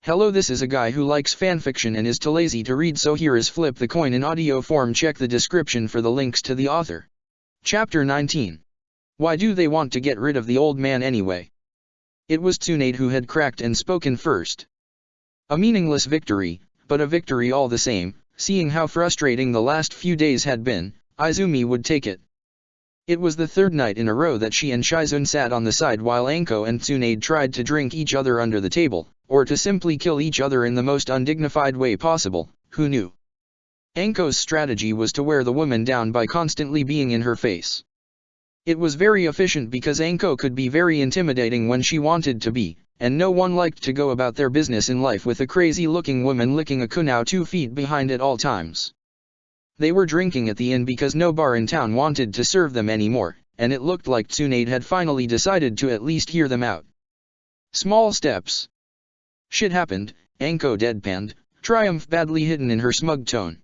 Hello, this is a guy who likes fanfiction and is too lazy to read, so here is Flip the Coin in audio form. Check the description for the links to the author. Chapter 19. Why do they want to get rid of the old man anyway? It was Tsunade who had cracked and spoken first. A meaningless victory, but a victory all the same. Seeing how frustrating the last few days had been, Izumi would take it. It was the third night in a row that she and Shizune sat on the side while Anko and Tsunade tried to drink each other under the table, or to simply kill each other in the most undignified way possible. Who knew? Anko's strategy was to wear the woman down by constantly being in her face. It was very efficient because Anko could be very intimidating when she wanted to be, and no one liked to go about their business in life with a crazy-looking woman licking a kunao 2 feet behind at all times. They were drinking at the inn because no bar in town wanted to serve them anymore, and it looked like Tsunade had finally decided to at least hear them out. Small steps. Shit happened, Anko deadpanned, triumph badly hidden in her smug tone.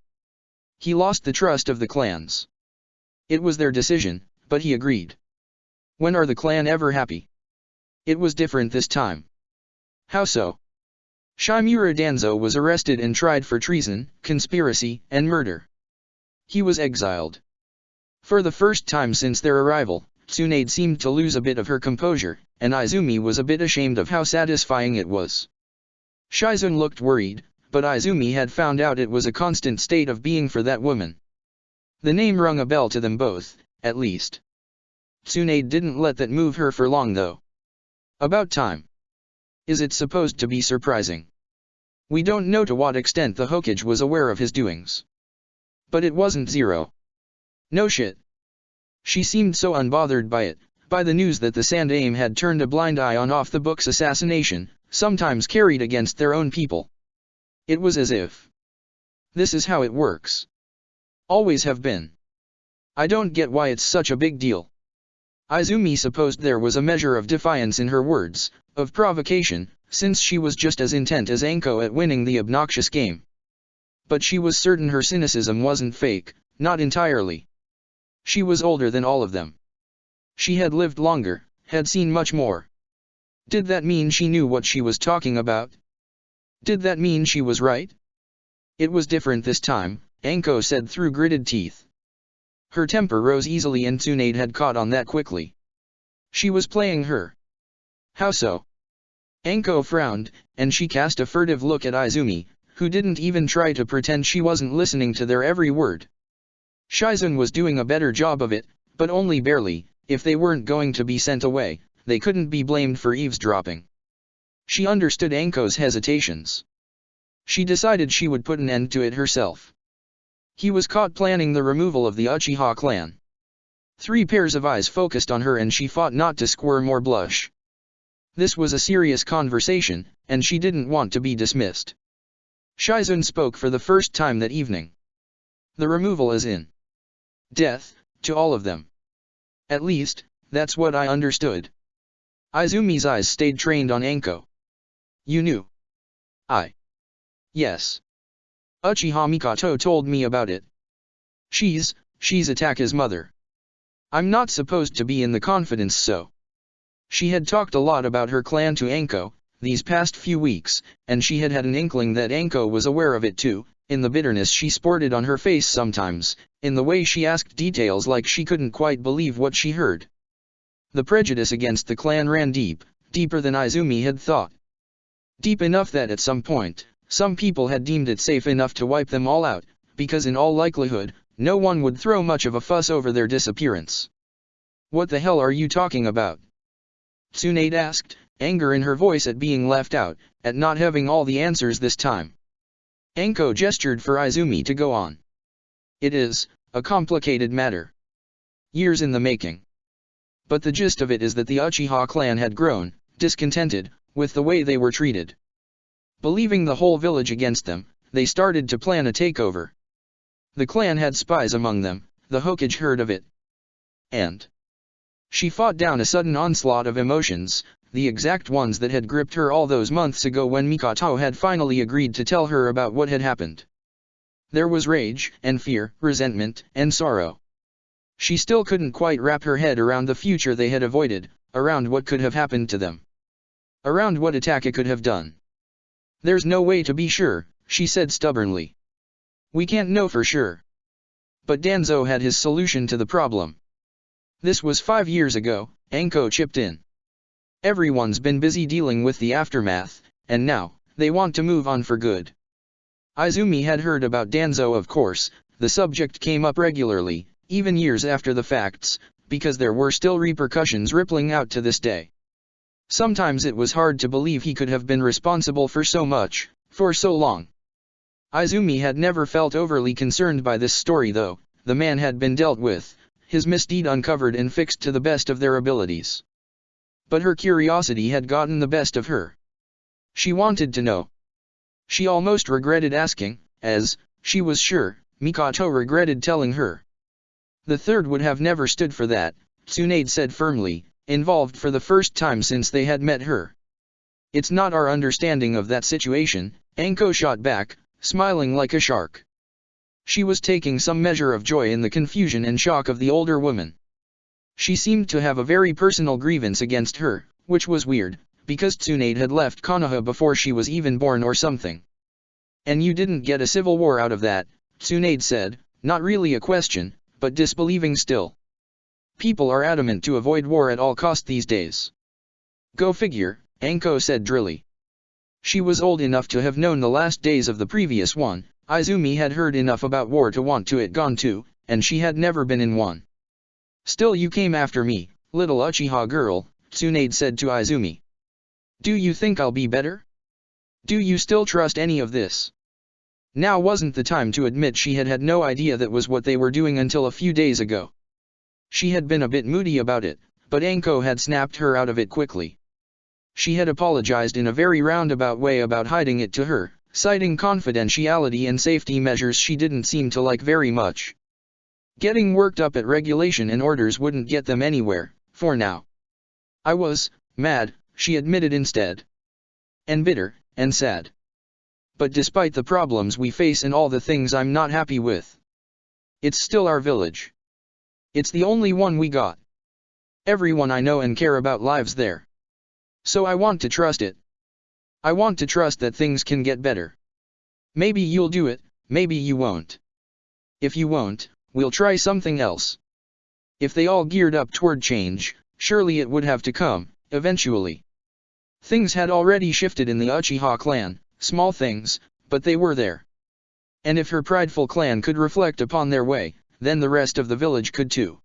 He lost the trust of the clans. It was their decision, but he agreed. When are the clan ever happy? It was different this time. How so? Shimura Danzo was arrested and tried for treason, conspiracy, and murder. He was exiled. For the first time since their arrival, Tsunade seemed to lose a bit of her composure, and Izumi was a bit ashamed of how satisfying it was. Shizune looked worried, but Izumi had found out it was a constant state of being for that woman. The name rung a bell to them both, at least. Tsunade didn't let that move her for long though. About time. Is it supposed to be surprising? We don't know to what extent the Hokage was aware of his doings. But it wasn't zero. No shit. She seemed so unbothered by it, by the news that the Sandaime had turned a blind eye on off-the-books assassination, sometimes carried against their own people. It was as if this is how it works. Always have been. I don't get why it's such a big deal. Izumi supposed there was a measure of defiance in her words, of provocation, since she was just as intent as Anko at winning the obnoxious game. But she was certain her cynicism wasn't fake, not entirely. She was older than all of them. She had lived longer, had seen much more. Did that mean she knew what she was talking about? Did that mean she was right? It was different this time, Anko said through gritted teeth. Her temper rose easily and Tsunade had caught on that quickly. She was playing her. How so? Anko frowned, and she cast a furtive look at Izumi, who didn't even try to pretend she wasn't listening to their every word. Shizune was doing a better job of it, but only barely. If they weren't going to be sent away, they couldn't be blamed for eavesdropping. She understood Anko's hesitations. She decided she would put an end to it herself. He was caught planning the removal of the Uchiha clan. 3 pairs of eyes focused on her and she fought not to squirm or blush. This was a serious conversation, and she didn't want to be dismissed. Shizune spoke for the first time that evening. The removal is in death, to all of them. At least, that's what I understood. Izumi's eyes stayed trained on Anko. You knew? Yes. Uchiha Mikoto told me about it. She's Ataka's mother. I'm not supposed to be in the confidence, so. She had talked a lot about her clan to Anko these past few weeks, and she had an inkling that Anko was aware of it too, in the bitterness she sported on her face sometimes, in the way she asked details like she couldn't quite believe what she heard. The prejudice against the clan ran deep, deeper than Izumi had thought. Deep enough that at some point, some people had deemed it safe enough to wipe them all out, because in all likelihood, no one would throw much of a fuss over their disappearance. What the hell are you talking about? Tsunade asked, anger in her voice at being left out, at not having all the answers this time. Anko gestured for Izumi to go on. It is a complicated matter. Years in the making. But the gist of it is that the Uchiha clan had grown, discontented, with the way they were treated. Believing the whole village against them, they started to plan a takeover. The clan had spies among them, the Hokage heard of it. And she fought down a sudden onslaught of emotions, the exact ones that had gripped her all those months ago when Mikoto had finally agreed to tell her about what had happened. There was rage, and fear, resentment, and sorrow. She still couldn't quite wrap her head around the future they had avoided, around what could have happened to them. Around what Ataka could have done. There's no way to be sure, she said stubbornly. We can't know for sure. But Danzo had his solution to the problem. This was 5 years ago, Anko chipped in. Everyone's been busy dealing with the aftermath, and now, they want to move on for good. Izumi had heard about Danzo, of course. The subject came up regularly, even years after the facts, because there were still repercussions rippling out to this day. Sometimes it was hard to believe he could have been responsible for so much, for so long. Izumi had never felt overly concerned by this story though. The man had been dealt with, his misdeed uncovered and fixed to the best of their abilities. But her curiosity had gotten the best of her. She wanted to know. She almost regretted asking, as, she was sure, Mikoto regretted telling her. The third would have never stood for that, Tsunade said firmly, involved for the first time since they had met her. It's not our understanding of that situation, Anko shot back, smiling like a shark. She was taking some measure of joy in the confusion and shock of the older woman. She seemed to have a very personal grievance against her, which was weird, because Tsunade had left Konoha before she was even born or something. And you didn't get a civil war out of that, Tsunade said, not really a question, but disbelieving still. People are adamant to avoid war at all cost these days. Go figure, Anko said drily. She was old enough to have known the last days of the previous one. Izumi had heard enough about war to want to it gone too, and she had never been in one. Still you came after me, little Uchiha girl, Tsunade said to Izumi. Do you think I'll be better? Do you still trust any of this? Now wasn't the time to admit she had had no idea that was what they were doing until a few days ago. She had been a bit moody about it, but Anko had snapped her out of it quickly. She had apologized in a very roundabout way about hiding it to her, citing confidentiality and safety measures she didn't seem to like very much. Getting worked up at regulation and orders wouldn't get them anywhere, for now. I was mad, she admitted instead. And bitter, and sad. But despite the problems we face and all the things I'm not happy with, it's still our village. It's the only one we got. Everyone I know and care about lives there. So I want to trust it. I want to trust that things can get better. Maybe you'll do it, maybe you won't. If you won't, we'll try something else. If they all geared up toward change, surely it would have to come, eventually. Things had already shifted in the Uchiha clan, small things, but they were there. And if her prideful clan could reflect upon their way, then the rest of the village could too.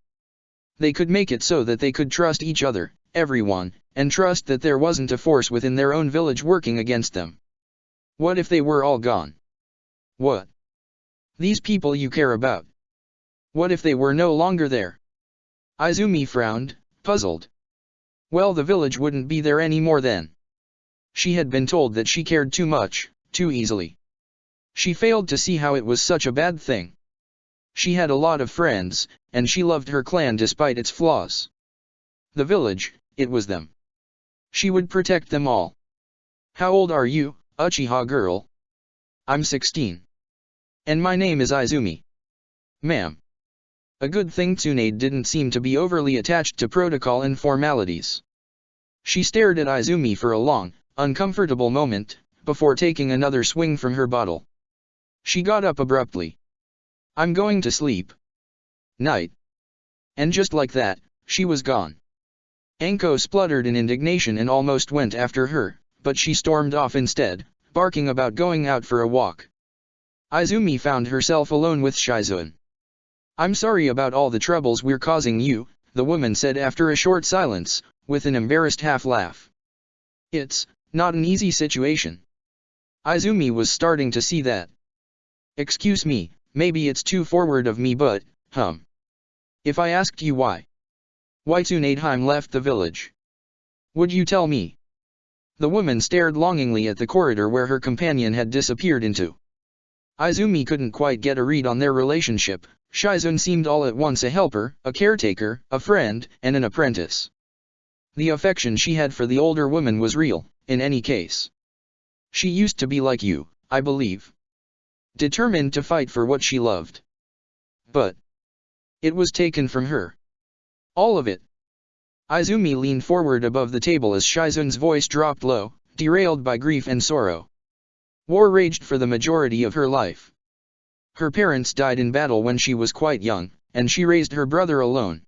They could make it so that they could trust each other, everyone, and trust that there wasn't a force within their own village working against them. What if they were all gone? What? These people you care about. What if they were no longer there? Izumi frowned, puzzled. Well, the village wouldn't be there anymore then. She had been told that she cared too much, too easily. She failed to see how it was such a bad thing. She had a lot of friends, and she loved her clan despite its flaws. The village, it was them. She would protect them all. How old are you, Uchiha girl? I'm 16. And my name is Izumi. Ma'am. A good thing Tsunade didn't seem to be overly attached to protocol and formalities. She stared at Izumi for a long, uncomfortable moment, before taking another swing from her bottle. She got up abruptly. I'm going to sleep. Night. And just like that, she was gone. Anko spluttered in indignation and almost went after her, but she stormed off instead, barking about going out for a walk. Izumi found herself alone with Shizune. I'm sorry about all the troubles we're causing you, the woman said after a short silence, with an embarrassed half-laugh. It's not an easy situation. Izumi was starting to see that. Excuse me, maybe it's too forward of me but, if I asked you why Tsunade left the village, would you tell me? The woman stared longingly at the corridor where her companion had disappeared into. Izumi couldn't quite get a read on their relationship. Shizune seemed all at once a helper, a caretaker, a friend, and an apprentice. The affection she had for the older woman was real, in any case. She used to be like you, I believe. Determined to fight for what she loved. But it was taken from her. All of it. Izumi leaned forward above the table as Shizune's voice dropped low, derailed by grief and sorrow. War raged for the majority of her life. Her parents died in battle when she was quite young, and she raised her brother alone.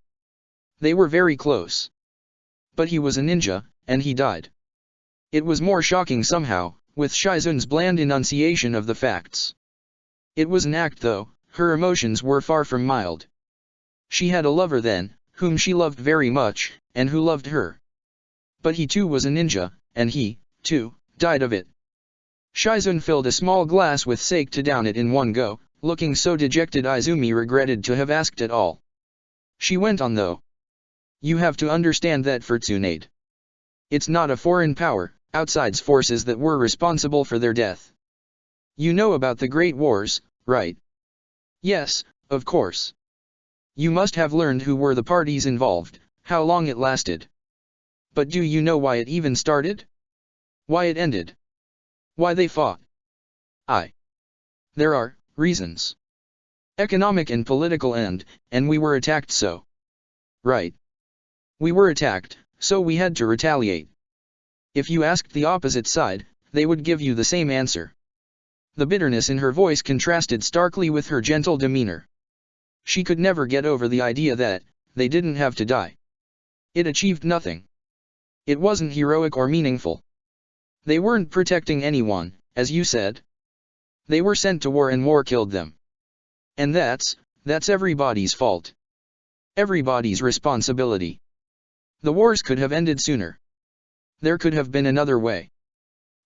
They were very close. But he was a ninja, and he died. It was more shocking somehow, with Shizun's bland enunciation of the facts. It was an act though, her emotions were far from mild. She had a lover then, whom she loved very much, and who loved her. But he too was a ninja, and he, too, died of it. Shizun filled a small glass with sake to down it in one go, looking so dejected Izumi regretted to have asked at all. She went on though. You have to understand that for Tsunade. It's not a foreign power, outside's forces that were responsible for their death. You know about the Great Wars, right? Yes, of course. You must have learned who were the parties involved, how long it lasted. But do you know why it even started? Why it ended? Why they fought? There are reasons. Economic and political and we were attacked so. Right. We were attacked, so we had to retaliate. If you asked the opposite side, they would give you the same answer. The bitterness in her voice contrasted starkly with her gentle demeanor. She could never get over the idea that they didn't have to die. It achieved nothing. It wasn't heroic or meaningful. They weren't protecting anyone, as you said. They were sent to war and war killed them. And that's everybody's fault. Everybody's responsibility. The wars could have ended sooner. There could have been another way.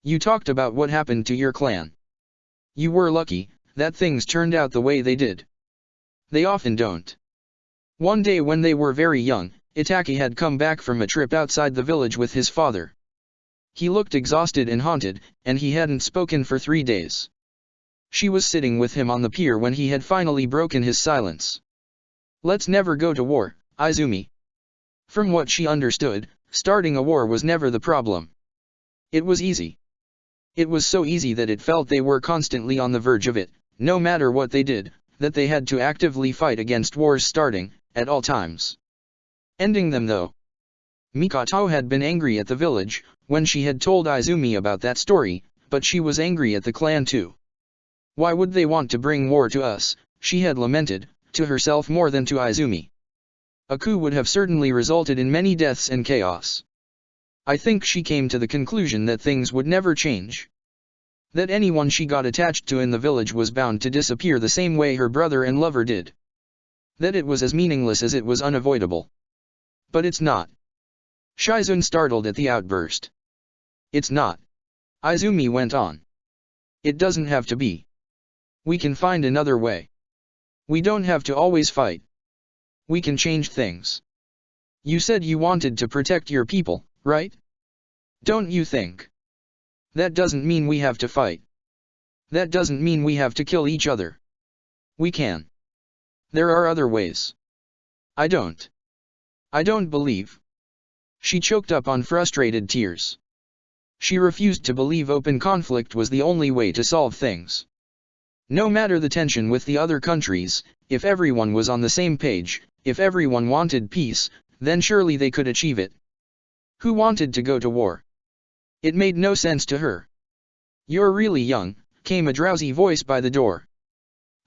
You talked about what happened to your clan. You were lucky that things turned out the way they did. They often don't. One day when they were very young, Itaki had come back from a trip outside the village with his father. He looked exhausted and haunted, and he hadn't spoken for 3 days. She was sitting with him on the pier when he had finally broken his silence. Let's never go to war, Izumi. From what she understood, starting a war was never the problem. It was easy. It was so easy that it felt they were constantly on the verge of it, no matter what they did, that they had to actively fight against wars starting, at all times. Ending them though. Mikoto had been angry at the village, when she had told Izumi about that story, but she was angry at the clan too. Why would they want to bring war to us, she had lamented, to herself more than to Izumi. A coup would have certainly resulted in many deaths and chaos. I think she came to the conclusion that things would never change. That anyone she got attached to in the village was bound to disappear the same way her brother and lover did. That it was as meaningless as it was unavoidable. But it's not. Shizun startled at the outburst. It's not. Izumi went on. It doesn't have to be. We can find another way. We don't have to always fight. We can change things. You said you wanted to protect your people, right? Don't you think? That doesn't mean we have to fight. That doesn't mean we have to kill each other. We can. There are other ways. I don't believe. She choked up on frustrated tears. She refused to believe open conflict was the only way to solve things. No matter the tension with the other countries, if everyone was on the same page, if everyone wanted peace, then surely they could achieve it. Who wanted to go to war? It made no sense to her. You're really young, came a drowsy voice by the door.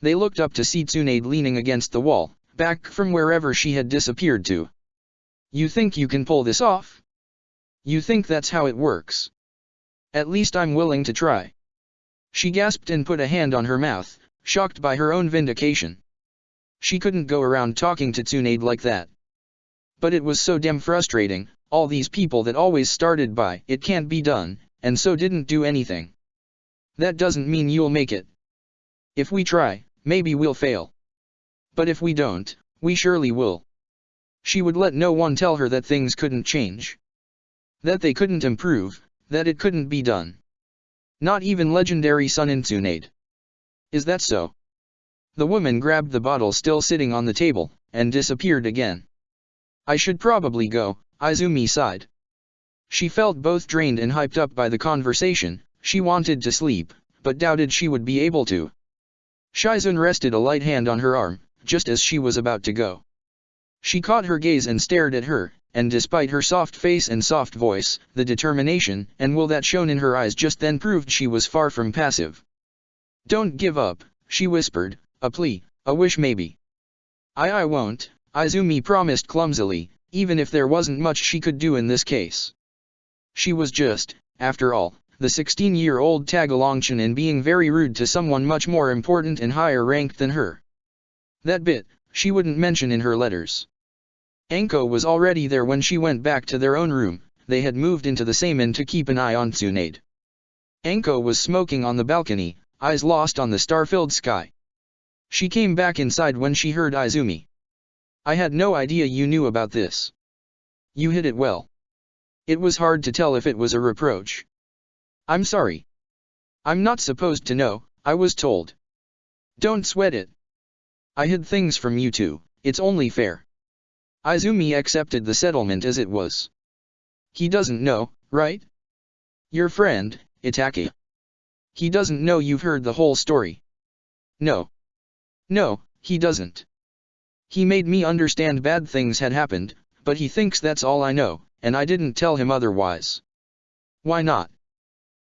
They looked up to see Tsunade leaning against the wall, back from wherever she had disappeared to. You think you can pull this off? You think that's how it works? At least I'm willing to try. She gasped and put a hand on her mouth, shocked by her own vindication. She couldn't go around talking to Tsunade like that. But it was so damn frustrating, all these people that always started by "it can't be done," and so didn't do anything. That doesn't mean you'll make it. If we try, maybe we'll fail. But if we don't, we surely will. She would let no one tell her that things couldn't change. That they couldn't improve, that it couldn't be done. Not even legendary Sunin Tsunade. Is that so? The woman grabbed the bottle still sitting on the table, and disappeared again. I should probably go, Izumi sighed. She felt both drained and hyped up by the conversation. She wanted to sleep, but doubted she would be able to. Shizun rested a light hand on her arm, just as she was about to go. She caught her gaze and stared at her, and despite her soft face and soft voice, the determination and will that shone in her eyes just then proved she was far from passive. "Don't give up," she whispered, a plea, a wish maybe. I won't," Izumi promised clumsily, even if there wasn't much she could do in this case. She was just, after all, the 16-year-old Tagalongchan and being very rude to someone much more important and higher ranked than her. That bit, she wouldn't mention in her letters. Anko was already there when she went back to their own room. They had moved into the same inn to keep an eye on Tsunade. Anko was smoking on the balcony, eyes lost on the star-filled sky. She came back inside when she heard Izumi. "I had no idea you knew about this. You hid it well." It was hard to tell if it was a reproach. "I'm sorry. I'm not supposed to know, I was told." "Don't sweat it. I hid things from you too, it's only fair." Izumi accepted the settlement as it was. "He doesn't know, right? Your friend, Itake. He doesn't know you've heard the whole story." "No. No, he doesn't. He made me understand bad things had happened, but he thinks that's all I know, and I didn't tell him otherwise." "Why not?"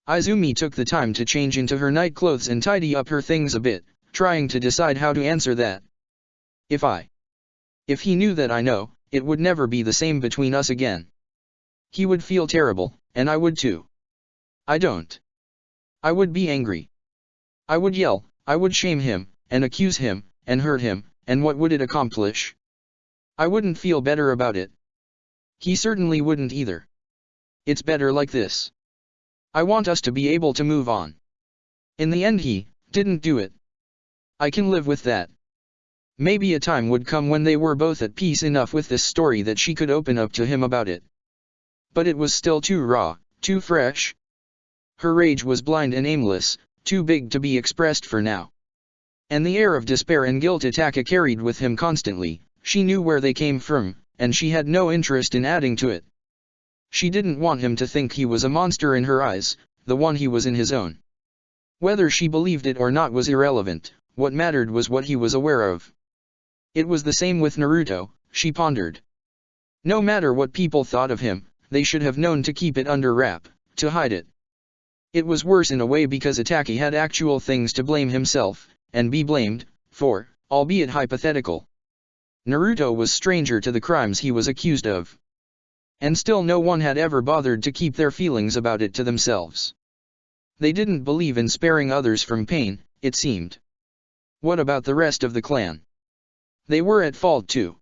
Izumi took the time to change into her night clothes and tidy up her things a bit, trying to decide how to answer that. If he knew that I know, it would never be the same between us again. He would feel terrible, and I would too. I don't. I would be angry. I would yell, I would shame him, and accuse him, and hurt him, and what would it accomplish? I wouldn't feel better about it. He certainly wouldn't either. It's better like this. I want us to be able to move on. In the end he didn't do it. I can live with that. Maybe a time would come when they were both at peace enough with this story that she could open up to him about it. But it was still too raw, too fresh. Her rage was blind and aimless, too big to be expressed for now. And the air of despair and guilt Itaka carried with him constantly, she knew where they came from, and she had no interest in adding to it. She didn't want him to think he was a monster in her eyes, the one he was in his own. Whether she believed it or not was irrelevant, what mattered was what he was aware of. It was the same with Naruto, she pondered. No matter what people thought of him, they should have known to keep it under wrap, to hide it. It was worse in a way because Itake had actual things to blame himself, and be blamed, for, albeit hypothetical. Naruto was stranger to the crimes he was accused of. And still no one had ever bothered to keep their feelings about it to themselves. They didn't believe in sparing others from pain, it seemed. What about the rest of the clan? They were at fault too.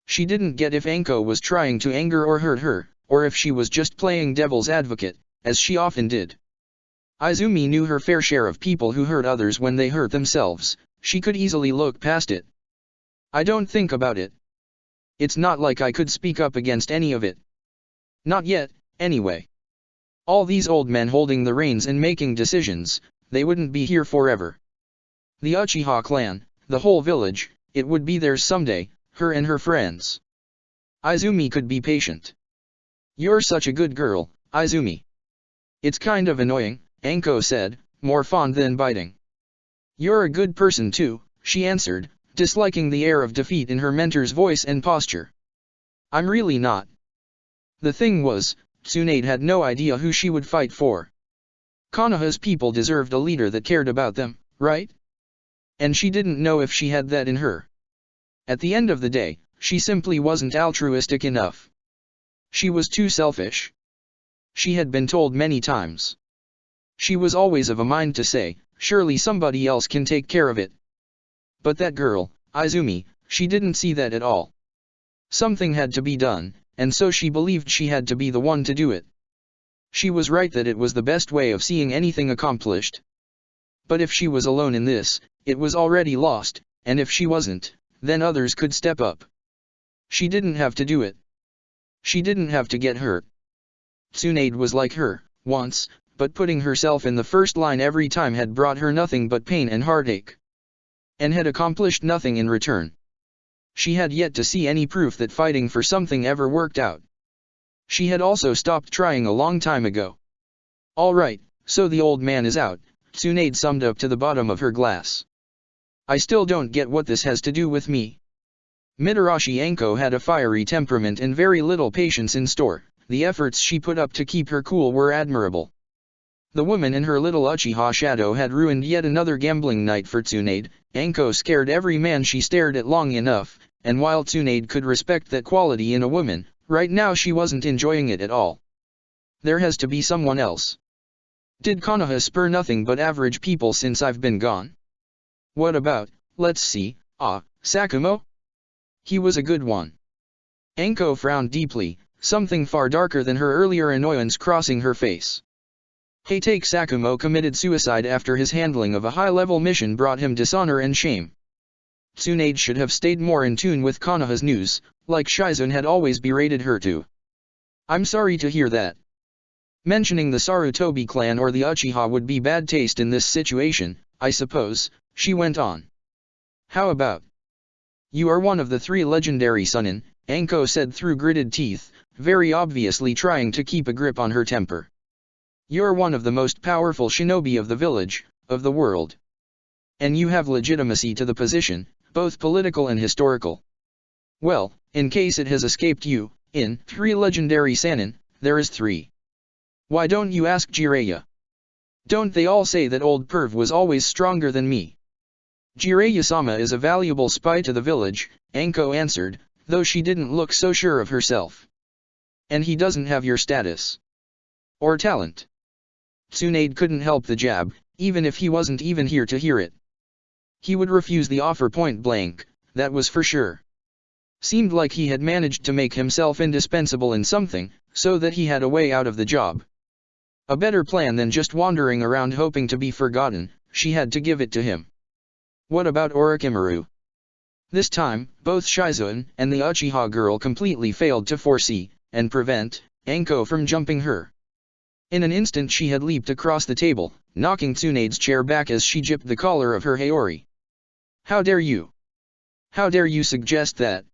She didn't get if Anko was trying to anger or hurt her, or if she was just playing devil's advocate, as she often did. Izumi knew her fair share of people who hurt others when they hurt themselves, she could easily look past it. "I don't think about it. It's not like I could speak up against any of it. Not yet, anyway. All these old men holding the reins and making decisions, they wouldn't be here forever. The Uchiha clan, the whole village, it would be theirs someday, her and her friends." Izumi could be patient. "You're such a good girl, Izumi." "It's kind of annoying," Anko said, more fond than biting. "You're a good person too," she answered, disliking the air of defeat in her mentor's voice and posture. "I'm really not." The thing was, Tsunade had no idea who she would fight for. Konoha's people deserved a leader that cared about them, right? And she didn't know if she had that in her. At the end of the day, she simply wasn't altruistic enough. She was too selfish. She had been told many times. She was always of a mind to say, surely somebody else can take care of it. But that girl, Izumi, she didn't see that at all. Something had to be done, and so she believed she had to be the one to do it. She was right that it was the best way of seeing anything accomplished. But if she was alone in this, it was already lost, and if she wasn't, then others could step up. She didn't have to do it. She didn't have to get hurt. Tsunade was like her, once, but putting herself in the first line every time had brought her nothing but pain and heartache. And had accomplished nothing in return. She had yet to see any proof that fighting for something ever worked out. She had also stopped trying a long time ago. "All right, so the old man is out," Tsunade summed up to the bottom of her glass. "I still don't get what this has to do with me." Mitarashi Anko had a fiery temperament and very little patience in store. The efforts she put up to keep her cool were admirable. The woman in her little Uchiha shadow had ruined yet another gambling night for Tsunade. Anko scared every man she stared at long enough, and while Tsunade could respect that quality in a woman, right now she wasn't enjoying it at all. There has to be someone else. Did Konoha spur nothing but average people since I've been gone? What about, let's see, Sakumo? He was a good one. Anko frowned deeply, something far darker than her earlier annoyance crossing her face. Take Sakumo committed suicide after his handling of a high-level mission brought him dishonor and shame. Tsunade should have stayed more in tune with Konoha's news, like Shizune had always berated her to. I'm sorry to hear that. Mentioning the Sarutobi clan or the Uchiha would be bad taste in this situation, I suppose, she went on. How about? You are one of the 3 legendary Sunin, Anko said through gritted teeth, very obviously trying to keep a grip on her temper. You're one of the most powerful shinobi of the village, of the world. And you have legitimacy to the position, both political and historical. Well, in case it has escaped you, in 3 legendary Sannin, there is 3. Why don't you ask Jiraiya? Don't they all say that old Perv was always stronger than me? Jiraiya-sama is a valuable spy to the village, Anko answered, though she didn't look so sure of herself. And he doesn't have your status. Or talent. Tsunade couldn't help the jab, even if he wasn't even here to hear it. He would refuse the offer point blank, that was for sure. Seemed like he had managed to make himself indispensable in something, so that he had a way out of the job. A better plan than just wandering around hoping to be forgotten, she had to give it to him. What about Orochimaru? This time, both Shizune and the Uchiha girl completely failed to foresee, and prevent, Anko from jumping her. In an instant she had leaped across the table, knocking Tsunade's chair back as she jipped the collar of her Haori. How dare you? How dare you suggest that?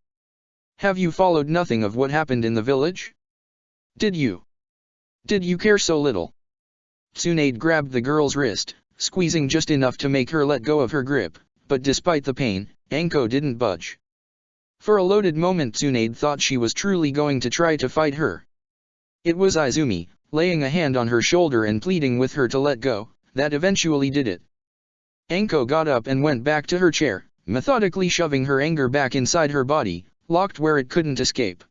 Have you followed nothing of what happened in the village? Did you? Did you care so little? Tsunade grabbed the girl's wrist, squeezing just enough to make her let go of her grip, but despite the pain, Anko didn't budge. For a loaded moment Tsunade thought she was truly going to try to fight her. It was Izumi, laying a hand on her shoulder and pleading with her to let go, that eventually did it. Anko got up and went back to her chair, methodically shoving her anger back inside her body, locked where it couldn't escape.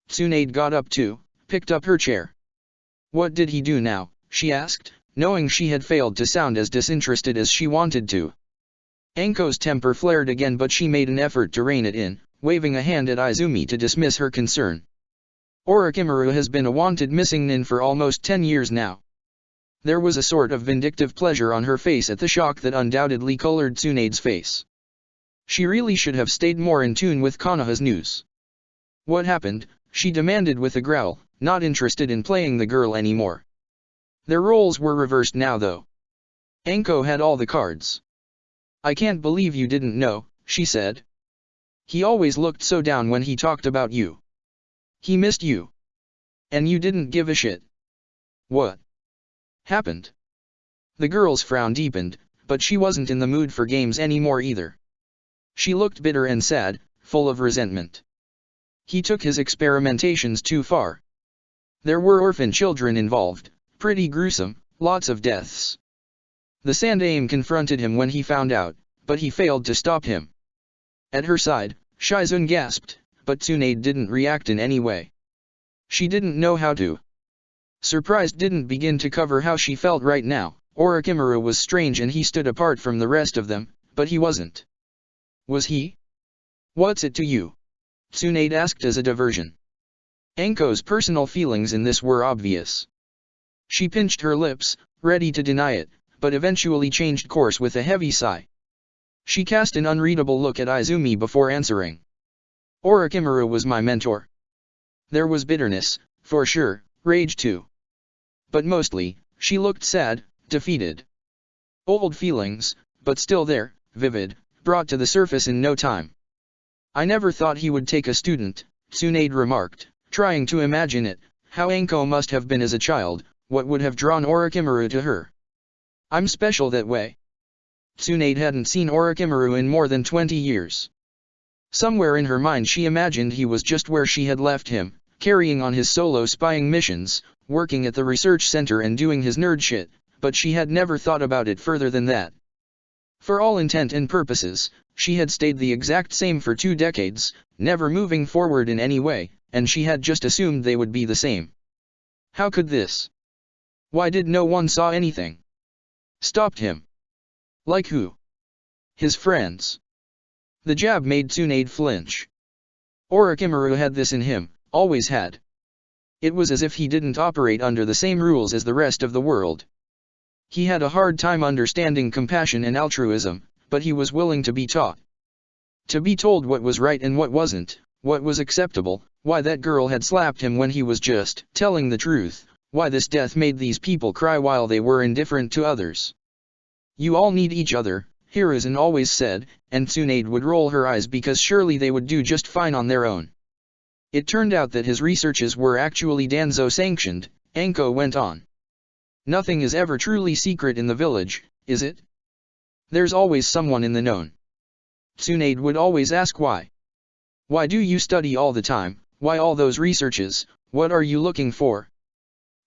Tsunade got up too, picked up her chair. What did he do now, she asked, knowing she had failed to sound as disinterested as she wanted to. Anko's temper flared again but she made an effort to rein it in, waving a hand at Izumi to dismiss her concern. Orochimaru has been a wanted missing nin for almost 10 years now. There was a sort of vindictive pleasure on her face at the shock that undoubtedly colored Tsunade's face. She really should have stayed more in tune with Konoha's news. What happened? She demanded with a growl, not interested in playing the girl anymore. Their roles were reversed now though. Anko had all the cards. I can't believe you didn't know, she said. He always looked so down when he talked about you. He missed you. And you didn't give a shit. What happened? The girl's frown deepened, but she wasn't in the mood for games anymore either. She looked bitter and sad, full of resentment. He took his experimentations too far. There were orphan children involved, pretty gruesome, lots of deaths. The Sandaime confronted him when he found out, but he failed to stop him. At her side, Shizune gasped, but Tsunade didn't react in any way. She didn't know how to. Surprise didn't begin to cover how she felt right now. Orochimaru was strange and he stood apart from the rest of them, but he wasn't. Was he? What's it to you? Tsunade asked as a diversion. Anko's personal feelings in this were obvious. She pinched her lips, ready to deny it, but eventually changed course with a heavy sigh. She cast an unreadable look at Izumi before answering. Orochimaru was my mentor. There was bitterness, for sure, rage too. But mostly, she looked sad, defeated. Old feelings, but still there, vivid, brought to the surface in no time. I never thought he would take a student, Tsunade remarked, trying to imagine it, how Anko must have been as a child, what would have drawn Orochimaru to her. I'm special that way. Tsunade hadn't seen Orochimaru in more than 20 years. Somewhere in her mind she imagined he was just where she had left him, carrying on his solo spying missions, working at the research center and doing his nerd shit, but she had never thought about it further than that. For all intent and purposes, she had stayed the exact same for 2 decades, never moving forward in any way, and she had just assumed they would be the same. How could this? Why did no one saw anything? Stopped him. Like who? His friends. The jab made Tsunade flinch. Orochimaru had this in him, always had. It was as if he didn't operate under the same rules as the rest of the world. He had a hard time understanding compassion and altruism, but he was willing to be taught. To be told what was right and what wasn't, what was acceptable, why that girl had slapped him when he was just telling the truth, why this death made these people cry while they were indifferent to others. You all need each other, Hiruzen always said, and Tsunade would roll her eyes because surely they would do just fine on their own. It turned out that his researches were actually Danzo sanctioned, Anko went on. Nothing is ever truly secret in the village, is it? There's always someone in the known. Tsunade would always ask why. Why do you study all the time, why all those researches, what are you looking for?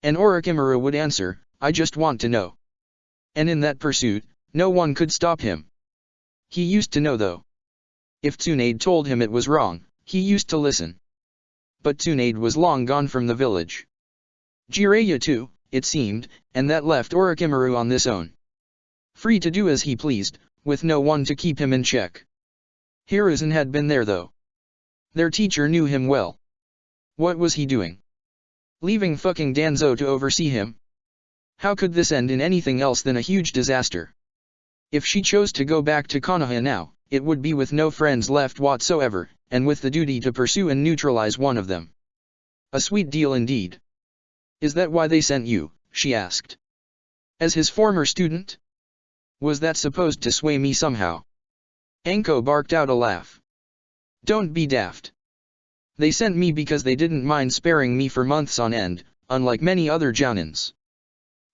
And Orochimaru would answer, I just want to know. And in that pursuit, no one could stop him. He used to know though. If Tsunade told him it was wrong, he used to listen. But Tsunade was long gone from the village. Jiraiya too, it seemed, and that left Orochimaru on this own. Free to do as he pleased, with no one to keep him in check. Hiruzen had been there though. Their teacher knew him well. What was he doing? Leaving fucking Danzo to oversee him? How could this end in anything else than a huge disaster? If she chose to go back to Konoha now, it would be with no friends left whatsoever, and with the duty to pursue and neutralize one of them. A sweet deal indeed. Is that why they sent you? She asked. As his former student? Was that supposed to sway me somehow? Anko barked out a laugh. Don't be daft. They sent me because they didn't mind sparing me for months on end, unlike many other jounins.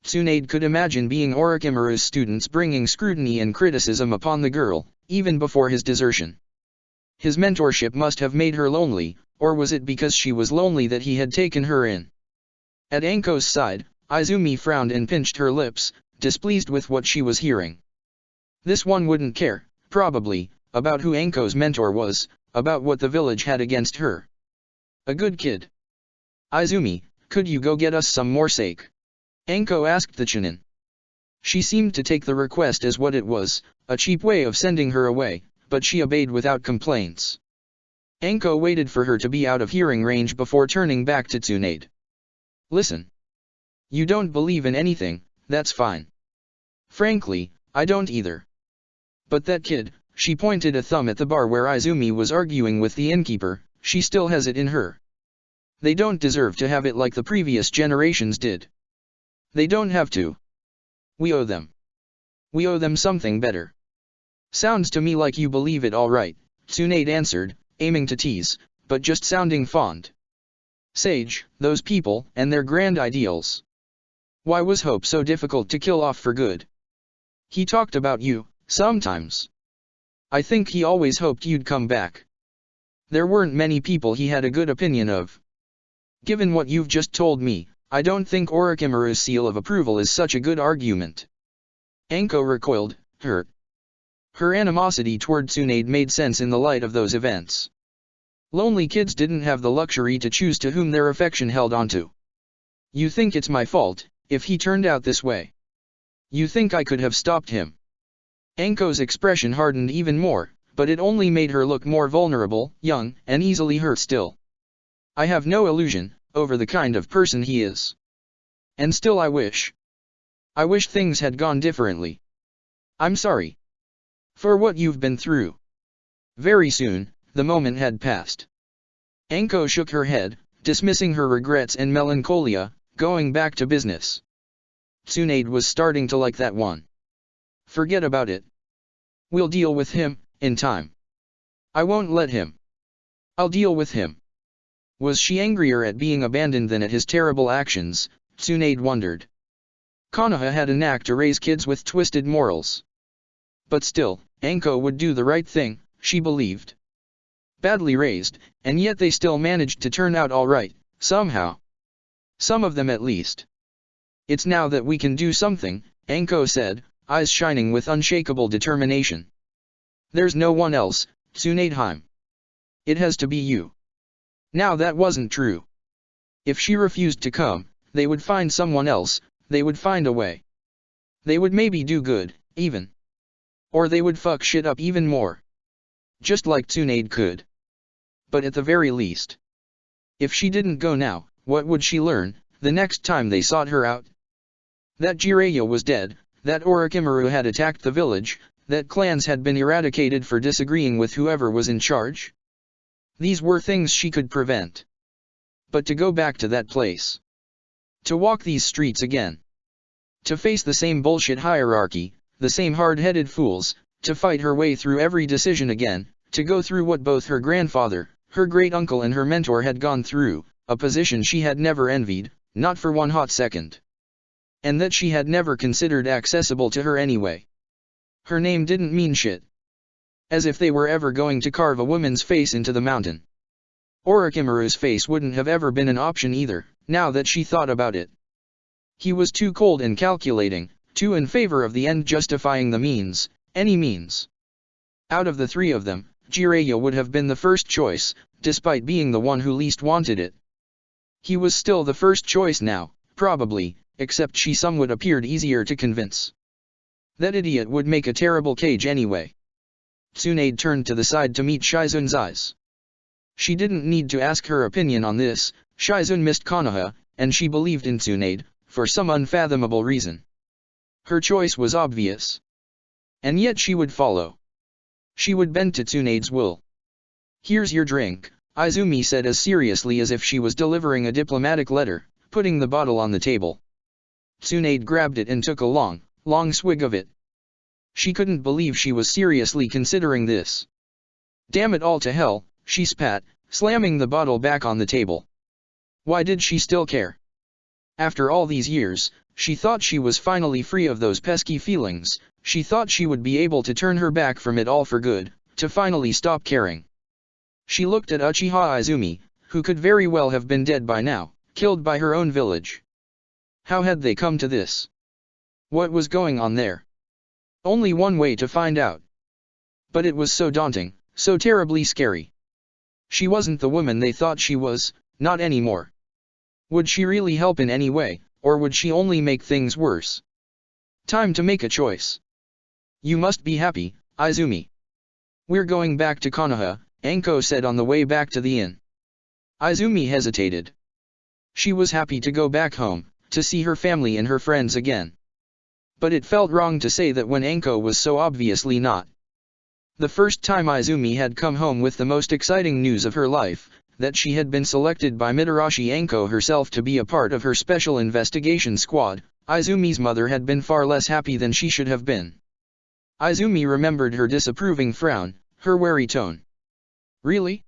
Tsunade could imagine being Orochimaru's students bringing scrutiny and criticism upon the girl, even before his desertion. His mentorship must have made her lonely, or was it because she was lonely that he had taken her in? At Anko's side, Izumi frowned and pinched her lips, displeased with what she was hearing. This one wouldn't care, probably, about who Anko's mentor was, about what the village had against her. A good kid. Izumi, could you go get us some more sake? Anko asked the Chunin. She seemed to take the request as what it was, a cheap way of sending her away, but she obeyed without complaints. Anko waited for her to be out of hearing range before turning back to Tsunade. Listen. You don't believe in anything, that's fine. Frankly, I don't either. But that kid, she pointed a thumb at the bar where Izumi was arguing with the innkeeper, she still has it in her. They don't deserve to have it like the previous generations did. They don't have to. We owe them. We owe them something better. Sounds to me like you believe it all right, Tsunade answered, aiming to tease, but just sounding fond. Sage, those people, and their grand ideals. Why was Hope so difficult to kill off for good? He talked about you, sometimes. I think he always hoped you'd come back. There weren't many people he had a good opinion of. Given what you've just told me, I don't think Orochimaru's seal of approval is such a good argument. Anko recoiled, hurt. Her animosity toward Tsunade made sense in the light of those events. Lonely kids didn't have the luxury to choose to whom their affection held onto. You think it's my fault, if he turned out this way? You think I could have stopped him? Anko's expression hardened even more, but it only made her look more vulnerable, young, and easily hurt still. I have no illusion over the kind of person he is. And still I wish things had gone differently. I'm sorry for what you've been through. Very soon, the moment had passed. Anko shook her head, dismissing her regrets and melancholia, going back to business. Tsunade was starting to like that one. Forget about it. We'll deal with him, in time. I won't let him. I'll deal with him. Was she angrier at being abandoned than at his terrible actions? Tsunade wondered. Konoha had a knack to raise kids with twisted morals. But still, Anko would do the right thing, she believed. Badly raised, and yet they still managed to turn out alright, somehow. Some of them at least. It's now that we can do something, Anko said, eyes shining with unshakable determination. There's no one else, Tsunadeheim. It has to be you. Now that wasn't true. If she refused to come, they would find someone else, they would find a way. They would maybe do good, even. Or they would fuck shit up even more. Just like Tsunade could. But at the very least. If she didn't go now, what would she learn, the next time they sought her out? That Jiraiya was dead, that Orochimaru had attacked the village, that clans had been eradicated for disagreeing with whoever was in charge? These were things she could prevent. But to go back to that place. To walk these streets again. To face the same bullshit hierarchy, the same hard-headed fools, to fight her way through every decision again, to go through what both her grandfather, her great-uncle and her mentor had gone through, a position she had never envied, not for one hot second. And that she had never considered accessible to her anyway. Her name didn't mean shit. As if they were ever going to carve a woman's face into the mountain. Orochimaru's face wouldn't have ever been an option either, now that she thought about it. He was too cold and calculating, too in favor of the end justifying the means, any means. Out of the three of them, Jiraiya would have been the first choice, despite being the one who least wanted it. He was still the first choice now, probably, except she somewhat appeared easier to convince. That idiot would make a terrible cage anyway. Tsunade turned to the side to meet Shizun's eyes. She didn't need to ask her opinion on this, Shizun missed Konoha, and she believed in Tsunade, for some unfathomable reason. Her choice was obvious. And yet she would follow. She would bend to Tsunade's will. Here's your drink, Izumi said as seriously as if she was delivering a diplomatic letter, putting the bottle on the table. Tsunade grabbed it and took a long swig of it. She couldn't believe she was seriously considering this. Damn it all to hell, she spat, slamming the bottle back on the table. Why did she still care? After all these years, she thought she was finally free of those pesky feelings, she thought she would be able to turn her back from it all for good, to finally stop caring. She looked at Uchiha Izumi, who could very well have been dead by now, killed by her own village. How had they come to this? What was going on there? Only one way to find out. But it was so daunting, so terribly scary. She wasn't the woman they thought she was, not anymore. Would she really help in any way, or would she only make things worse? Time to make a choice. You must be happy, Izumi. We're going back to Konoha, Anko said on the way back to the inn. Izumi hesitated. She was happy to go back home, to see her family and her friends again. But it felt wrong to say that when Anko was so obviously not. The first time Izumi had come home with the most exciting news of her life, that she had been selected by Mitarashi Anko herself to be a part of her special investigation squad, Izumi's mother had been far less happy than she should have been. Izumi remembered her disapproving frown, her wary tone. Really?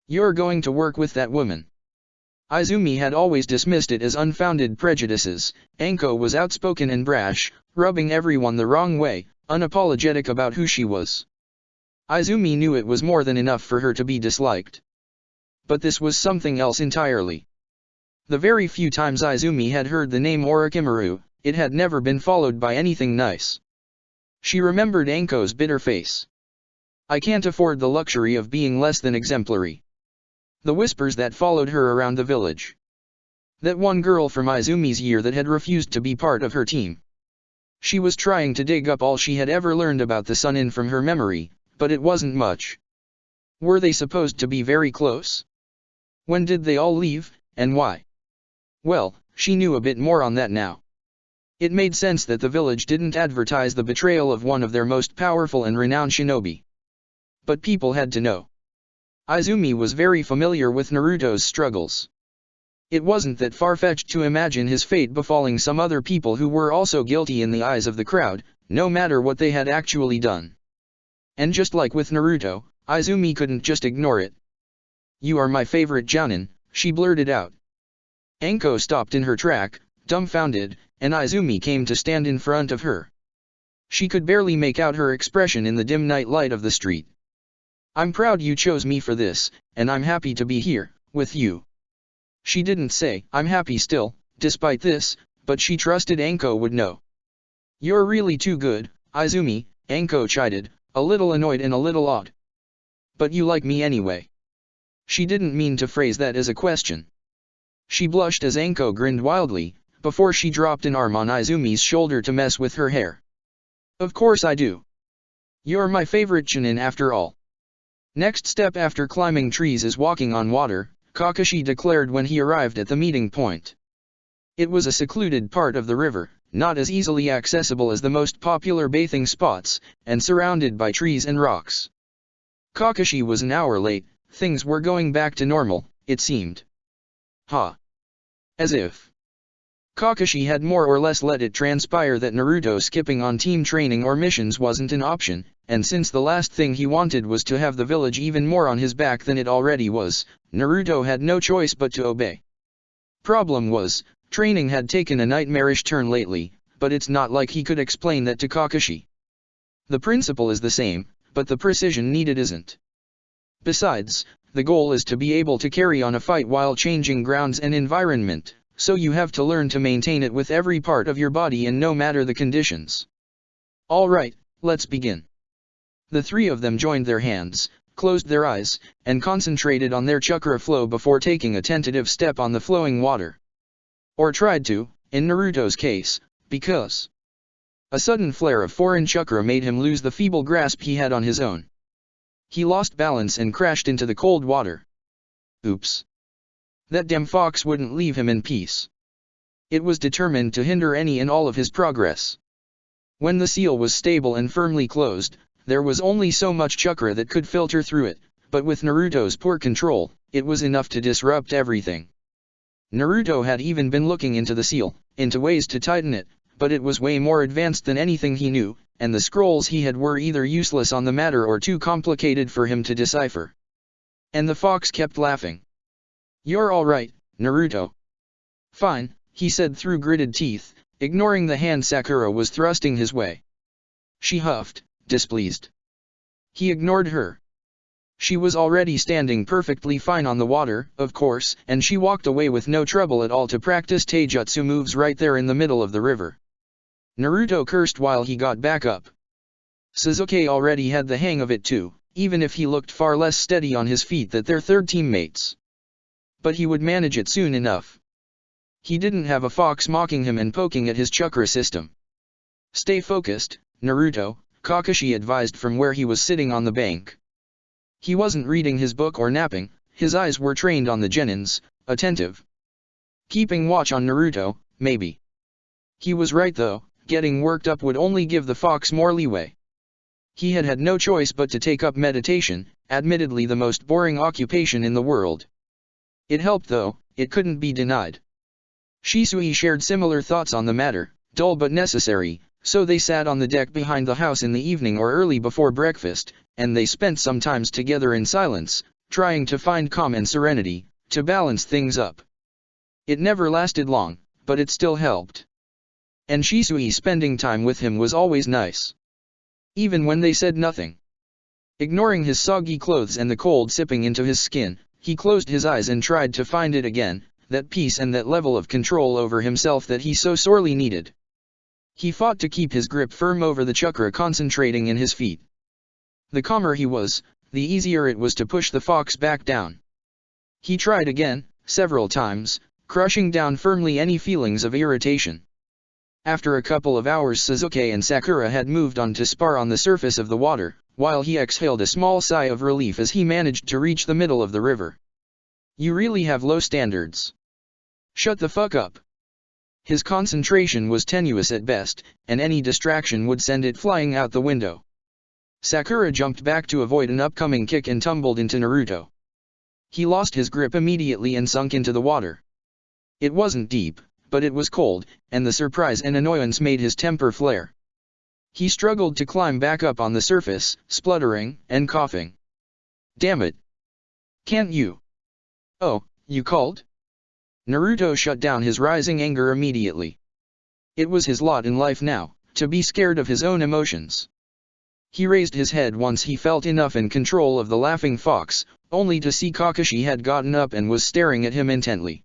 You're going to work with that woman? Izumi had always dismissed it as unfounded prejudices. Anko was outspoken and brash, rubbing everyone the wrong way, unapologetic about who she was. Izumi knew it was more than enough for her to be disliked. But this was something else entirely. The very few times Izumi had heard the name Orochimaru, it had never been followed by anything nice. She remembered Anko's bitter face. I can't afford the luxury of being less than exemplary. The whispers that followed her around the village. That one girl from Izumi's year that had refused to be part of her team. She was trying to dig up all she had ever learned about the Sunin from her memory, but it wasn't much. Were they supposed to be very close? When did they all leave, and why? Well, she knew a bit more on that now. It made sense that the village didn't advertise the betrayal of one of their most powerful and renowned shinobi. But people had to know. Izumi was very familiar with Naruto's struggles. It wasn't that far-fetched to imagine his fate befalling some other people who were also guilty in the eyes of the crowd, no matter what they had actually done. And just like with Naruto, Izumi couldn't just ignore it. You are my favorite jounin, she blurted out. Anko stopped in her track, dumbfounded, and Izumi came to stand in front of her. She could barely make out her expression in the dim night light of the street. I'm proud you chose me for this, and I'm happy to be here, with you. She didn't say, I'm happy still, despite this, but she trusted Anko would know. You're really too good, Izumi, Anko chided, a little annoyed and a little odd. But you like me anyway. She didn't mean to phrase that as a question. She blushed as Anko grinned wildly, before she dropped an arm on Izumi's shoulder to mess with her hair. Of course I do. You're my favorite Chunin after all. Next step after climbing trees is walking on water, Kakashi declared when he arrived at the meeting point. It was a secluded part of the river, not as easily accessible as the most popular bathing spots, and surrounded by trees and rocks. Kakashi was an hour late, things were going back to normal, it seemed. As if. Kakashi had more or less let it transpire that Naruto skipping on team training or missions wasn't an option, and since the last thing he wanted was to have the village even more on his back than it already was, Naruto had no choice but to obey. Problem was, training had taken a nightmarish turn lately, but it's not like he could explain that to Kakashi. The principle is the same, but the precision needed isn't. Besides, the goal is to be able to carry on a fight while changing grounds and environment, so you have to learn to maintain it with every part of your body and no matter the conditions. Alright, let's begin. The three of them joined their hands, closed their eyes, and concentrated on their chakra flow before taking a tentative step on the flowing water. Or tried to, in Naruto's case, because a sudden flare of foreign chakra made him lose the feeble grasp he had on his own. He lost balance and crashed into the cold water. Oops. That damn fox wouldn't leave him in peace. It was determined to hinder any and all of his progress. When the seal was stable and firmly closed, there was only so much chakra that could filter through it, but with Naruto's poor control, it was enough to disrupt everything. Naruto had even been looking into the seal, into ways to tighten it, but it was way more advanced than anything he knew, and the scrolls he had were either useless on the matter or too complicated for him to decipher. And the fox kept laughing. You're alright, Naruto. Fine, he said through gritted teeth, ignoring the hand Sakura was thrusting his way. She huffed, displeased. He ignored her. She was already standing perfectly fine on the water, of course, and she walked away with no trouble at all to practice taijutsu moves right there in the middle of the river. Naruto cursed while he got back up. Sasuke already had the hang of it too, even if he looked far less steady on his feet than their third teammates. But he would manage it soon enough. He didn't have a fox mocking him and poking at his chakra system. Stay focused, Naruto, Kakashi advised from where he was sitting on the bank. He wasn't reading his book or napping, his eyes were trained on the genins, attentive. Keeping watch on Naruto, maybe. He was right though, getting worked up would only give the fox more leeway. He had had no choice but to take up meditation, admittedly the most boring occupation in the world. It helped though, it couldn't be denied. Shisui shared similar thoughts on the matter, dull but necessary, so they sat on the deck behind the house in the evening or early before breakfast, and they spent some times together in silence, trying to find calm and serenity, to balance things up. It never lasted long, but it still helped. And Shisui spending time with him was always nice. Even when they said nothing. Ignoring his soggy clothes and the cold sipping into his skin, he closed his eyes and tried to find it again, that peace and that level of control over himself that he so sorely needed. He fought to keep his grip firm over the chakra concentrating in his feet. The calmer he was, the easier it was to push the fox back down. He tried again, several times, crushing down firmly any feelings of irritation. After a couple of hours Sasuke and Sakura had moved on to spar on the surface of the water, while he exhaled a small sigh of relief as he managed to reach the middle of the river. You really have low standards. Shut the fuck up. His concentration was tenuous at best, and any distraction would send it flying out the window. Sakura jumped back to avoid an upcoming kick and tumbled into Naruto. He lost his grip immediately and sunk into the water. It wasn't deep, but it was cold, and the surprise and annoyance made his temper flare. He struggled to climb back up on the surface, spluttering and coughing. Damn it. Can't you? Oh, you called? Naruto shut down his rising anger immediately. It was his lot in life now, to be scared of his own emotions. He raised his head once he felt enough in control of the laughing fox, only to see Kakashi had gotten up and was staring at him intently.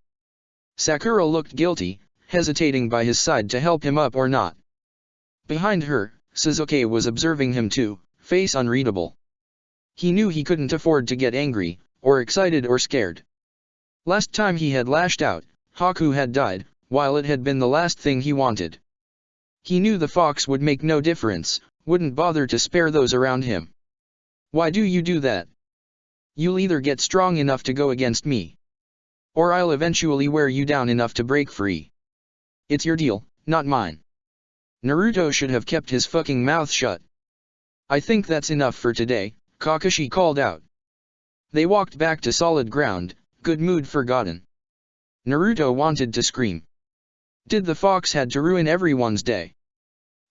Sakura looked guilty, hesitating by his side to help him up or not. Behind her, Sasuke was observing him too, face unreadable. He knew he couldn't afford to get angry, or excited or scared. Last time he had lashed out, Haku had died, while it had been the last thing he wanted. He knew the fox would make no difference, wouldn't bother to spare those around him. Why do you do that? You'll either get strong enough to go against me, or I'll eventually wear you down enough to break free. It's your deal, not mine. Naruto should have kept his fucking mouth shut. I think that's enough for today, Kakashi called out. They walked back to solid ground, good mood forgotten. Naruto wanted to scream. Did the fox had to ruin everyone's day?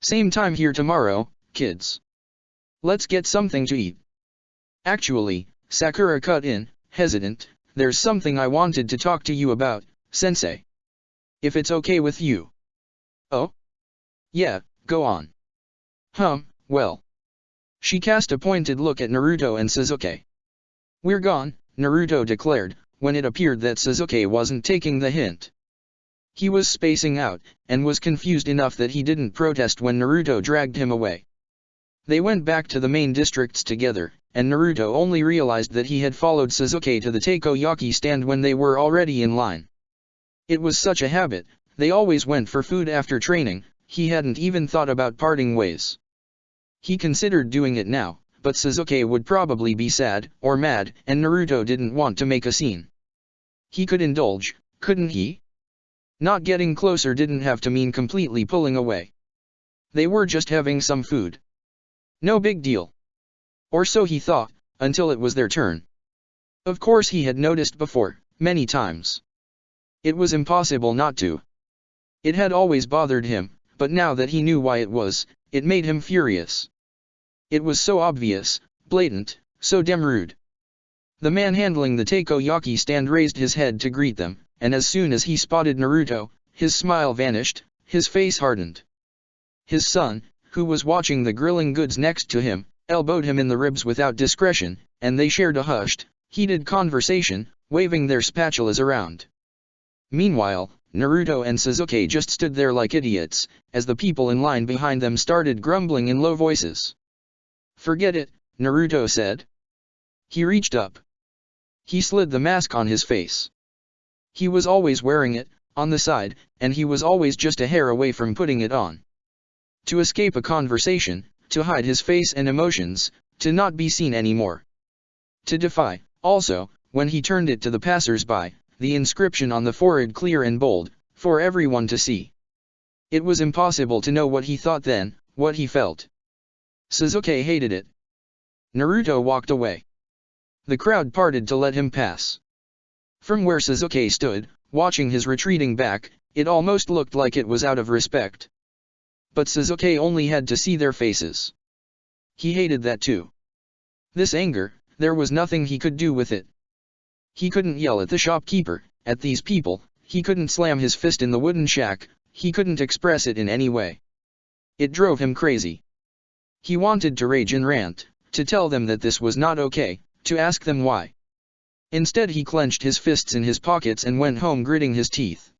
Same time here tomorrow, kids. Let's get something to eat. Actually, Sakura cut in, hesitant, there's something I wanted to talk to you about, sensei. If it's okay with you. Oh? Yeah, go on. Well. She cast a pointed look at Naruto and Sasuke. We're gone, Naruto declared, when it appeared that Sasuke wasn't taking the hint. He was spacing out, and was confused enough that he didn't protest when Naruto dragged him away. They went back to the main districts together, and Naruto only realized that he had followed Sasuke to the takoyaki stand when they were already in line. It was such a habit, they always went for food after training, he hadn't even thought about parting ways. He considered doing it now, but Sasuke would probably be sad, or mad, and Naruto didn't want to make a scene. He could indulge, couldn't he? Not getting closer didn't have to mean completely pulling away. They were just having some food. No big deal. Or so he thought, until it was their turn. Of course he had noticed before, many times. It was impossible not to. It had always bothered him, but now that he knew why it was, it made him furious. It was so obvious, blatant, so damn rude. The man handling the takoyaki stand raised his head to greet them, and as soon as he spotted Naruto, his smile vanished, his face hardened. His son, who was watching the grilling goods next to him, elbowed him in the ribs without discretion, and they shared a hushed, heated conversation, waving their spatulas around. Meanwhile, Naruto and Sasuke just stood there like idiots, as the people in line behind them started grumbling in low voices. Forget it, Naruto said. He reached up. He slid the mask on his face. He was always wearing it, on the side, and he was always just a hair away from putting it on. To escape a conversation, to hide his face and emotions, to not be seen anymore. To defy, also, when he turned it to the passers-by, the inscription on the forehead clear and bold, for everyone to see. It was impossible to know what he thought then, what he felt. Sasuke hated it. Naruto walked away. The crowd parted to let him pass. From where Sasuke stood, watching his retreating back, it almost looked like it was out of respect. But Sasuke only had to see their faces. He hated that too. This anger, there was nothing he could do with it. He couldn't yell at the shopkeeper, at these people, he couldn't slam his fist in the wooden shack, he couldn't express it in any way. It drove him crazy. He wanted to rage and rant, to tell them that this was not okay, to ask them why. Instead he clenched his fists in his pockets and went home gritting his teeth.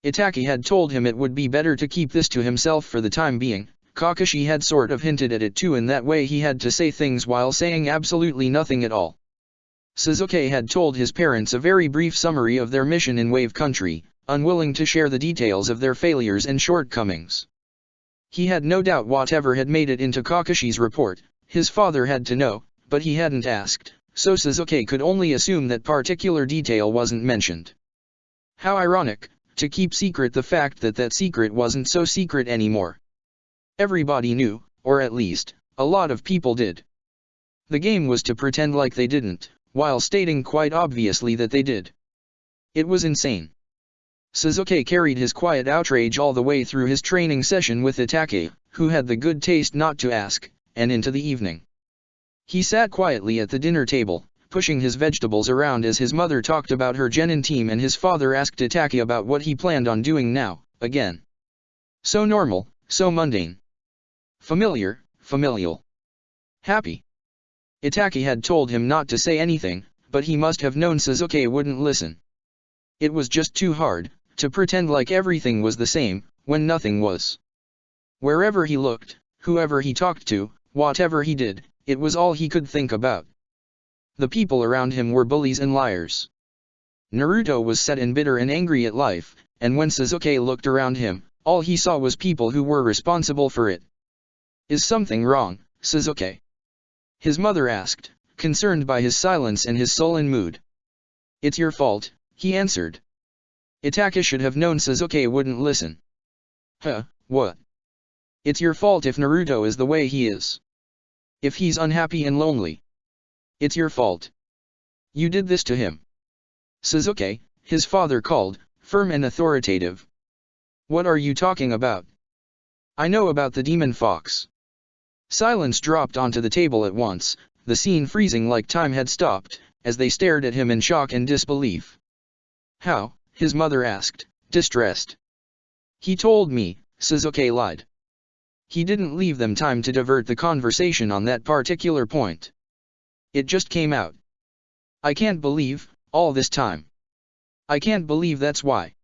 Itachi had told him it would be better to keep this to himself for the time being. Kakashi had sort of hinted at it too, in that way he had to say things while saying absolutely nothing at all. Sasuke had told his parents a very brief summary of their mission in Wave Country, unwilling to share the details of their failures and shortcomings. He had no doubt whatever had made it into Kakashi's report, his father had to know, but he hadn't asked, so Sasuke could only assume that particular detail wasn't mentioned. How ironic, to keep secret the fact that that secret wasn't so secret anymore. Everybody knew, or at least, a lot of people did. The game was to pretend like they didn't, while stating quite obviously that they did. It was insane. Sasuke carried his quiet outrage all the way through his training session with Itachi, who had the good taste not to ask, and into the evening. He sat quietly at the dinner table, pushing his vegetables around as his mother talked about her genin team and his father asked Itachi about what he planned on doing now, again. So normal, so mundane. Familiar, familial. Happy. Itaki had told him not to say anything, but he must have known Sasuke wouldn't listen. It was just too hard to pretend like everything was the same, when nothing was. Wherever he looked, whoever he talked to, whatever he did, it was all he could think about. The people around him were bullies and liars. Naruto was set and bitter and angry at life, and when Sasuke looked around him, all he saw was people who were responsible for it. Is something wrong, Sasuke? His mother asked, concerned by his silence and his sullen mood. It's your fault, he answered. Itachi should have known Sasuke wouldn't listen. Huh, what? It's your fault if Naruto is the way he is. If he's unhappy and lonely. It's your fault. You did this to him. Sasuke, his father called, firm and authoritative. What are you talking about? I know about the demon fox. Silence dropped onto the table at once, the scene freezing like time had stopped, as they stared at him in shock and disbelief. How? His mother asked, distressed. He told me, Sasuke lied. He didn't leave them time to divert the conversation on that particular point. It just came out. I can't believe, all this time. I can't believe that's why.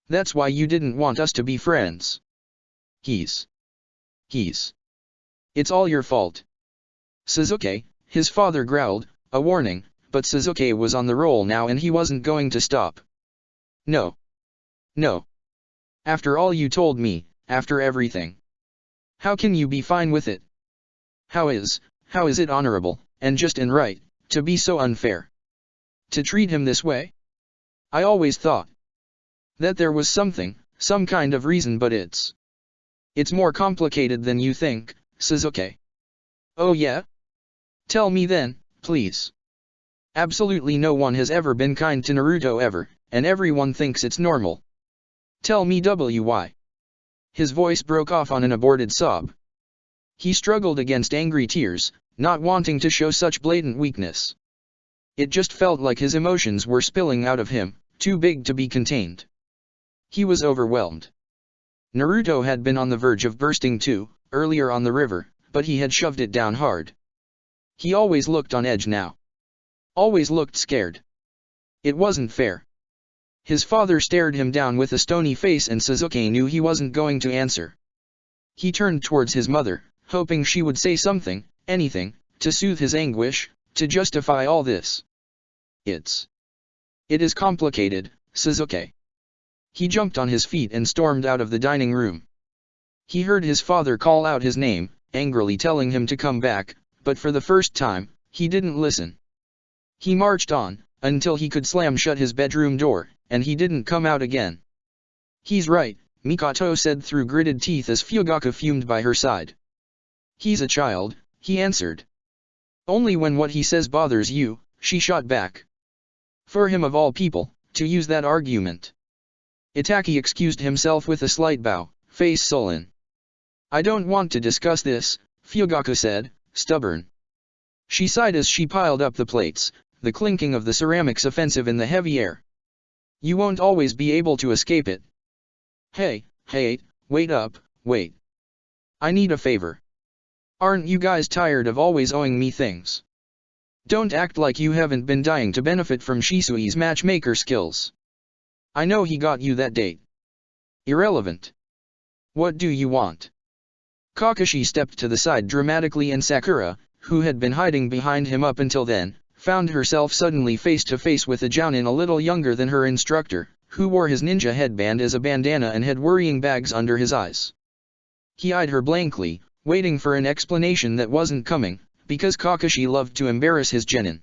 That's why you didn't want us to be friends. He's. It's all your fault. Sasuke, his father growled, a warning, but Sasuke was on the roll now and he wasn't going to stop. No. No. After all you told me, after everything. How can you be fine with it? How is it honorable, and just and right, to be so unfair? To treat him this way? I always thought that there was something, some kind of reason, but it's more complicated than you think, Sasuke. Oh yeah? Tell me then, please. Absolutely no one has ever been kind to Naruto ever, and everyone thinks it's normal. Tell me why. His voice broke off on an aborted sob. He struggled against angry tears, not wanting to show such blatant weakness. It just felt like his emotions were spilling out of him, too big to be contained. He was overwhelmed. Naruto had been on the verge of bursting too, earlier on the river, but he had shoved it down hard. He always looked on edge now. Always looked scared. It wasn't fair. His father stared him down with a stony face and Sasuke knew he wasn't going to answer. He turned towards his mother, hoping she would say something, anything, to soothe his anguish, to justify all this. It is complicated, Sasuke. He jumped on his feet and stormed out of the dining room. He heard his father call out his name, angrily telling him to come back, but for the first time, he didn't listen. He marched on, until he could slam shut his bedroom door, and he didn't come out again. He's right, Mikoto said through gritted teeth as Fugaku fumed by her side. He's a child, he answered. Only when what he says bothers you, she shot back. For him of all people, to use that argument. Itachi excused himself with a slight bow, face sullen. I don't want to discuss this, Fugaku said, stubborn. She sighed as she piled up the plates, the clinking of the ceramics offensive in the heavy air. You won't always be able to escape it. Hey, wait up, wait. I need a favor. Aren't you guys tired of always owing me things? Don't act like you haven't been dying to benefit from Shisui's matchmaker skills. I know he got you that date. Irrelevant. What do you want? Kakashi stepped to the side dramatically and Sakura, who had been hiding behind him up until then, found herself suddenly face to face with a jounin a little younger than her instructor, who wore his ninja headband as a bandana and had worrying bags under his eyes. He eyed her blankly, waiting for an explanation that wasn't coming, because Kakashi loved to embarrass his genin.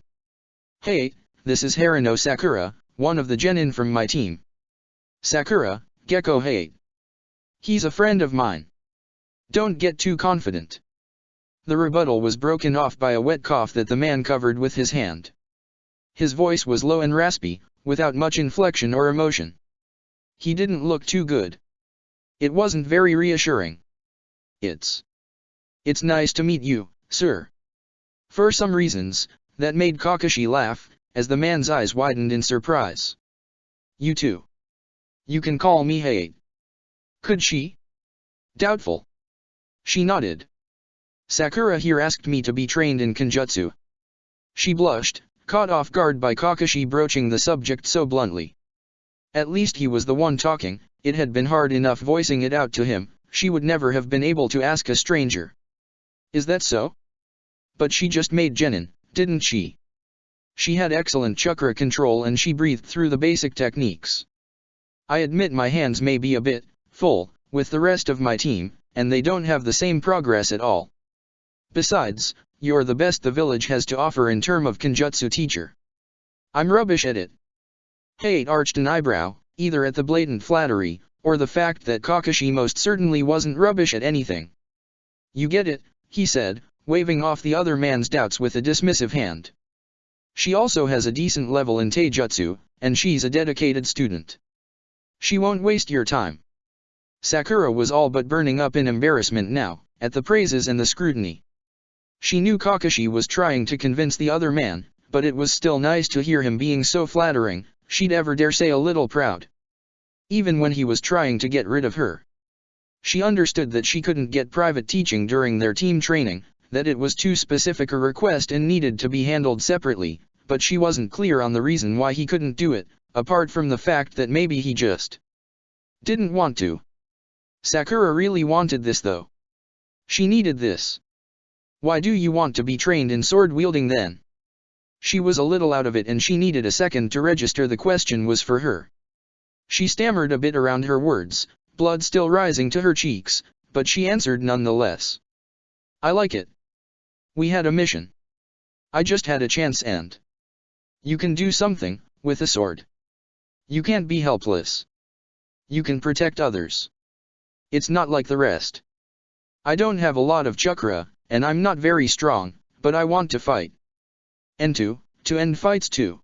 Hey, this is Haruno Sakura, one of the genin from my team. Sakura, Gekko hate. He's a friend of mine. Don't get too confident. The rebuttal was broken off by a wet cough that the man covered with his hand. His voice was low and raspy, without much inflection or emotion. He didn't look too good. It wasn't very reassuring. It's nice to meet you, sir. For some reasons, that made Kakashi laugh, as the man's eyes widened in surprise. You too. You can call me Hate. Could she? Doubtful. She nodded. Sakura here asked me to be trained in Kenjutsu. She blushed, caught off guard by Kakashi broaching the subject so bluntly. At least he was the one talking, it had been hard enough voicing it out to him, she would never have been able to ask a stranger. Is that so? But she just made genin, didn't she? She had excellent chakra control and she breathed through the basic techniques. I admit my hands may be a bit full with the rest of my team, and they don't have the same progress at all. Besides, you're the best the village has to offer in term of Kenjutsu teacher. I'm rubbish at it. Hayate arched an eyebrow, either at the blatant flattery, or the fact that Kakashi most certainly wasn't rubbish at anything. You get it, he said, waving off the other man's doubts with a dismissive hand. She also has a decent level in Taijutsu, and she's a dedicated student. She won't waste your time. Sakura was all but burning up in embarrassment now, at the praises and the scrutiny. She knew Kakashi was trying to convince the other man, but it was still nice to hear him being so flattering, she'd ever dare say a little proud. Even when he was trying to get rid of her. She understood that she couldn't get private teaching during their team training, that it was too specific a request and needed to be handled separately, but she wasn't clear on the reason why he couldn't do it, apart from the fact that maybe he just didn't want to. Sakura really wanted this though. She needed this. Why do you want to be trained in sword wielding then? She was a little out of it and she needed a second to register the question was for her. She stammered a bit around her words, blood still rising to her cheeks, but she answered nonetheless. I like it. We had a mission. I just had a chance and you can do something with a sword. You can't be helpless. You can protect others. It's not like the rest. I don't have a lot of chakra, and I'm not very strong, but I want to fight. And to end fights too.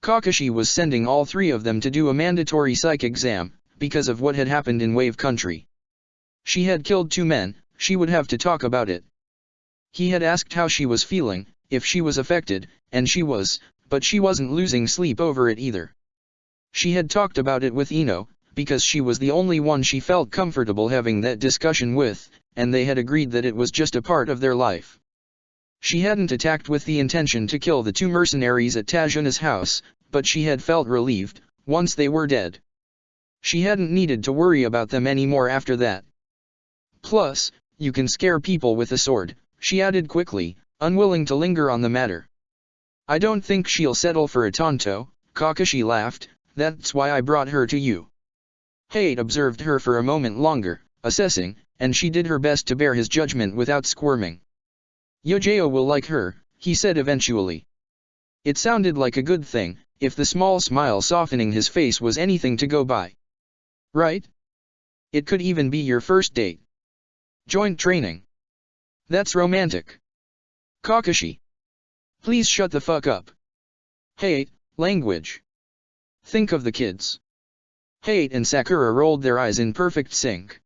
Kakashi was sending all three of them to do a mandatory psych exam, because of what had happened in Wave Country. She had killed 2 men, she would have to talk about it. He had asked how she was feeling, if she was affected, and she was, but she wasn't losing sleep over it either. She had talked about it with Ino, because she was the only one she felt comfortable having that discussion with, and they had agreed that it was just a part of their life. She hadn't attacked with the intention to kill the 2 mercenaries at Tajuna's house, but she had felt relieved, once they were dead. She hadn't needed to worry about them anymore after that. Plus, you can scare people with a sword, she added quickly, unwilling to linger on the matter. I don't think she'll settle for a Tonto, Kakashi laughed, that's why I brought her to you. Hayate observed her for a moment longer, assessing, and she did her best to bear his judgment without squirming. Yojao will like her, he said eventually. It sounded like a good thing, if the small smile softening his face was anything to go by. Right? It could even be your first date. Joint training. That's romantic. Kakashi. Please shut the fuck up. Hayate, language. Think of the kids. Hayate and Sakura rolled their eyes in perfect sync.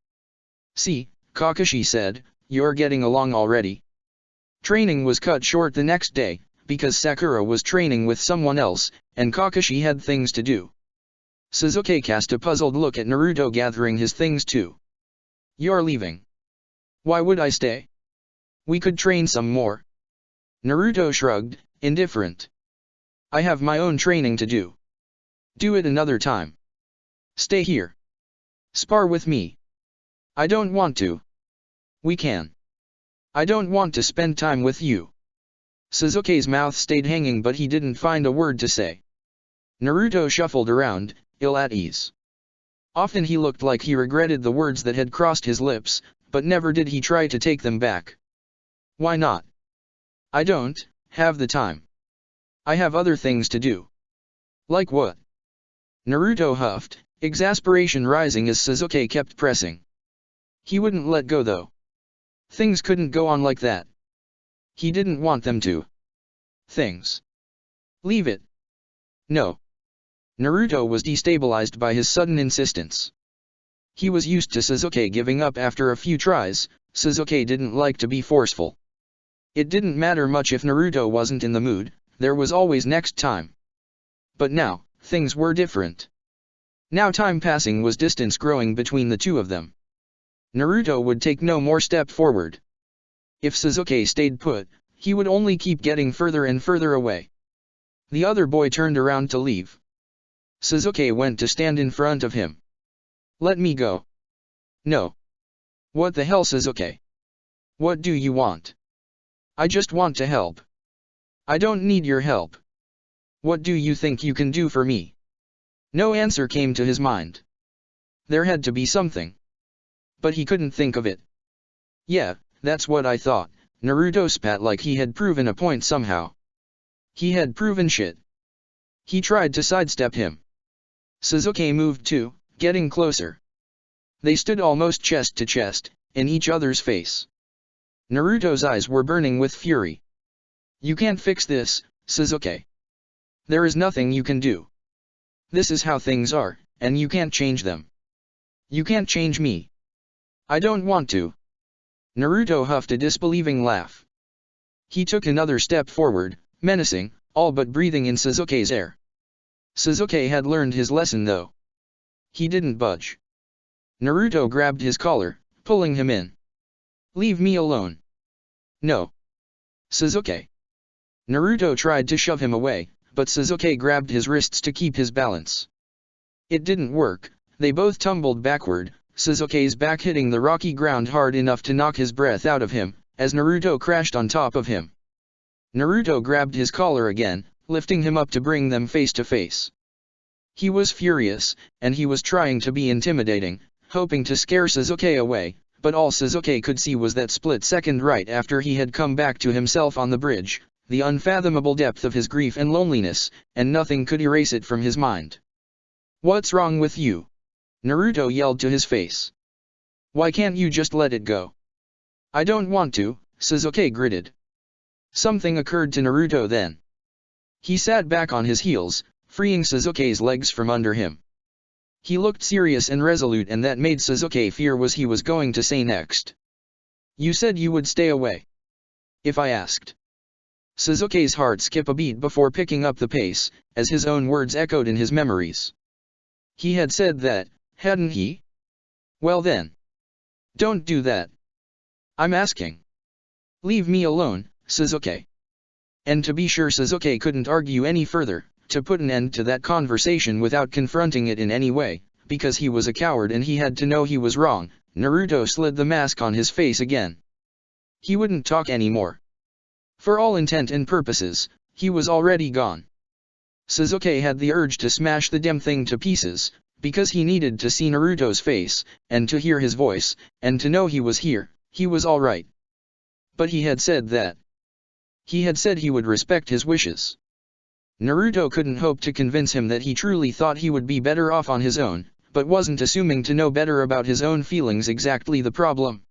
See, Kakashi said, you're getting along already. Training was cut short the next day, because Sakura was training with someone else, and Kakashi had things to do. Sasuke cast a puzzled look at Naruto gathering his things too. You're leaving. Why would I stay? We could train some more. Naruto shrugged, indifferent. I have my own training to do. Do it another time. Stay here. Spar with me. I don't want to. We can. I don't want to spend time with you. Sasuke's mouth stayed hanging but he didn't find a word to say. Naruto shuffled around, ill at ease. Often he looked like he regretted the words that had crossed his lips, but never did he try to take them back. Why not? I don't have the time. I have other things to do. Like what? Naruto huffed, exasperation rising as Sasuke kept pressing. He wouldn't let go though. Things couldn't go on like that. He didn't want them to. Things. Leave it. No. Naruto was destabilized by his sudden insistence. He was used to Sasuke giving up after a few tries. Sasuke didn't like to be forceful. It didn't matter much if Naruto wasn't in the mood, there was always next time. But now, things were different. Now time passing was distance growing between the two of them. Naruto would take no more step forward. If Sasuke stayed put, he would only keep getting further and further away. The other boy turned around to leave. Sasuke went to stand in front of him. Let me go. No. What the hell, Sasuke? What do you want? I just want to help. I don't need your help. What do you think you can do for me? No answer came to his mind. There had to be something. But he couldn't think of it. Yeah, that's what I thought. Naruto spat like he had proven a point somehow. He had proven shit. He tried to sidestep him. Sasuke moved too, getting closer. They stood almost chest to chest, in each other's face. Naruto's eyes were burning with fury. You can't fix this, Sasuke. There is nothing you can do. This is how things are, and you can't change them. You can't change me. I don't want to. Naruto huffed a disbelieving laugh. He took another step forward, menacing, all but breathing in Sasuke's air. Sasuke had learned his lesson though. He didn't budge. Naruto grabbed his collar, pulling him in. Leave me alone. No. Sasuke. Naruto tried to shove him away, but Sasuke grabbed his wrists to keep his balance. It didn't work, they both tumbled backward, Sasuke's back hitting the rocky ground hard enough to knock his breath out of him, as Naruto crashed on top of him. Naruto grabbed his collar again, lifting him up to bring them face to face. He was furious, and he was trying to be intimidating, hoping to scare Sasuke away, but all Sasuke could see was that split second right after he had come back to himself on the bridge, the unfathomable depth of his grief and loneliness, and nothing could erase it from his mind. What's wrong with you? Naruto yelled to his face. Why can't you just let it go? I don't want to, Sasuke gritted. Something occurred to Naruto then. He sat back on his heels, freeing Sasuke's legs from under him. He looked serious and resolute, and that made Sasuke fear what he was going to say next. You said you would stay away. If I asked. Sasuke's heart skipped a beat before picking up the pace, as his own words echoed in his memories. He had said that, hadn't he? Well then. Don't do that. I'm asking. Leave me alone, Sasuke. And to be sure, Sasuke couldn't argue any further, to put an end to that conversation without confronting it in any way, because he was a coward and he had to know he was wrong. Naruto slid the mask on his face again. He wouldn't talk anymore. For all intent and purposes, he was already gone. Sasuke had the urge to smash the damn thing to pieces, because he needed to see Naruto's face, and to hear his voice, and to know he was here, he was alright. But he had said that. He had said he would respect his wishes. Naruto couldn't hope to convince him that he truly thought he would be better off on his own, but wasn't assuming to know better about his own feelings exactly the problem.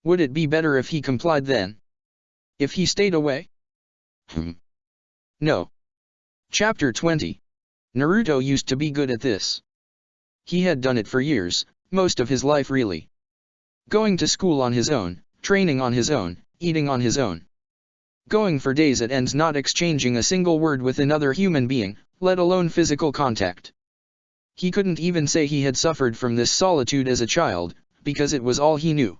Would it be better if he complied then? If he stayed away? No. Chapter 20. Naruto used to be good at this. He had done it for years, most of his life really. Going to school on his own, training on his own, eating on his own. Going for days at ends not exchanging a single word with another human being, let alone physical contact. He couldn't even say he had suffered from this solitude as a child, because it was all he knew.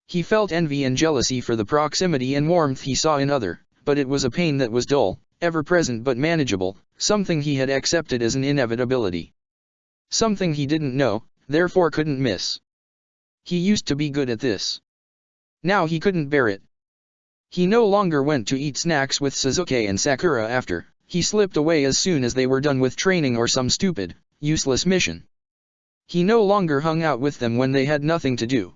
He felt envy and jealousy for the proximity and warmth he saw in others, but it was a pain that was dull, ever-present but manageable, something he had accepted as an inevitability. Something he didn't know, therefore couldn't miss. He used to be good at this. Now he couldn't bear it. He no longer went to eat snacks with Sasuke and Sakura after. He slipped away as soon as they were done with training or some stupid, useless mission. He no longer hung out with them when they had nothing to do.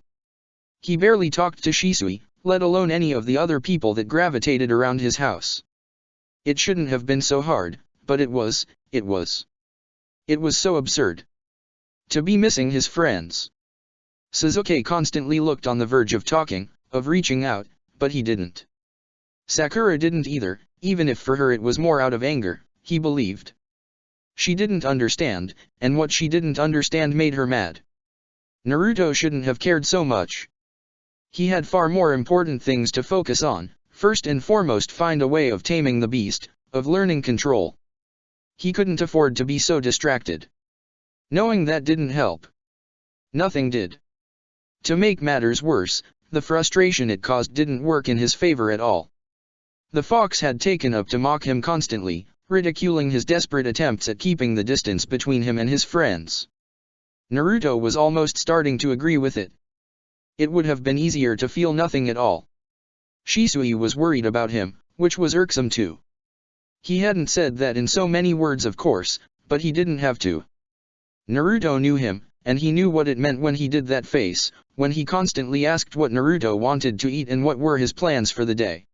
He barely talked to Shisui, let alone any of the other people that gravitated around his house. It shouldn't have been so hard, but it was. It was so absurd. To be missing his friends. Sasuke constantly looked on the verge of talking, of reaching out, but he didn't. Sakura didn't either, even if for her it was more out of anger, he believed. She didn't understand, and what she didn't understand made her mad. Naruto shouldn't have cared so much. He had far more important things to focus on, first and foremost find a way of taming the beast, of learning control. He couldn't afford to be so distracted. Knowing that didn't help. Nothing did. To make matters worse, The frustration it caused didn't work in his favor at all. The fox had taken up to mock him constantly, ridiculing his desperate attempts at keeping the distance between him and his friends. Naruto was almost starting to agree with it. It would have been easier to feel nothing at all. Shisui was worried about him, which was irksome too. He hadn't said that in so many words of course, but he didn't have to. Naruto knew him, and he knew what it meant when he did that face, when he constantly asked what Naruto wanted to eat and what were his plans for the day.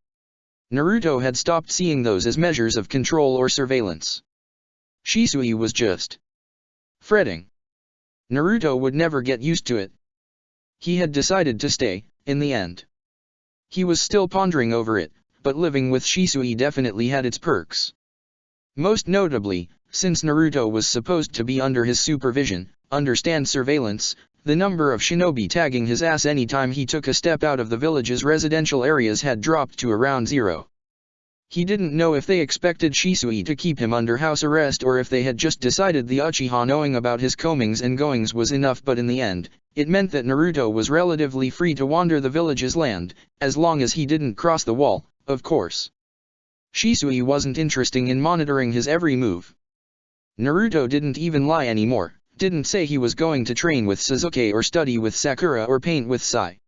Naruto had stopped seeing those as measures of control or surveillance. Shisui was just fretting. Naruto would never get used to it. He had decided to stay, in the end. He was still pondering over it, but living with Shisui definitely had its perks. Most notably, since Naruto was supposed to be under his supervision, understand surveillance, the number of shinobi tagging his ass anytime he took a step out of the village's residential areas had dropped to around 0. He didn't know if they expected Shisui to keep him under house arrest or if they had just decided the Uchiha knowing about his comings and goings was enough, but in the end, it meant that Naruto was relatively free to wander the village's land, as long as he didn't cross the wall, of course. Shisui wasn't interested in monitoring his every move. Naruto didn't even lie anymore, didn't say he was going to train with Sasuke or study with Sakura or paint with Sai.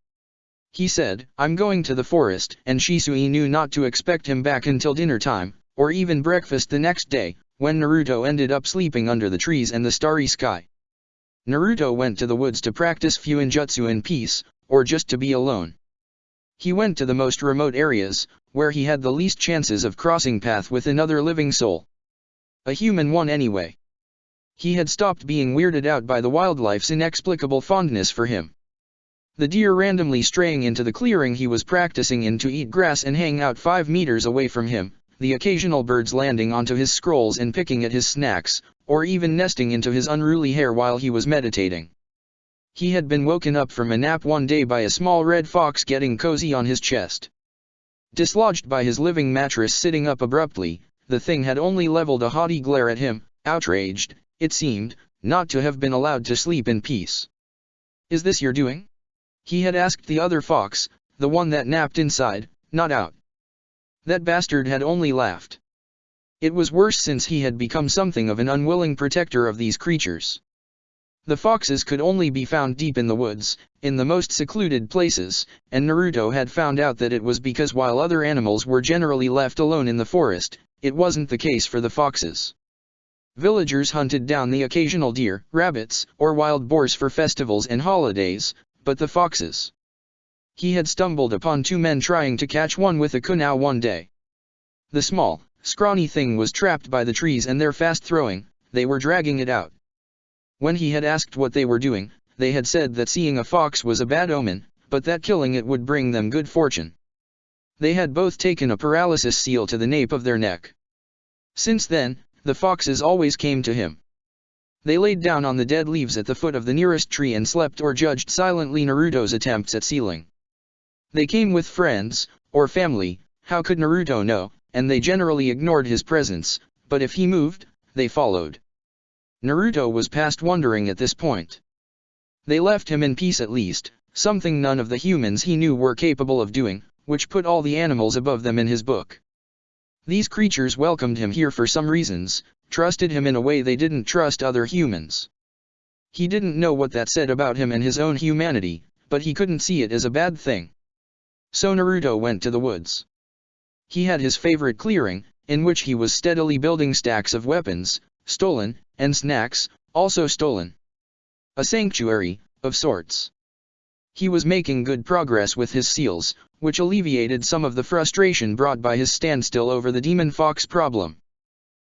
He said, "I'm going to the forest," and Shisui knew not to expect him back until dinner time, or even breakfast the next day, when Naruto ended up sleeping under the trees and the starry sky. Naruto went to the woods to practice Fuinjutsu in peace, or just to be alone. He went to the most remote areas, where he had the least chances of crossing path with another living soul. A human one anyway. He had stopped being weirded out by the wildlife's inexplicable fondness for him. The deer randomly straying into the clearing he was practicing in to eat grass and hang out 5 meters away from him, the occasional birds landing onto his scrolls and picking at his snacks, or even nesting into his unruly hair while he was meditating. He had been woken up from a nap one day by a small red fox getting cozy on his chest. Dislodged by his living mattress sitting up abruptly, the thing had only leveled a haughty glare at him, outraged, it seemed, not to have been allowed to sleep in peace. "Is this your doing?" he had asked the other fox, the one that napped inside, not out. That bastard had only laughed. It was worse since he had become something of an unwilling protector of these creatures. The foxes could only be found deep in the woods, in the most secluded places, and Naruto had found out that it was because while other animals were generally left alone in the forest, it wasn't the case for the foxes. Villagers hunted down the occasional deer, rabbits, or wild boars for festivals and holidays, but the foxes. He had stumbled upon 2 men trying to catch one with a kunai one day. The small, scrawny thing was trapped by the trees and their fast throwing, they were dragging it out. When he had asked what they were doing, they had said that seeing a fox was a bad omen, but that killing it would bring them good fortune. They had both taken a paralysis seal to the nape of their neck. Since then, the foxes always came to him. They laid down on the dead leaves at the foot of the nearest tree and slept or judged silently Naruto's attempts at sealing. They came with friends, or family, how could Naruto know, and they generally ignored his presence, but if he moved, they followed. Naruto was past wondering at this point. They left him in peace at least, something none of the humans he knew were capable of doing, which put all the animals above them in his book. These creatures welcomed him here for some reasons, trusted him in a way they didn't trust other humans. He didn't know what that said about him and his own humanity, but he couldn't see it as a bad thing. So Naruto went to the woods. He had his favorite clearing, in which he was steadily building stacks of weapons, stolen, and snacks, also stolen. A sanctuary, of sorts. He was making good progress with his seals, which alleviated some of the frustration brought by his standstill over the demon fox problem.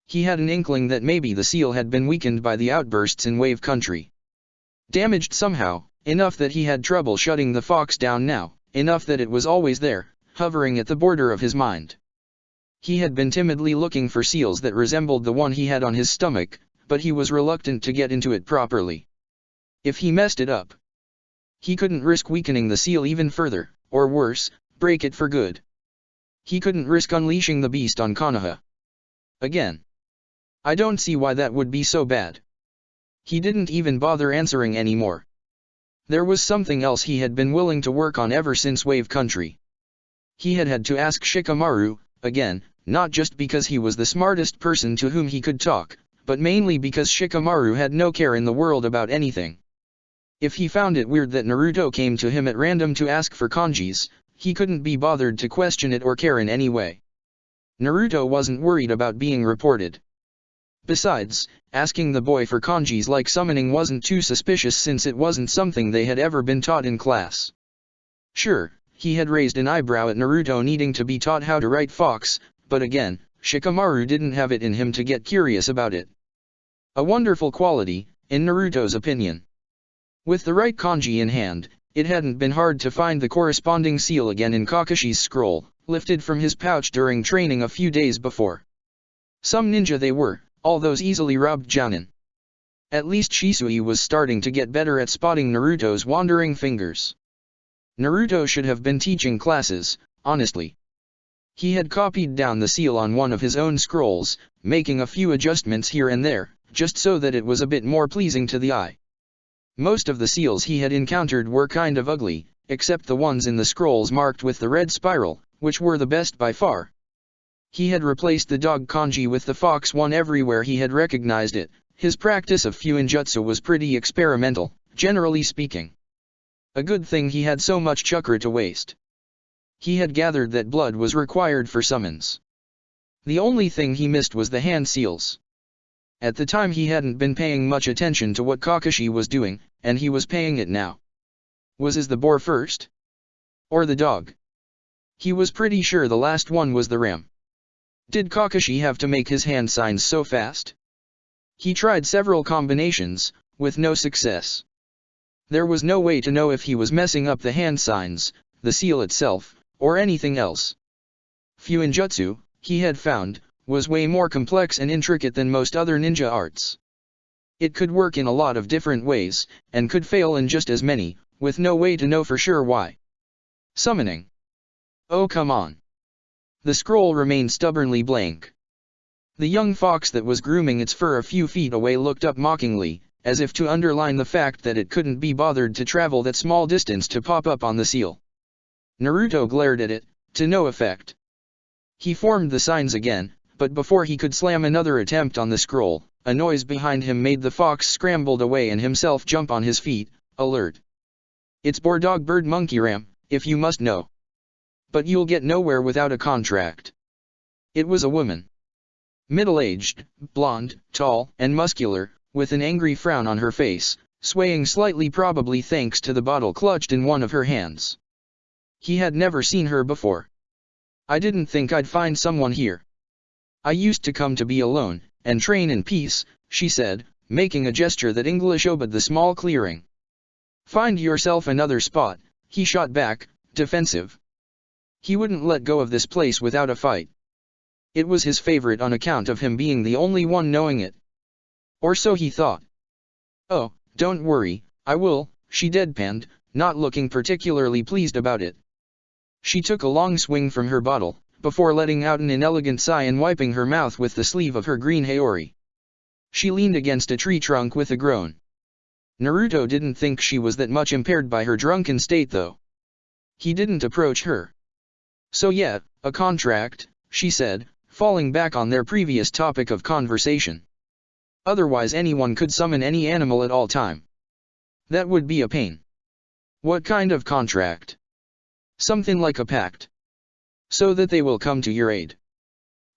He had an inkling that maybe the seal had been weakened by the outbursts in Wave Country. Damaged somehow, enough that he had trouble shutting the fox down now, enough that it was always there, hovering at the border of his mind. He had been timidly looking for seals that resembled the one he had on his stomach, but he was reluctant to get into it properly. If he messed it up, he couldn't risk weakening the seal even further, or worse, break it for good. He couldn't risk unleashing the beast on Konoha again. I don't see why that would be so bad. He didn't even bother answering anymore. There was something else he had been willing to work on ever since Wave Country. He had had to ask Shikamaru, again, not just because he was the smartest person to whom he could talk, but mainly because Shikamaru had no care in the world about anything. If he found it weird that Naruto came to him at random to ask for kanjis, he couldn't be bothered to question it or care in any way. Naruto wasn't worried about being reported. Besides, asking the boy for kanjis like summoning wasn't too suspicious since it wasn't something they had ever been taught in class. Sure, he had raised an eyebrow at Naruto needing to be taught how to write fox, but again, Shikamaru didn't have it in him to get curious about it. A wonderful quality, in Naruto's opinion. With the right kanji in hand, it hadn't been hard to find the corresponding seal again in Kakashi's scroll, lifted from his pouch during training a few days before. Some ninja they were, all those easily robbed jounin. At least Shisui was starting to get better at spotting Naruto's wandering fingers. Naruto should have been teaching classes, honestly. He had copied down the seal on one of his own scrolls, making a few adjustments here and there, just so that it was a bit more pleasing to the eye. Most of the seals he had encountered were kind of ugly, except the ones in the scrolls marked with the red spiral, which were the best by far. He had replaced the dog kanji with the fox one everywhere he had recognized it. His practice of Fuinjutsu was pretty experimental, generally speaking. A good thing he had so much chakra to waste. He had gathered that blood was required for summons. The only thing he missed was the hand seals. At the time he hadn't been paying much attention to what Kakashi was doing, and he was paying it now. Was the boar first? Or the dog? He was pretty sure the last one was the ram. Did Kakashi have to make his hand signs so fast? He tried several combinations, with no success. There was no way to know if he was messing up the hand signs, the seal itself, or anything else. Fuinjutsu, he had found, was way more complex and intricate than most other ninja arts. It could work in a lot of different ways, and could fail in just as many, with no way to know for sure why. Summoning. Oh come on. The scroll remained stubbornly blank. The young fox that was grooming its fur a few feet away looked up mockingly, as if to underline the fact that it couldn't be bothered to travel that small distance to pop up on the seal. Naruto glared at it, to no effect. He formed the signs again, but before he could slam another attempt on the scroll, a noise behind him made the fox scramble away and himself jump on his feet, alert. It's Boar Dog Bird Monkey Ram, if you must know. But you'll get nowhere without a contract. It was a woman. Middle-aged, blonde, tall, and muscular, with an angry frown on her face, swaying slightly probably thanks to the bottle clutched in one of her hands. He had never seen her before. I didn't think I'd find someone here. I used to come to be alone, and train in peace, she said, making a gesture that English obeyed the small clearing. Find yourself another spot, he shot back, defensive. He wouldn't let go of this place without a fight. It was his favorite on account of him being the only one knowing it. Or so he thought. Oh, don't worry, I will, she deadpanned, not looking particularly pleased about it. She took a long swing from her bottle, before letting out an inelegant sigh and wiping her mouth with the sleeve of her green haori. She leaned against a tree trunk with a groan. Naruto didn't think she was that much impaired by her drunken state though. He didn't approach her. So yeah, a contract, she said, falling back on their previous topic of conversation. Otherwise anyone could summon any animal at all time. That would be a pain. What kind of contract? Something like a pact. So that they will come to your aid.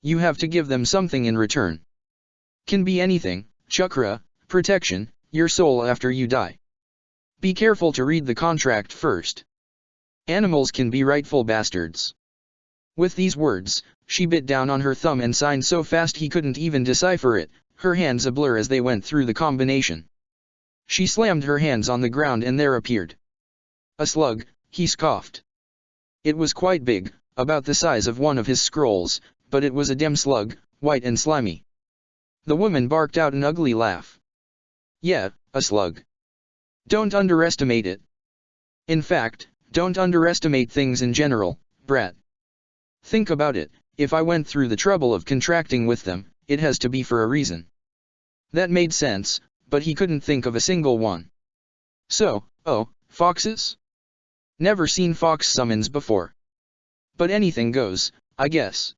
You have to give them something in return. Can be anything, chakra, protection, your soul after you die. Be careful to read the contract first. Animals can be rightful bastards. With these words, she bit down on her thumb and signed so fast he couldn't even decipher it, her hands a blur as they went through the combination. She slammed her hands on the ground and there appeared a slug, he scoffed. It was quite big, about the size of one of his scrolls, but it was a dem slug, white and slimy. The woman barked out an ugly laugh. Yeah, a slug. Don't underestimate it. In fact, don't underestimate things in general, brat. Think about it, if I went through the trouble of contracting with them, it has to be for a reason. That made sense, but he couldn't think of a single one. So, oh, Foxes? Never seen fox summons before. But anything goes, I guess.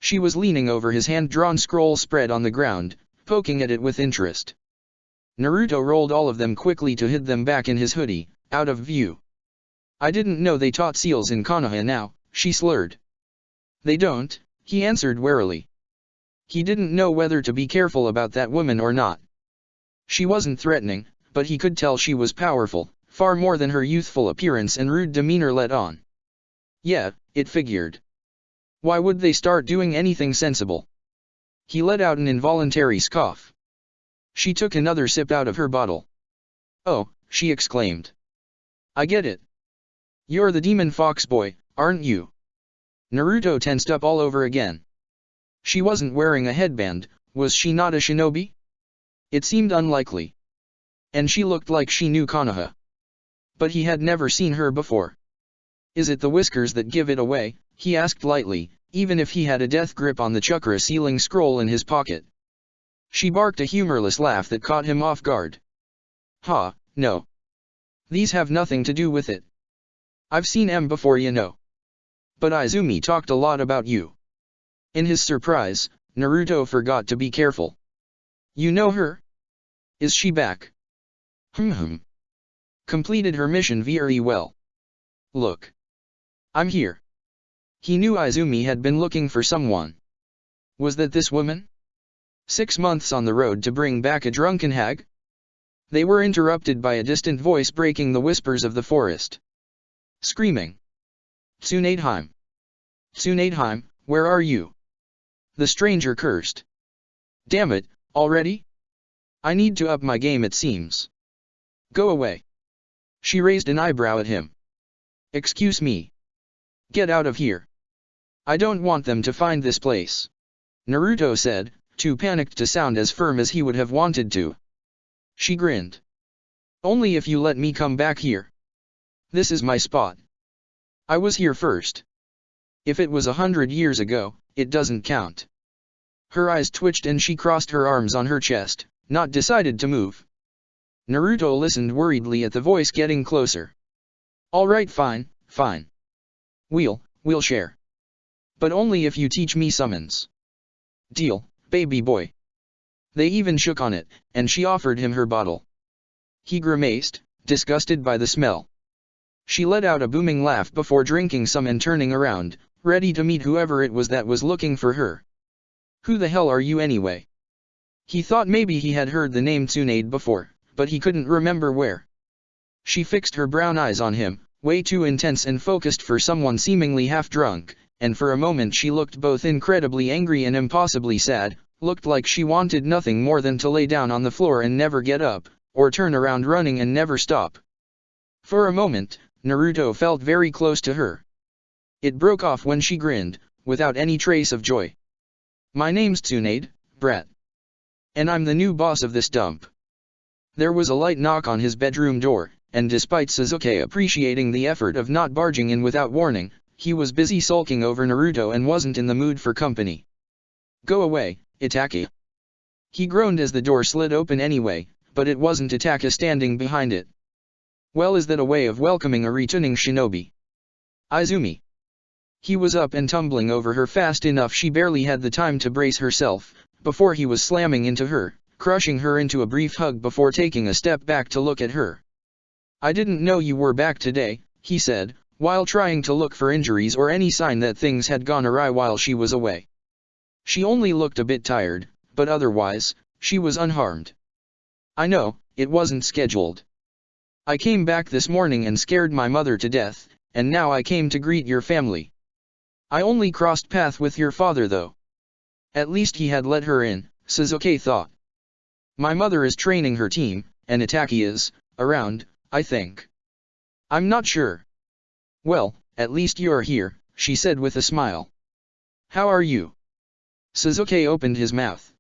She was leaning over his hand-drawn scroll spread on the ground, poking at it with interest. Naruto rolled all of them quickly to hide them back in his hoodie, out of view. I didn't know they taught seals in Konoha now, she slurred. They don't, he answered warily. He didn't know whether to be careful about that woman or not. She wasn't threatening, but he could tell she was powerful, far more than her youthful appearance and rude demeanor let on. Yeah, it figured. Why would they start doing anything sensible? He let out an involuntary scoff. She took another sip out of her bottle. Oh, she exclaimed. I get it. You're the demon fox boy, aren't you? Naruto tensed up all over again. She wasn't wearing a headband, was she not a shinobi? It seemed unlikely. And she looked like she knew Konoha. But he had never seen her before. Is it the whiskers that give it away? He asked lightly, even if he had a death grip on the chakra sealing scroll in his pocket. She barked a humorless laugh that caught him off guard. Ha, no. These have nothing to do with it. I've seen M before, you know. But Izumi talked a lot about you. In his surprise, Naruto forgot to be careful. You know her? Is she back? Completed her mission very well. Look. I'm here. He knew Izumi had been looking for someone. Was that this woman? 6 months on the road to bring back a drunken hag? They were interrupted by a distant voice breaking the whispers of the forest. Screaming. Tsunadeheim. Tsunadeheim, where are you? The stranger cursed. Damn it, already? I need to up my game, it seems. Go away. She raised an eyebrow at him. Excuse me. Get out of here. I don't want them to find this place. Naruto said, too panicked to sound as firm as he would have wanted to. She grinned. Only if you let me come back here. This is my spot. I was here first. If it was 100 years ago, it doesn't count. Her eyes twitched and she crossed her arms on her chest, not decided to move. Naruto listened worriedly at the voice getting closer. All right, fine, fine. We'll share. But only if you teach me summons. Deal, baby boy. They even shook on it, and she offered him her bottle. He grimaced, disgusted by the smell. She let out a booming laugh before drinking some and turning around, ready to meet whoever it was that was looking for her. Who the hell are you anyway? He thought maybe he had heard the name Tsunade before, but he couldn't remember where. She fixed her brown eyes on him, way too intense and focused for someone seemingly half drunk, and for a moment she looked both incredibly angry and impossibly sad, looked like she wanted nothing more than to lay down on the floor and never get up, or turn around running and never stop. For a moment, Naruto felt very close to her. It broke off when she grinned, without any trace of joy. My name's Tsunade, brat. And I'm the new boss of this dump. There was a light knock on his bedroom door, and despite Sasuke appreciating the effort of not barging in without warning, he was busy sulking over Naruto and wasn't in the mood for company. Go away, Itachi. He groaned as the door slid open anyway, but it wasn't Itachi standing behind it. Well, is that a way of welcoming a returning shinobi? Izumi. He was up and tumbling over her fast enough she barely had the time to brace herself, before he was slamming into her, crushing her into a brief hug before taking a step back to look at her. I didn't know you were back today, he said, while trying to look for injuries or any sign that things had gone awry while she was away. She only looked a bit tired, but otherwise, she was unharmed. I know, it wasn't scheduled. I came back this morning and scared my mother to death, and now I came to greet your family. I only crossed path with your father though. At least he had let her in, Sasuke thought. My mother is training her team, and Itachi is around, I think. I'm not sure. Well, at least you're here, she said with a smile. How are you? Sasuke opened his mouth.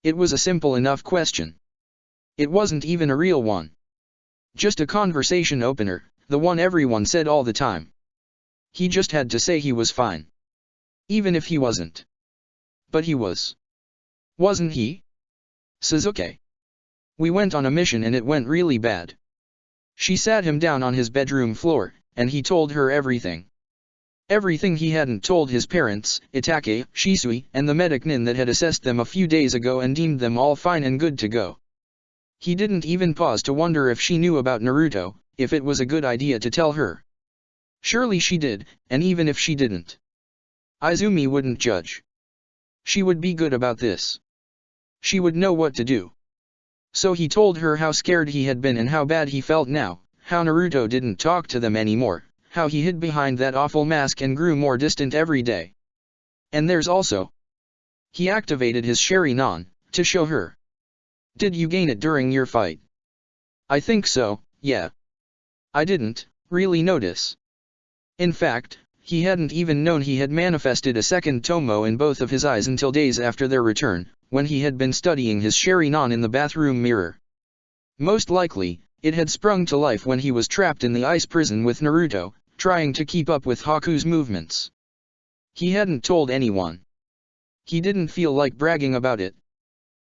It was a simple enough question. It wasn't even a real one. Just a conversation opener, the one everyone said all the time. He just had to say he was fine. Even if he wasn't. But he was. Wasn't he? Sasuke. We went on a mission and it went really bad. She sat him down on his bedroom floor, and he told her everything. Everything he hadn't told his parents, Itake, Shisui, and the medic Nin that had assessed them a few days ago and deemed them all fine and good to go. He didn't even pause to wonder if she knew about Naruto, if it was a good idea to tell her. Surely she did, and even if she didn't, Izumi wouldn't judge. She would be good about this. She would know what to do. So he told her how scared he had been and how bad he felt now, how Naruto didn't talk to them anymore, how he hid behind that awful mask and grew more distant every day. And there's also, he activated his Sharingan, to show her. Did you gain it during your fight? I think so, yeah. I didn't really notice. In fact, he hadn't even known he had manifested a second Tomo in both of his eyes until days after their return, when he had been studying his Sharingan in the bathroom mirror. Most likely, it had sprung to life when he was trapped in the ice prison with Naruto, trying to keep up with Haku's movements. He hadn't told anyone. He didn't feel like bragging about it.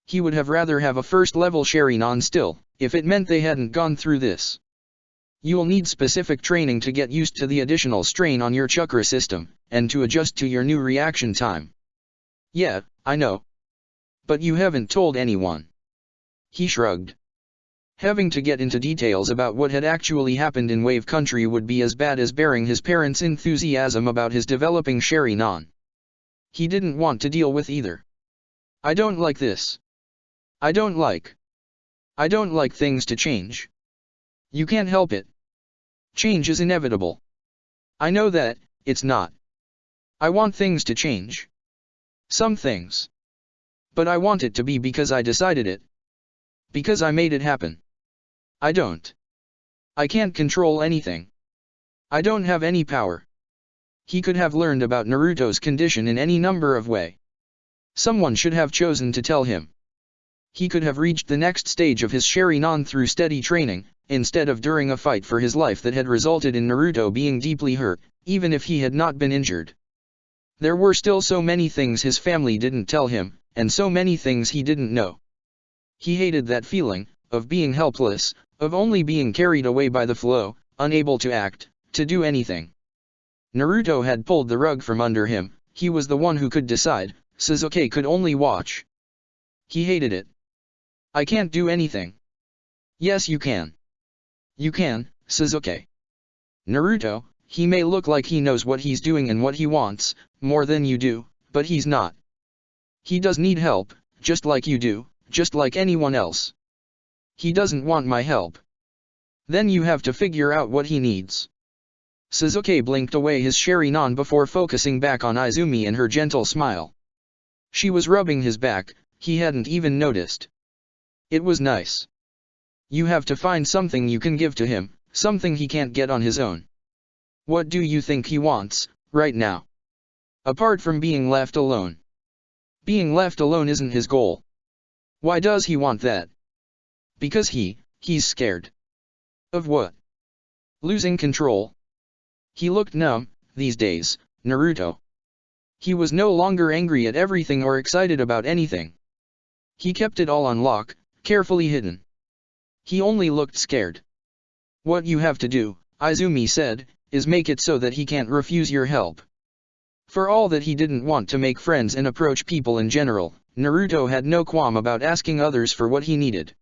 He would have rather have a first-level Sharingan still, if it meant they hadn't gone through this. You'll need specific training to get used to the additional strain on your chakra system, and to adjust to your new reaction time. Yeah, I know. But you haven't told anyone. He shrugged. Having to get into details about what had actually happened in Wave Country would be as bad as bearing his parents' enthusiasm about his developing Sharingan. He didn't want to deal with either. I don't like this. I don't like things to change. You can't help it. Change is inevitable. I know that, it's not. I want things to change. Some things. But I want it to be because I decided it. Because I made it happen. I can't control anything. I don't have any power. He could have learned about Naruto's condition in any number of ways. Someone should have chosen to tell him. He could have reached the next stage of his Sharingan through steady training, instead of during a fight for his life that had resulted in Naruto being deeply hurt, even if he had not been injured. There were still so many things his family didn't tell him, and so many things he didn't know. He hated that feeling, of being helpless, of only being carried away by the flow, unable to act, to do anything. Naruto had pulled the rug from under him, he was the one who could decide, Sasuke could only watch. He hated it. I can't do anything. Yes you can. You can, Sasuke. Naruto, he may look like he knows what he's doing and what he wants, more than you do, but he's not. He does need help, just like you do, just like anyone else. He doesn't want my help. Then you have to figure out what he needs. Sasuke blinked away his Sharingan before focusing back on Izumi and her gentle smile. She was rubbing his back, he hadn't even noticed. It was nice. You have to find something you can give to him, something he can't get on his own. What do you think he wants, right now? Apart from being left alone. Being left alone isn't his goal. Why does he want that? Because he's scared. Of what? Losing control. He looked numb, these days, Naruto. He was no longer angry at everything or excited about anything. He kept it all on lock, carefully hidden. He only looked scared. What you have to do, Izumi said, is make it so that he can't refuse your help. For all that he didn't want to make friends and approach people in general, Naruto had no qualm about asking others for what he needed.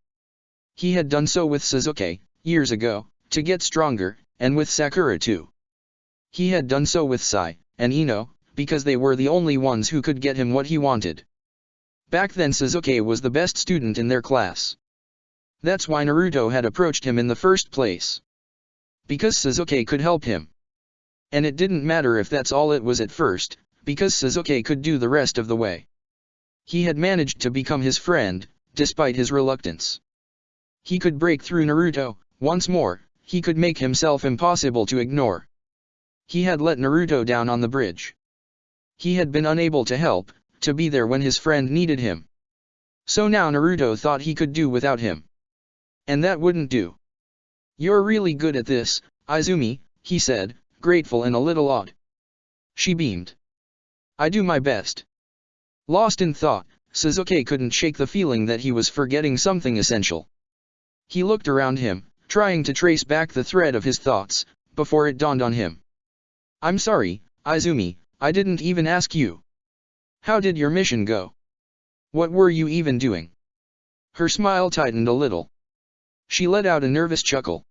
He had done so with Sasuke, years ago, to get stronger, and with Sakura too. He had done so with Sai and Ino, because they were the only ones who could get him what he wanted. Back then Sasuke was the best student in their class. That's why Naruto had approached him in the first place. Because Sasuke could help him. And it didn't matter if that's all it was at first, because Sasuke could do the rest of the way. He had managed to become his friend, despite his reluctance. He could break through Naruto, once more, he could make himself impossible to ignore. He had let Naruto down on the bridge. He had been unable to help, to be there when his friend needed him. So now Naruto thought he could do without him. And that wouldn't do. You're really good at this, Izumi, he said, grateful and a little awed. She beamed. I do my best. Lost in thought, Sasuke couldn't shake the feeling that he was forgetting something essential. He looked around him, trying to trace back the thread of his thoughts, before it dawned on him. I'm sorry, Izumi, I didn't even ask you. How did your mission go? What were you even doing? Her smile tightened a little. She let out a nervous chuckle.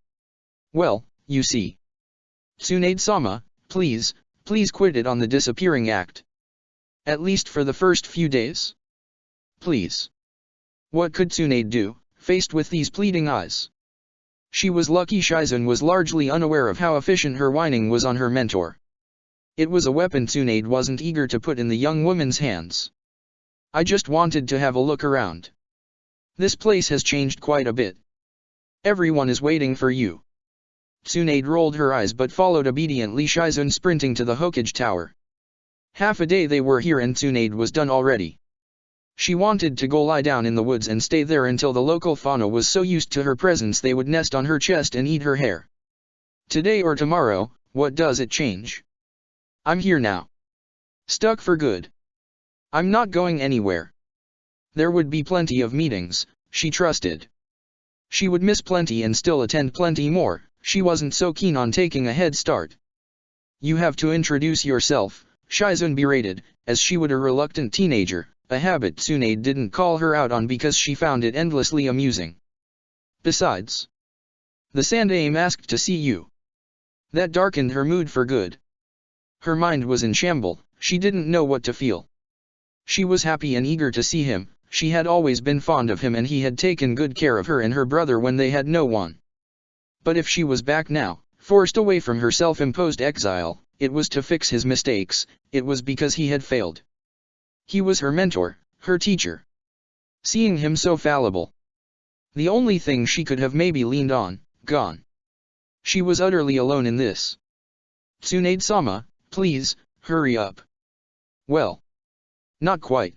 Well, you see. Tsunade-sama, please quit it on the disappearing act. At least for the first few days. Please. What could Tsunade do, faced with these pleading eyes? She was lucky Shizun was largely unaware of how efficient her whining was on her mentor. It was a weapon Tsunade wasn't eager to put in the young woman's hands. I just wanted to have a look around. This place has changed quite a bit. Everyone is waiting for you. Tsunade rolled her eyes but followed obediently Shizun sprinting to the Hokage Tower. Half a day they were here and Tsunade was done already. She wanted to go lie down in the woods and stay there until the local fauna was so used to her presence they would nest on her chest and eat her hair. Today or tomorrow, what does it change? I'm here now. Stuck for good. I'm not going anywhere. There would be plenty of meetings, she trusted. She would miss plenty and still attend plenty more, she wasn't so keen on taking a head start. You have to introduce yourself, Shizun berated, as she would a reluctant teenager, a habit Tsunade didn't call her out on because she found it endlessly amusing. Besides, the Sandaime asked to see you. That darkened her mood for good. Her mind was in shambles, she didn't know what to feel. She was happy and eager to see him, she had always been fond of him and he had taken good care of her and her brother when they had no one. But if she was back now, forced away from her self-imposed exile, it was to fix his mistakes, it was because he had failed. He was her mentor, her teacher. Seeing him so fallible. The only thing she could have maybe leaned on, gone. She was utterly alone in this. Tsunade-sama, please, hurry up. Well. Not quite.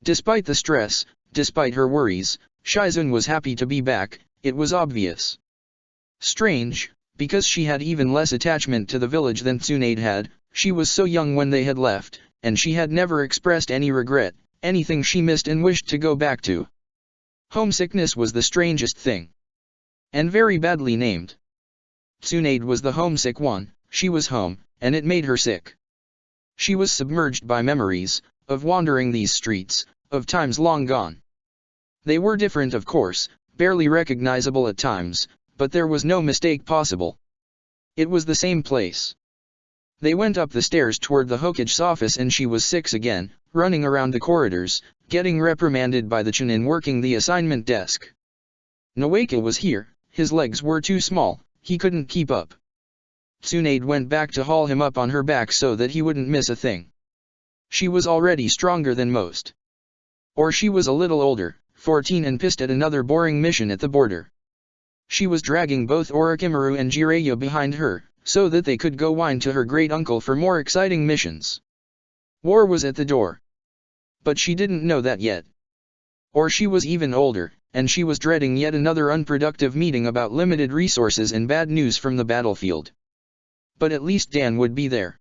Despite the stress, despite her worries, Shizun was happy to be back, it was obvious. Strange, because she had even less attachment to the village than Tsunade had, she was so young when they had left, and she had never expressed any regret, anything she missed and wished to go back to. Homesickness was the strangest thing. And very badly named. Tsunade was the homesick one, she was home, and it made her sick. She was submerged by memories, of wandering these streets, of times long gone. They were different of course, barely recognizable at times, but there was no mistake possible. It was the same place. They went up the stairs toward the Hokage's office and she was 6 again, running around the corridors, getting reprimanded by the Chunin working the assignment desk. Noeka was here, his legs were too small, he couldn't keep up. Tsunade went back to haul him up on her back so that he wouldn't miss a thing. She was already stronger than most. Or she was a little older, 14 and pissed at another boring mission at the border. She was dragging both Orochimaru and Jiraiya behind her, so that they could go whine to her great-uncle for more exciting missions. War was at the door. But she didn't know that yet. Or she was even older, and she was dreading yet another unproductive meeting about limited resources and bad news from the battlefield. But at least Dan would be there.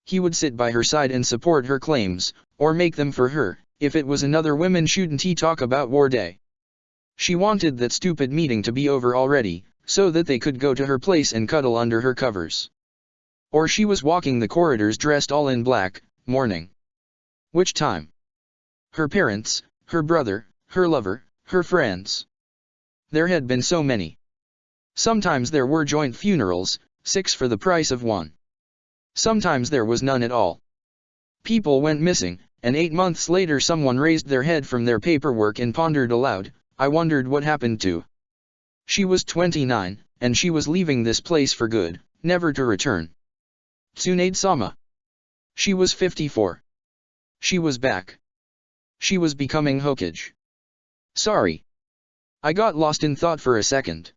He would sit by her side and support her claims, or make them for her. If it was another woman, shouldn't he talk about War Day? She wanted that stupid meeting to be over already, so that they could go to her place and cuddle under her covers. Or she was walking the corridors dressed all in black, mourning. Which time? Her parents, her brother, her lover, her friends. There had been so many. Sometimes there were joint funerals, 6 for the price of 1. Sometimes there was none at all. People went missing, and 8 months later someone raised their head from their paperwork and pondered aloud, I wondered what happened to. She was 29, and she was leaving this place for good, never to return. Tsunade-sama. She was 54. She was back. She was becoming Hokage. Sorry. I got lost in thought for a second.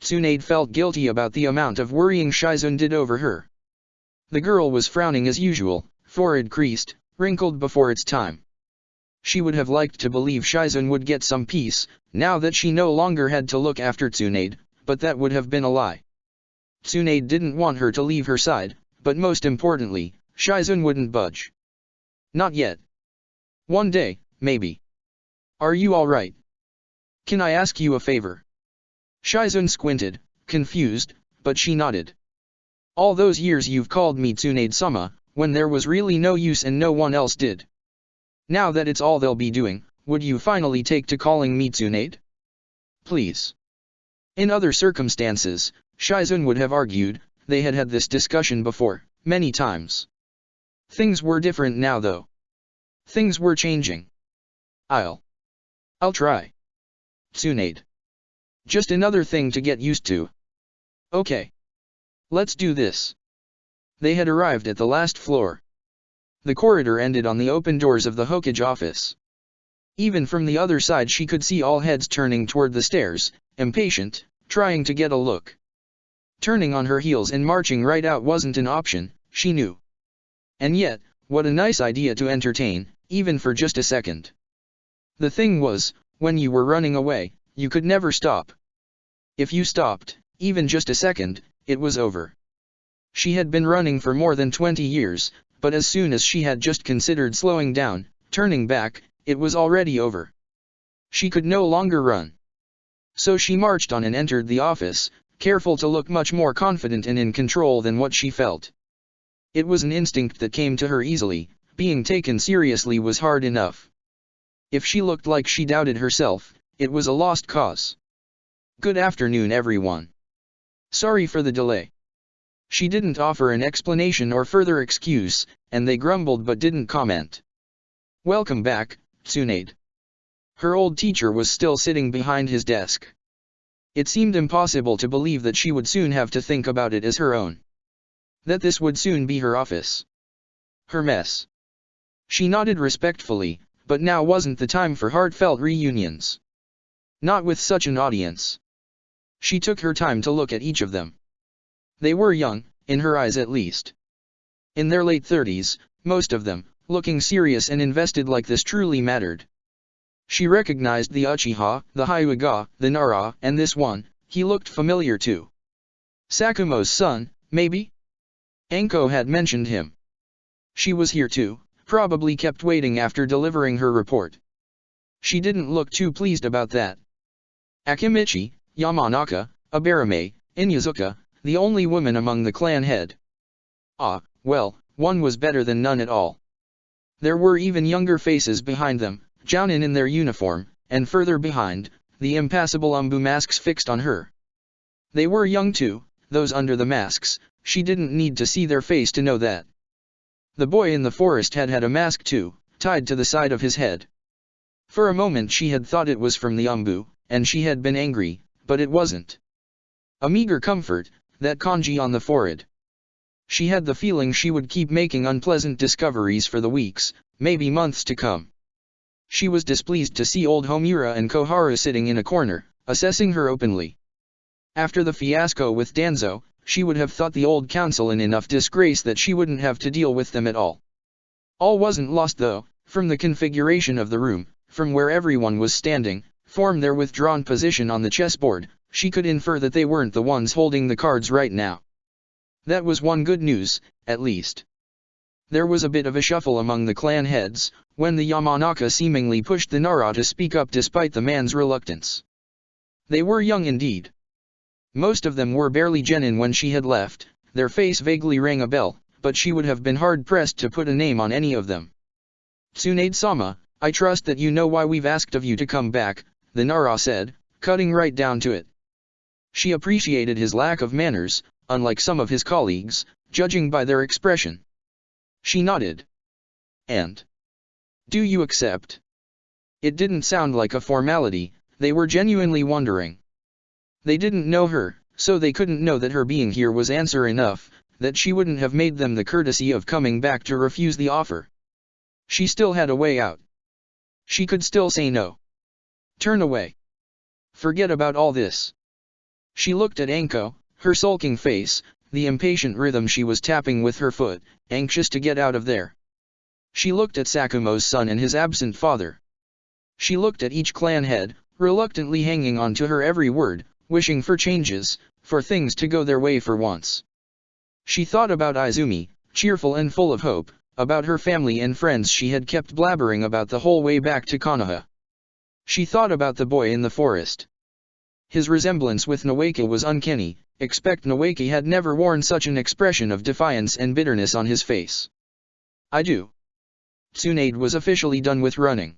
Tsunade felt guilty about the amount of worrying Shizun did over her. The girl was frowning as usual, forehead creased, wrinkled before its time. She would have liked to believe Shizun would get some peace, now that she no longer had to look after Tsunade, but that would have been a lie. Tsunade didn't want her to leave her side, but most importantly, Shizun wouldn't budge. Not yet. One day, maybe. Are you alright? Can I ask you a favor? Shizun squinted, confused, but she nodded. All those years you've called me Tsunade-sama, when there was really no use and no one else did. Now that it's all they'll be doing, would you finally take to calling me Tsunade? Please. In other circumstances, Shizun would have argued, they had had this discussion before, many times. Things were different now though. Things were changing. I'll try. Tsunade. Just another thing to get used to. Okay. Let's do this. They had arrived at the last floor. The corridor ended on the open doors of the Hokage office. Even from the other side she could see all heads turning toward the stairs, impatient, trying to get a look. Turning on her heels and marching right out wasn't an option, she knew. And yet, what a nice idea to entertain, even for just a second. The thing was, when you were running away, you could never stop. If you stopped, even just a second, it was over. She had been running for more than 20 years, but as soon as she had just considered slowing down, turning back, it was already over. She could no longer run. So she marched on and entered the office, careful to look much more confident and in control than what she felt. It was an instinct that came to her easily, being taken seriously was hard enough. If she looked like she doubted herself, it was a lost cause. Good afternoon everyone. Sorry for the delay. She didn't offer an explanation or further excuse, and they grumbled but didn't comment. Welcome back, Tsunade. Her old teacher was still sitting behind his desk. It seemed impossible to believe that she would soon have to think about it as her own. That this would soon be her office. Her mess. She nodded respectfully, but now wasn't the time for heartfelt reunions. Not with such an audience. She took her time to look at each of them. They were young, in her eyes at least. In their late 30s, most of them, looking serious and invested like this truly mattered. She recognized the Uchiha, the Hyuga, the Nara, and this one, he looked familiar too. Sakumo's son, maybe? Anko had mentioned him. She was here too, probably kept waiting after delivering her report. She didn't look too pleased about that. Akimichi, Yamanaka, Abarame, Inyazuka, the only woman among the clan head. Ah, well, one was better than none at all. There were even younger faces behind them, Jounin in their uniform, and further behind, the impassible Umbu masks fixed on her. They were young too, those under the masks, she didn't need to see their face to know that. The boy in the forest had a mask too, tied to the side of his head. For a moment she had thought it was from the Umbu, and she had been angry, but it wasn't. A meager comfort, that kanji on the forehead. She had the feeling she would keep making unpleasant discoveries for the weeks, maybe months to come. She was displeased to see old Homura and Koharu sitting in a corner, assessing her openly. After the fiasco with Danzo, she would have thought the old council in enough disgrace that she wouldn't have to deal with them at all. All wasn't lost though, from the configuration of the room, from where everyone was standing, from their withdrawn position on the chessboard, she could infer that they weren't the ones holding the cards right now. That was one good news, at least. There was a bit of a shuffle among the clan heads, when the Yamanaka seemingly pushed the Nara to speak up despite the man's reluctance. They were young indeed. Most of them were barely genin when she had left, their face vaguely rang a bell, but she would have been hard-pressed to put a name on any of them. Tsunade-sama, I trust that you know why we've asked of you to come back, the Nara said, cutting right down to it. She appreciated his lack of manners, unlike some of his colleagues, judging by their expression. She nodded. And? Do you accept? It didn't sound like a formality, they were genuinely wondering. They didn't know her, so they couldn't know that her being here was answer enough, that she wouldn't have made them the courtesy of coming back to refuse the offer. She still had a way out. She could still say no. Turn away. Forget about all this. She looked at Anko, her sulking face, the impatient rhythm she was tapping with her foot, anxious to get out of there. She looked at Sakumo's son and his absent father. She looked at each clan head, reluctantly hanging on to her every word, wishing for changes, for things to go their way for once. She thought about Izumi, cheerful and full of hope, about her family and friends she had kept blabbering about the whole way back to Konoha. She thought about the boy in the forest. His resemblance with Noeki was uncanny, except Noeki had never worn such an expression of defiance and bitterness on his face. I do. Tsunade was officially done with running.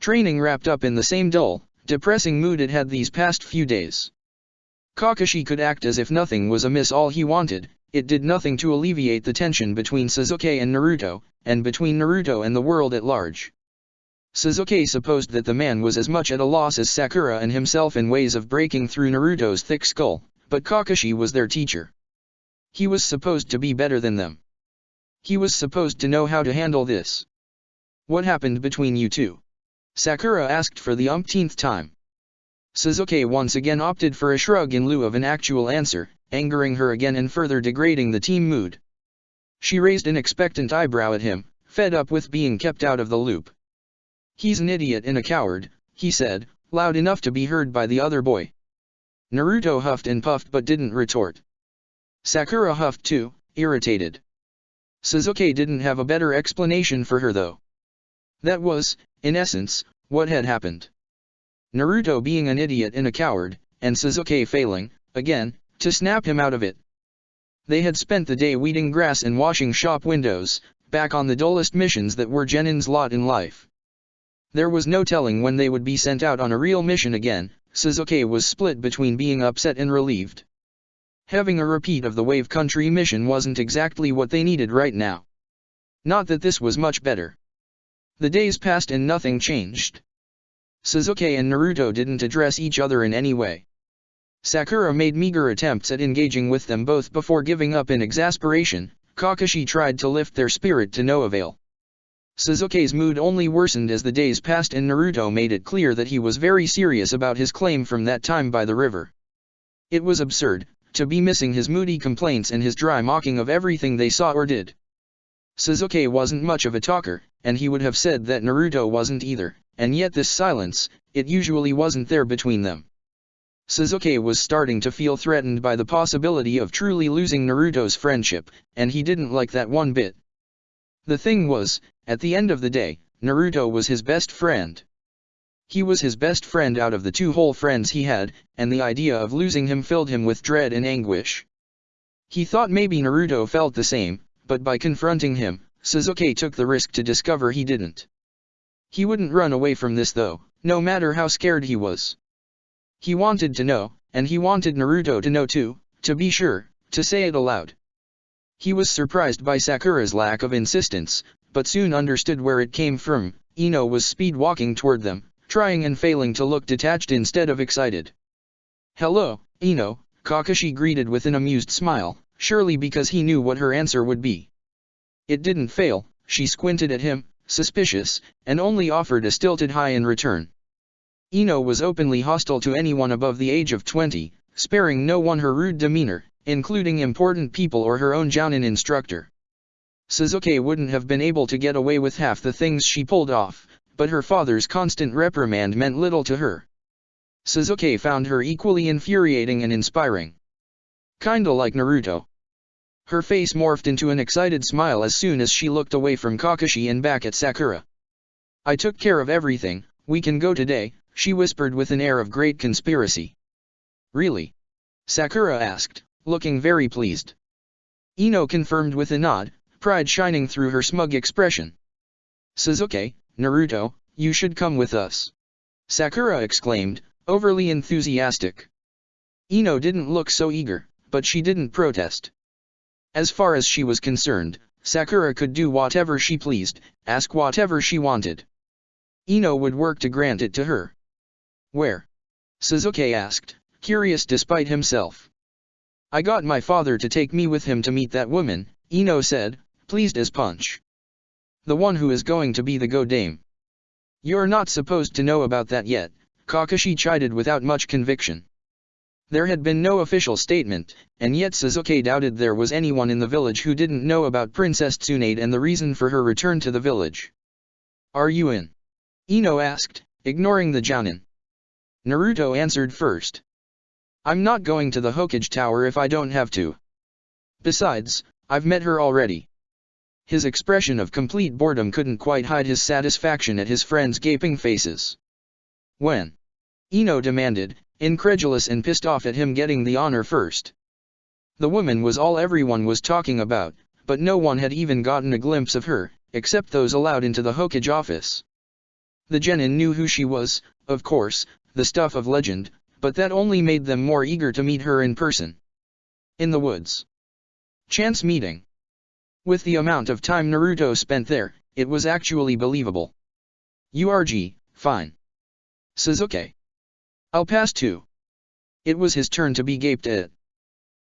Training wrapped up in the same dull, depressing mood it had these past few days. Kakashi could act as if nothing was amiss. All he wanted, it did nothing to alleviate the tension between Sasuke and Naruto, and between Naruto and the world at large. Sasuke supposed that the man was as much at a loss as Sakura and himself in ways of breaking through Naruto's thick skull, but Kakashi was their teacher. He was supposed to be better than them. He was supposed to know how to handle this. What happened between you two? Sakura asked for the umpteenth time. Sasuke once again opted for a shrug in lieu of an actual answer, angering her again and further degrading the team mood. She raised an expectant eyebrow at him, fed up with being kept out of the loop. He's an idiot and a coward, he said, loud enough to be heard by the other boy. Naruto huffed and puffed but didn't retort. Sakura huffed too, irritated. Sasuke didn't have a better explanation for her though. That was, in essence, what had happened. Naruto being an idiot and a coward, and Sasuke failing, again, to snap him out of it. They had spent the day weeding grass and washing shop windows, back on the dullest missions that were Genin's lot in life. There was no telling when they would be sent out on a real mission again. Sasuke was split between being upset and relieved. Having a repeat of the Wave Country mission wasn't exactly what they needed right now. Not that this was much better. The days passed and nothing changed. Sasuke and Naruto didn't address each other in any way. Sakura made meager attempts at engaging with them both before giving up in exasperation. Kakashi tried to lift their spirit to no avail. Sasuke's mood only worsened as the days passed and Naruto made it clear that he was very serious about his claim from that time by the river. It was absurd, to be missing his moody complaints and his dry mocking of everything they saw or did. Sasuke wasn't much of a talker, and he would have said that Naruto wasn't either, and yet this silence, it usually wasn't there between them. Sasuke was starting to feel threatened by the possibility of truly losing Naruto's friendship, and he didn't like that one bit. The thing was, at the end of the day, Naruto was his best friend. He was his best friend out of the two whole friends he had, and the idea of losing him filled him with dread and anguish. He thought maybe Naruto felt the same, but by confronting him, Sasuke took the risk to discover he didn't. He wouldn't run away from this though, no matter how scared he was. He wanted to know, and he wanted Naruto to know too, to be sure, to say it aloud. He was surprised by Sakura's lack of insistence, but soon understood where it came from. Ino was speed-walking toward them, trying and failing to look detached instead of excited. "Hello, Ino," Kakashi greeted with an amused smile, surely because he knew what her answer would be. It didn't fail. She squinted at him, suspicious, and only offered a stilted hi in return. Ino was openly hostile to anyone above the age of 20, sparing no one her rude demeanor, including important people or her own Jounin instructor. Sasuke wouldn't have been able to get away with half the things she pulled off, but her father's constant reprimand meant little to her. Sasuke found her equally infuriating and inspiring. Kinda like Naruto. Her face morphed into an excited smile as soon as she looked away from Kakashi and back at Sakura. "I took care of everything, we can go today," she whispered with an air of great conspiracy. "Really?" Sakura asked, looking very pleased. Ino confirmed with a nod, pride shining through her smug expression. "Sasuke, Naruto, you should come with us," Sakura exclaimed, overly enthusiastic. Ino didn't look so eager, but she didn't protest. As far as she was concerned, Sakura could do whatever she pleased, ask whatever she wanted. Ino would work to grant it to her. "Where?" Sasuke asked, curious despite himself. "I got my father to take me with him to meet that woman," Ino said, pleased as punch. "The one who is going to be the Go Dame." "You're not supposed to know about that yet," Kakashi chided without much conviction. There had been no official statement, and yet Sasuke doubted there was anyone in the village who didn't know about Princess Tsunade and the reason for her return to the village. "Are you in?" Ino asked, ignoring the Jounin. Naruto answered first. "I'm not going to the Hokage Tower if I don't have to. Besides, I've met her already." His expression of complete boredom couldn't quite hide his satisfaction at his friends' gaping faces. "When?" Ino demanded, incredulous and pissed off at him getting the honor first. The woman was all everyone was talking about, but no one had even gotten a glimpse of her, except those allowed into the Hokage office. The genin knew who she was, of course, the stuff of legend, but that only made them more eager to meet her in person. In the woods. Chance meeting. With the amount of time Naruto spent there, it was actually believable. URG, fine. Sasuke. I'll pass too. It was his turn to be gaped at.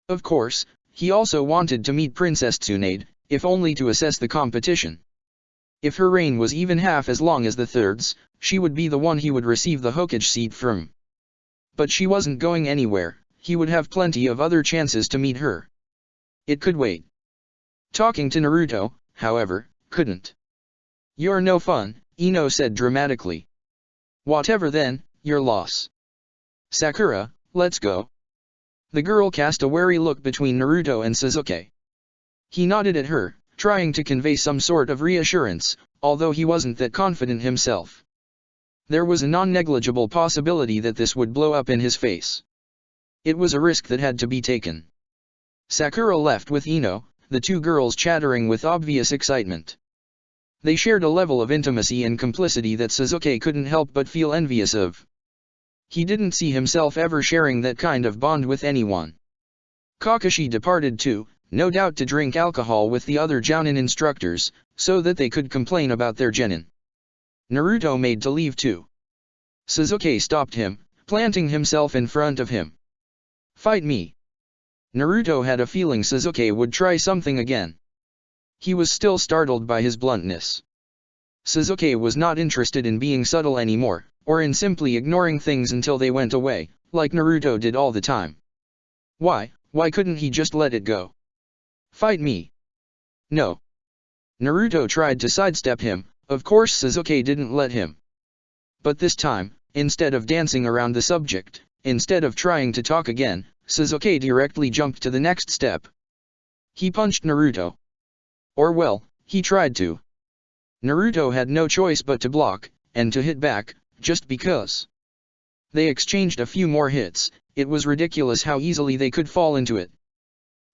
Of course, he also wanted to meet Princess Tsunade, if only to assess the competition. If her reign was even half as long as the third's, she would be the one he would receive the Hokage seat from. But she wasn't going anywhere, he would have plenty of other chances to meet her. It could wait. Talking to Naruto, however, couldn't. You're no fun, Ino said dramatically. Whatever then, your loss. Sakura, let's go. The girl cast a wary look between Naruto and Sasuke. He nodded at her, trying to convey some sort of reassurance, although he wasn't that confident himself. There was a non-negligible possibility that this would blow up in his face. It was a risk that had to be taken. Sakura left with Ino, the two girls chattering with obvious excitement. They shared a level of intimacy and complicity that Sasuke couldn't help but feel envious of. He didn't see himself ever sharing that kind of bond with anyone. Kakashi departed too, no doubt to drink alcohol with the other Jounin instructors, so that they could complain about their genin. Naruto made to leave too. Sasuke stopped him, planting himself in front of him. Fight me. Naruto had a feeling Sasuke would try something again. He was still startled by his bluntness. Sasuke was not interested in being subtle anymore, or in simply ignoring things until they went away, like Naruto did all the time. Why couldn't he just let it go? Fight me. No. Naruto tried to sidestep him, of course Sasuke didn't let him. But this time, instead of dancing around the subject, instead of trying to talk again, Sasuke directly jumped to the next step. He punched Naruto. Or well, he tried to. Naruto had no choice but to block, and to hit back, just because. They exchanged a few more hits, it was ridiculous how easily they could fall into it.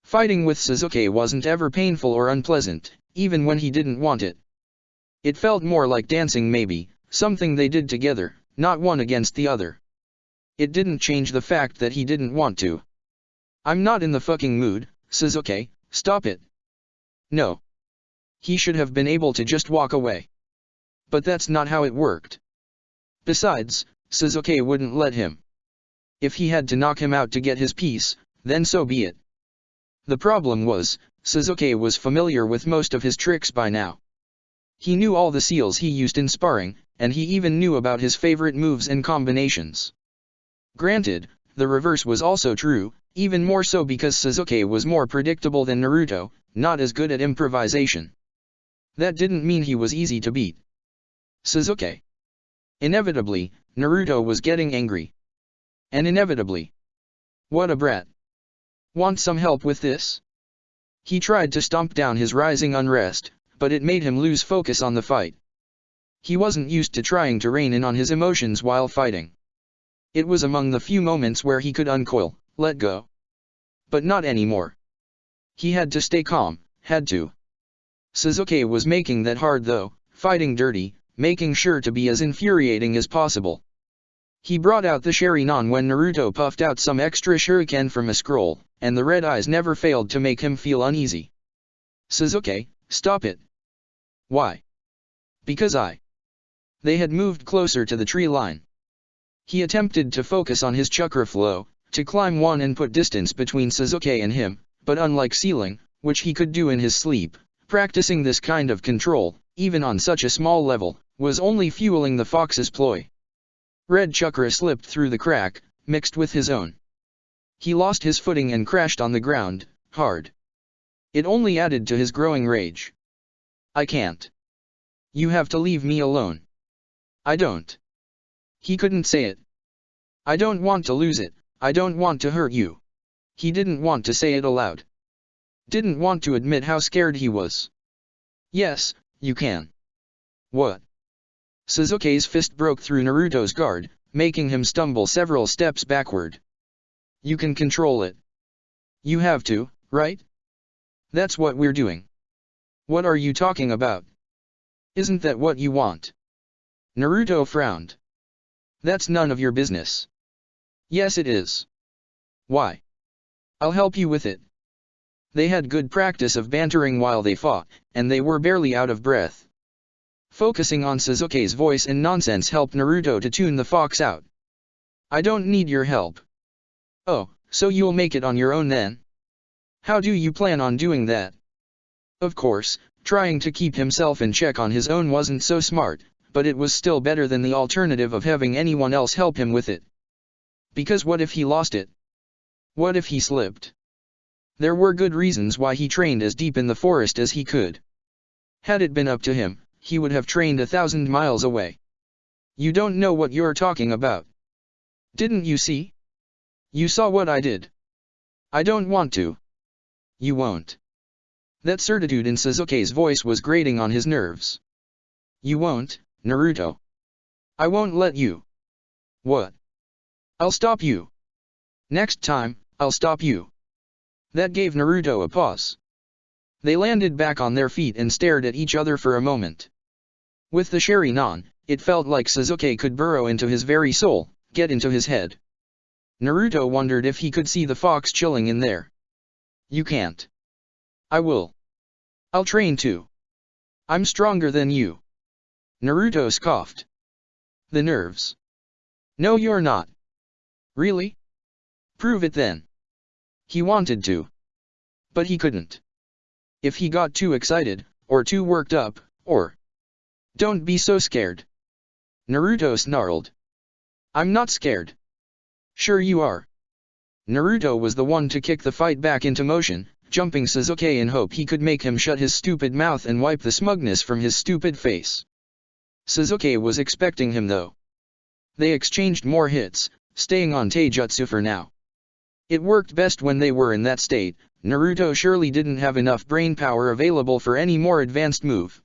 Fighting with Sasuke wasn't ever painful or unpleasant, even when he didn't want it. It felt more like dancing maybe, something they did together, not one against the other. It didn't change the fact that he didn't want to. I'm not in the fucking mood, Sasuke, stop it. No. He should have been able to just walk away. But that's not how it worked. Besides, Sasuke wouldn't let him. If he had to knock him out to get his piece, then so be it. The problem was, Sasuke was familiar with most of his tricks by now. He knew all the seals he used in sparring, and he even knew about his favorite moves and combinations. Granted, the reverse was also true, even more so because Sasuke was more predictable than Naruto, not as good at improvisation. That didn't mean he was easy to beat. Sasuke. Inevitably, Naruto was getting angry. And inevitably. What a brat. Want some help with this? He tried to stomp down his rising unrest, but it made him lose focus on the fight. He wasn't used to trying to rein in on his emotions while fighting. It was among the few moments where he could uncoil, let go. But not anymore. He had to stay calm, had to. Sasuke was making that hard though, fighting dirty, making sure to be as infuriating as possible. He brought out the Sharingan when Naruto puffed out some extra shuriken from a scroll, and the red eyes never failed to make him feel uneasy. Sasuke, stop it. Why? Because They had moved closer to the tree line. He attempted to focus on his chakra flow, to climb one and put distance between Sasuke and him, but unlike Sealing, which he could do in his sleep, practicing this kind of control, even on such a small level, was only fueling the fox's ploy. Red chakra slipped through the crack, mixed with his own. He lost his footing and crashed on the ground, hard. It only added to his growing rage. I can't. You have to leave me alone. I don't. He couldn't say it. I don't want to lose it, I don't want to hurt you. He didn't want to say it aloud. Didn't want to admit how scared he was. Yes, you can. What? Sasuke's fist broke through Naruto's guard, making him stumble several steps backward. You can control it. You have to, right? That's what we're doing. What are you talking about? Isn't that what you want? Naruto frowned. That's none of your business. Yes, it is. Why? I'll help you with it. They had good practice of bantering while they fought, and they were barely out of breath. Focusing on Sasuke's voice and nonsense helped Naruto to tune the fox out. I don't need your help. Oh, so you'll make it on your own then? How do you plan on doing that? Of course, trying to keep himself in check on his own wasn't so smart, but it was still better than the alternative of having anyone else help him with it. Because what if he lost it? What if he slipped? There were good reasons why he trained as deep in the forest as he could. Had it been up to him, he would have trained 1,000 miles away. You don't know what you're talking about. Didn't you see? You saw what I did. I don't want to. You won't. That certitude in Sasuke's voice was grating on his nerves. You won't, Naruto. I won't let you. What? I'll stop you. Next time, I'll stop you. That gave Naruto a pause. They landed back on their feet and stared at each other for a moment. With the Sharingan, it felt like Sasuke could burrow into his very soul, get into his head. Naruto wondered if he could see the fox chilling in there. You can't. I will. I'll train too. I'm stronger than you. Naruto scoffed. The nerves. No, you're not. Really? Prove it then. He wanted to. But he couldn't. If he got too excited, or too worked up, or... Don't be so scared. Naruto snarled. I'm not scared. Sure you are. Naruto was the one to kick the fight back into motion, jumping Sasuke in hope he could make him shut his stupid mouth and wipe the smugness from his stupid face. Sasuke was expecting him though. They exchanged more hits, staying on taijutsu for now. It worked best when they were in that state. Naruto surely didn't have enough brain power available for any more advanced move.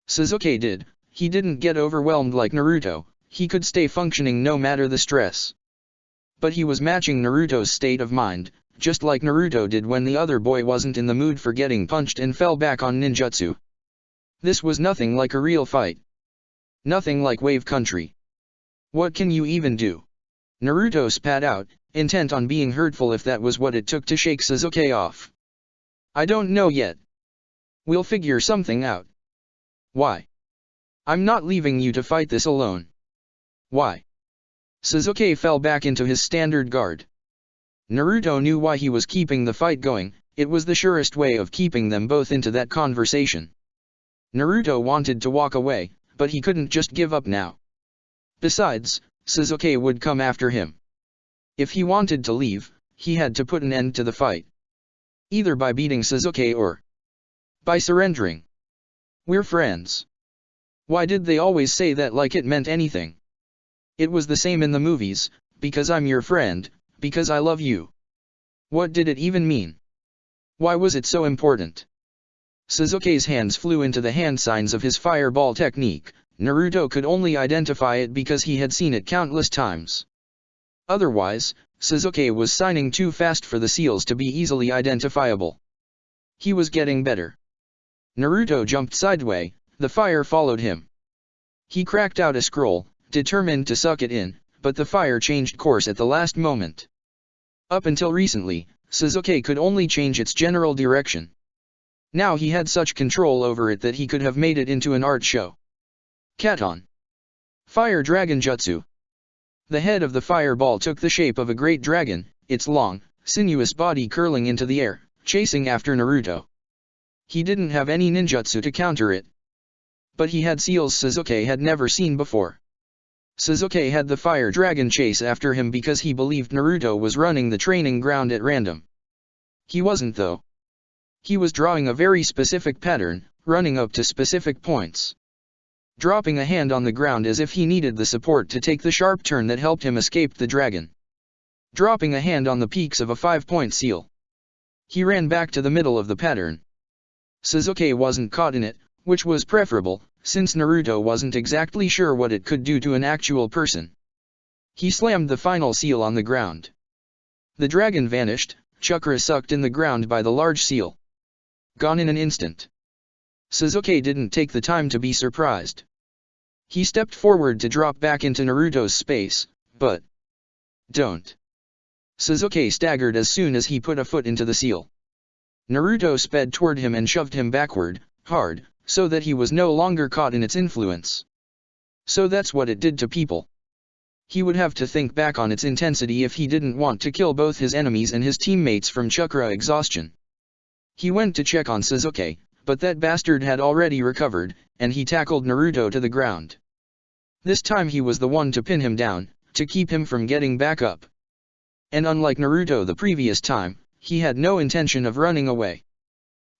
Sasuke did. He didn't get overwhelmed like Naruto, he could stay functioning no matter the stress. But he was matching Naruto's state of mind, just like Naruto did when the other boy wasn't in the mood for getting punched and fell back on ninjutsu. This was nothing like a real fight. Nothing like Wave Country. What can you even do? Naruto spat out, intent on being hurtful if that was what it took to shake Sasuke off. I don't know yet. We'll figure something out. Why? I'm not leaving you to fight this alone. Why? Sasuke fell back into his standard guard. Naruto knew why he was keeping the fight going, it was the surest way of keeping them both into that conversation. Naruto wanted to walk away, but he couldn't just give up now. Besides, Sasuke would come after him. If he wanted to leave, he had to put an end to the fight. Either by beating Sasuke or by surrendering. We're friends. Why did they always say that like it meant anything? It was the same in the movies, because I'm your friend, because I love you. What did it even mean? Why was it so important? Sasuke's hands flew into the hand signs of his fireball technique. Naruto could only identify it because he had seen it countless times. Otherwise, Sasuke was signing too fast for the seals to be easily identifiable. He was getting better. Naruto jumped sideways, the fire followed him. He cracked out a scroll, determined to suck it in, but the fire changed course at the last moment. Up until recently, Sasuke could only change its general direction. Now he had such control over it that he could have made it into an art show. Katon. Fire Dragon Jutsu. The head of the fireball took the shape of a great dragon, its long, sinuous body curling into the air, chasing after Naruto. He didn't have any ninjutsu to counter it. But he had seals Sasuke had never seen before. Sasuke had the fire dragon chase after him because he believed Naruto was running the training ground at random. He wasn't though. He was drawing a very specific pattern, running up to specific points. Dropping a hand on the ground as if he needed the support to take the sharp turn that helped him escape the dragon. Dropping a hand on the peaks of a 5-point seal. He ran back to the middle of the pattern. Sasuke wasn't caught in it, which was preferable, since Naruto wasn't exactly sure what it could do to an actual person. He slammed the final seal on the ground. The dragon vanished, chakra sucked in the ground by the large seal. Gone in an instant. Sasuke didn't take the time to be surprised. He stepped forward to drop back into Naruto's space, but... Don't. Sasuke staggered as soon as he put a foot into the seal. Naruto sped toward him and shoved him backward, hard, so that he was no longer caught in its influence. So that's what it did to people. He would have to think back on its intensity if he didn't want to kill both his enemies and his teammates from chakra exhaustion. He went to check on Sasuke, but that bastard had already recovered, and he tackled Naruto to the ground. This time he was the one to pin him down, to keep him from getting back up. And unlike Naruto the previous time, he had no intention of running away.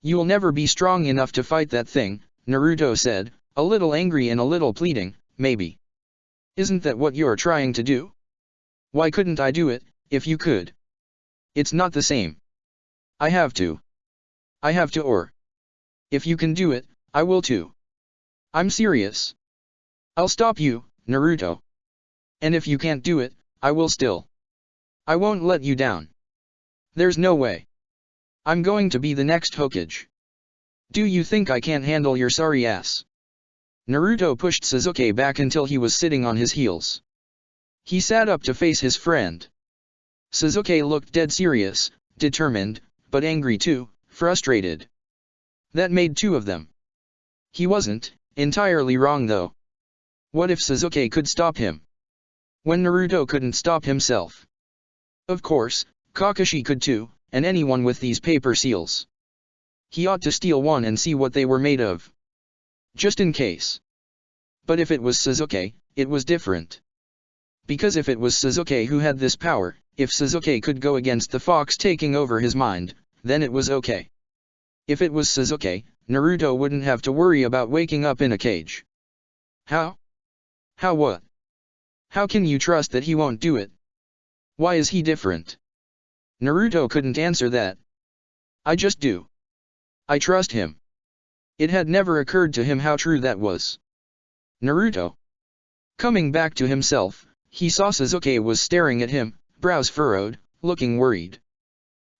"You'll never be strong enough to fight that thing," Naruto said, a little angry and a little pleading, "maybe. Isn't that what you're trying to do? Why couldn't I do it, if you could? It's not the same. I have to. I have to or. If you can do it, I will too. I'm serious. I'll stop you, Naruto. And if you can't do it, I will still. I won't let you down. There's no way. I'm going to be the next Hokage. Do you think I can't handle your sorry ass?" Naruto pushed Sasuke back until he was sitting on his heels. He sat up to face his friend. Sasuke looked dead serious, determined, but angry too, frustrated. That made two of them. He wasn't entirely wrong though. What if Sasuke could stop him? When Naruto couldn't stop himself? Of course, Kakashi could too, and anyone with these paper seals. He ought to steal one and see what they were made of. Just in case. But if it was Sasuke, it was different. Because if it was Sasuke who had this power, if Sasuke could go against the fox taking over his mind, then it was okay. If it was Sasuke, Naruto wouldn't have to worry about waking up in a cage. How? How what? How can you trust that he won't do it? Why is he different? Naruto couldn't answer that. I just do. I trust him. It had never occurred to him how true that was. Naruto. Coming back to himself, he saw Sasuke was staring at him, brows furrowed, looking worried.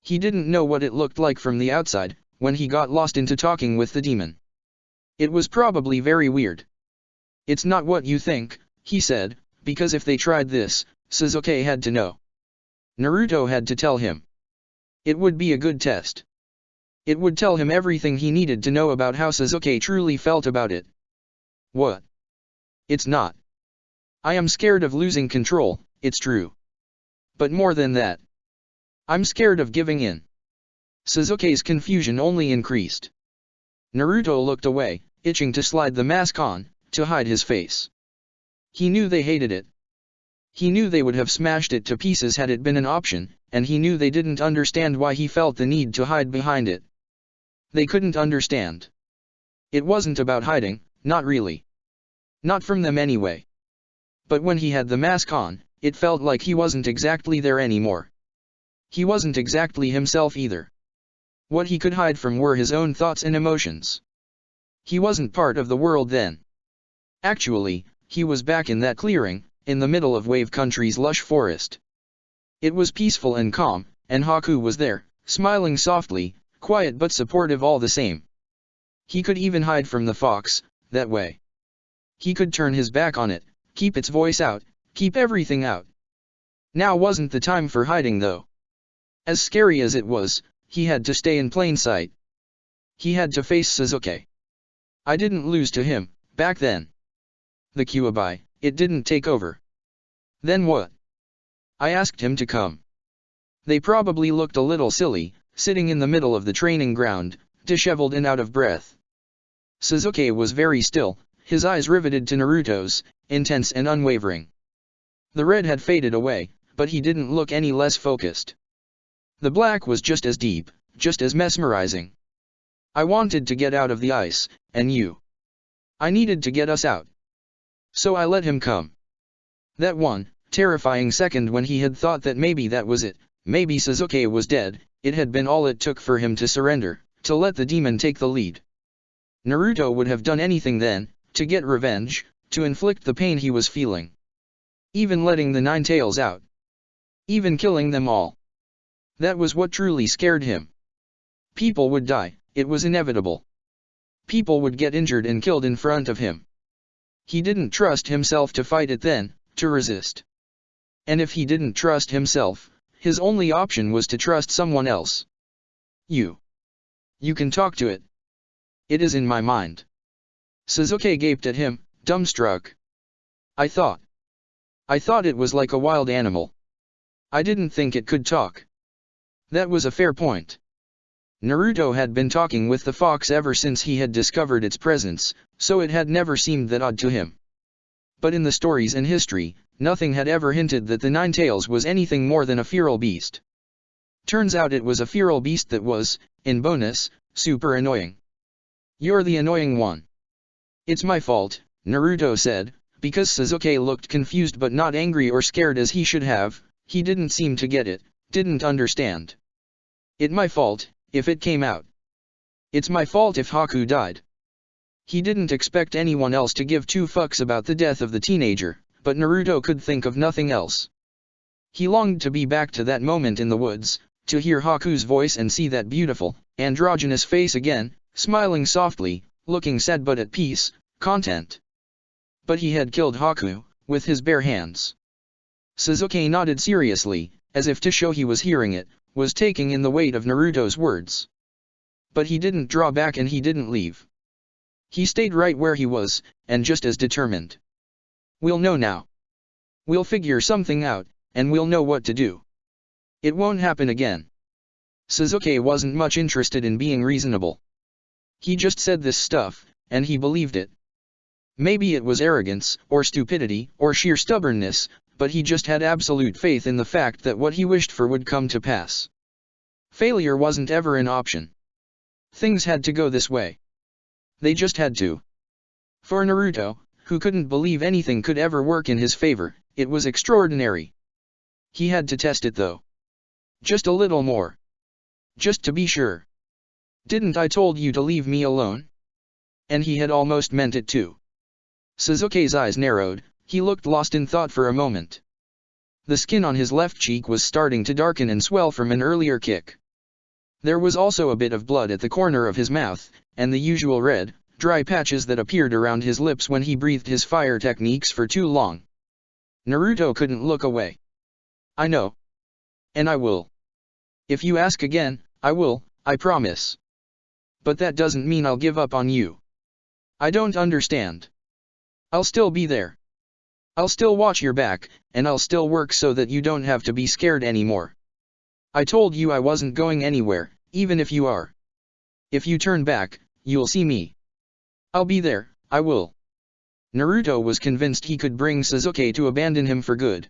He didn't know what it looked like from the outside, when he got lost into talking with the demon. It was probably very weird. "It's not what you think," he said, because if they tried this, Sasuke had to know. Naruto had to tell him. It would be a good test. It would tell him everything he needed to know about how Sasuke truly felt about it. What? It's not. I am scared of losing control, it's true. But more than that. I'm scared of giving in. Sasuke's confusion only increased. Naruto looked away, itching to slide the mask on, to hide his face. He knew they hated it. He knew they would have smashed it to pieces had it been an option, and he knew they didn't understand why he felt the need to hide behind it. They couldn't understand. It wasn't about hiding, not really. Not from them anyway. But when he had the mask on, it felt like he wasn't exactly there anymore. He wasn't exactly himself either. What he could hide from were his own thoughts and emotions. He wasn't part of the world then. Actually, he was back in that clearing, in the middle of Wave Country's lush forest. It was peaceful and calm, and Haku was there, smiling softly, quiet but supportive all the same. He could even hide from the fox, that way. He could turn his back on it, keep its voice out, keep everything out. Now wasn't the time for hiding though. As scary as it was, he had to stay in plain sight. He had to face Sasuke. I didn't lose to him, back then. The Kyuubi, it didn't take over. Then what? I asked him to come. They probably looked a little silly, sitting in the middle of the training ground, disheveled and out of breath. Sasuke was very still, his eyes riveted to Naruto's, intense and unwavering. The red had faded away, but he didn't look any less focused. The black was just as deep, just as mesmerizing. I wanted to get out of the ice, and you. I needed to get us out. So I let him come. That one, terrifying second when he had thought that maybe that was it, maybe Sasuke was dead, it had been all it took for him to surrender, to let the demon take the lead. Naruto would have done anything then, to get revenge, to inflict the pain he was feeling. Even letting the Nine Tails out. Even killing them all. That was what truly scared him. People would die, it was inevitable. People would get injured and killed in front of him. He didn't trust himself to fight it then, to resist. And if he didn't trust himself, his only option was to trust someone else. You. You can talk to it. It is in my mind. Sasuke gaped at him, dumbstruck. I thought it was like a wild animal. I didn't think it could talk. That was a fair point. Naruto had been talking with the fox ever since he had discovered its presence, so it had never seemed that odd to him. But in the stories and history, nothing had ever hinted that the Nine Tails was anything more than a feral beast. Turns out it was a feral beast that was, in bonus, super annoying. You're the annoying one. It's my fault, Naruto said, because Sasuke looked confused but not angry or scared as he should have. He didn't seem to get it, didn't understand. It's my fault, if it came out. It's my fault if Haku died. He didn't expect anyone else to give two fucks about the death of the teenager, but Naruto could think of nothing else. He longed to be back to that moment in the woods, to hear Haku's voice and see that beautiful, androgynous face again, smiling softly, looking sad but at peace, content. But he had killed Haku, with his bare hands. Sasuke nodded seriously, as if to show he was hearing it, was taking in the weight of Naruto's words. But he didn't draw back and he didn't leave. He stayed right where he was, and just as determined. We'll know now. We'll figure something out, and we'll know what to do. It won't happen again. Sasuke wasn't much interested in being reasonable. He just said this stuff, and he believed it. Maybe it was arrogance, or stupidity, or sheer stubbornness, but he just had absolute faith in the fact that what he wished for would come to pass. Failure wasn't ever an option. Things had to go this way. They just had to. For Naruto, who couldn't believe anything could ever work in his favor, it was extraordinary. He had to test it though. Just a little more. Just to be sure. Didn't I told you to leave me alone? And he had almost meant it too. Sasuke's eyes narrowed, he looked lost in thought for a moment. The skin on his left cheek was starting to darken and swell from an earlier kick. There was also a bit of blood at the corner of his mouth, and the usual red, dry patches that appeared around his lips when he breathed his fire techniques for too long. Naruto couldn't look away. I know. And I will. If you ask again, I will, I promise. But that doesn't mean I'll give up on you. I don't understand. I'll still be there. I'll still watch your back, and I'll still work so that you don't have to be scared anymore. I told you I wasn't going anywhere, even if you are. If you turn back, you'll see me. I'll be there, I will. Naruto was convinced he could bring Sasuke to abandon him for good.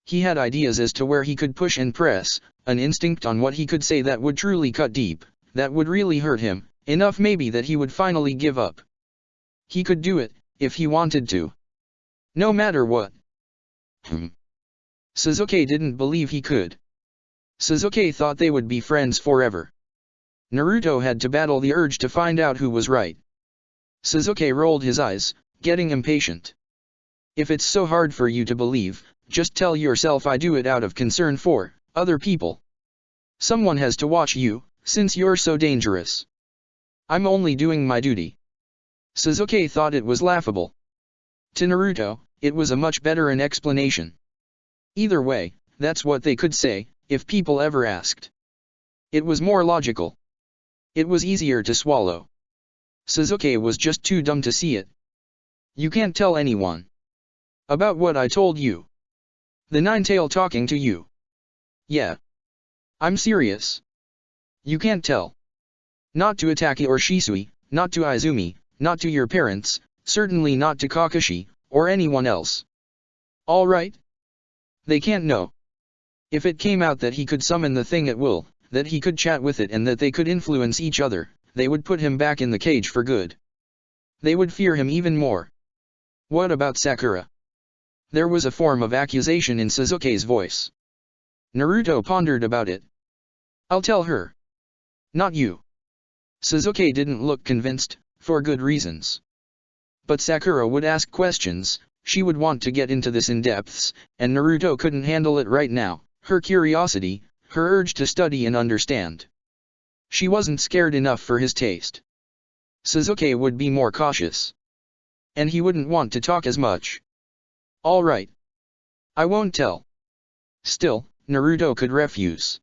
He had ideas as to where he could push and press, an instinct on what he could say that would truly cut deep, that would really hurt him, enough maybe that he would finally give up. He could do it, if he wanted to. No matter what. Sasuke didn't believe he could. Sasuke thought they would be friends forever. Naruto had to battle the urge to find out who was right. Sasuke rolled his eyes, getting impatient. If it's so hard for you to believe, just tell yourself I do it out of concern for other people. Someone has to watch you, since you're so dangerous. I'm only doing my duty. Sasuke thought it was laughable. To Naruto, it was a much better an explanation. Either way, that's what they could say, if people ever asked. It was more logical. It was easier to swallow. Sasuke was just too dumb to see it. You can't tell anyone. About what I told you. The Nine-Tail talking to you. Yeah. I'm serious. You can't tell. Not to Itachi or Shisui, not to Izumi, not to your parents, certainly not to Kakashi, or anyone else. All right? They can't know. If it came out that he could summon the thing at will, that he could chat with it and that they could influence each other, they would put him back in the cage for good. They would fear him even more. What about Sakura? There was a form of accusation in Sasuke's voice. Naruto pondered about it. I'll tell her. Not you. Sasuke didn't look convinced, for good reasons. But Sakura would ask questions, She would want to get into this in depths, and Naruto couldn't handle it right now. Her curiosity, her urge to study and understand. She wasn't scared enough for his taste. Sasuke would be more cautious. And he wouldn't want to talk as much. Alright. I won't tell. Still, Naruto could refuse.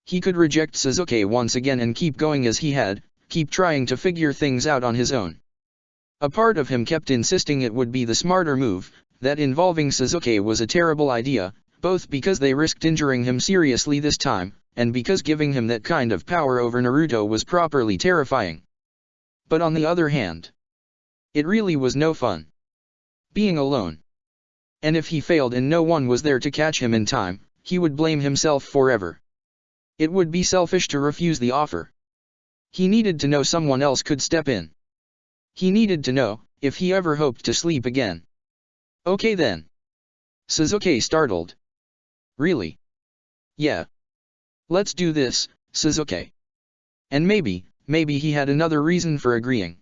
He could reject Sasuke once again and keep going as he had, keep trying to figure things out on his own. A part of him kept insisting it would be the smarter move, that involving Sasuke was a terrible idea, both because they risked injuring him seriously this time, and because giving him that kind of power over Naruto was properly terrifying. But on the other hand, it really was no fun. Being alone. And if he failed and no one was there to catch him in time, he would blame himself forever. It would be selfish to refuse the offer. He needed to know someone else could step in. He needed to know, if he ever hoped to sleep again. Okay then. Sasuke startled. Really? Yeah. Let's do this, Sasuke. And maybe he had another reason for agreeing.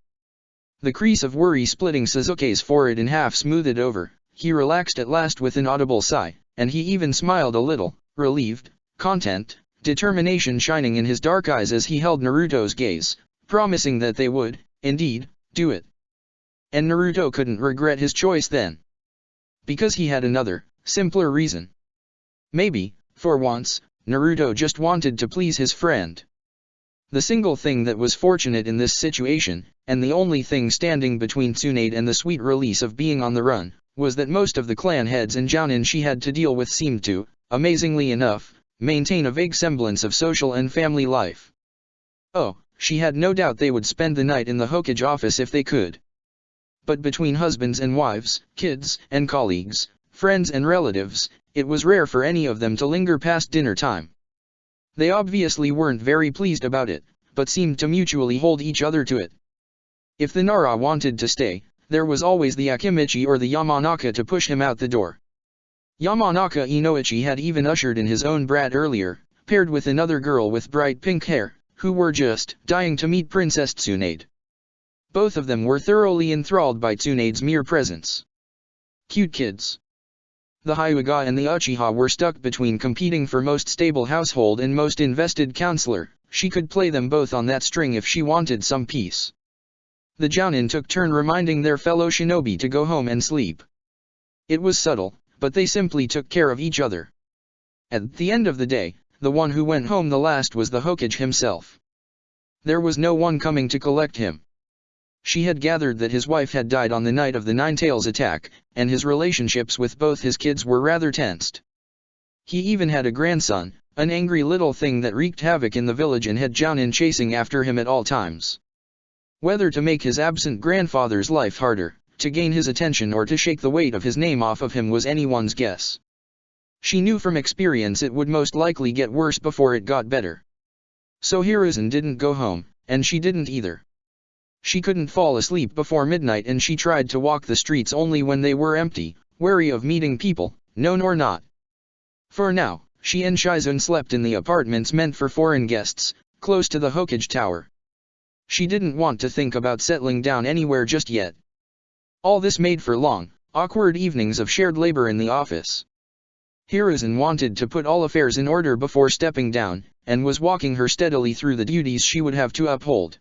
The crease of worry splitting Sasuke's forehead in half smoothed over, he relaxed at last with an audible sigh, and he even smiled a little, relieved, content, determination shining in his dark eyes as he held Naruto's gaze, promising that they would, indeed, do it. And Naruto couldn't regret his choice then. Because he had another, simpler reason. Maybe, for once, Naruto just wanted to please his friend. The single thing that was fortunate in this situation, and the only thing standing between Tsunade and the sweet release of being on the run, was that most of the clan heads and jounin she had to deal with seemed to, amazingly enough, maintain a vague semblance of social and family life. Oh, she had no doubt they would spend the night in the Hokage office if they could. But between husbands and wives, kids and colleagues, friends and relatives, it was rare for any of them to linger past dinner time. They obviously weren't very pleased about it, but seemed to mutually hold each other to it. If the Nara wanted to stay, there was always the Akimichi or the Yamanaka to push him out the door. Yamanaka Inoichi had even ushered in his own brat earlier, paired with another girl with bright pink hair, who were just dying to meet Princess Tsunade. Both of them were thoroughly enthralled by Tsunade's mere presence. Cute kids. The Hyuga and the Uchiha were stuck between competing for most stable household and most invested counselor. She could play them both on that string if she wanted some peace. The jounin took turn reminding their fellow shinobi to go home and sleep. It was subtle, but they simply took care of each other. At the end of the day, the one who went home the last was the Hokage himself. There was no one coming to collect him. She had gathered that his wife had died on the night of the Nine-Tails attack, and his relationships with both his kids were rather tensed. He even had a grandson, an angry little thing that wreaked havoc in the village and had jounin chasing after him at all times. Whether to make his absent grandfather's life harder, to gain his attention or to shake the weight of his name off of him was anyone's guess. She knew from experience it would most likely get worse before it got better. So Hiruzen didn't go home, and she didn't either. She couldn't fall asleep before midnight and she tried to walk the streets only when they were empty, wary of meeting people, known or not. For now, she and Shizune slept in the apartments meant for foreign guests, close to the Hokage Tower. She didn't want to think about settling down anywhere just yet. All this made for long, awkward evenings of shared labor in the office. Hiruzen wanted to put all affairs in order before stepping down, and was walking her steadily through the duties she would have to uphold.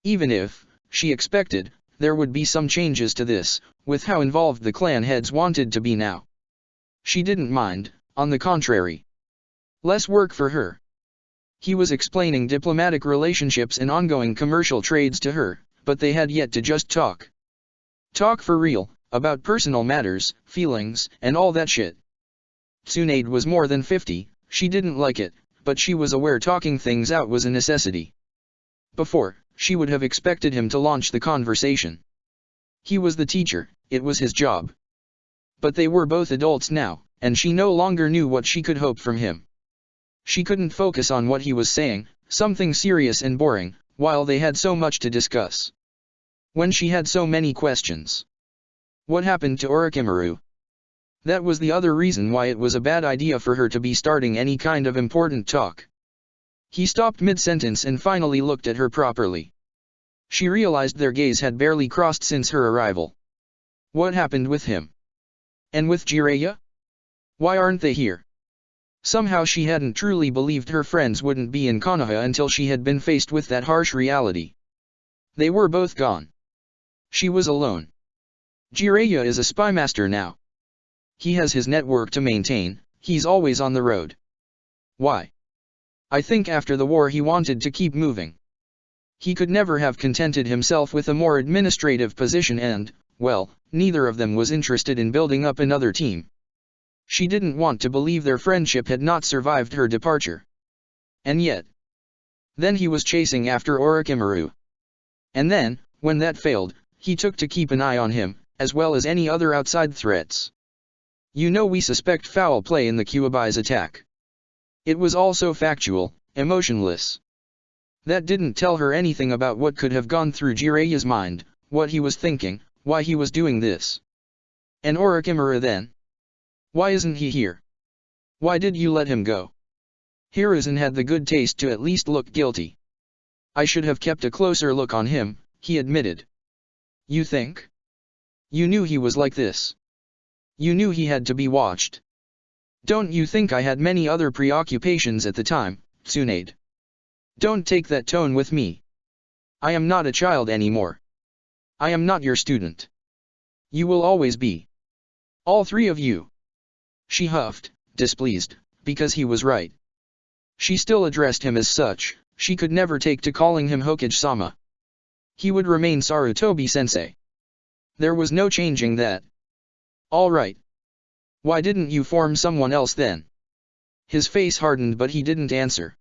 Even if, she expected, there would be some changes to this, with how involved the clan heads wanted to be now. She didn't mind, on the contrary. Less work for her. He was explaining diplomatic relationships and ongoing commercial trades to her, but they had yet to just talk. Talk for real, about personal matters, feelings, and all that shit. Tsunade was more than 50, she didn't like it, but she was aware talking things out was a necessity. Before, she would have expected him to launch the conversation. He was the teacher, it was his job. But they were both adults now, and she no longer knew what she could hope from him. She couldn't focus on what he was saying, something serious and boring, while they had so much to discuss. When she had so many questions. What happened to Orochimaru? That was the other reason why it was a bad idea for her to be starting any kind of important talk. He stopped mid-sentence and finally looked at her properly. She realized their gaze had barely crossed since her arrival. What happened with him? And with Jiraiya? Why aren't they here? Somehow she hadn't truly believed her friends wouldn't be in Konoha until she had been faced with that harsh reality. They were both gone. She was alone. Jiraiya is a spy master now. He has his network to maintain, he's always on the road. Why? I think after the war he wanted to keep moving. He could never have contented himself with a more administrative position and, well, neither of them was interested in building up another team. She didn't want to believe their friendship had not survived her departure. And yet. Then he was chasing after Orochimaru. And then, when that failed, he took to keep an eye on him, as well as any other outside threats. You know, we suspect foul play in the Kyuubi's attack. It was also factual, emotionless. That didn't tell her anything about what could have gone through Jiraiya's mind, what he was thinking, why he was doing this. And Orochimaru then? Why isn't he here? Why did you let him go? Hiruzen had the good taste to at least look guilty. I should have kept a closer look on him, he admitted. You think? You knew he was like this. You knew he had to be watched. Don't you think I had many other preoccupations at the time, Tsunade? Don't take that tone with me. I am not a child anymore. I am not your student. You will always be. All three of you. She huffed, displeased, because he was right. She still addressed him as such, she could never take to calling him Hokage-sama. He would remain Sarutobi-sensei. There was no changing that. All right. Why didn't you form someone else then? His face hardened but he didn't answer.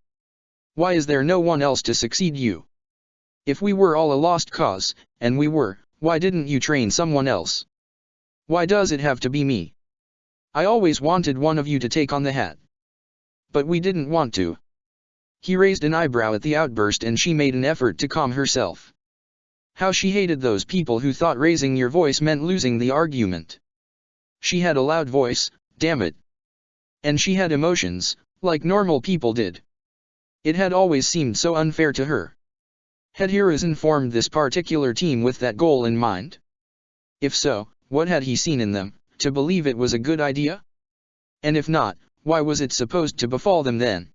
Why is there no one else to succeed you? If we were all a lost cause, and we were, why didn't you train someone else? Why does it have to be me? I always wanted one of you to take on the hat. But we didn't want to. He raised an eyebrow at the outburst and she made an effort to calm herself. How she hated those people who thought raising your voice meant losing the argument. She had a loud voice, damn it. And she had emotions, like normal people did. It had always seemed so unfair to her. Had Hiruzen formed this particular team with that goal in mind? If so, what had he seen in them, to believe it was a good idea? And if not, why was it supposed to befall them then?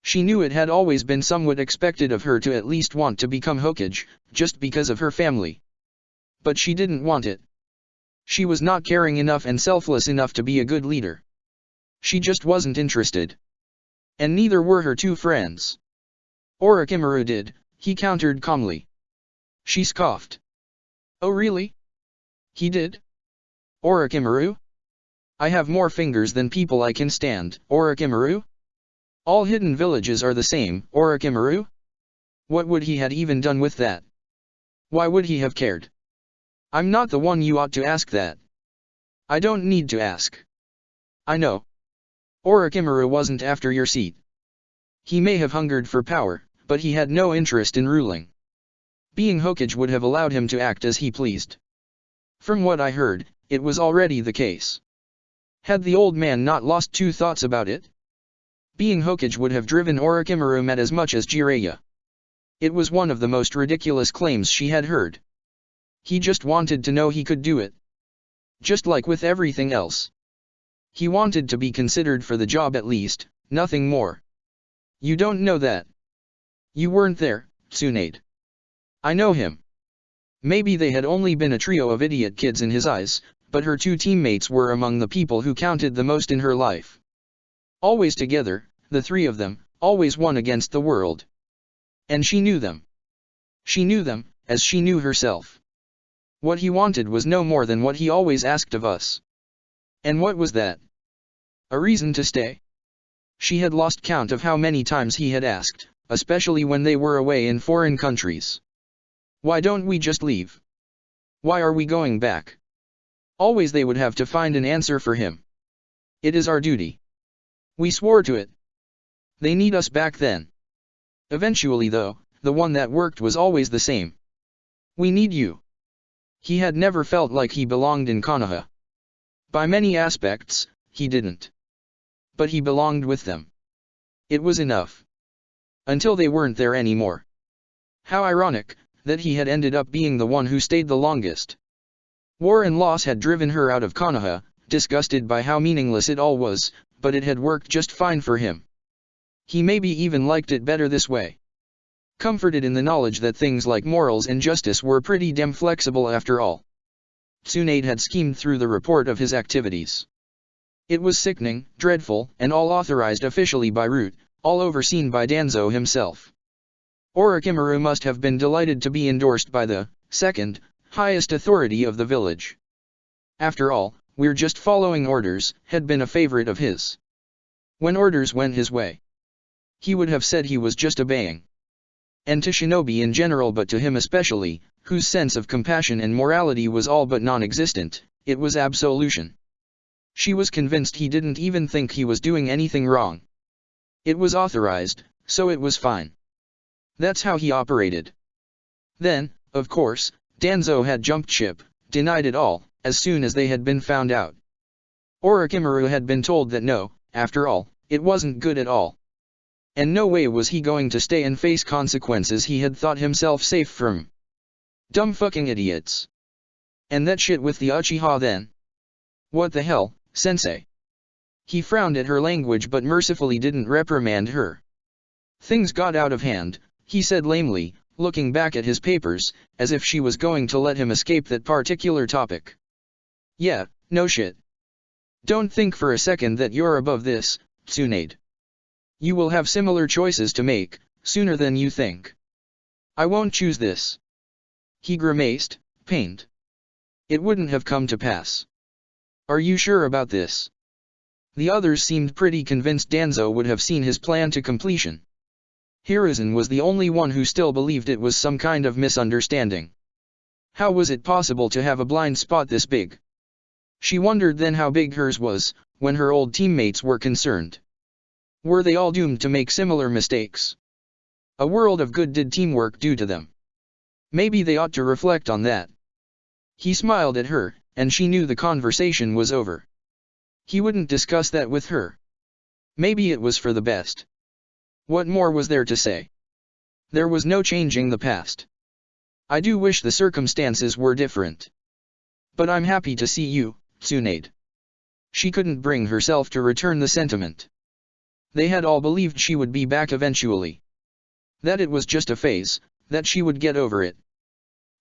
She knew it had always been somewhat expected of her to at least want to become Hokage, just because of her family. But she didn't want it. She was not caring enough and selfless enough to be a good leader. She just wasn't interested. And neither were her two friends. Orochimaru did, he countered calmly. She scoffed. Oh really? He did? Orochimaru? I have more fingers than people I can stand, Orochimaru? All hidden villages are the same, Orochimaru? What would he had even done with that? Why would he have cared? I'm not the one you ought to ask that. I don't need to ask. I know. Orochimaru wasn't after your seat. He may have hungered for power, but he had no interest in ruling. Being Hokage would have allowed him to act as he pleased. From what I heard, it was already the case. Had the old man not lost two thoughts about it? Being Hokage would have driven Orochimaru mad as much as Jiraiya. It was one of the most ridiculous claims she had heard. He just wanted to know he could do it. Just like with everything else. He wanted to be considered for the job at least, nothing more. You don't know that. You weren't there, Tsunade. I know him. Maybe they had only been a trio of idiot kids in his eyes, but her two teammates were among the people who counted the most in her life. Always together, the three of them, always one against the world. And she knew them. She knew them, as she knew herself. What he wanted was no more than what he always asked of us. And what was that? A reason to stay? She had lost count of how many times he had asked, especially when they were away in foreign countries. Why don't we just leave? Why are we going back? Always they would have to find an answer for him. It is our duty. We swore to it. They need us back then. Eventually though, the one that worked was always the same. We need you. He had never felt like he belonged in Konoha. By many aspects, he didn't. But he belonged with them. It was enough. Until they weren't there anymore. How ironic, that he had ended up being the one who stayed the longest. War and loss had driven her out of Konoha, disgusted by how meaningless it all was, but it had worked just fine for him. He maybe even liked it better this way. Comforted in the knowledge that things like morals and justice were pretty damn flexible after all. Tsunade had schemed through the report of his activities. It was sickening, dreadful, and all authorized officially by Root, all overseen by Danzo himself. Orochimaru must have been delighted to be endorsed by the second highest authority of the village. After all, "We're just following orders" had been a favorite of his. When orders went his way, he would have said he was just obeying. And to shinobi in general, but to him especially, whose sense of compassion and morality was all but non-existent, it was absolution. She was convinced he didn't even think he was doing anything wrong. It was authorized, so it was fine. That's how he operated. Then, of course, Danzo had jumped ship, denied it all, as soon as they had been found out. Orochimaru had been told that no, after all, it wasn't good at all. And no way was he going to stay and face consequences he had thought himself safe from. Dumb fucking idiots. And that shit with the Uchiha then? What the hell, sensei? He frowned at her language but mercifully didn't reprimand her. Things got out of hand, he said lamely, looking back at his papers, as if she was going to let him escape that particular topic. Yeah, no shit. Don't think for a second that you're above this, Tsunade. You will have similar choices to make, sooner than you think. I won't choose this. He grimaced, pained. It wouldn't have come to pass. Are you sure about this? The others seemed pretty convinced Danzo would have seen his plan to completion. Hiruzen was the only one who still believed it was some kind of misunderstanding. How was it possible to have a blind spot this big? She wondered then how big hers was, when her old teammates were concerned. Were they all doomed to make similar mistakes? A world of good did teamwork do to them? Maybe they ought to reflect on that. He smiled at her, and she knew the conversation was over. He wouldn't discuss that with her. Maybe it was for the best. What more was there to say? There was no changing the past. I do wish the circumstances were different. But I'm happy to see you, Tsunade. She couldn't bring herself to return the sentiment. They had all believed she would be back eventually. That it was just a phase, that she would get over it.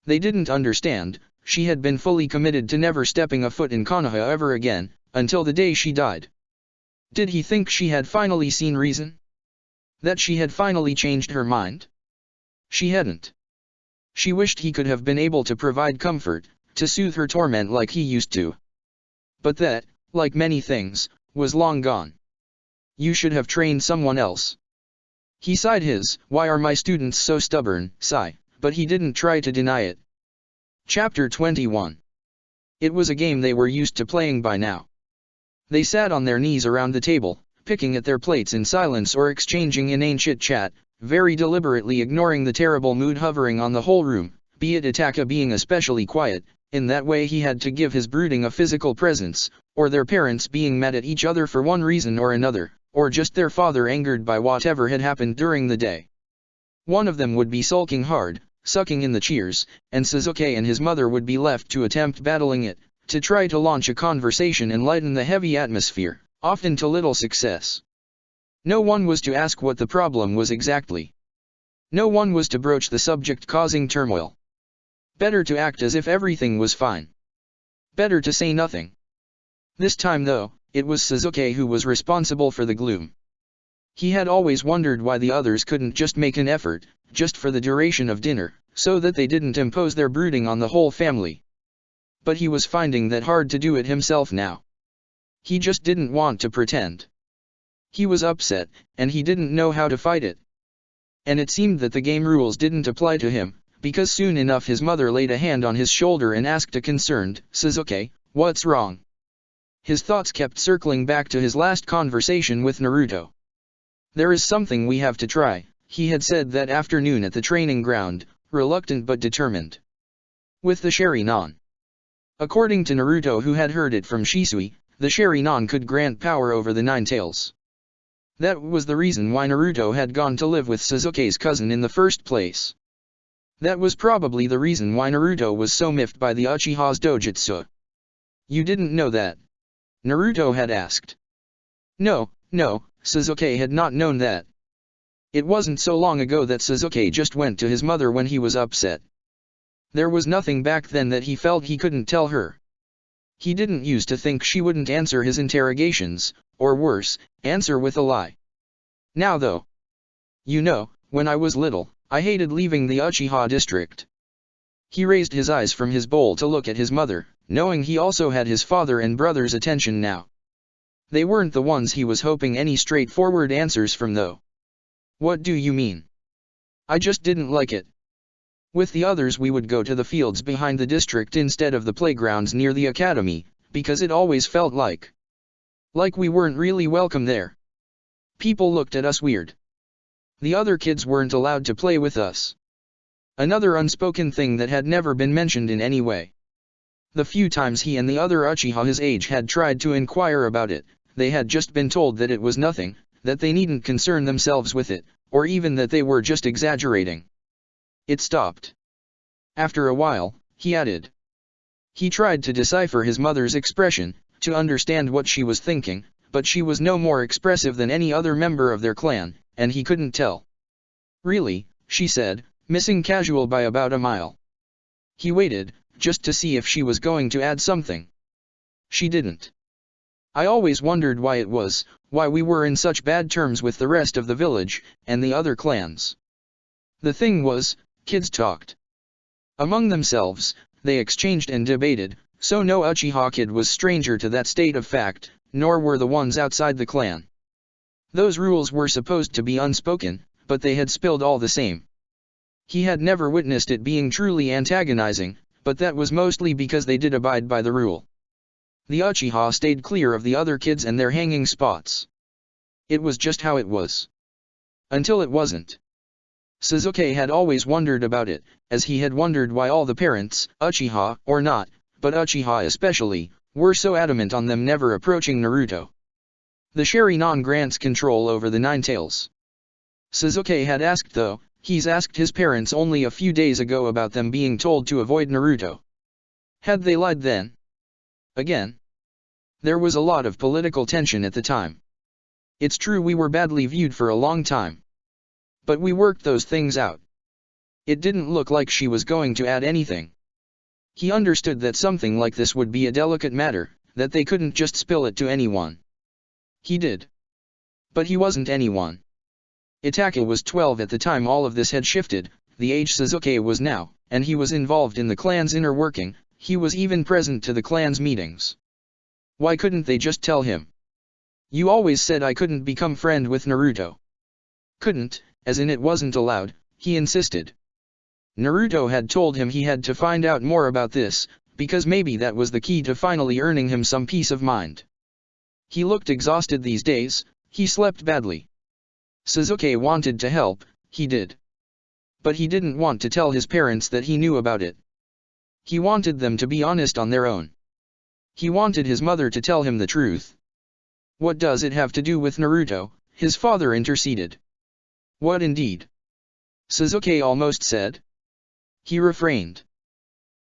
They didn't understand, she had been fully committed to never stepping a foot in Konoha ever again, until the day she died. Did he think she had finally seen reason? That she had finally changed her mind? She hadn't. She wished he could have been able to provide comfort, to soothe her torment like he used to. But that, like many things, was long gone. You should have trained someone else. He sighed his "why are my students so stubborn" sigh, but he didn't try to deny it. Chapter 21. It was a game they were used to playing by now. They sat on their knees around the table, picking at their plates in silence or exchanging inane chit-chat, very deliberately ignoring the terrible mood hovering on the whole room, be it Itaka being especially quiet, in that way he had to give his brooding a physical presence, or their parents being mad at each other for one reason or another, or just their father angered by whatever had happened during the day. One of them would be sulking hard, sucking in the cheers, and Sasuke and his mother would be left to attempt battling it, to try to launch a conversation and lighten the heavy atmosphere, often to little success. No one was to ask what the problem was exactly. No one was to broach the subject causing turmoil. Better to act as if everything was fine. Better to say nothing. This time though, it was Sasuke who was responsible for the gloom. He had always wondered why the others couldn't just make an effort, just for the duration of dinner, so that they didn't impose their brooding on the whole family. But he was finding that hard to do it himself now. He just didn't want to pretend. He was upset, and he didn't know how to fight it. And it seemed that the game rules didn't apply to him, because soon enough his mother laid a hand on his shoulder and asked a concerned, "Sasuke, what's wrong?" His thoughts kept circling back to his last conversation with Naruto. "There is something we have to try," he had said that afternoon at the training ground, reluctant but determined. With the Sharingan. According to Naruto, who had heard it from Shisui, the Sharingan could grant power over the Nine Tails. That was the reason why Naruto had gone to live with Sasuke's cousin in the first place. That was probably the reason why Naruto was so miffed by the Uchiha's dojutsu. You didn't know that? Naruto had asked. No, Sasuke had not known that. It wasn't so long ago that Sasuke just went to his mother when he was upset. There was nothing back then that he felt he couldn't tell her. He didn't used to think she wouldn't answer his interrogations, or worse, answer with a lie. Now though. You know, when I was little, I hated leaving the Uchiha district. He raised his eyes from his bowl to look at his mother, knowing he also had his father and brother's attention now. They weren't the ones he was hoping any straightforward answers from though. What do you mean? I just didn't like it. With the others we would go to the fields behind the district instead of the playgrounds near the academy, because it always felt like we weren't really welcome there. People looked at us weird. The other kids weren't allowed to play with us. Another unspoken thing that had never been mentioned in any way. The few times he and the other Uchiha his age had tried to inquire about it, they had just been told that it was nothing, that they needn't concern themselves with it, or even that they were just exaggerating. It stopped. After a while, he added. He tried to decipher his mother's expression, to understand what she was thinking, but she was no more expressive than any other member of their clan, and he couldn't tell. Really, she said, missing casual by about a mile. He waited, just to see if she was going to add something. She didn't. I always wondered why it was, why we were in such bad terms with the rest of the village, and the other clans. The thing was, kids talked. Among themselves, they exchanged and debated, so no Uchiha kid was stranger to that state of fact, nor were the ones outside the clan. Those rules were supposed to be unspoken, but they had spilled all the same. He had never witnessed it being truly antagonizing, but that was mostly because they did abide by the rule. The Uchiha stayed clear of the other kids and their hanging spots. It was just how it was. Until it wasn't. Sasuke had always wondered about it, as he had wondered why all the parents, Uchiha or not, but Uchiha especially, were so adamant on them never approaching Naruto. The Sharingan grants control over the Nine Tails. Sasuke had asked though, he's asked his parents only a few days ago about them being told to avoid Naruto. Had they lied then? Again? There was a lot of political tension at the time. It's true we were badly viewed for a long time. But we worked those things out. It didn't look like she was going to add anything. He understood that something like this would be a delicate matter, that they couldn't just spill it to anyone. He did. But he wasn't anyone. Itachi was 12 at the time all of this had shifted, the age Sasuke was now, and he was involved in the clan's inner working, he was even present to the clan's meetings. Why couldn't they just tell him? You always said I couldn't become friend with Naruto. Couldn't, as in it wasn't allowed, he insisted. Naruto had told him he had to find out more about this, because maybe that was the key to finally earning him some peace of mind. He looked exhausted these days, he slept badly. Sasuke wanted to help, he did. But he didn't want to tell his parents that he knew about it. He wanted them to be honest on their own. He wanted his mother to tell him the truth. What does it have to do with Naruto? His father interceded. What indeed? Sasuke almost said. He refrained.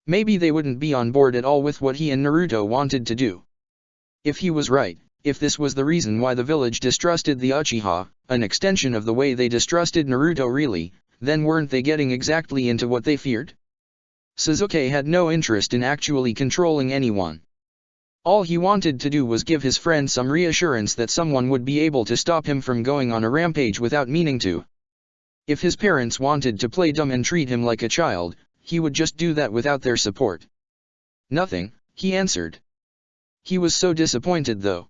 Maybe they wouldn't be on board at all with what he and Naruto wanted to do. If he was right, if this was the reason why the village distrusted the Uchiha, an extension of the way they distrusted Naruto really, then weren't they getting exactly into what they feared? Sasuke had no interest in actually controlling anyone. All he wanted to do was give his friend some reassurance that someone would be able to stop him from going on a rampage without meaning to. If his parents wanted to play dumb and treat him like a child, he would just do that without their support. Nothing, he answered. He was so disappointed though.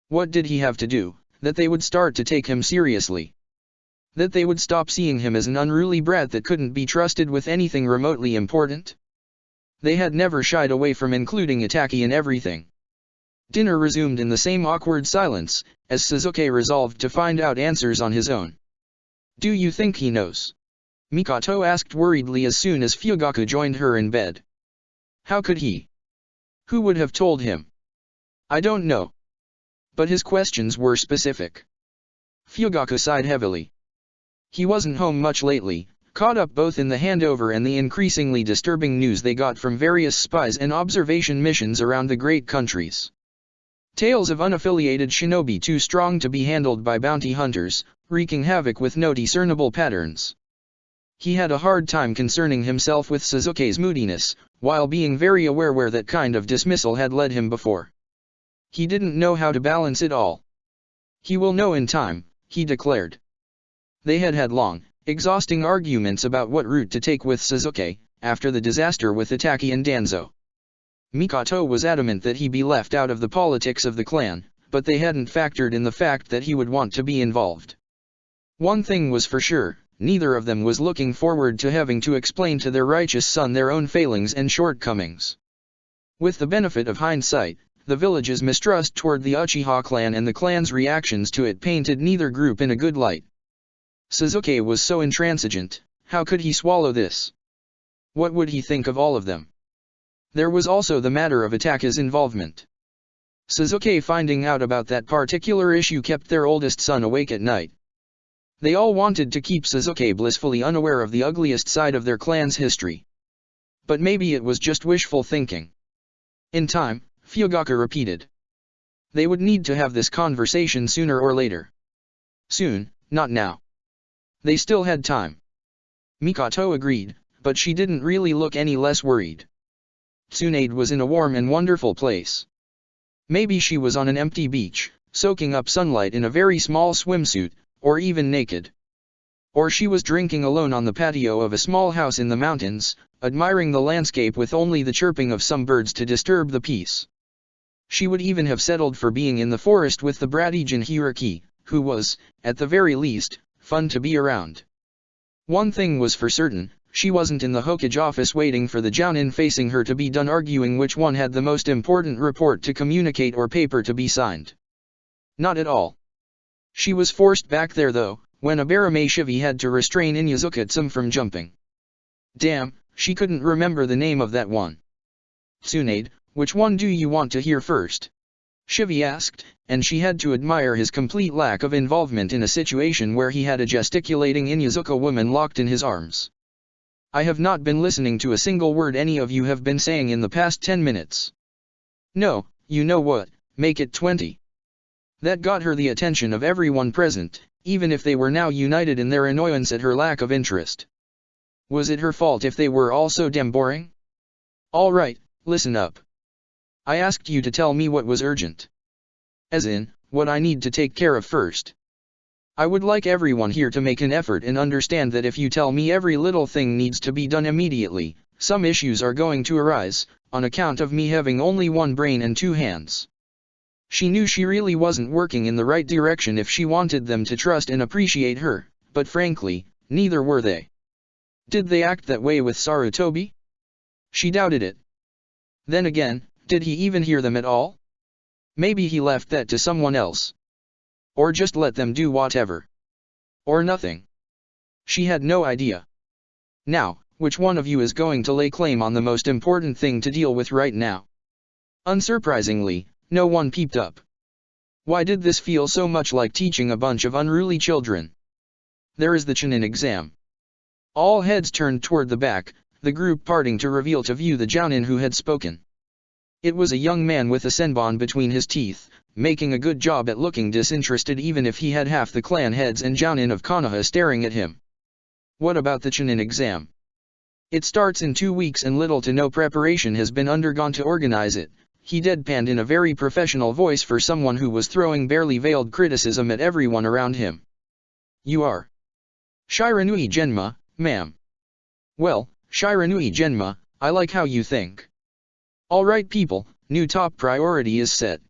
What did he have to do, that they would start to take him seriously? That they would stop seeing him as an unruly brat that couldn't be trusted with anything remotely important? They had never shied away from including Itachi in everything. Dinner resumed in the same awkward silence, as Sasuke resolved to find out answers on his own. Do you think he knows? Mikoto asked worriedly as soon as Fugaku joined her in bed. How could he? Who would have told him? I don't know. But his questions were specific. Fugaku sighed heavily. He wasn't home much lately, caught up both in the handover and the increasingly disturbing news they got from various spies and observation missions around the great countries. Tales of unaffiliated shinobi too strong to be handled by bounty hunters, wreaking havoc with no discernible patterns. He had a hard time concerning himself with Suzuki's moodiness, while being very aware where that kind of dismissal had led him before. He didn't know how to balance it all. He will know in time, he declared. They had had long, exhausting arguments about what route to take with Suzuki, after the disaster with Itaki and Danzo. Mikoto was adamant that he be left out of the politics of the clan, but they hadn't factored in the fact that he would want to be involved. One thing was for sure, neither of them was looking forward to having to explain to their righteous son their own failings and shortcomings. With the benefit of hindsight, the village's mistrust toward the Uchiha clan and the clan's reactions to it painted neither group in a good light. Suzuki was so intransigent, how could he swallow this? What would he think of all of them? There was also the matter of Itaka's involvement. Suzuki finding out about that particular issue kept their oldest son awake at night. They all wanted to keep Suzuki blissfully unaware of the ugliest side of their clan's history. But maybe it was just wishful thinking. In time, Fuyugaka repeated. They would need to have this conversation sooner or later. Soon, not now. They still had time. Mikoto agreed, but she didn't really look any less worried. Tsunade was in a warm and wonderful place. Maybe she was on an empty beach, soaking up sunlight in a very small swimsuit, or even naked. Or she was drinking alone on the patio of a small house in the mountains, admiring the landscape with only the chirping of some birds to disturb the peace. She would even have settled for being in the forest with the bratty Jinhiriki, who was, at the very least, fun to be around. One thing was for certain, she wasn't in the Hokage office waiting for the Jounin facing her to be done arguing which one had the most important report to communicate or paper to be signed. Not at all. She was forced back there though, when Abarame Shivi had to restrain Inyazuka-tsum from jumping. Damn, she couldn't remember the name of that one. Tsunade, which one do you want to hear first? Shivi asked, and she had to admire his complete lack of involvement in a situation where he had a gesticulating Inyazuka woman locked in his arms. I have not been listening to a single word any of you have been saying in the past 10 minutes. No, you know what, make it 20. That got her the attention of everyone present, even if they were now united in their annoyance at her lack of interest. Was it her fault if they were all so damn boring? All right, listen up. I asked you to tell me what was urgent. As in, what I need to take care of first. I would like everyone here to make an effort and understand that if you tell me every little thing needs to be done immediately, some issues are going to arise, on account of me having only one brain and two hands. She knew she really wasn't working in the right direction if she wanted them to trust and appreciate her, but frankly, neither were they. Did they act that way with Sarutobi? She doubted it. Then again, did he even hear them at all? Maybe he left that to someone else. Or just let them do whatever. Or nothing. She had no idea. Now, which one of you is going to lay claim on the most important thing to deal with right now? Unsurprisingly, no one peeped up. Why did this feel so much like teaching a bunch of unruly children? There is the Chunin exam. All heads turned toward the back, the group parting to reveal to view the Jounin who had spoken. It was a young man with a senbon between his teeth, making a good job at looking disinterested even if he had half the clan heads and Jounin of Konoha staring at him. What about the Chunin exam? It starts in 2 weeks and little to no preparation has been undergone to organize it, he deadpanned in a very professional voice for someone who was throwing barely veiled criticism at everyone around him. You are Shiranui Genma, ma'am. Well, Shiranui Genma, I like how you think. Alright people, new top priority is set.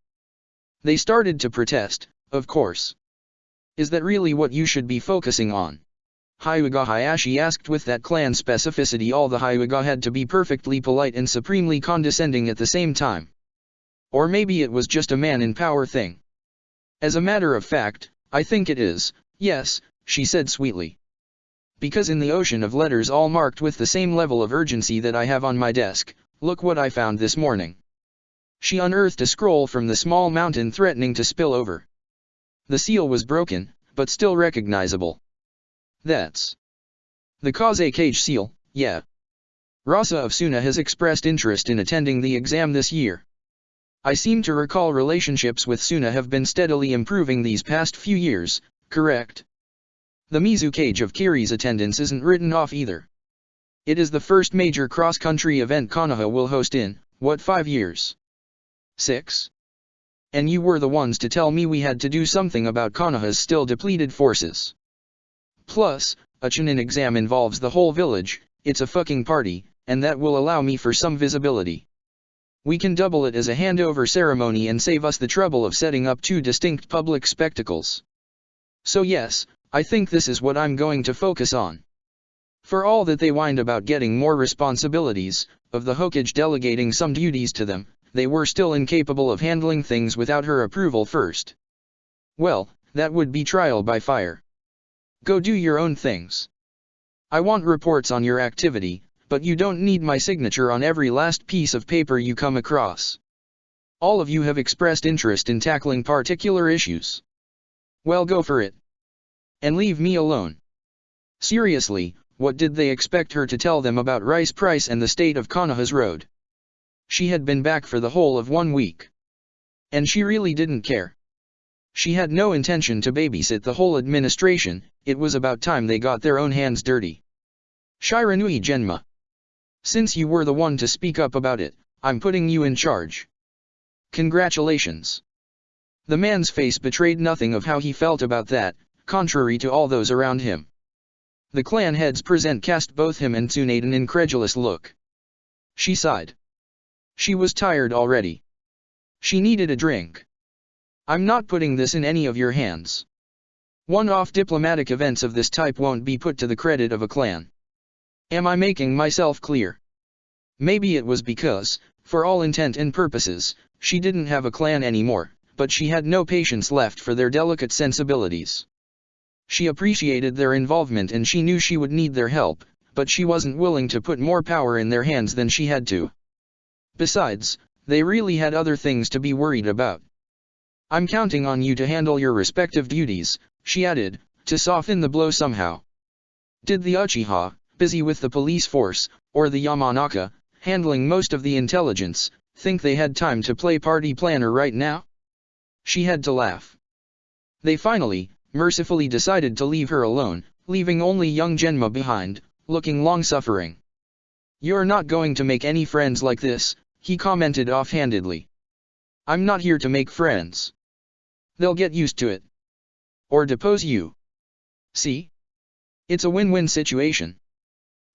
They started to protest, of course. Is that really what you should be focusing on? Hyuga Hayashi asked with that clan specificity all the Hyuga had to be perfectly polite and supremely condescending at the same time. Or maybe it was just a man in power thing. As a matter of fact, I think it is, yes, she said sweetly. Because in the ocean of letters all marked with the same level of urgency that I have on my desk, look what I found this morning. She unearthed a scroll from the small mountain threatening to spill over. The seal was broken, but still recognizable. That's The Kaze Cage Seal, yeah. Rasa of Suna has expressed interest in attending the exam this year. I seem to recall relationships with Suna have been steadily improving these past few years, correct? The Mizu Cage of Kiri's attendance isn't written off either. It is the first major cross-country event Konoha will host in, what, 5 years? 6? And you were the ones to tell me we had to do something about Konoha's still depleted forces. Plus, a Chunin exam involves the whole village, it's a fucking party, and that will allow me for some visibility. We can double it as a handover ceremony and save us the trouble of setting up 2 distinct public spectacles. So yes, I think this is what I'm going to focus on. For all that they whined about getting more responsibilities, of the Hokage delegating some duties to them, they were still incapable of handling things without her approval first. Well, that would be trial by fire. Go do your own things. I want reports on your activity, but you don't need my signature on every last piece of paper you come across. All of you have expressed interest in tackling particular issues. Well, go for it. And leave me alone. Seriously, what did they expect her to tell them about rice price and the state of Konoha's road? She had been back for the whole of 1 week. And she really didn't care. She had no intention to babysit the whole administration, it was about time they got their own hands dirty. Shiranui Genma. Since you were the one to speak up about it, I'm putting you in charge. Congratulations. The man's face betrayed nothing of how he felt about that, contrary to all those around him. The clan heads present cast both him and Tsunade an incredulous look. She sighed. She was tired already. She needed a drink. I'm not putting this in any of your hands. One-off diplomatic events of this type won't be put to the credit of a clan. Am I making myself clear? Maybe it was because, for all intent and purposes, she didn't have a clan anymore, but she had no patience left for their delicate sensibilities. She appreciated their involvement and she knew she would need their help, but she wasn't willing to put more power in their hands than she had to. Besides, they really had other things to be worried about. I'm counting on you to handle your respective duties, she added, to soften the blow somehow. Did the Uchiha, busy with the police force, or the Yamanaka, handling most of the intelligence, think they had time to play party planner right now? She had to laugh. They finally, mercifully decided to leave her alone, leaving only young Genma behind, looking long-suffering. You're not going to make any friends like this, he commented offhandedly. I'm not here to make friends. They'll get used to it. Or depose you. See? It's a win-win situation.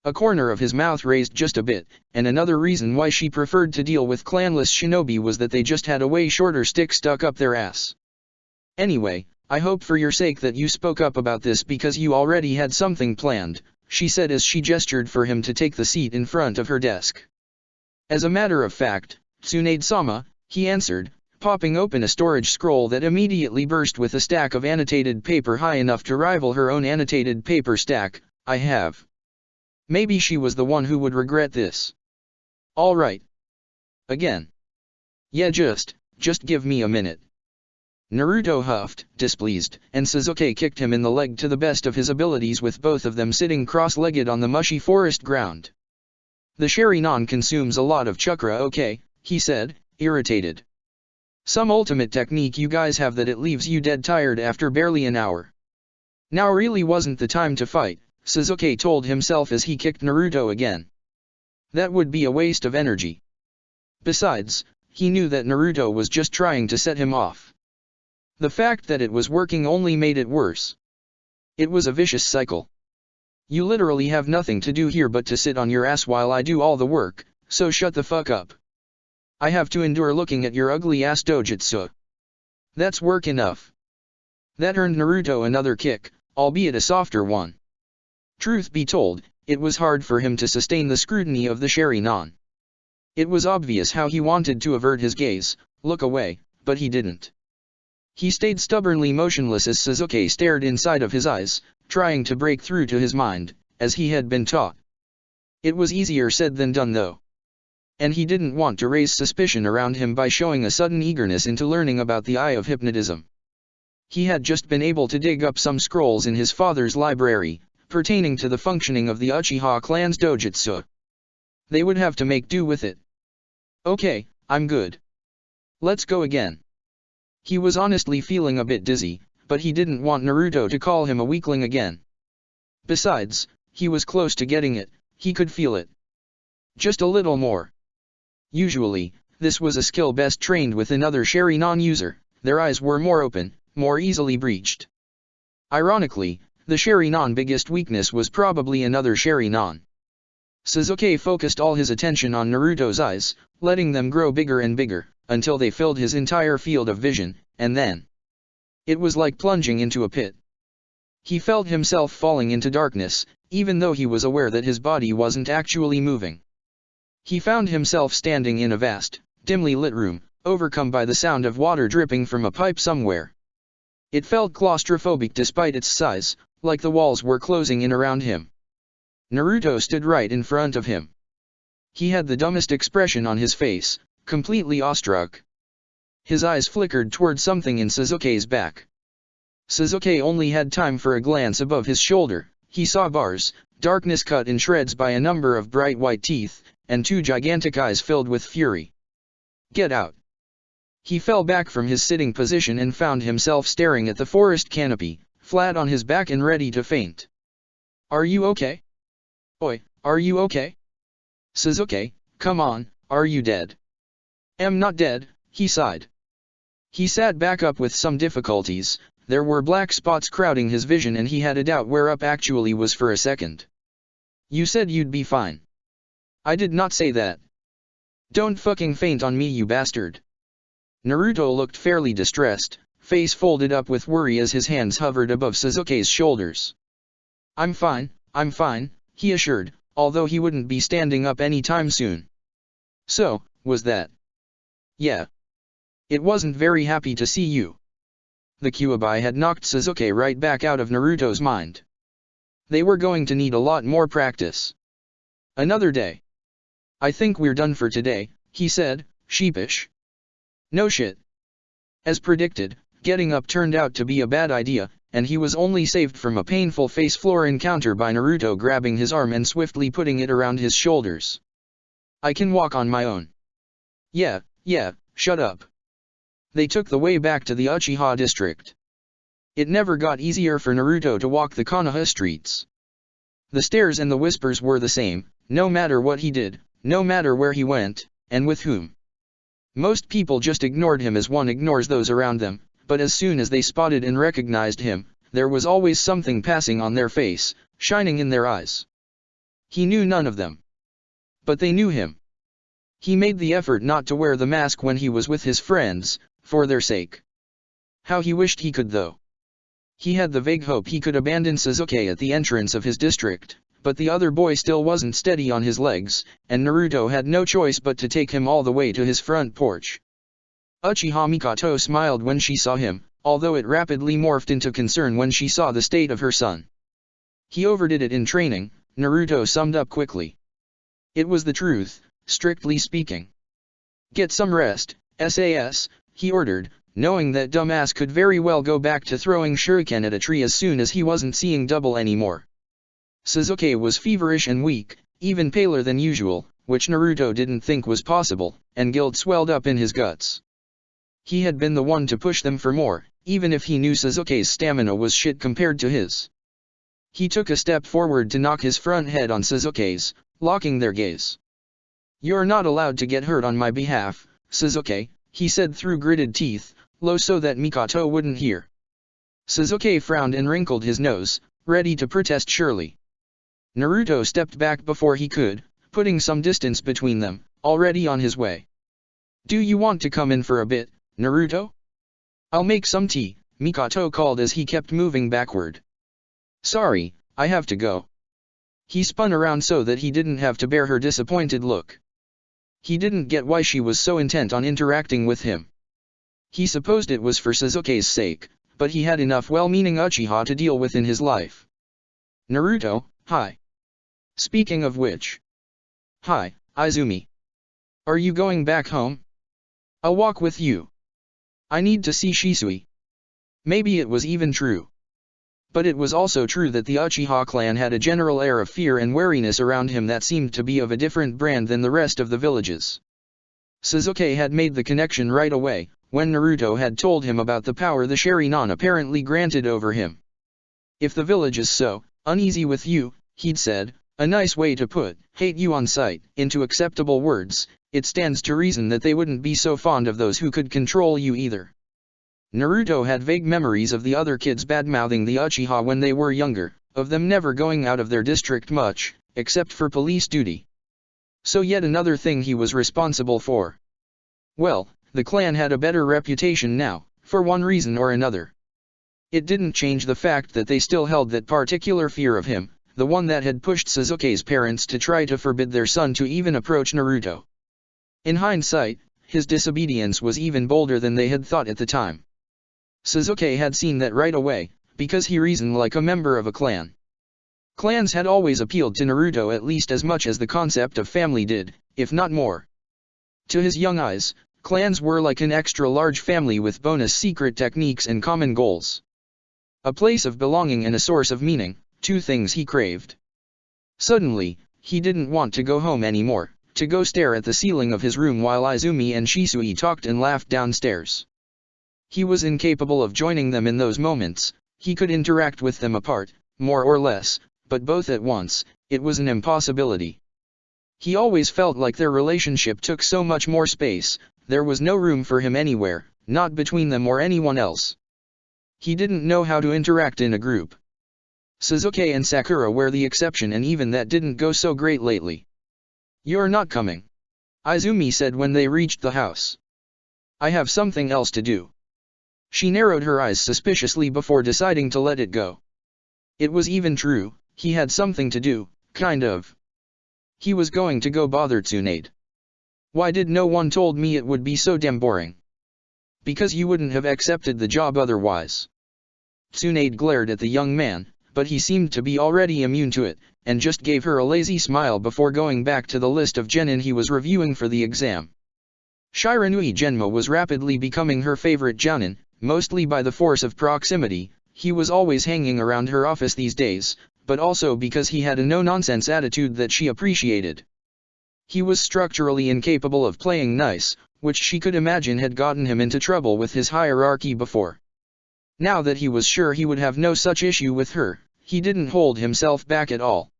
A corner of his mouth raised just a bit, and another reason why she preferred to deal with clanless shinobi was that they just had a way shorter stick stuck up their ass. Anyway, I hope for your sake that you spoke up about this because you already had something planned, she said as she gestured for him to take the seat in front of her desk. As a matter of fact, Tsunade-sama, he answered, popping open a storage scroll that immediately burst with a stack of annotated paper high enough to rival her own annotated paper stack. I have. Maybe she was the one who would regret this. All right. Again. Yeah, just give me a minute. Naruto huffed, displeased, and Sasuke kicked him in the leg to the best of his abilities with both of them sitting cross-legged on the mushy forest ground. The Sharingan consumes a lot of chakra, okay, he said, irritated. Some ultimate technique you guys have that it leaves you dead tired after barely an hour. Now really wasn't the time to fight, Sasuke told himself as he kicked Naruto again. That would be a waste of energy. Besides, he knew that Naruto was just trying to set him off. The fact that it was working only made it worse. It was a vicious cycle. You literally have nothing to do here but to sit on your ass while I do all the work, so shut the fuck up. I have to endure looking at your ugly ass dojutsu. That's work enough. That earned Naruto another kick, albeit a softer one. Truth be told, it was hard for him to sustain the scrutiny of the Sharingan. It was obvious how he wanted to avert his gaze, look away, but he didn't. He stayed stubbornly motionless as Sasuke stared inside of his eyes, trying to break through to his mind, as he had been taught. It was easier said than done though. And he didn't want to raise suspicion around him by showing a sudden eagerness into learning about the eye of hypnotism. He had just been able to dig up some scrolls in his father's library, pertaining to the functioning of the Uchiha clan's dojutsu. They would have to make do with it. Okay, I'm good. Let's go again. He was honestly feeling a bit dizzy, but he didn't want Naruto to call him a weakling again. Besides, he was close to getting it, he could feel it. Just a little more. Usually, this was a skill best trained with another Sharingan user, their eyes were more open, more easily breached. Ironically, the Sharingan biggest weakness was probably another Sharingan. Sasuke focused all his attention on Naruto's eyes, letting them grow bigger and bigger, until they filled his entire field of vision, and then it was like plunging into a pit. He felt himself falling into darkness, even though he was aware that his body wasn't actually moving. He found himself standing in a vast, dimly lit room, overcome by the sound of water dripping from a pipe somewhere. It felt claustrophobic despite its size, like the walls were closing in around him. Naruto stood right in front of him. He had the dumbest expression on his face, completely awestruck. His eyes flickered toward something in Sasuke's back. Sasuke only had time for a glance above his shoulder. He saw bars, darkness cut in shreds by a number of bright white teeth, and two gigantic eyes filled with fury. Get out! He fell back from his sitting position and found himself staring at the forest canopy, flat on his back and ready to faint. Are you okay? Oi, are you okay? Sasuke, come on, are you dead? Am not dead, he sighed. He sat back up with some difficulties. There were black spots crowding his vision and he had a doubt where up actually was for a second. You said you'd be fine. I did not say that. Don't fucking faint on me, you bastard. Naruto looked fairly distressed, face folded up with worry as his hands hovered above Sasuke's shoulders. I'm fine, he assured, although he wouldn't be standing up anytime soon. So, was that? Yeah. It wasn't very happy to see you. The Kyuubi had knocked Sasuke right back out of Naruto's mind. They were going to need a lot more practice. Another day. I think we're done for today, he said, sheepish. No shit. As predicted, getting up turned out to be a bad idea, and he was only saved from a painful face floor encounter by Naruto grabbing his arm and swiftly putting it around his shoulders. I can walk on my own. Yeah, shut up. They took the way back to the Uchiha district. It never got easier for Naruto to walk the Konoha streets. The stares and the whispers were the same, no matter what he did, no matter where he went, and with whom. Most people just ignored him as one ignores those around them, but as soon as they spotted and recognized him, there was always something passing on their face, shining in their eyes. He knew none of them. But they knew him. He made the effort not to wear the mask when he was with his friends, for their sake. How he wished he could though. He had the vague hope he could abandon Sasuke at the entrance of his district, but the other boy still wasn't steady on his legs, and Naruto had no choice but to take him all the way to his front porch. Uchiha Mikoto smiled when she saw him, although it rapidly morphed into concern when she saw the state of her son. He overdid it in training, Naruto summed up quickly. It was the truth, strictly speaking. Get some rest, SAS, he ordered, knowing that dumbass could very well go back to throwing shuriken at a tree as soon as he wasn't seeing double anymore. Sasuke was feverish and weak, even paler than usual, which Naruto didn't think was possible, and guilt swelled up in his guts. He had been the one to push them for more, even if he knew Sasuke's stamina was shit compared to his. He took a step forward to knock his front head on Sasuke's, locking their gaze. You're not allowed to get hurt on my behalf, Sasuke, he said through gritted teeth, low so that Mikoto wouldn't hear. Sasuke frowned and wrinkled his nose, ready to protest surely. Naruto stepped back before he could, putting some distance between them, already on his way. Do you want to come in for a bit, Naruto? I'll make some tea, Mikoto called as he kept moving backward. Sorry, I have to go. He spun around so that he didn't have to bear her disappointed look. He didn't get why she was so intent on interacting with him. He supposed it was for Sasuke's sake, but he had enough well-meaning Uchiha to deal with in his life. Naruto, hi. Speaking of which. Hi, Izumi. Are you going back home? I'll walk with you. I need to see Shisui. Maybe it was even true. But it was also true that the Uchiha clan had a general air of fear and wariness around him that seemed to be of a different brand than the rest of the villages. Sasuke had made the connection right away, when Naruto had told him about the power the Sharingan apparently granted over him. If the village is so uneasy with you, he'd said, a nice way to put hate you on sight into acceptable words, it stands to reason that they wouldn't be so fond of those who could control you either. Naruto had vague memories of the other kids badmouthing the Uchiha when they were younger, of them never going out of their district much, except for police duty. So yet another thing he was responsible for. Well, the clan had a better reputation now, for one reason or another. It didn't change the fact that they still held that particular fear of him, the one that had pushed Sasuke's parents to try to forbid their son to even approach Naruto. In hindsight, his disobedience was even bolder than they had thought at the time. Sasuke had seen that right away, because he reasoned like a member of a clan. Clans had always appealed to Naruto at least as much as the concept of family did, if not more. To his young eyes, clans were like an extra-large family with bonus secret techniques and common goals. A place of belonging and a source of meaning, two things he craved. Suddenly, he didn't want to go home anymore, to go stare at the ceiling of his room while Izumi and Shisui talked and laughed downstairs. He was incapable of joining them in those moments. He could interact with them apart, more or less, but both at once, it was an impossibility. He always felt like their relationship took so much more space, there was no room for him anywhere, not between them or anyone else. He didn't know how to interact in a group. Sasuke and Sakura were the exception, and even that didn't go so great lately. "You're not coming," Izumi said when they reached the house. "I have something else to do." She narrowed her eyes suspiciously before deciding to let it go. It was even true, he had something to do, kind of. He was going to go bother Tsunade. "Why did no one told me it would be so damn boring?" "Because you wouldn't have accepted the job otherwise." Tsunade glared at the young man, but he seemed to be already immune to it, and just gave her a lazy smile before going back to the list of genin he was reviewing for the exam. Shiranui Genma was rapidly becoming her favorite jounin, mostly by the force of proximity. He was always hanging around her office these days, but also because he had a no-nonsense attitude that she appreciated. He was structurally incapable of playing nice, which she could imagine had gotten him into trouble with his hierarchy before. Now that he was sure he would have no such issue with her, he didn't hold himself back at all.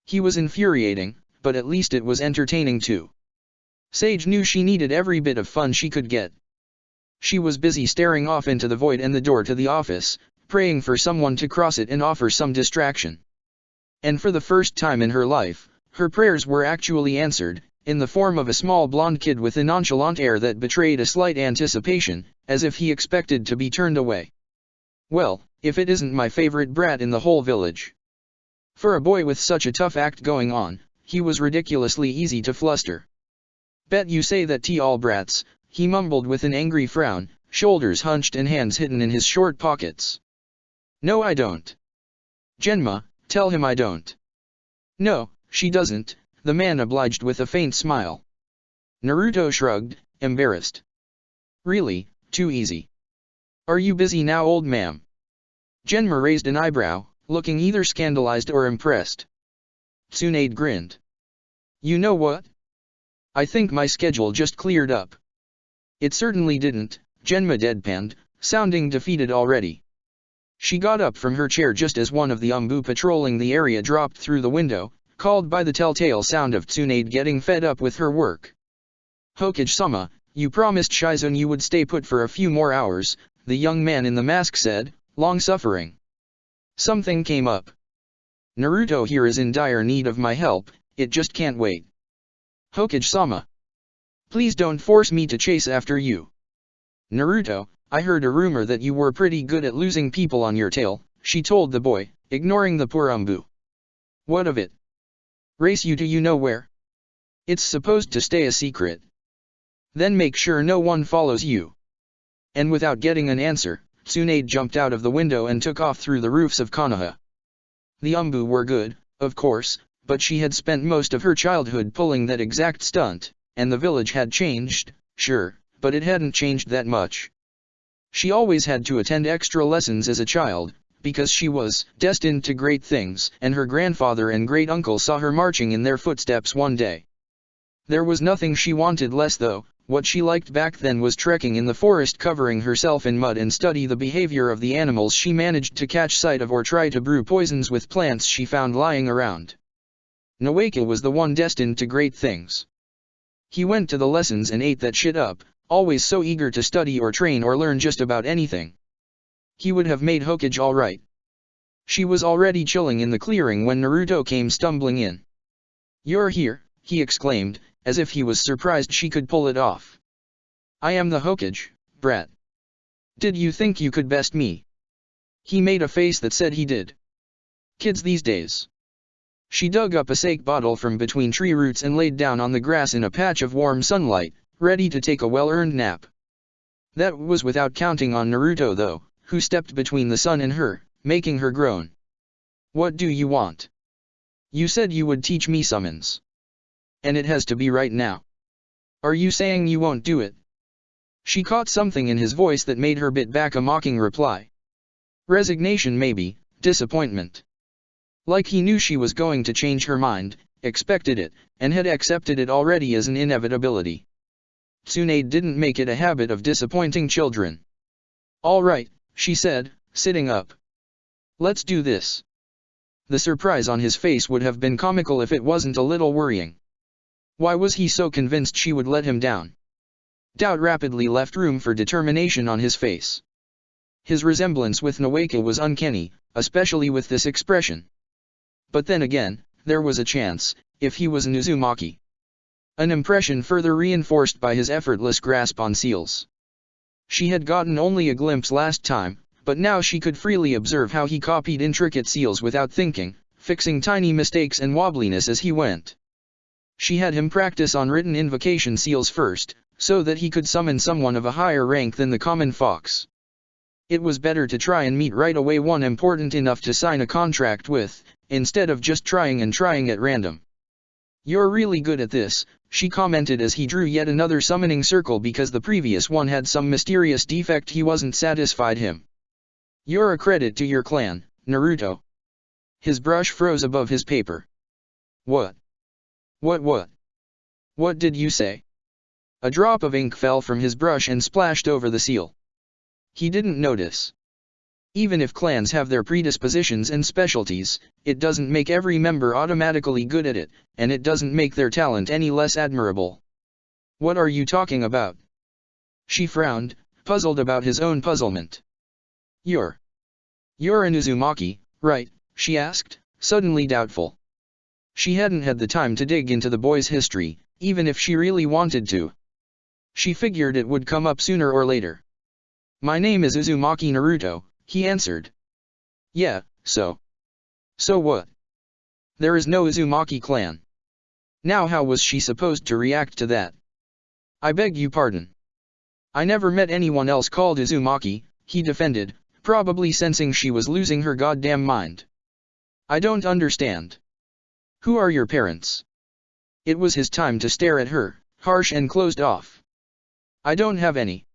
He was infuriating, but at least it was entertaining too. Sage knew she needed every bit of fun she could get. She was busy staring off into the void and the door to the office, praying for someone to cross it and offer some distraction. And for the first time in her life, her prayers were actually answered, in the form of a small blonde kid with a nonchalant air that betrayed a slight anticipation, as if he expected to be turned away. "Well, if it isn't my favorite brat in the whole village." For a boy with such a tough act going on, he was ridiculously easy to fluster. "Bet you say that to all brats," he mumbled with an angry frown, shoulders hunched and hands hidden in his short pockets. "No, I don't." "Genma, tell him I don't." "No, she doesn't," the man obliged with a faint smile. Naruto shrugged, embarrassed. "Really, too easy. Are you busy now, old ma'am?" Genma raised an eyebrow, looking either scandalized or impressed. Tsunade grinned. "You know what? I think my schedule just cleared up." "It certainly didn't," Genma deadpanned, sounding defeated already. She got up from her chair just as one of the Umbu patrolling the area dropped through the window, called by the telltale sound of Tsunade getting fed up with her work. "Hokage-sama, you promised Shizune you would stay put for a few more hours," the young man in the mask said, long-suffering. "Something came up. Naruto here is in dire need of my help, it just can't wait." "Hokage-sama, please don't force me to chase after you." "Naruto, I heard a rumor that you were pretty good at losing people on your tail," she told the boy, ignoring the poor Umbu. "What of it? Race you to you know where? It's supposed to stay a secret. Then make sure no one follows you." And without getting an answer, Tsunade jumped out of the window and took off through the roofs of Konoha. The Umbu were good, of course, but she had spent most of her childhood pulling that exact stunt, and the village had changed, sure, but it hadn't changed that much. She always had to attend extra lessons as a child, because she was destined to great things, and her grandfather and great-uncle saw her marching in their footsteps one day. There was nothing she wanted less though. What she liked back then was trekking in the forest, covering herself in mud, and study the behavior of the animals she managed to catch sight of, or try to brew poisons with plants she found lying around. Noeka was the one destined to great things. He went to the lessons and ate that shit up, always so eager to study or train or learn just about anything. He would have made Hokage all right. She was already chilling in the clearing when Naruto came stumbling in. "You're here," he exclaimed, as if he was surprised she could pull it off. "I am the Hokage, brat. Did you think you could best me?" He made a face that said he did. Kids these days. She dug up a sake bottle from between tree roots and laid down on the grass in a patch of warm sunlight, ready to take a well-earned nap. That was without counting on Naruto though, who stepped between the sun and her, making her groan. "What do you want? You said you would teach me summons. And it has to be right now. Are you saying you won't do it?" She caught something in his voice that made her bit back a mocking reply. Resignation maybe, disappointment. Like he knew she was going to change her mind, expected it, and had accepted it already as an inevitability. Tsunade didn't make it a habit of disappointing children. "All right," she said, sitting up. "Let's do this." The surprise on his face would have been comical if it wasn't a little worrying. Why was he so convinced she would let him down? Doubt rapidly left room for determination on his face. His resemblance with Noeka was uncanny, especially with this expression. But then again, there was a chance, if he was an Uzumaki. An impression further reinforced by his effortless grasp on seals. She had gotten only a glimpse last time, but now she could freely observe how he copied intricate seals without thinking, fixing tiny mistakes and wobbliness as he went. She had him practice on written invocation seals first, so that he could summon someone of a higher rank than the common fox. It was better to try and meet right away one important enough to sign a contract with, instead of just trying at random. "You're really good at this," she commented as he drew yet another summoning circle because the previous one had some mysterious defect he wasn't satisfied him. "You're a credit to your clan, Naruto." His brush froze above his paper. What? What did you say?" A drop of ink fell from his brush and splashed over the seal. He didn't notice. Even if clans have their predispositions and specialties, it doesn't make every member automatically good at it, and it doesn't make their talent any less admirable. "What are you talking about?" She frowned, puzzled about his own puzzlement. You're an Uzumaki, right?" she asked, suddenly doubtful. She hadn't had the time to dig into the boy's history, even if she really wanted to. She figured it would come up sooner or later. "My name is Uzumaki Naruto," he answered. "Yeah, so what? There is no Uzumaki clan." Now how was she supposed to react to that? "I beg you pardon. I never met anyone else called Uzumaki," he defended, probably sensing she was losing her goddamn mind. "I don't understand. Who are your parents?" It was his time to stare at her, harsh and closed off. "I don't have any."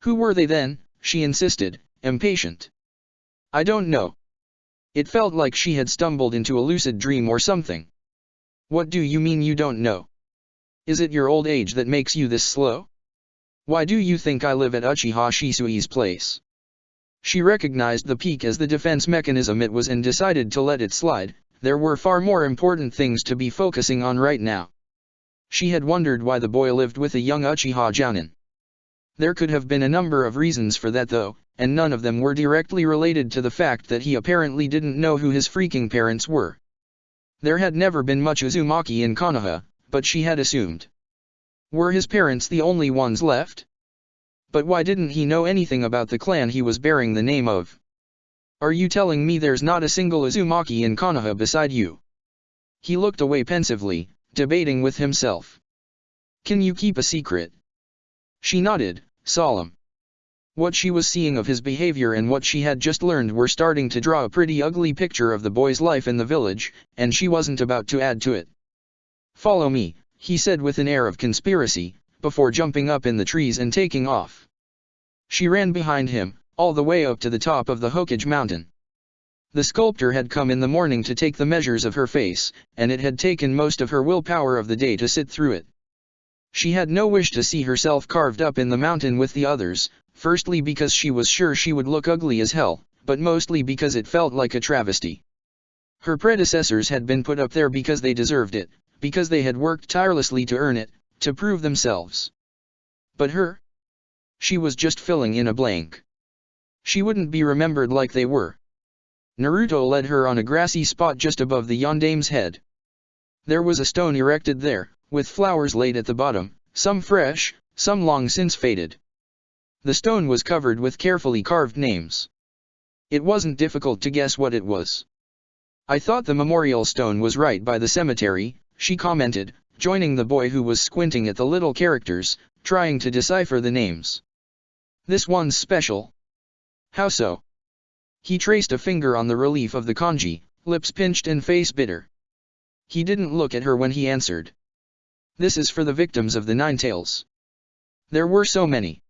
"Who were they then?" she insisted, impatient. "I don't know." It felt like she had stumbled into a lucid dream or something. "What do you mean you don't know? Is it your old age that makes you this slow? Why do you think I live at Uchiha Shisui's place?" She recognized the peak as the defense mechanism it was and decided to let it slide. There were far more important things to be focusing on right now. She had wondered why the boy lived with a young Uchiha Jounin. There could have been a number of reasons for that though, and none of them were directly related to the fact that he apparently didn't know who his freaking parents were. There had never been much Uzumaki in Konoha, but she had assumed. Were his parents the only ones left? But why didn't he know anything about the clan he was bearing the name of? "Are you telling me there's not a single Uzumaki in Konoha beside you?" He looked away pensively, debating with himself. "Can you keep a secret?" She nodded, solemn. What she was seeing of his behavior and what she had just learned were starting to draw a pretty ugly picture of the boy's life in the village, and she wasn't about to add to it. "Follow me," he said with an air of conspiracy, before jumping up in the trees and taking off. She ran behind him, all the way up to the top of the Hokage mountain. The sculptor had come in the morning to take the measures of her face, and it had taken most of her willpower of the day to sit through it. She had no wish to see herself carved up in the mountain with the others, firstly because she was sure she would look ugly as hell, but mostly because it felt like a travesty. Her predecessors had been put up there because they deserved it, because they had worked tirelessly to earn it, to prove themselves. But her? She was just filling in a blank. She wouldn't be remembered like they were. Naruto led her on a grassy spot just above the Yondame's head. There was a stone erected there, with flowers laid at the bottom, some fresh, some long since faded. The stone was covered with carefully carved names. It wasn't difficult to guess what it was. I thought the memorial stone was right by the cemetery, she commented, joining the boy who was squinting at the little characters, trying to decipher the names. This one's special. How so? He traced a finger on the relief of the kanji, lips pinched and face bitter. He didn't look at her when he answered. This is for the victims of the Nine Tails. There were so many.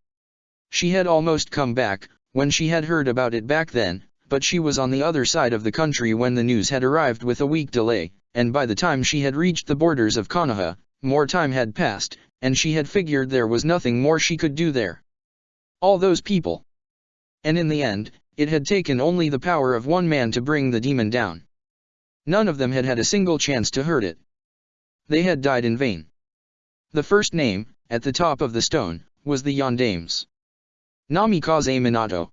She had almost come back, when she had heard about it back then, but she was on the other side of the country when the news had arrived with a week delay, and by the time she had reached the borders of Konoha, more time had passed, and she had figured there was nothing more she could do there. All those people. And in the end, it had taken only the power of one man to bring the demon down. None of them had had a single chance to hurt it. They had died in vain. The first name, at the top of the stone, was the Yondame's. Namikaze Minato.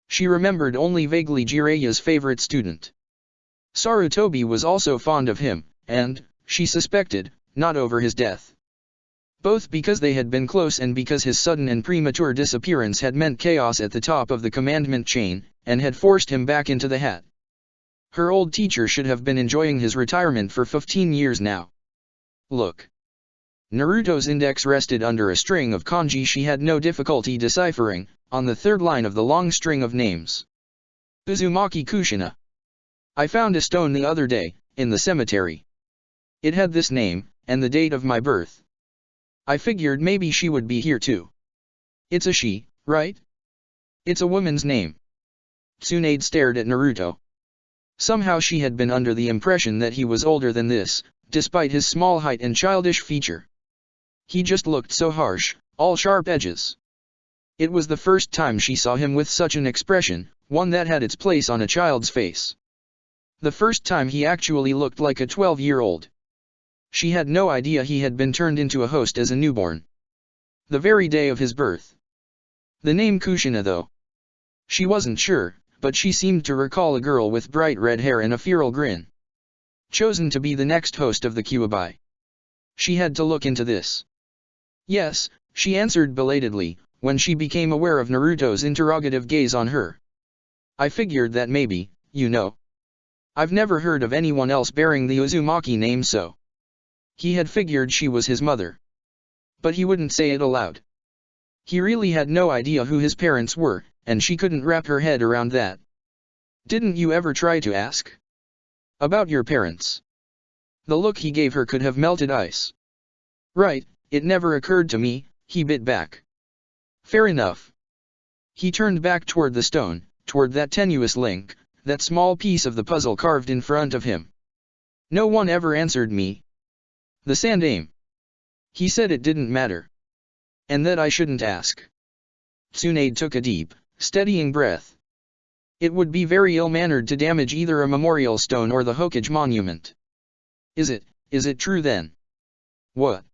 She remembered only vaguely Jiraiya's favorite student. Sarutobi was also fond of him, and, she suspected, not over his death. Both because they had been close and because his sudden and premature disappearance had meant chaos at the top of the commandment chain, and had forced him back into the hat. Her old teacher should have been enjoying his retirement for 15 years now. Look. Naruto's index rested under a string of kanji she had no difficulty deciphering, on the third line of the long string of names. Uzumaki Kushina. I found a stone the other day, in the cemetery. It had this name, and the date of my birth. I figured maybe she would be here too. It's a she, right? It's a woman's name. Tsunade stared at Naruto. Somehow she had been under the impression that he was older than this, despite his small height and childish feature. He just looked so harsh, all sharp edges. It was the first time she saw him with such an expression, one that had its place on a child's face. The first time he actually looked like a 12-year-old. She had no idea he had been turned into a host as a newborn. The very day of his birth. The name Kushina though. She wasn't sure, but she seemed to recall a girl with bright red hair and a feral grin. Chosen to be the next host of the Kyuubi. She had to look into this. Yes, she answered belatedly, when she became aware of Naruto's interrogative gaze on her. I figured that maybe, you know. I've never heard of anyone else bearing the Uzumaki name so. He had figured she was his mother. But he wouldn't say it aloud. He really had no idea who his parents were, and she couldn't wrap her head around that. Didn't you ever try to ask? About your parents? The look he gave her could have melted ice. Right, it never occurred to me, he bit back. Fair enough. He turned back toward the stone, toward that tenuous link, that small piece of the puzzle carved in front of him. No one ever answered me. The Sandame. He said it didn't matter. And that I shouldn't ask. Tsunade took a deep, steadying breath. It would be very ill-mannered to damage either a memorial stone or the Hokage monument. Is it true then? What?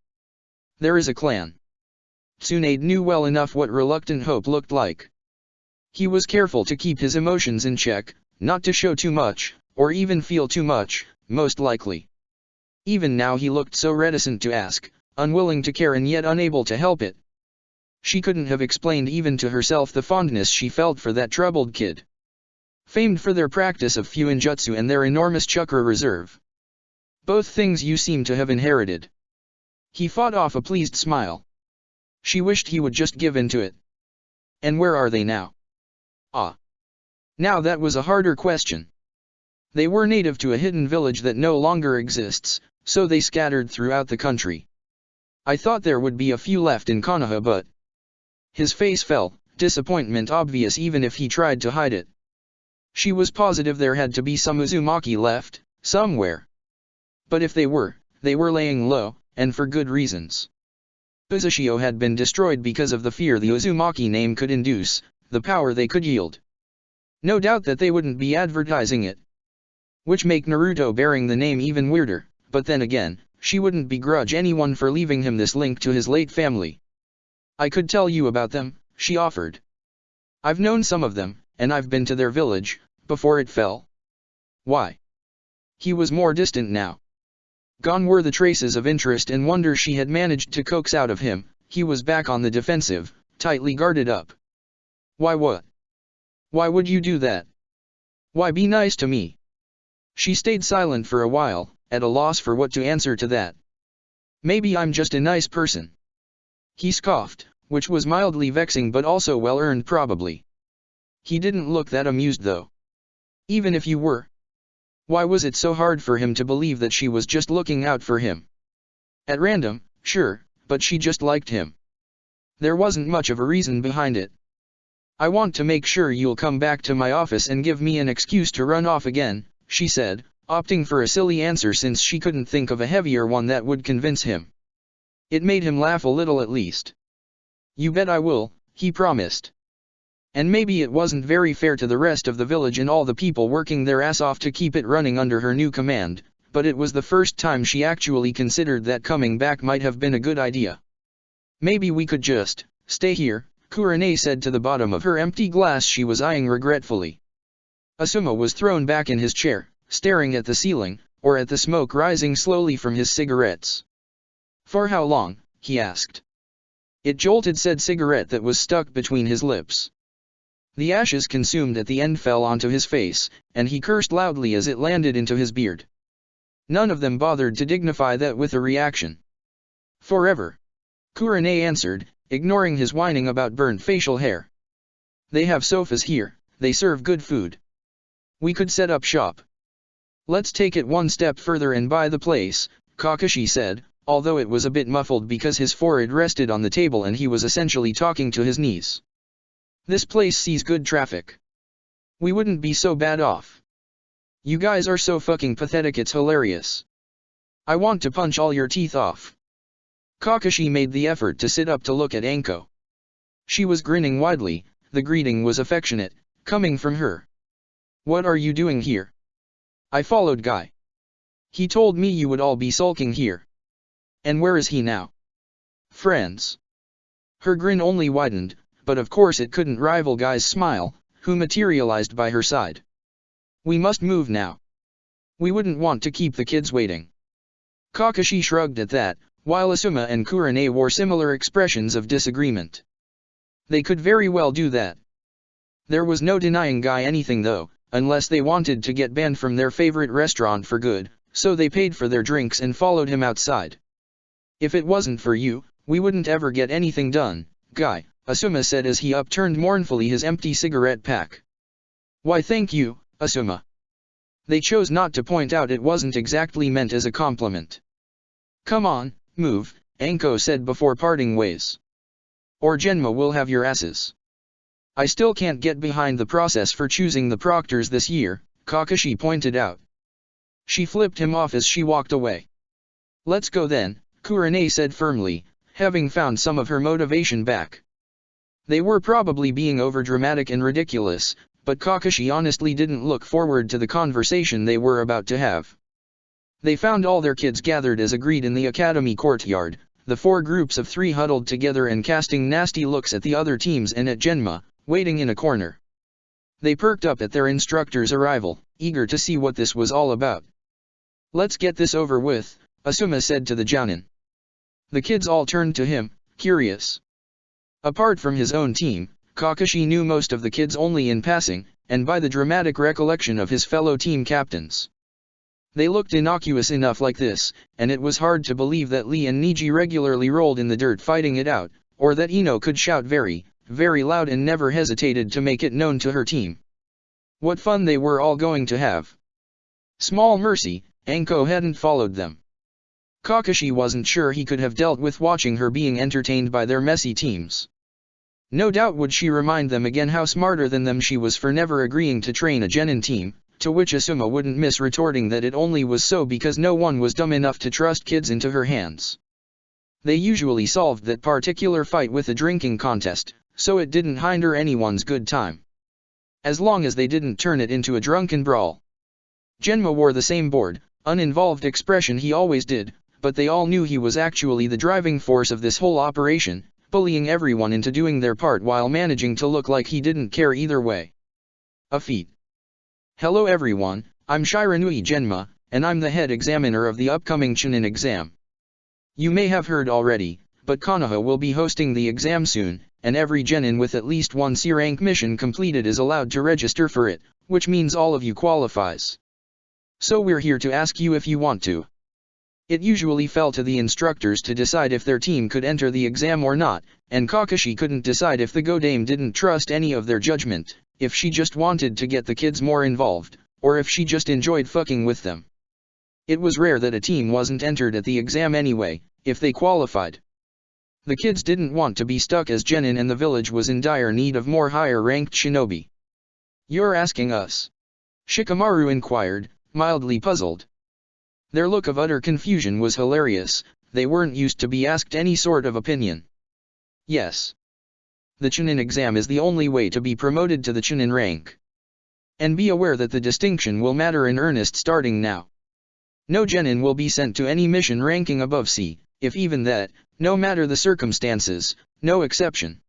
There is a clan. Tsunade knew well enough what reluctant hope looked like. He was careful to keep his emotions in check, not to show too much, or even feel too much, most likely. Even now he looked so reticent to ask, unwilling to care and yet unable to help it. She couldn't have explained even to herself the fondness she felt for that troubled kid. Famed for their practice of Fuinjutsu and their enormous chakra reserve. Both things you seem to have inherited. He fought off a pleased smile. She wished he would just give in to it. And where are they now? Ah. Now that was a harder question. They were native to a hidden village that no longer exists, so they scattered throughout the country. I thought there would be a few left in Konoha but... His face fell, disappointment obvious even if he tried to hide it. She was positive there had to be some Uzumaki left, somewhere. But if they were laying low, and for good reasons. Uzushio had been destroyed because of the fear the Uzumaki name could induce, the power they could yield. No doubt that they wouldn't be advertising it. Which make Naruto bearing the name even weirder, but then again, she wouldn't begrudge anyone for leaving him this link to his late family. I could tell you about them, she offered. I've known some of them, and I've been to their village, before it fell. Why? He was more distant now. Gone were the traces of interest and wonder she had managed to coax out of him. He was back on the defensive, tightly guarded up. Why what? Why would you do that? Why be nice to me? She stayed silent for a while, at a loss for what to answer to that. Maybe I'm just a nice person. He scoffed, which was mildly vexing but also well-earned probably. He didn't look that amused though. Even if you were. Why was it so hard for him to believe that she was just looking out for him? At random, sure, but she just liked him. There wasn't much of a reason behind it. I want to make sure you'll come back to my office and give me an excuse to run off again, she said, opting for a silly answer since she couldn't think of a heavier one that would convince him. It made him laugh a little at least. You bet I will, he promised. And maybe it wasn't very fair to the rest of the village and all the people working their ass off to keep it running under her new command, but it was the first time she actually considered that coming back might have been a good idea. Maybe we could just stay here, Kurane said to the bottom of her empty glass she was eyeing regretfully. Asuma was thrown back in his chair, staring at the ceiling, or at the smoke rising slowly from his cigarettes. For how long? He asked. It jolted said cigarette that was stuck between his lips. The ashes consumed at the end fell onto his face, and he cursed loudly as it landed into his beard. None of them bothered to dignify that with a reaction. Forever. Kurane answered, ignoring his whining about burnt facial hair. They have sofas here, they serve good food. We could set up shop. Let's take it one step further and buy the place, Kakashi said, although it was a bit muffled because his forehead rested on the table and he was essentially talking to his knees. This place sees good traffic. We wouldn't be so bad off. You guys are so fucking pathetic it's hilarious. I want to punch all your teeth off. Kakashi made the effort to sit up to look at Anko. She was grinning widely, the greeting was affectionate, coming from her. What are you doing here? I followed Guy. He told me you would all be sulking here. And where is he now? Friends. Her grin only widened, but of course it couldn't rival Guy's smile, who materialized by her side. We must move now. We wouldn't want to keep the kids waiting. Kakashi shrugged at that, while Asuma and Kurane wore similar expressions of disagreement. They could very well do that. There was no denying Guy anything though, unless they wanted to get banned from their favorite restaurant for good, so they paid for their drinks and followed him outside. If it wasn't for you, we wouldn't ever get anything done, Guy, Asuma said as he upturned mournfully his empty cigarette pack. Why thank you, Asuma. They chose not to point out it wasn't exactly meant as a compliment. Come on, move, Anko said before parting ways. Or Genma will have your asses. I still can't get behind the process for choosing the proctors this year, Kakashi pointed out. She flipped him off as she walked away. Let's go then, Kurane said firmly, having found some of her motivation back. They were probably being overdramatic and ridiculous, but Kakashi honestly didn't look forward to the conversation they were about to have. They found all their kids gathered as agreed in the academy courtyard, the 4 groups of 3 huddled together and casting nasty looks at the other teams and at Genma, waiting in a corner. They perked up at their instructor's arrival, eager to see what this was all about. Let's get this over with, Asuma said to the Jounin. The kids all turned to him, curious. Apart from his own team, Kakashi knew most of the kids only in passing, and by the dramatic recollection of his fellow team captains. They looked innocuous enough like this, and it was hard to believe that Lee and Niji regularly rolled in the dirt fighting it out, or that Ino could shout very, very loud and never hesitated to make it known to her team. What fun they were all going to have. Small mercy, Anko hadn't followed them. Kakashi wasn't sure he could have dealt with watching her being entertained by their messy teams. No doubt would she remind them again how smarter than them she was for never agreeing to train a genin team, to which Asuma wouldn't miss retorting that it only was so because no one was dumb enough to trust kids into her hands. They usually solved that particular fight with a drinking contest, so it didn't hinder anyone's good time. As long as they didn't turn it into a drunken brawl. Genma wore the same bored, uninvolved expression he always did, but they all knew he was actually the driving force of this whole operation, bullying everyone into doing their part while managing to look like he didn't care either way. A feat. Hello everyone, I'm Shiranui Genma, and I'm the head examiner of the upcoming Chunin exam. You may have heard already, but Konoha will be hosting the exam soon, and every genin with at least one C-rank mission completed is allowed to register for it, which means all of you qualifies. So we're here to ask you if you want to. It usually fell to the instructors to decide if their team could enter the exam or not, and Kakashi couldn't decide if the Godame didn't trust any of their judgment, if she just wanted to get the kids more involved, or if she just enjoyed fucking with them. It was rare that a team wasn't entered at the exam anyway, if they qualified. The kids didn't want to be stuck as genin and the village was in dire need of more higher-ranked shinobi. You're asking us? Shikamaru inquired, mildly puzzled. Their look of utter confusion was hilarious, they weren't used to be asked any sort of opinion. Yes. The Chunin exam is the only way to be promoted to the Chunin rank. And be aware that the distinction will matter in earnest starting now. No genin will be sent to any mission ranking above C, if even that, no matter the circumstances, no exception.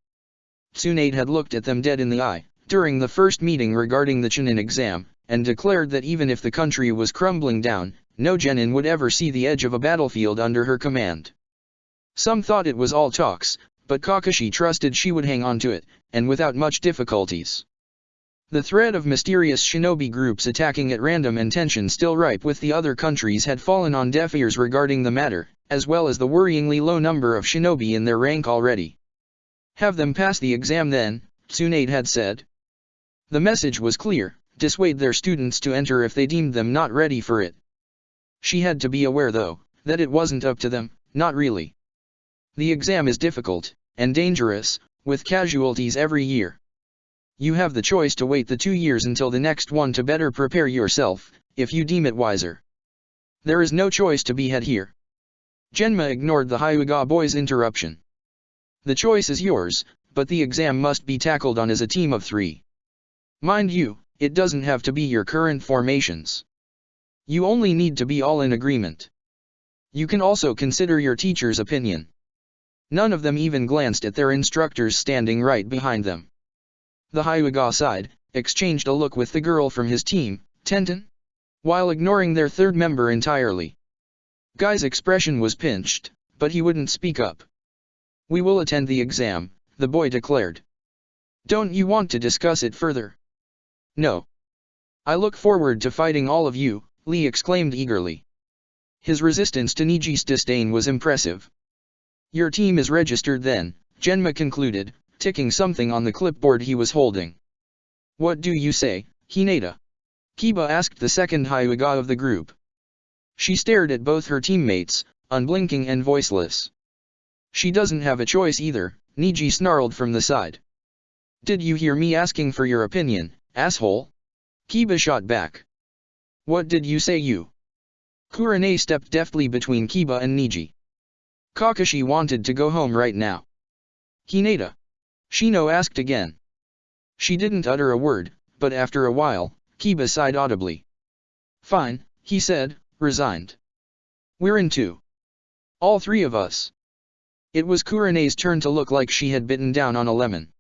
Tsunade had looked at them dead in the eye, during the first meeting regarding the Chunin exam, and declared that even if the country was crumbling down, no genin would ever see the edge of a battlefield under her command. Some thought it was all talks, but Kakashi trusted she would hang on to it, and without much difficulties. The threat of mysterious shinobi groups attacking at random and tension still ripe with the other countries had fallen on deaf ears regarding the matter, as well as the worryingly low number of shinobi in their rank already. Have them pass the exam then, Tsunade had said. The message was clear, dissuade their students to enter if they deemed them not ready for it. She had to be aware though, that it wasn't up to them, not really. The exam is difficult, and dangerous, with casualties every year. You have the choice to wait the 2 years until the next one to better prepare yourself, if you deem it wiser. There is no choice to be had here. Genma ignored the Hyuga boy's interruption. The choice is yours, but the exam must be tackled on as a team of 3. Mind you, it doesn't have to be your current formations. You only need to be all in agreement. You can also consider your teacher's opinion. None of them even glanced at their instructors standing right behind them. The Hyuga side exchanged a look with the girl from his team, Tenten, while ignoring their third member entirely. Guy's expression was pinched, but he wouldn't speak up. We will attend the exam, the boy declared. Don't you want to discuss it further? No. I look forward to fighting all of you, Lee exclaimed eagerly. His resistance to Niji's disdain was impressive. Your team is registered then, Genma concluded, ticking something on the clipboard he was holding. What do you say, Hinata? Kiba asked the second Hyuga of the group. She stared at both her teammates, unblinking and voiceless. She doesn't have a choice either, Niji snarled from the side. Did you hear me asking for your opinion, asshole? Kiba shot back. What did you say you? Kurane stepped deftly between Kiba and Niji. Kakashi wanted to go home right now. Hinata? Shino asked again. She didn't utter a word, but after a while, Kiba sighed audibly. Fine, he said, resigned. We're in 2. All 3 of us. It was Kurane's turn to look like she had bitten down on a lemon.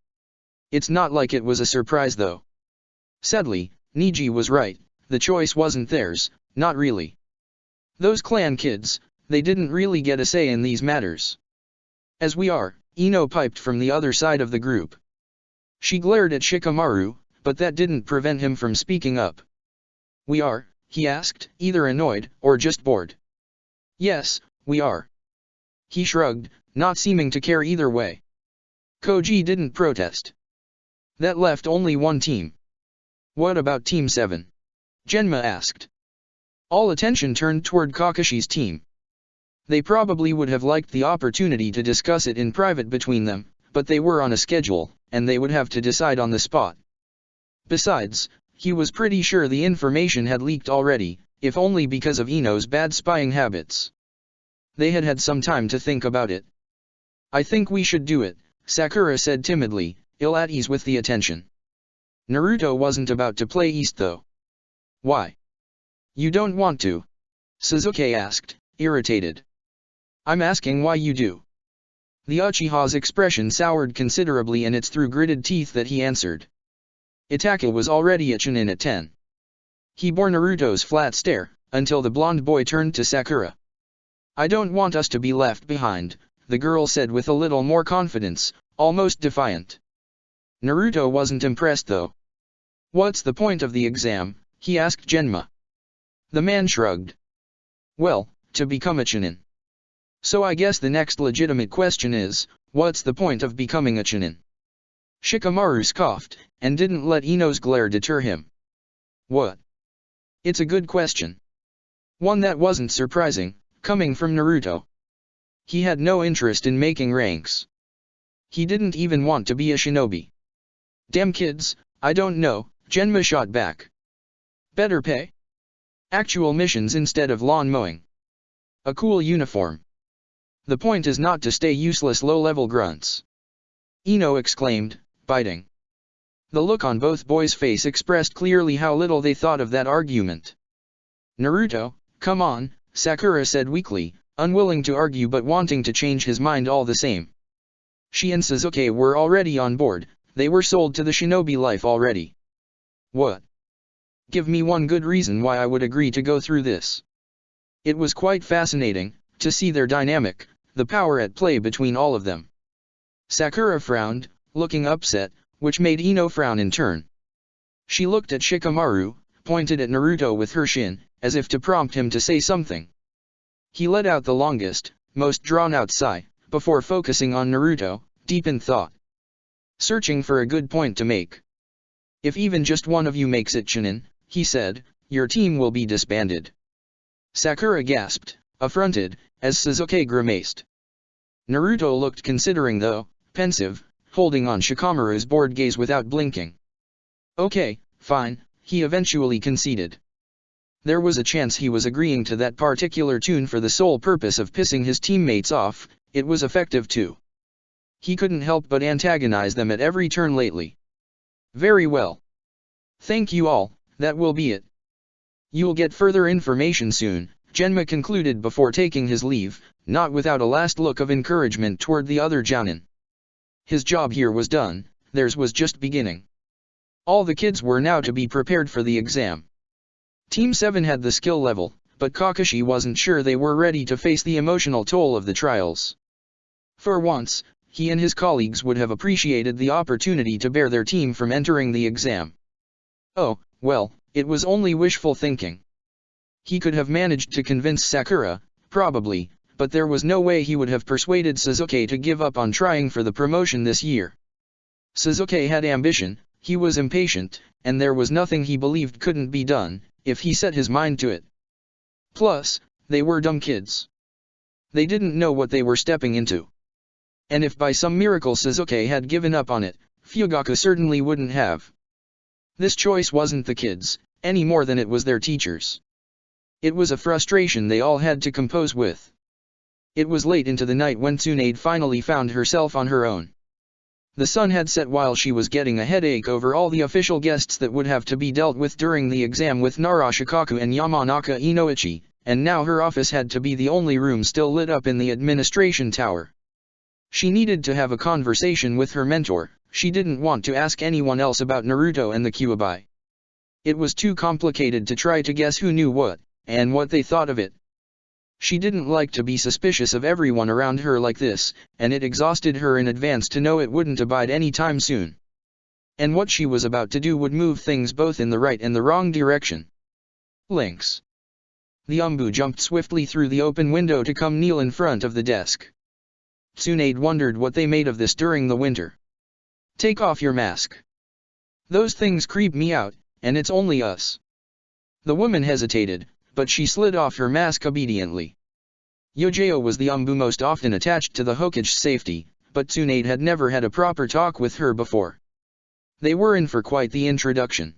It's not like it was a surprise though. Sadly, Niji was right, the choice wasn't theirs, not really. Those clan kids, they didn't really get a say in these matters. As we are, Ino piped from the other side of the group. She glared at Shikamaru, but that didn't prevent him from speaking up. We are, he asked, either annoyed, or just bored. Yes, we are. He shrugged, not seeming to care either way. Koji didn't protest. That left only one team. What about Team 7? Genma asked. All attention turned toward Kakashi's team. They probably would have liked the opportunity to discuss it in private between them, but they were on a schedule, and they would have to decide on the spot. Besides, he was pretty sure the information had leaked already, if only because of Ino's bad spying habits. They had had some time to think about it. "I think we should do it," Sakura said timidly, ill at ease with the attention. Naruto wasn't about to play East though. "Why? You don't want to?" Sasuke asked, irritated. "I'm asking why you do." The Uchiha's expression soured considerably, and it's through gritted teeth that he answered. Itachi was already a Chunin at 10. He bore Naruto's flat stare, until the blonde boy turned to Sakura. "I don't want us to be left behind," the girl said with a little more confidence, almost defiant. Naruto wasn't impressed though. "What's the point of the exam?" he asked Genma. The man shrugged. "Well, to become a Chunin. So I guess the next legitimate question is, what's the point of becoming a Chunin?" Shikamaru scoffed, and didn't let Ino's glare deter him. "What? It's a good question." One that wasn't surprising, coming from Naruto. He had no interest in making ranks. He didn't even want to be a shinobi. "Damn kids, I don't know," Genma shot back. "Better pay? Actual missions instead of lawn mowing. A cool uniform. The point is not to stay useless low-level grunts," Ino exclaimed, biting. The look on both boys' face expressed clearly how little they thought of that argument. "Naruto, come on," Sakura said weakly, unwilling to argue but wanting to change his mind all the same. She and Sasuke were already on board, they were sold to the shinobi life already. "What? Give me one good reason why I would agree to go through this." It was quite fascinating, to see their dynamic, the power at play between all of them. Sakura frowned, looking upset, which made Ino frown in turn. She looked at Shikamaru, pointed at Naruto with her shin, as if to prompt him to say something. He let out the longest, most drawn-out sigh, before focusing on Naruto, deep in thought. Searching for a good point to make. "If even just one of you makes it Chunin," he said, "your team will be disbanded." Sakura gasped, affronted, as Sasuke grimaced. Naruto looked considering though, pensive, holding on Shikamaru's bored gaze without blinking. "Okay, fine," he eventually conceded. There was a chance he was agreeing to that particular tune for the sole purpose of pissing his teammates off. It was effective too. He couldn't help but antagonize them at every turn lately. "Very well. Thank you all, that will be it. You'll get further information soon," Genma concluded before taking his leave, not without a last look of encouragement toward the other Jounin. His job here was done, theirs was just beginning. All the kids were now to be prepared for the exam. Team 7 had the skill level, but Kakashi wasn't sure they were ready to face the emotional toll of the trials. For once, he and his colleagues would have appreciated the opportunity to bear their team from entering the exam. Oh, well, it was only wishful thinking. He could have managed to convince Sakura, probably, but there was no way he would have persuaded Sasuke to give up on trying for the promotion this year. Sasuke had ambition, he was impatient, and there was nothing he believed couldn't be done, if he set his mind to it. Plus, they were dumb kids. They didn't know what they were stepping into. And if by some miracle Sasuke had given up on it, Fugaku certainly wouldn't have. This choice wasn't the kids, any more than it was their teachers. It was a frustration they all had to compose with. It was late into the night when Tsunade finally found herself on her own. The sun had set while she was getting a headache over all the official guests that would have to be dealt with during the exam with Narashikaku and Yamanaka Inoichi, and now her office had to be the only room still lit up in the administration tower. She needed to have a conversation with her mentor, she didn't want to ask anyone else about Naruto and the Kyuubi. It was too complicated to try to guess who knew what, and what they thought of it. She didn't like to be suspicious of everyone around her like this, and it exhausted her in advance to know it wouldn't abide any time soon. And what she was about to do would move things both in the right and the wrong direction. Links. The Umbu jumped swiftly through the open window to come kneel in front of the desk. Tsunade wondered what they made of this during the winter. "Take off your mask. Those things creep me out, and it's only us." The woman hesitated, but she slid off her mask obediently. Yojao was the Umbu most often attached to the Hokage safety, but Tsunade had never had a proper talk with her before. They were in for quite the introduction.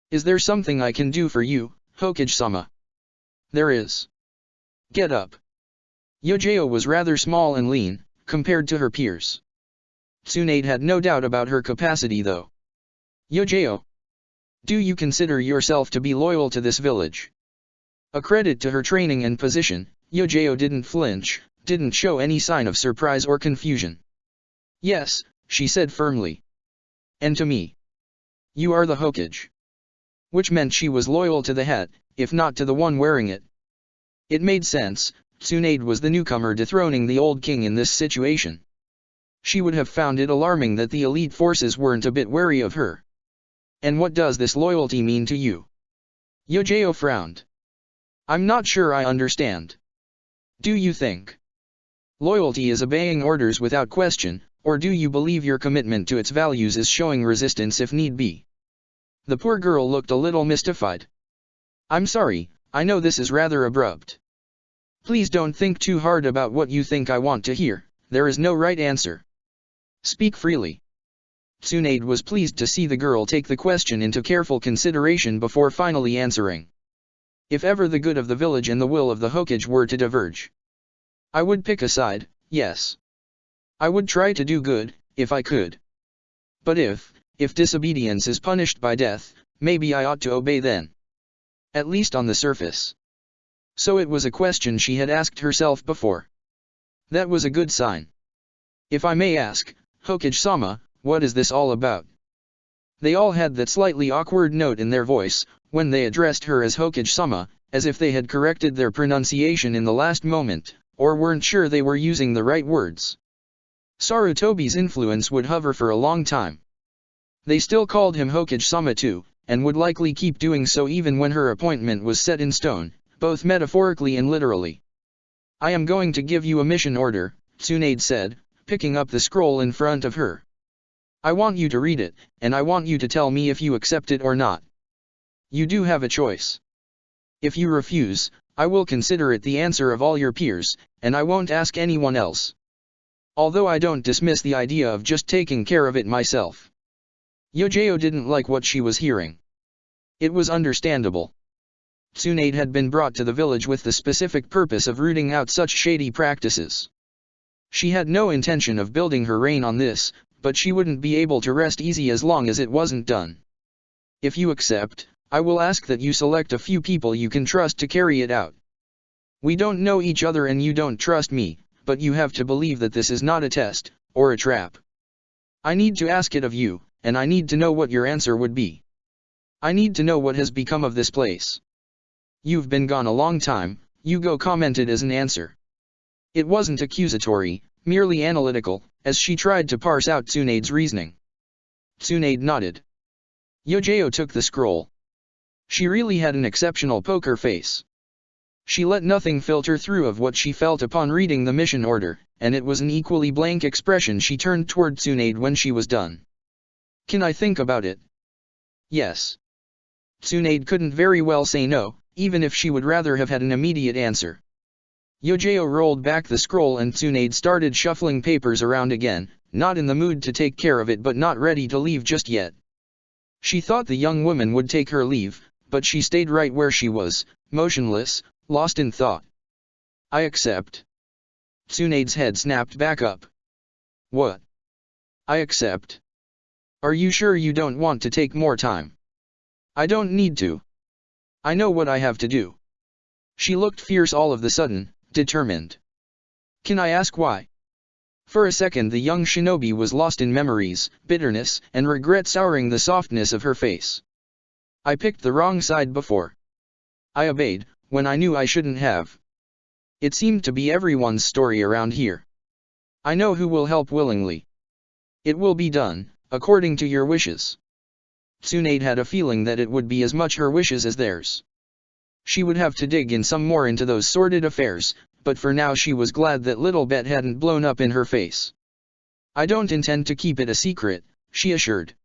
"Is there something I can do for you, Hokage-sama?" "There is. Get up." Yojao was rather small and lean, compared to her peers. Tsunade had no doubt about her capacity though. "Yojao, do you consider yourself to be loyal to this village?" A credit to her training and position, Yojao didn't flinch, didn't show any sign of surprise or confusion. "Yes," she said firmly. "And to me. You are the Hokage." Which meant she was loyal to the hat, if not to the one wearing it. It made sense. Tsunade was the newcomer dethroning the old king in this situation. She would have found it alarming that the elite forces weren't a bit wary of her. "And what does this loyalty mean to you?" Yojao frowned. "I'm not sure I understand. Do you think loyalty is obeying orders without question, or do you believe your commitment to its values is showing resistance if need be?" The poor girl looked a little mystified. "I'm sorry, I know this is rather abrupt. Please don't think too hard about what you think I want to hear, there is no right answer. Speak freely." Tsunade was pleased to see the girl take the question into careful consideration before finally answering. "If ever the good of the village and the will of the Hokage were to diverge, I would pick a side, yes. I would try to do good, if I could. But if disobedience is punished by death, maybe I ought to obey then. At least on the surface." So it was a question she had asked herself before. That was a good sign. "If I may ask, Hokage-sama, what is this all about?" They all had that slightly awkward note in their voice, when they addressed her as Hokage-sama, as if they had corrected their pronunciation in the last moment, or weren't sure they were using the right words. Sarutobi's influence would hover for a long time. They still called him Hokage-sama too, and would likely keep doing so even when her appointment was set in stone, both metaphorically and literally. "I am going to give you a mission order," Tsunade said, picking up the scroll in front of her. "I want you to read it, and I want you to tell me if you accept it or not. You do have a choice. If you refuse, I will consider it the answer of all your peers, and I won't ask anyone else. Although I don't dismiss the idea of just taking care of it myself." Yojao didn't like what she was hearing. It was understandable. Tsunade had been brought to the village with the specific purpose of rooting out such shady practices. She had no intention of building her reign on this, but she wouldn't be able to rest easy as long as it wasn't done. "If you accept, I will ask that you select a few people you can trust to carry it out. We don't know each other and you don't trust me, but you have to believe that this is not a test, or a trap. I need to ask it of you, and I need to know what your answer would be. I need to know what has become of this place." "You've been gone a long time," Yugo commented as an answer. It wasn't accusatory, merely analytical, as she tried to parse out Tsunade's reasoning. Tsunade nodded. Yojao took the scroll. She really had an exceptional poker face. She let nothing filter through of what she felt upon reading the mission order, and it was an equally blank expression she turned toward Tsunade when she was done. "Can I think about it?" "Yes." Tsunade couldn't very well say no, even if she would rather have had an immediate answer. Yojao rolled back the scroll and Tsunade started shuffling papers around again, not in the mood to take care of it but not ready to leave just yet. She thought the young woman would take her leave, but she stayed right where she was, motionless, lost in thought. "I accept." Tsunade's head snapped back up. "What?" "I accept." "Are you sure you don't want to take more time?" "I don't need to. I know what I have to do." She looked fierce all of the sudden, determined. "Can I ask why?" For a second the young shinobi was lost in memories, bitterness, and regret souring the softness of her face. "I picked the wrong side before. I obeyed, when I knew I shouldn't have. It seemed to be everyone's story around here. I know who will help willingly. It will be done, according to your wishes." Tsunade had a feeling that it would be as much her wishes as theirs. She would have to dig in some more into those sordid affairs, but for now she was glad that little Bet hadn't blown up in her face. "I don't intend to keep it a secret," she assured.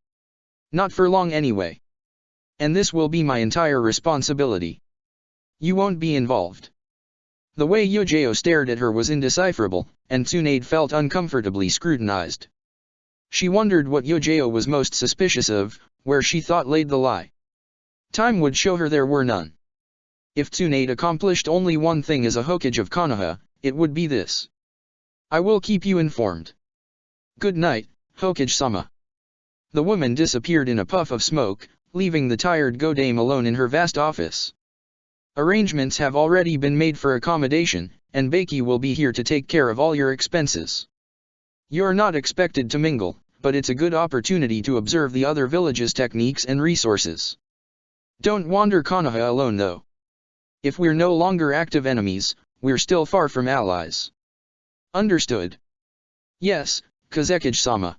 "Not for long anyway. And this will be my entire responsibility. You won't be involved." The way Yojao stared at her was indecipherable, and Tsunade felt uncomfortably scrutinized. She wondered what Yojao was most suspicious of, where she thought laid the lie. Time would show her there were none. If Tsunade accomplished only one thing as a Hokage of Konoha, it would be this. I will keep you informed. Good night, Hokage-sama. The woman disappeared in a puff of smoke, leaving the tired Godame alone in her vast office. Arrangements have already been made for accommodation, and Baki will be here to take care of all your expenses. You're not expected to mingle, but it's a good opportunity to observe the other villages' techniques and resources. Don't wander Konoha alone though. If we're no longer active enemies, we're still far from allies. Understood? Yes, Kazekage-sama.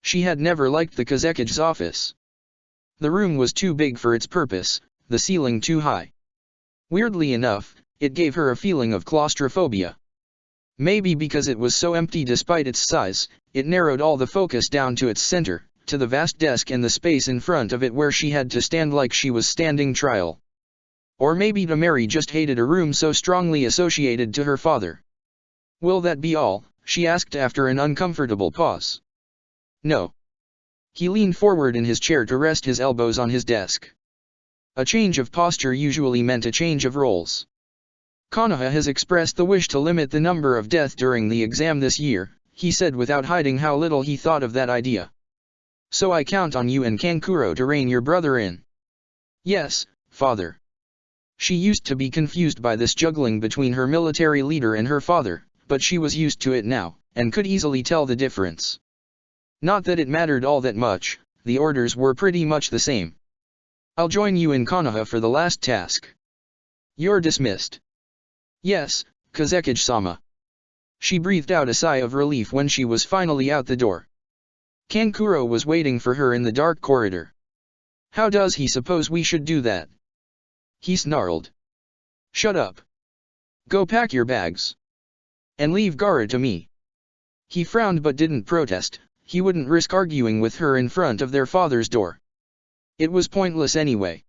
She had never liked the Kazekage's office. The room was too big for its purpose, the ceiling too high. Weirdly enough, it gave her a feeling of claustrophobia. Maybe because it was so empty despite its size, it narrowed all the focus down to its center, to the vast desk and the space in front of it where she had to stand like she was standing trial. Or maybe Temari just hated a room so strongly associated to her father. Will that be all? She asked after an uncomfortable pause. No. He leaned forward in his chair to rest his elbows on his desk. A change of posture usually meant a change of roles. Konoha has expressed the wish to limit the number of deaths during the exam this year, he said without hiding how little he thought of that idea. So I count on you and Kankuro to rein your brother in. Yes, father. She used to be confused by this juggling between her military leader and her father, but she was used to it now, and could easily tell the difference. Not that it mattered all that much, the orders were pretty much the same. I'll join you in Konoha for the last task. You're dismissed. Yes, Kazekage-sama. She breathed out a sigh of relief when she was finally out the door. Kankuro was waiting for her in the dark corridor. How does he suppose we should do that? He snarled. Shut up. Go pack your bags. And leave Gaara to me. He frowned but didn't protest, he wouldn't risk arguing with her in front of their father's door. It was pointless anyway.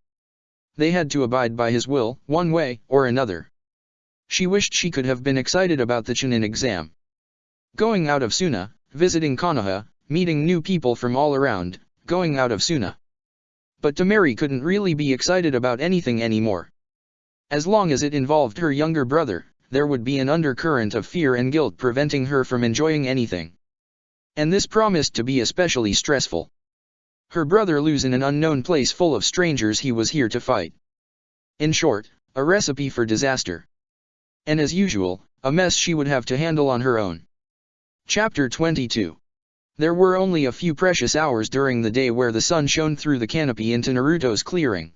They had to abide by his will, one way or another. She wished she could have been excited about the Chunin exam. Going out of Suna, visiting Konoha, meeting new people from all around, going out of Suna. But Temari couldn't really be excited about anything anymore. As long as it involved her younger brother, there would be an undercurrent of fear and guilt preventing her from enjoying anything. And this promised to be especially stressful. Her brother lives in an unknown place full of strangers he was here to fight. In short, a recipe for disaster. And as usual, a mess she would have to handle on her own. Chapter 22. There were only a few precious hours during the day where the sun shone through the canopy into Naruto's clearing.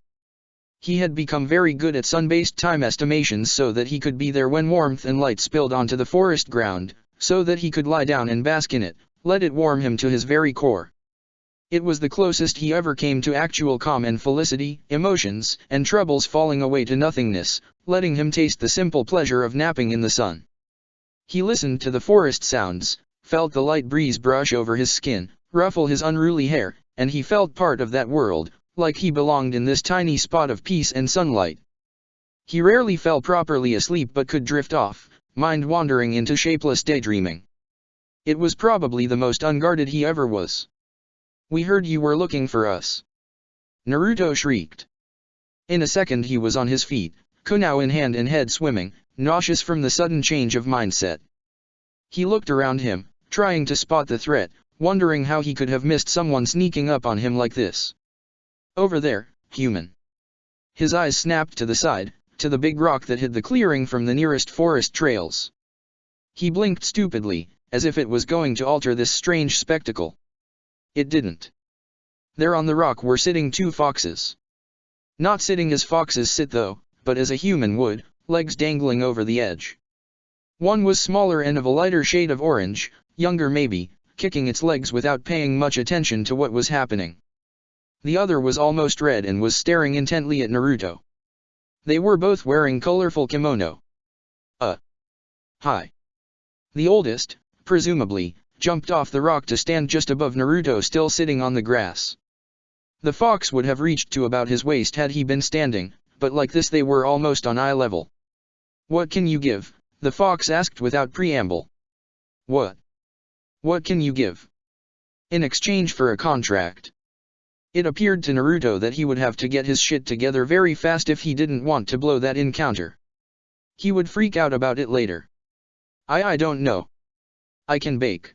He had become very good at sun-based time estimations so that he could be there when warmth and light spilled onto the forest ground, so that he could lie down and bask in it, let it warm him to his very core. It was the closest he ever came to actual calm and felicity, emotions and troubles falling away to nothingness, letting him taste the simple pleasure of napping in the sun. He listened to the forest sounds, felt the light breeze brush over his skin, ruffle his unruly hair, and he felt part of that world, like he belonged in this tiny spot of peace and sunlight. He rarely fell properly asleep but could drift off, mind wandering into shapeless daydreaming. It was probably the most unguarded he ever was. We heard you were looking for us. Naruto shrieked. In a second he was on his feet, kunao in hand and head swimming, nauseous from the sudden change of mindset. He looked around him, trying to spot the threat, wondering how he could have missed someone sneaking up on him like this. Over there, human. His eyes snapped to the side, to the big rock that hid the clearing from the nearest forest trails. He blinked stupidly, as if it was going to alter this strange spectacle. It didn't. There on the rock were sitting two foxes. Not sitting as foxes sit though, but as a human would, legs dangling over the edge. One was smaller and of a lighter shade of orange, younger maybe, kicking its legs without paying much attention to what was happening. The other was almost red and was staring intently at Naruto. They were both wearing colorful kimono. Hi. The oldest, presumably, jumped off the rock to stand just above Naruto still sitting on the grass. The fox would have reached to about his waist had he been standing, but like this they were almost on eye level. What can you give? The fox asked without preamble. What? What can you give? In exchange for a contract. It appeared to Naruto that he would have to get his shit together very fast if he didn't want to blow that encounter. He would freak out about it later. I don't know. I can bake.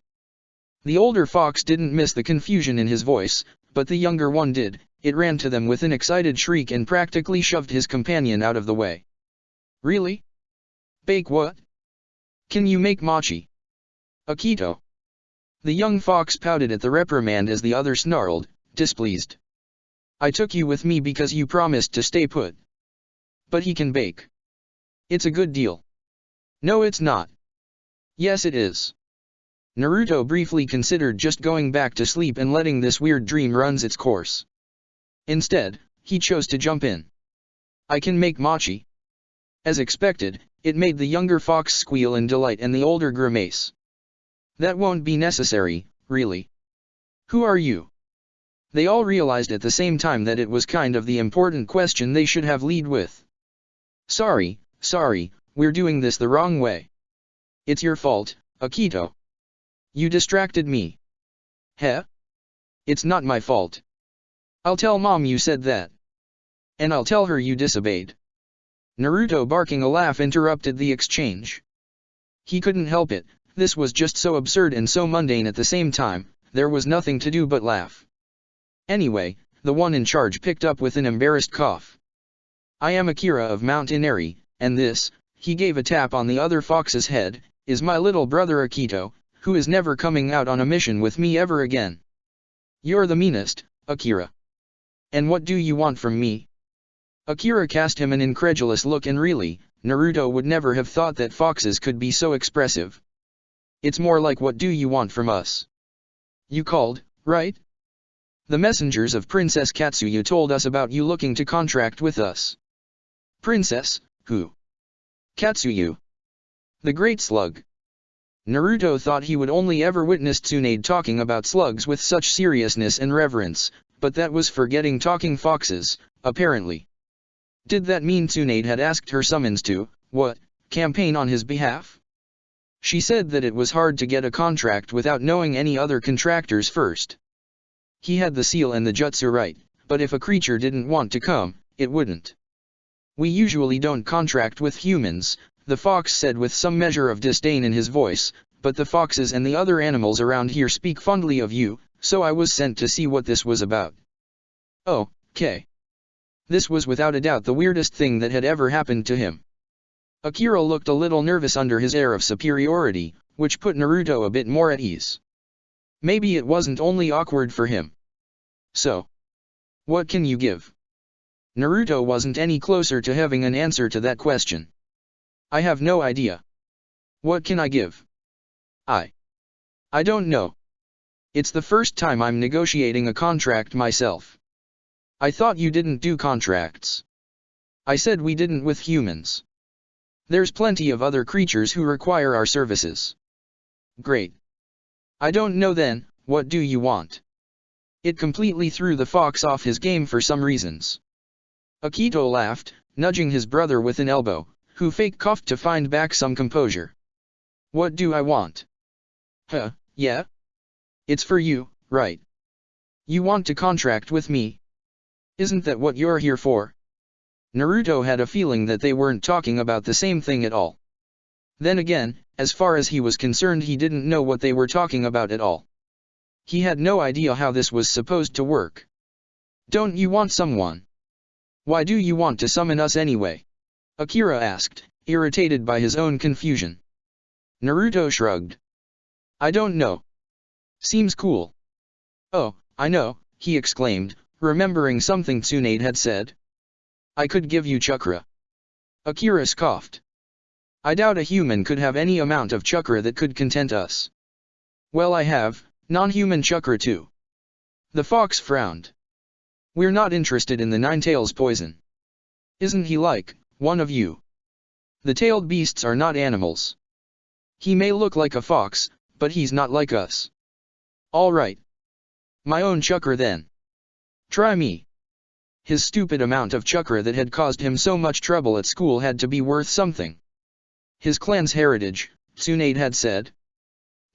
The older fox didn't miss the confusion in his voice, but the younger one did. It ran to them with an excited shriek and practically shoved his companion out of the way. Really? Bake what? Can you make mochi? Akito. The young fox pouted at the reprimand as the other snarled, displeased. I took you with me because you promised to stay put. But he can bake. It's a good deal. No, it's not. Yes, it is. Naruto briefly considered just going back to sleep and letting this weird dream run its course. Instead, he chose to jump in. I can make mochi. As expected, it made the younger fox squeal in delight and the older grimace. That won't be necessary, really. Who are you? They all realized at the same time that it was kind of the important question they should have lead with. Sorry, we're doing this the wrong way. It's your fault, Akito. You distracted me. Heh? It's not my fault. I'll tell Mom you said that. And I'll tell her you disobeyed. Naruto barking a laugh interrupted the exchange. He couldn't help it, this was just so absurd and so mundane at the same time, there was nothing to do but laugh. Anyway, the one in charge picked up with an embarrassed cough. I am Akira of Mount Inari, and this, he gave a tap on the other fox's head, is my little brother Akito, who is never coming out on a mission with me ever again. You're the meanest, Akira. And what do you want from me? Akira cast him an incredulous look, and really, Naruto would never have thought that foxes could be so expressive. It's more like, what do you want from us? You called, right? The messengers of Princess Katsuyu told us about you looking to contract with us. Princess, who? Katsuyu. The Great Slug. Naruto thought he would only ever witness Tsunade talking about slugs with such seriousness and reverence, but that was forgetting talking foxes, apparently. Did that mean Tsunade had asked her summons to, campaign on his behalf? She said that it was hard to get a contract without knowing any other contractors first. He had the seal and the jutsu right, but if a creature didn't want to come, it wouldn't. We usually don't contract with humans, the fox said with some measure of disdain in his voice, but the foxes and the other animals around here speak fondly of you, so I was sent to see what this was about. Oh, okay. This was without a doubt the weirdest thing that had ever happened to him. Akira looked a little nervous under his air of superiority, which put Naruto a bit more at ease. Maybe it wasn't only awkward for him. So, what can you give? Naruto wasn't any closer to having an answer to that question. I have no idea. What can I give? I don't know. It's the first time I'm negotiating a contract myself. I thought you didn't do contracts. I said we didn't with humans. There's plenty of other creatures who require our services. Great. I don't know then, what do you want? It completely threw the fox off his game for some reasons. Akito laughed, nudging his brother with an elbow, who fake coughed to find back some composure. What do I want? Yeah? It's for you, right? You want to contract with me? Isn't that what you're here for? Naruto had a feeling that they weren't talking about the same thing at all. Then again, as far as he was concerned, he didn't know what they were talking about at all. He had no idea how this was supposed to work. Don't you want someone? Why do you want to summon us anyway? Akira asked, irritated by his own confusion. Naruto shrugged. I don't know. Seems cool. Oh, I know, he exclaimed, remembering something Tsunade had said. I could give you chakra. Akira scoffed. I doubt a human could have any amount of chakra that could content us. Well, I have non-human chakra too. The fox frowned. We're not interested in the Nine-Tails poison. Isn't he like one of you? The tailed beasts are not animals. He may look like a fox, but he's not like us. All right. My own chakra then. Try me. His stupid amount of chakra that had caused him so much trouble at school had to be worth something. His clan's heritage, Tsunade had said.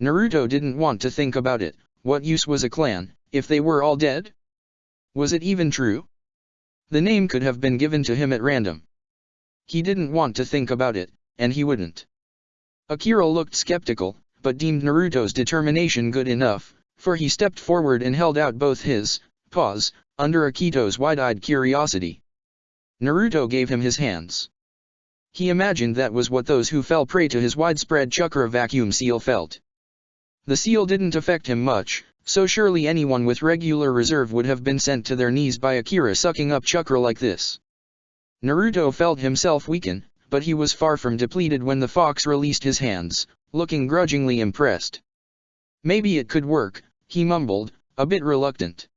Naruto didn't want to think about it. What use was a clan, if they were all dead? Was it even true? The name could have been given to him at random. He didn't want to think about it, and he wouldn't. Akira looked skeptical, but deemed Naruto's determination good enough, for he stepped forward and held out both his paws, under Akito's wide-eyed curiosity. Naruto gave him his hands. He imagined that was what those who fell prey to his widespread chakra vacuum seal felt. The seal didn't affect him much, so surely anyone with regular reserve would have been sent to their knees by Akira sucking up chakra like this. Naruto felt himself weaken, but he was far from depleted when the fox released his hands, looking grudgingly impressed. Maybe it could work, he mumbled, a bit reluctant.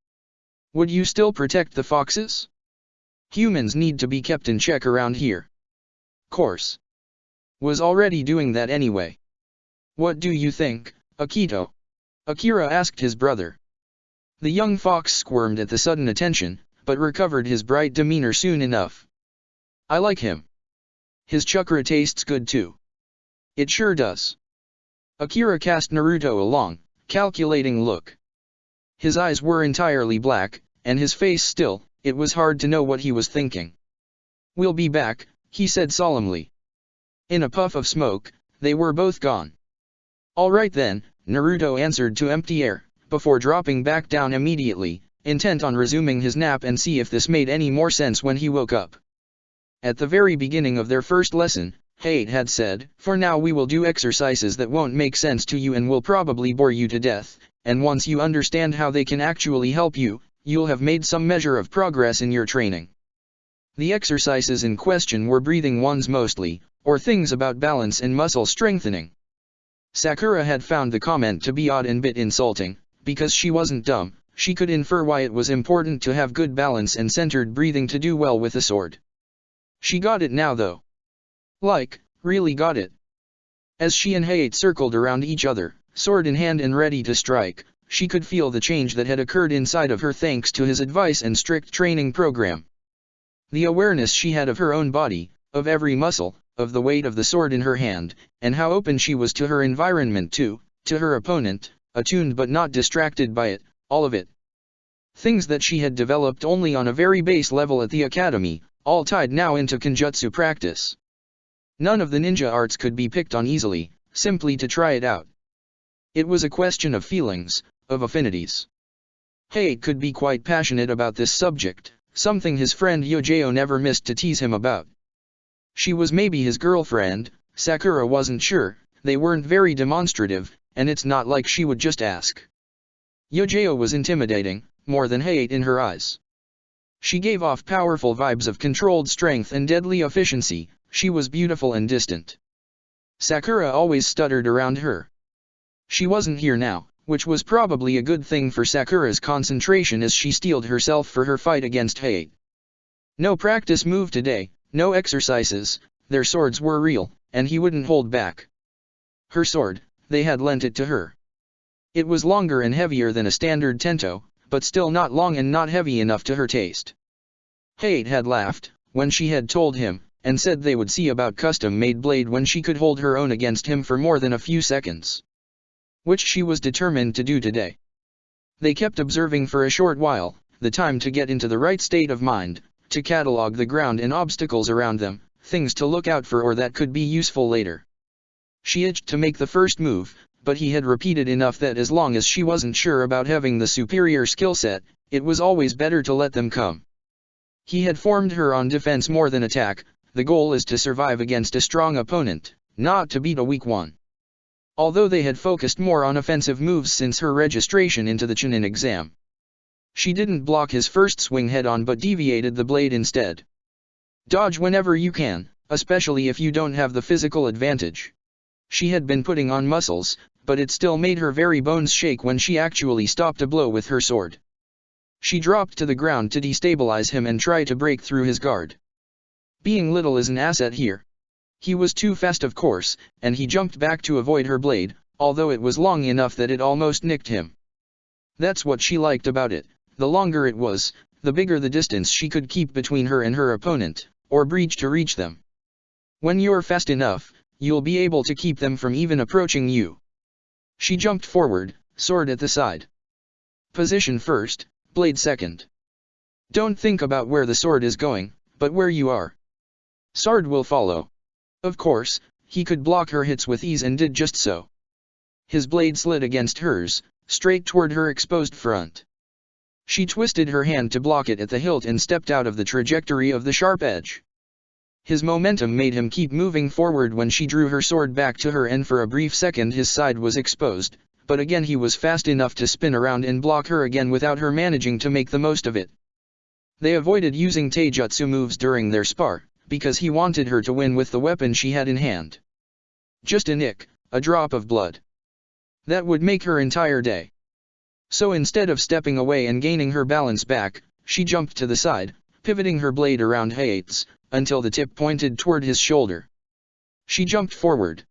Would you still protect the foxes? Humans need to be kept in check around here. Course. Was already doing that anyway. What do you think, Akito? Akira asked his brother. The young fox squirmed at the sudden attention, but recovered his bright demeanor soon enough. I like him. His chakra tastes good too. It sure does. Akira cast Naruto a long, calculating look. His eyes were entirely black, and his face still, it was hard to know what he was thinking. We'll be back, he said solemnly. In a puff of smoke, they were both gone. All right then, Naruto answered to empty air, before dropping back down immediately, intent on resuming his nap and see if this made any more sense when he woke up. At the very beginning of their first lesson, Hayate had said, for now we will do exercises that won't make sense to you and will probably bore you to death, and once you understand how they can actually help you, you'll have made some measure of progress in your training. The exercises in question were breathing ones mostly, or things about balance and muscle strengthening. Sakura had found the comment to be odd and bit insulting, because she wasn't dumb, she could infer why it was important to have good balance and centered breathing to do well with a sword. She got it now though. Like, really got it. As she and Hayate circled around each other, sword in hand and ready to strike, she could feel the change that had occurred inside of her thanks to his advice and strict training program. The awareness she had of her own body, of every muscle, of the weight of the sword in her hand, and how open she was to her environment too, to her opponent, attuned but not distracted by it, all of it. Things that she had developed only on a very base level at the academy, all tied now into Kenjutsu practice. None of the ninja arts could be picked on easily, simply to try it out. It was a question of feelings, of affinities. Hayate could be quite passionate about this subject, something his friend Yojao never missed to tease him about. She was maybe his girlfriend, Sakura wasn't sure, they weren't very demonstrative, and it's not like she would just ask. Yojao was intimidating, more than Hayate in her eyes. She gave off powerful vibes of controlled strength and deadly efficiency, she was beautiful and distant. Sakura always stuttered around her. She wasn't here now, which was probably a good thing for Sakura's concentration as she steeled herself for her fight against Hayate. No practice move today, no exercises, their swords were real, and he wouldn't hold back. Her sword, they had lent it to her. It was longer and heavier than a standard tento, but still not long and not heavy enough to her taste. Hayate had laughed, when she had told him, and said they would see about custom-made blade when she could hold her own against him for more than a few seconds. Which she was determined to do today. They kept observing for a short while, the time to get into the right state of mind, to catalog the ground and obstacles around them, things to look out for or that could be useful later. She itched to make the first move, but he had repeated enough that as long as she wasn't sure about having the superior skill set, it was always better to let them come. He had formed her on defense more than attack, the goal is to survive against a strong opponent, not to beat a weak one. Although they had focused more on offensive moves since her registration into the Chunin exam. She didn't block his first swing head-on but deviated the blade instead. Dodge whenever you can, especially if you don't have the physical advantage. She had been putting on muscles, but it still made her very bones shake when she actually stopped a blow with her sword. She dropped to the ground to destabilize him and try to break through his guard. Being little is an asset here. He was too fast of course, and he jumped back to avoid her blade, although it was long enough that it almost nicked him. That's what she liked about it, the longer it was, the bigger the distance she could keep between her and her opponent, or breach to reach them. When you're fast enough, you'll be able to keep them from even approaching you. She jumped forward, sword at the side. Position first, blade second. Don't think about where the sword is going, but where you are. Sword will follow. Of course, he could block her hits with ease and did just so. His blade slid against hers, straight toward her exposed front. She twisted her hand to block it at the hilt and stepped out of the trajectory of the sharp edge. His momentum made him keep moving forward when she drew her sword back to her, and for a brief second his side was exposed, but again he was fast enough to spin around and block her again without her managing to make the most of it. They avoided using taijutsu moves during their spar, because he wanted her to win with the weapon she had in hand. Just a nick, a drop of blood. That would make her entire day. So instead of stepping away and gaining her balance back, she jumped to the side, pivoting her blade around Hayate's, until the tip pointed toward his shoulder. She jumped forward,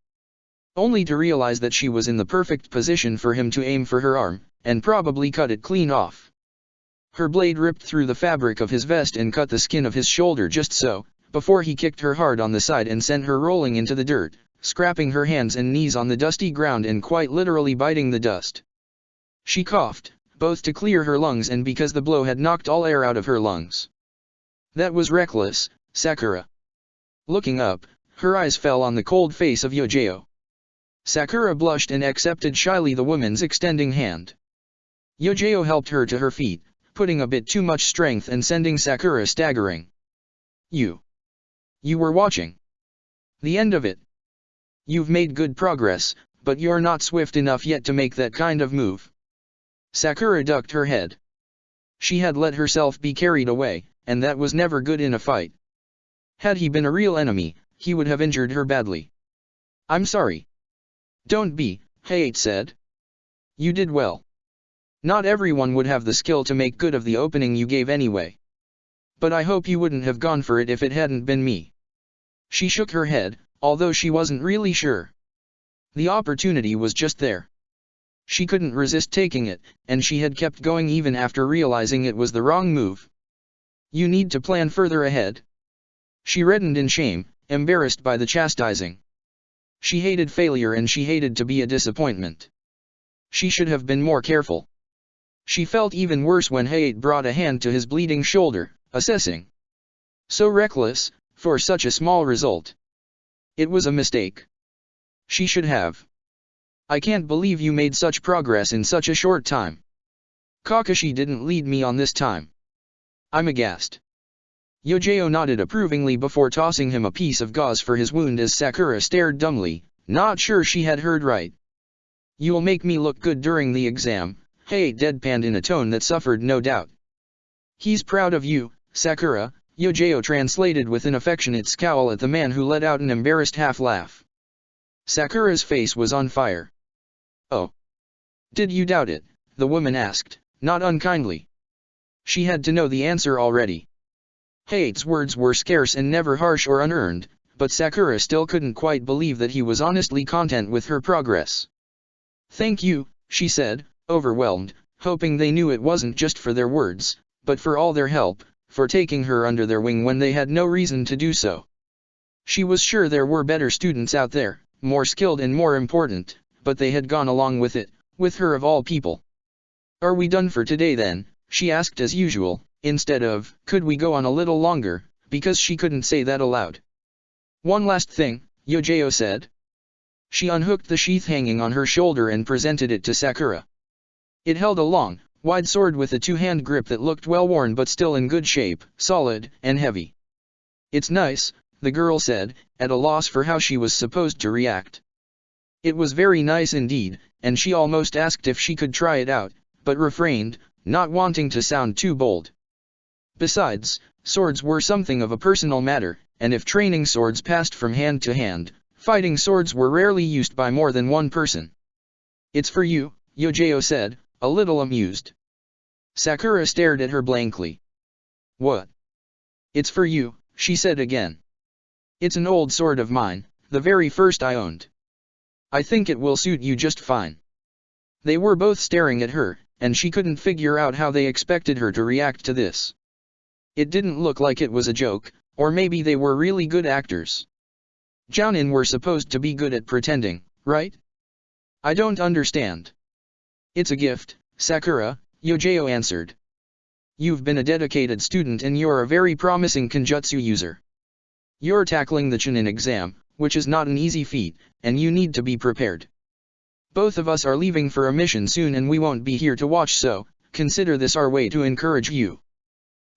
only to realize that she was in the perfect position for him to aim for her arm, and probably cut it clean off. Her blade ripped through the fabric of his vest and cut the skin of his shoulder just so, before he kicked her hard on the side and sent her rolling into the dirt, scraping her hands and knees on the dusty ground and quite literally biting the dust. She coughed, both to clear her lungs and because the blow had knocked all air out of her lungs. That was reckless, Sakura. Looking up, her eyes fell on the cold face of Yojao. Sakura blushed and accepted shyly the woman's extending hand. Yojao helped her to her feet, putting a bit too much strength and sending Sakura staggering. You were watching the end of it. You've made good progress, but you're not swift enough yet to make that kind of move. Sakura ducked her head. She had let herself be carried away, and that was never good in a fight. Had he been a real enemy, he would have injured her badly. I'm sorry. Don't be, Hayate said. You did well. Not everyone would have the skill to make good of the opening you gave anyway. But I hope you wouldn't have gone for it if it hadn't been me. She shook her head, although she wasn't really sure. The opportunity was just there. She couldn't resist taking it, and she had kept going even after realizing it was the wrong move. You need to plan further ahead. She reddened in shame, embarrassed by the chastising. She hated failure and she hated to be a disappointment. She should have been more careful. She felt even worse when Hayate brought a hand to his bleeding shoulder, assessing. So reckless, for such a small result. It was a mistake. She should have. I can't believe you made such progress in such a short time. Kakashi didn't lead me on this time. I'm aghast. Yojao nodded approvingly before tossing him a piece of gauze for his wound as Sakura stared dumbly, not sure she had heard right. You'll make me look good during the exam, Hayate deadpanned in a tone that suffered no doubt. He's proud of you, Sakura, Yojao translated with an affectionate scowl at the man who let out an embarrassed half-laugh. Sakura's face was on fire. Oh. Did you doubt it? The woman asked, not unkindly. She had to know the answer already. Hayate's words were scarce and never harsh or unearned, but Sakura still couldn't quite believe that he was honestly content with her progress. Thank you, she said, overwhelmed, hoping they knew it wasn't just for their words, but for all their help, for taking her under their wing when they had no reason to do so. She was sure there were better students out there, more skilled and more important, but they had gone along with it, with her of all people. Are we done for today then? She asked as usual, instead of, could we go on a little longer, because she couldn't say that aloud. One last thing, Yojao said. She unhooked the sheath hanging on her shoulder and presented it to Sakura. It held a long, wide sword with a two-hand grip that looked well-worn but still in good shape, solid, and heavy. It's nice, the girl said, at a loss for how she was supposed to react. It was very nice indeed, and she almost asked if she could try it out, but refrained, not wanting to sound too bold. Besides, swords were something of a personal matter, and if training swords passed from hand to hand, fighting swords were rarely used by more than one person. It's for you, Yojao said, a little amused. Sakura stared at her blankly. What? It's for you, she said again. It's an old sword of mine, the very first I owned. I think it will suit you just fine. They were both staring at her, and she couldn't figure out how they expected her to react to this. It didn't look like it was a joke, or maybe they were really good actors. Jounin were supposed to be good at pretending, right? I don't understand. It's a gift, Sakura, Yojeo answered. You've been a dedicated student and you're a very promising Kenjutsu user. You're tackling the Chunin exam, which is not an easy feat, and you need to be prepared. Both of us are leaving for a mission soon and we won't be here to watch, so consider this our way to encourage you.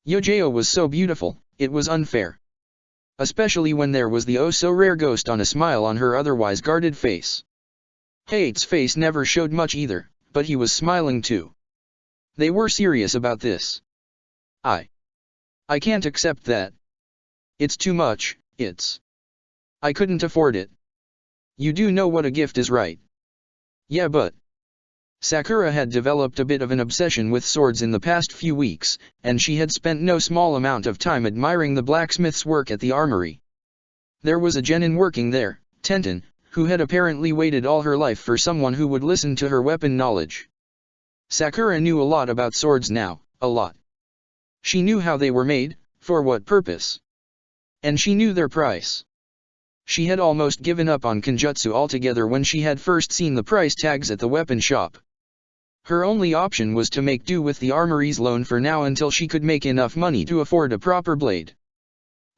Yojeo was so beautiful, it was unfair. Especially when there was the oh-so-rare ghost on a smile on her otherwise guarded face. Hate's face never showed much either, but he was smiling too. They were serious about this. I can't accept that. It's too much, I couldn't afford it. You do know what a gift is, right? Yeah, but... Sakura had developed a bit of an obsession with swords in the past few weeks, and she had spent no small amount of time admiring the blacksmith's work at the armory. There was a genin working there, Tenten, who had apparently waited all her life for someone who would listen to her weapon knowledge. Sakura knew a lot about swords now, a lot. She knew how they were made, for what purpose. And she knew their price. She had almost given up on Kenjutsu altogether when she had first seen the price tags at the weapon shop. Her only option was to make do with the armory's loan for now until she could make enough money to afford a proper blade.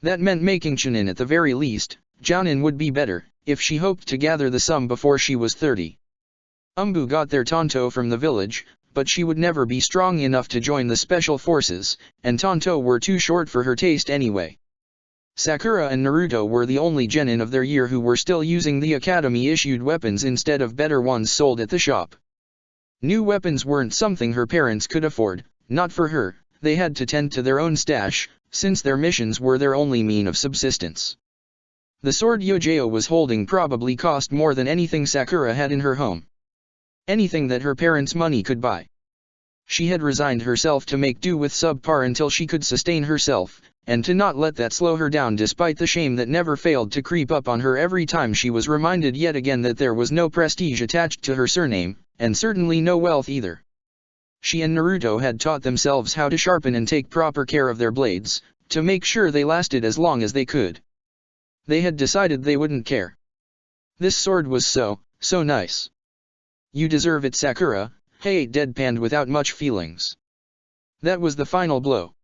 That meant making Chunin at the very least. Jounin would be better, if she hoped to gather the sum before she was 30. Umbu got their Tonto from the village, but she would never be strong enough to join the special forces, and Tonto were too short for her taste anyway. Sakura and Naruto were the only genin of their year who were still using the academy-issued weapons instead of better ones sold at the shop. New weapons weren't something her parents could afford, not for her, they had to tend to their own stash, since their missions were their only mean of subsistence. The sword Yojeo was holding probably cost more than anything Sakura had in her home. Anything that her parents' money could buy. She had resigned herself to make do with subpar until she could sustain herself, and to not let that slow her down despite the shame that never failed to creep up on her every time she was reminded yet again that there was no prestige attached to her surname, and certainly no wealth either. She and Naruto had taught themselves how to sharpen and take proper care of their blades, to make sure they lasted as long as they could. They had decided they wouldn't care. This sword was so nice. You deserve it, Sakura, Hayate deadpanned without much feelings. That was the final blow.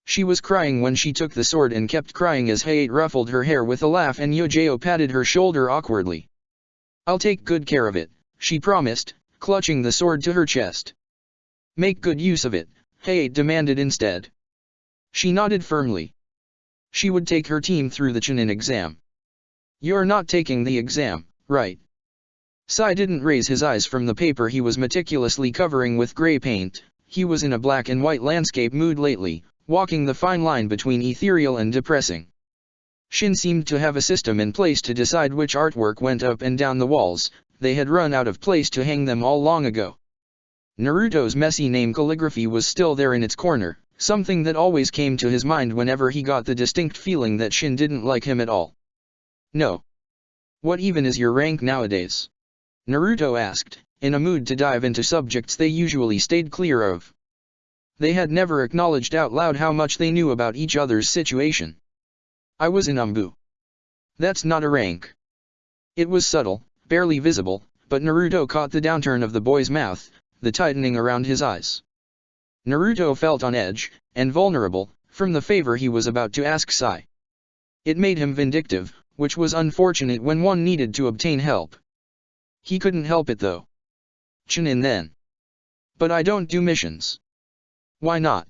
She was crying when she took the sword and kept crying as Hayate ruffled her hair with a laugh and Yojeo patted her shoulder awkwardly. I'll take good care of it, she promised, clutching the sword to her chest. Make good use of it, Hayate demanded instead. She nodded firmly. She would take her team through the Chunin exam. You're not taking the exam, right? Sai didn't raise his eyes from the paper he was meticulously covering with gray paint. He was in a black and white landscape mood lately, walking the fine line between ethereal and depressing. Shin seemed to have a system in place to decide which artwork went up and down the walls. They had run out of place to hang them all long ago. Naruto's messy name calligraphy was still there in its corner, something that always came to his mind whenever he got the distinct feeling that Shin didn't like him at all. No. What even is your rank nowadays? Naruto asked, in a mood to dive into subjects they usually stayed clear of. They had never acknowledged out loud how much they knew about each other's situation. I was in Umbu. That's not a rank. It was subtle, barely visible, but Naruto caught the downturn of the boy's mouth, the tightening around his eyes. Naruto felt on edge, and vulnerable, from the favor he was about to ask Sai. It made him vindictive, which was unfortunate when one needed to obtain help. He couldn't help it though. Chunin then. But I don't do missions. Why not?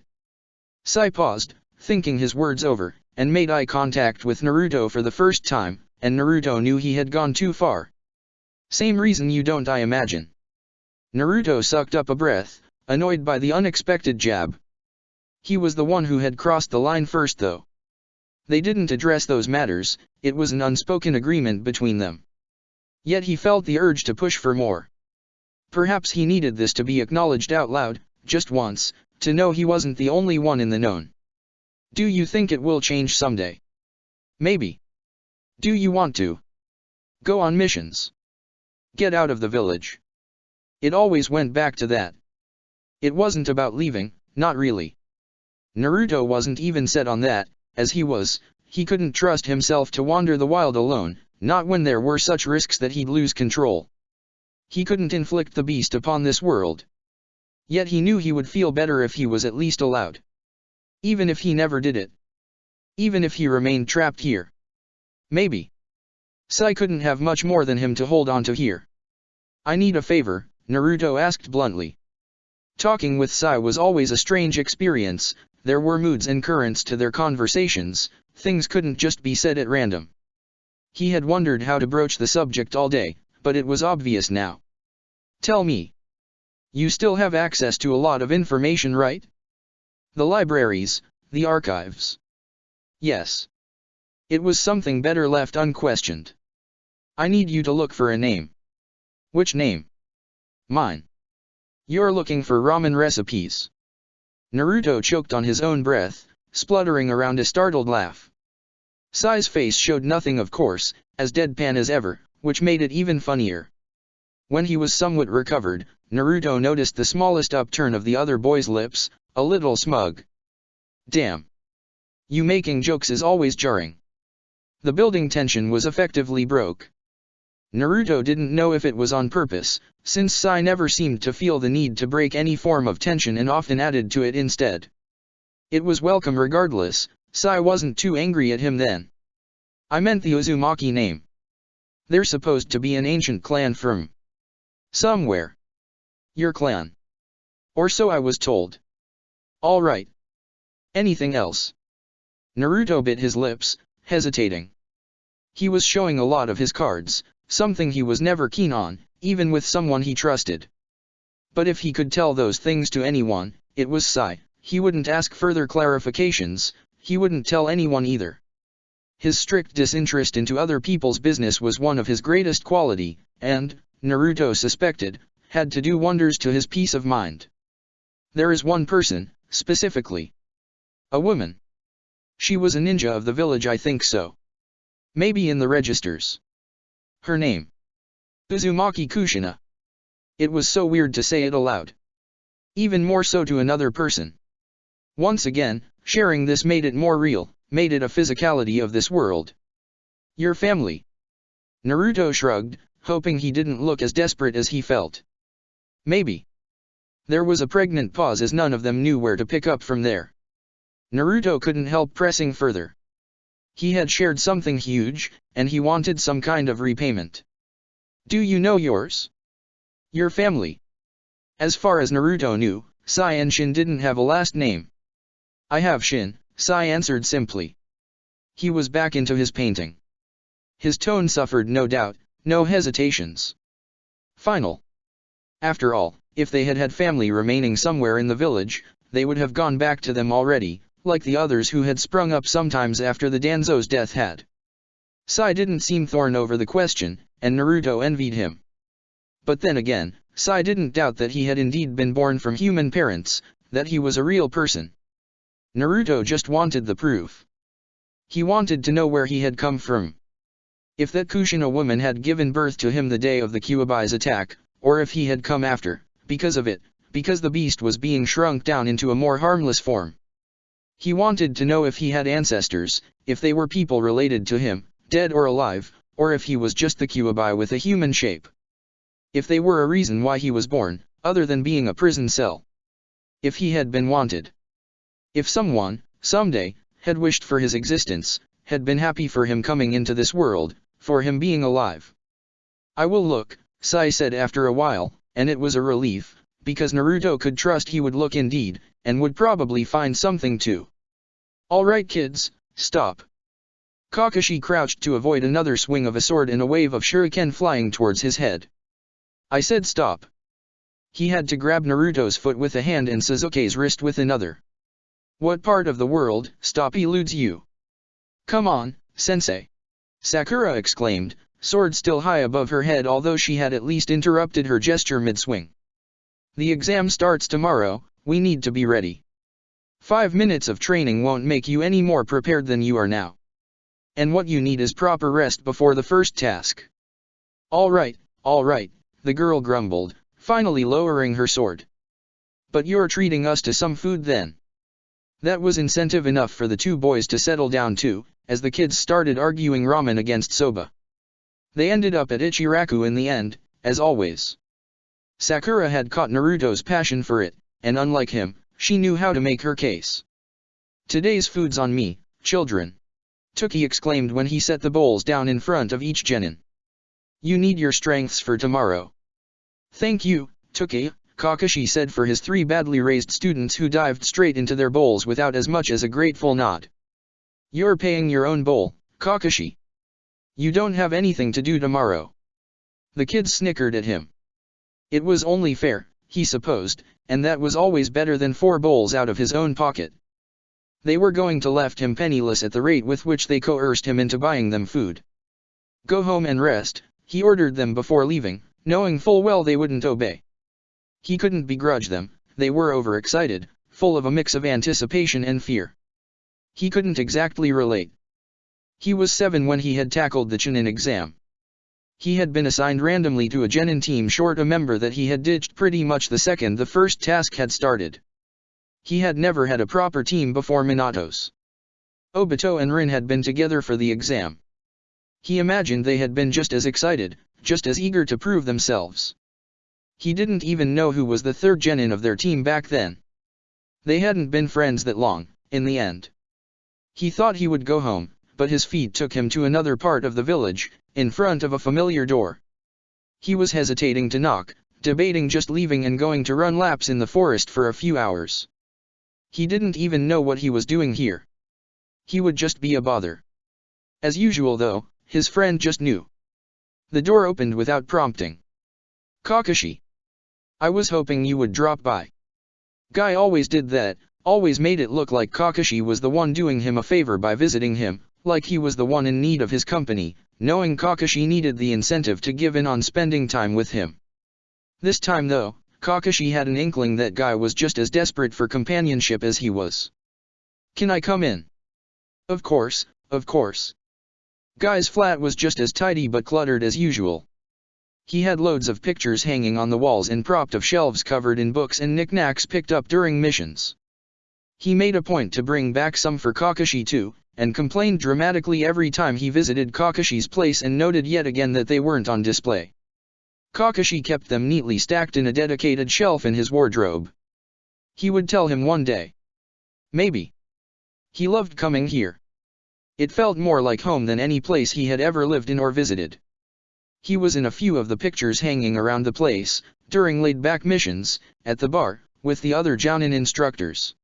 Sai paused, thinking his words over, and made eye contact with Naruto for the first time, and Naruto knew he had gone too far. Same reason you don't, I imagine. Naruto sucked up a breath, annoyed by the unexpected jab. He was the one who had crossed the line first though. They didn't address those matters, it was an unspoken agreement between them. Yet he felt the urge to push for more. Perhaps he needed this to be acknowledged out loud, just once, to know he wasn't the only one in the known. Do you think it will change someday? Maybe. Do you want to go on missions? Get out of the village? It always went back to that. It wasn't about leaving, not really. Naruto wasn't even set on that, as he couldn't trust himself to wander the wild alone, not when there were such risks that he'd lose control. He couldn't inflict the beast upon this world. Yet he knew he would feel better if he was at least allowed. Even if he never did it. Even if he remained trapped here. Maybe. Sai couldn't have much more than him to hold on to here. I need a favor, Naruto asked bluntly. Talking with Sai was always a strange experience, there were moods and currents to their conversations, things couldn't just be said at random. He had wondered how to broach the subject all day, but it was obvious now. Tell me. You still have access to a lot of information, right? The libraries, the archives. Yes. It was something better left unquestioned. I need you to look for a name. Which name? Mine. You're looking for ramen recipes. Naruto choked on his own breath, spluttering around a startled laugh. Sai's face showed nothing, of course, as deadpan as ever, which made it even funnier. When he was somewhat recovered, Naruto noticed the smallest upturn of the other boy's lips, a little smug. Damn. You making jokes is always jarring. The building tension was effectively broke. Naruto didn't know if it was on purpose, since Sai never seemed to feel the need to break any form of tension and often added to it instead. It was welcome regardless, Sai wasn't too angry at him then. I meant the Uzumaki name. They're supposed to be an ancient clan from somewhere. Your clan. Or so I was told. All right. Anything else? Naruto bit his lips, hesitating. He was showing a lot of his cards, something he was never keen on, even with someone he trusted. But if he could tell those things to anyone, it was Sai. He wouldn't ask further clarifications, he wouldn't tell anyone either. His strict disinterest into other people's business was one of his greatest quality, and, Naruto suspected, had to do wonders to his peace of mind. There is one person, specifically. A woman. She was a ninja of the village, I think so. Maybe in the registers. Her name. Uzumaki Kushina. It was so weird to say it aloud. Even more so to another person. Once again, sharing this made it more real, made it a physicality of this world. Your family. Naruto shrugged, hoping he didn't look as desperate as he felt. Maybe. There was a pregnant pause as none of them knew where to pick up from there. Naruto couldn't help pressing further. He had shared something huge, and he wanted some kind of repayment. Do you know yours? Your family. As far as Naruto knew, Sai and Shin didn't have a last name. I have Shin, Sai answered simply. He was back into his painting. His tone suffered no doubt, no hesitations. Final. After all, if they had had family remaining somewhere in the village, they would have gone back to them already, like the others who had sprung up sometimes after the Danzo's death had. Sai didn't seem thorn over the question, and Naruto envied him. But then again, Sai didn't doubt that he had indeed been born from human parents, that he was a real person. Naruto just wanted the proof. He wanted to know where he had come from. If that Kushina woman had given birth to him the day of the Kyuubi's attack, or if he had come after, because of it, because the beast was being shrunk down into a more harmless form. He wanted to know if he had ancestors, if they were people related to him, dead or alive, or if he was just the Kyuubi with a human shape. If they were a reason why he was born, other than being a prison cell. If he had been wanted. If someone, someday, had wished for his existence, had been happy for him coming into this world, for him being alive. I will look, Sai said after a while, and it was a relief, because Naruto could trust he would look indeed, and would probably find something too. Alright kids, stop. Kakashi crouched to avoid another swing of a sword and a wave of shuriken flying towards his head. I said stop. He had to grab Naruto's foot with a hand and Sasuke's wrist with another. What part of the world, stop, eludes you? Come on, sensei. Sakura exclaimed, sword still high above her head, although she had at least interrupted her gesture mid-swing. The exam starts tomorrow, we need to be ready. 5 minutes of training won't make you any more prepared than you are now. And what you need is proper rest before the first task. All right, the girl grumbled, finally lowering her sword. But you're treating us to some food then. That was incentive enough for the two boys to settle down too, as the kids started arguing ramen against soba. They ended up at Ichiraku in the end, as always. Sakura had caught Naruto's passion for it, and unlike him, she knew how to make her case. "Today's food's on me, children," Tookie exclaimed when he set the bowls down in front of each genin. "You need your strengths for tomorrow." "Thank you, Tookie," Kakashi said for his 3 badly raised students who dived straight into their bowls without as much as a grateful nod. "You're paying your own bowl, Kakashi. You don't have anything to do tomorrow." The kids snickered at him. It was only fair, he supposed, and that was always better than 4 bowls out of his own pocket. They were going to left him penniless at the rate with which they coerced him into buying them food. "Go home and rest," he ordered them before leaving, knowing full well they wouldn't obey. He couldn't begrudge them, they were overexcited, full of a mix of anticipation and fear. He couldn't exactly relate. He was 7 when he had tackled the Chunin exam. He had been assigned randomly to a genin team short a member that he had ditched pretty much the second the first task had started. He had never had a proper team before Minato's. Obito and Rin had been together for the exam. He imagined they had been just as excited, just as eager to prove themselves. He didn't even know who was the 3rd genin of their team back then. They hadn't been friends that long, in the end. He thought he would go home, but his feet took him to another part of the village, in front of a familiar door. He was hesitating to knock, debating just leaving and going to run laps in the forest for a few hours. He didn't even know what he was doing here. He would just be a bother. As usual though, his friend just knew. The door opened without prompting. "Kakashi. I was hoping you would drop by." Guy always did that, always made it look like Kakashi was the one doing him a favor by visiting him, like he was the one in need of his company, knowing Kakashi needed the incentive to give in on spending time with him. This time though, Kakashi had an inkling that Guy was just as desperate for companionship as he was. "Can I come in?" Of course, of course. Guy's flat was just as tidy but cluttered as usual. He had loads of pictures hanging on the walls and propped of shelves covered in books and knickknacks picked up during missions. He made a point to bring back some for Kakashi too, and complained dramatically every time he visited Kakashi's place and noted yet again that they weren't on display. Kakashi kept them neatly stacked in a dedicated shelf in his wardrobe. He would tell him one day. Maybe. He loved coming here. It felt more like home than any place he had ever lived in or visited. He was in a few of the pictures hanging around the place, during laid-back missions, at the bar, with the other Jounin instructors.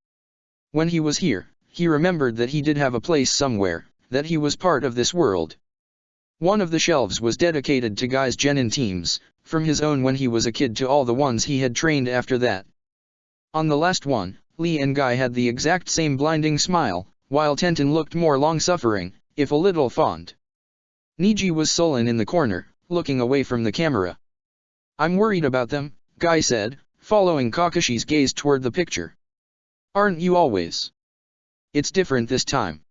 When he was here, he remembered that he did have a place somewhere, that he was part of this world. One of the shelves was dedicated to Guy's genin teams, from his own when he was a kid to all the ones he had trained after that. On the last one, Lee and Guy had the exact same blinding smile, while Tenten looked more long-suffering, if a little fond. Niji was sullen in the corner, looking away from the camera. "I'm worried about them," Guy said, following Kakashi's gaze toward the picture. "Aren't you always? It's different this time.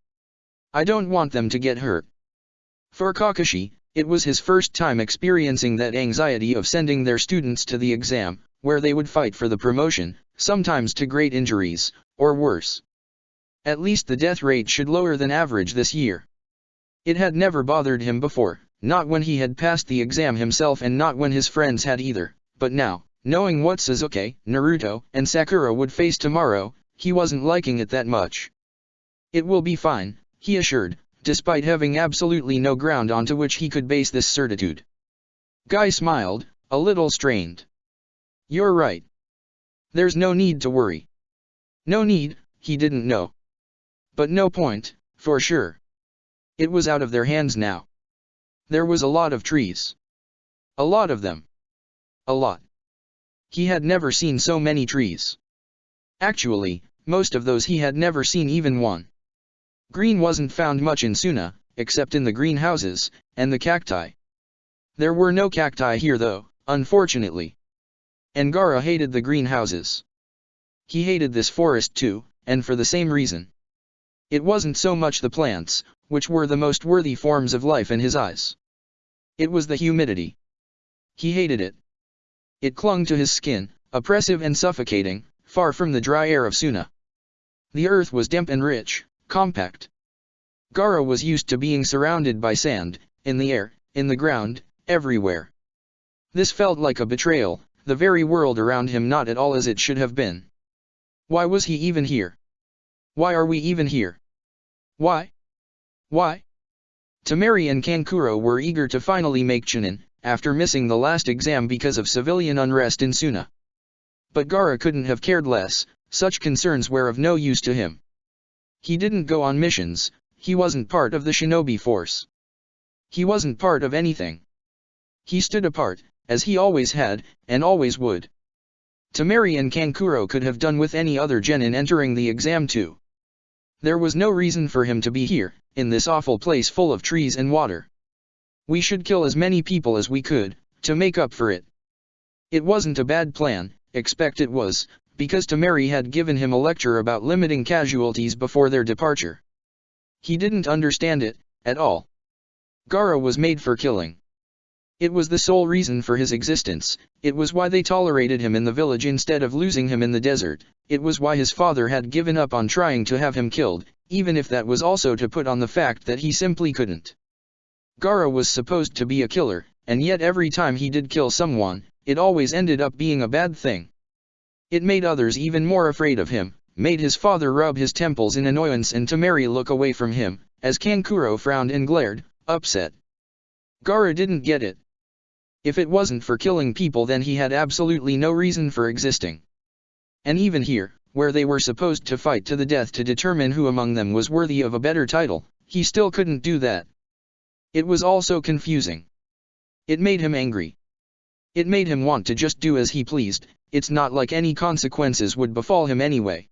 I don't want them to get hurt." For Kakashi, it was his first time experiencing that anxiety of sending their students to the exam, where they would fight for the promotion, sometimes to great injuries, or worse. At least the death rate should lower than average this year. It had never bothered him before, not when he had passed the exam himself and not when his friends had either, but now, knowing what Sasuke, Naruto, and Sakura would face tomorrow, he wasn't liking it that much. "It will be fine," he assured, despite having absolutely no ground onto which he could base this certitude. Guy smiled, a little strained. "You're right. There's no need to worry." No need, he didn't know. But no point, for sure. It was out of their hands now. There was a lot of trees. A lot of them. A lot. He had never seen so many trees. Actually, most of those he had never seen even one. Green wasn't found much in Suna, except in the greenhouses, and the cacti. There were no cacti here though, unfortunately. And Gaara hated the greenhouses. He hated this forest too, and for the same reason. It wasn't so much the plants, which were the most worthy forms of life in his eyes. It was the humidity. He hated it. It clung to his skin, oppressive and suffocating, far from the dry air of Suna. The earth was damp and rich, compact. Gaara was used to being surrounded by sand, in the air, in the ground, everywhere. This felt like a betrayal, the very world around him not at all as it should have been. Why was he even here? Why are we even here? Why? Why? Temari and Kankuro were eager to finally make Chunin, after missing the last exam because of civilian unrest in Suna. But Gaara couldn't have cared less, such concerns were of no use to him. He didn't go on missions, he wasn't part of the shinobi force. He wasn't part of anything. He stood apart, as he always had, and always would. Temari and Kankuro could have done with any other genin entering the exam too. There was no reason for him to be here, in this awful place full of trees and water. We should kill as many people as we could, to make up for it. It wasn't a bad plan, expect it was, because Temari had given him a lecture about limiting casualties before their departure. He didn't understand it, at all. Gaara was made for killing. It was the sole reason for his existence, it was why they tolerated him in the village instead of losing him in the desert, it was why his father had given up on trying to have him killed, even if that was also to put on the fact that he simply couldn't. Gaara was supposed to be a killer, and yet every time he did kill someone, it always ended up being a bad thing. It made others even more afraid of him, made his father rub his temples in annoyance and Temari look away from him, as Kankuro frowned and glared, upset. Gaara didn't get it. If it wasn't for killing people then he had absolutely no reason for existing. And even here, where they were supposed to fight to the death to determine who among them was worthy of a better title, he still couldn't do that. It was all so confusing. It made him angry. It made him want to just do as he pleased, it's not like any consequences would befall him anyway.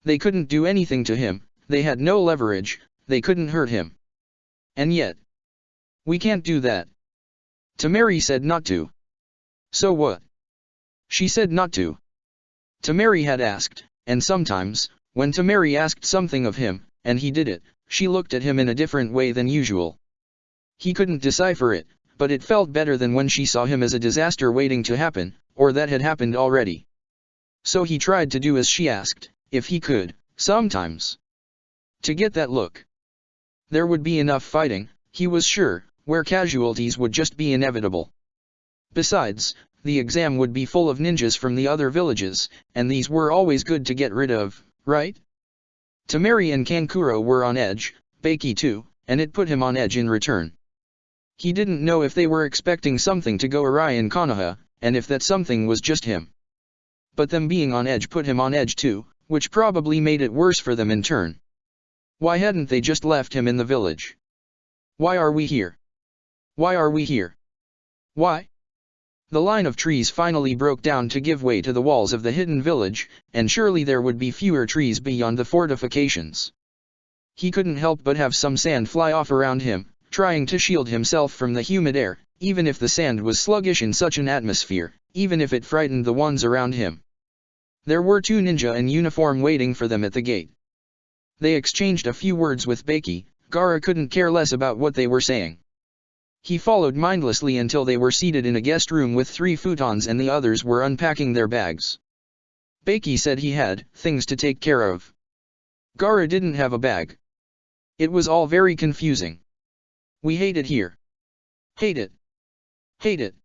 They couldn't do anything to him, they had no leverage, they couldn't hurt him. And yet, we can't do that. Temari said not to. So what? She said not to. Temari had asked, and sometimes, when Temari asked something of him, and he did it, she looked at him in a different way than usual. He couldn't decipher it, but it felt better than when she saw him as a disaster waiting to happen, or that had happened already. So he tried to do as she asked, if he could, sometimes. To get that look. There would be enough fighting, he was sure, where casualties would just be inevitable. Besides, the exam would be full of ninjas from the other villages, and these were always good to get rid of, right? Temari and Kankuro were on edge, Beiki too, and it put him on edge in return. He didn't know if they were expecting something to go awry in Konoha, and if that something was just him. But them being on edge put him on edge too, which probably made it worse for them in turn. Why hadn't they just left him in the village? Why are we here? Why are we here? Why? The line of trees finally broke down to give way to the walls of the hidden village, and surely there would be fewer trees beyond the fortifications. He couldn't help but have some sand fly off around him, trying to shield himself from the humid air, even if the sand was sluggish in such an atmosphere, even if it frightened the ones around him. There were two ninja in uniform waiting for them at the gate. They exchanged a few words with Beiki, Gaara couldn't care less about what they were saying. He followed mindlessly until they were seated in a guest room with 3 futons and the others were unpacking their bags. Beiki said he had things to take care of. Gaara didn't have a bag. It was all very confusing. We hate it here. Hate it. Hate it.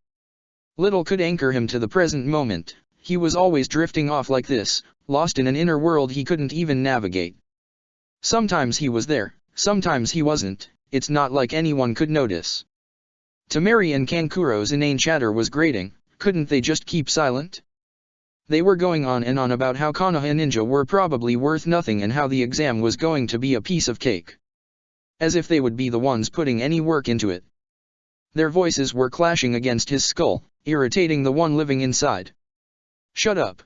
Little could anchor him to the present moment, he was always drifting off like this, lost in an inner world he couldn't even navigate. Sometimes he was there, sometimes he wasn't, it's not like anyone could notice. Temari and Kankuro's inane chatter was grating, couldn't they just keep silent? They were going on and on about how Konoha ninja were probably worth nothing and how the exam was going to be a piece of cake. As if they would be the ones putting any work into it. Their voices were clashing against his skull, irritating the one living inside. Shut up.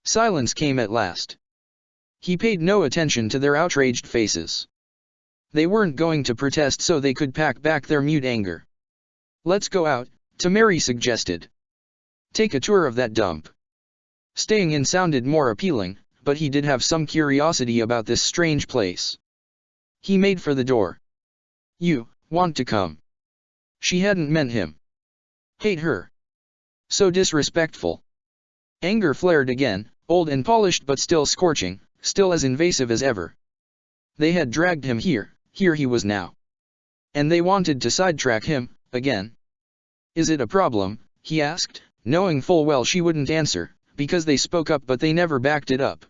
Silence came at last. He paid no attention to their outraged faces. They weren't going to protest so they could pack back their mute anger. Let's go out, Temari suggested. Take a tour of that dump. Staying in sounded more appealing, but he did have some curiosity about this strange place. He made for the door. You want to come? She hadn't meant him. Hate her. So disrespectful. Anger flared again, old and polished but still scorching, still as invasive as ever. They had dragged him here he was now. And they wanted to sidetrack him, again. Is it a problem, he asked, knowing full well she wouldn't answer, because they spoke up but they never backed it up.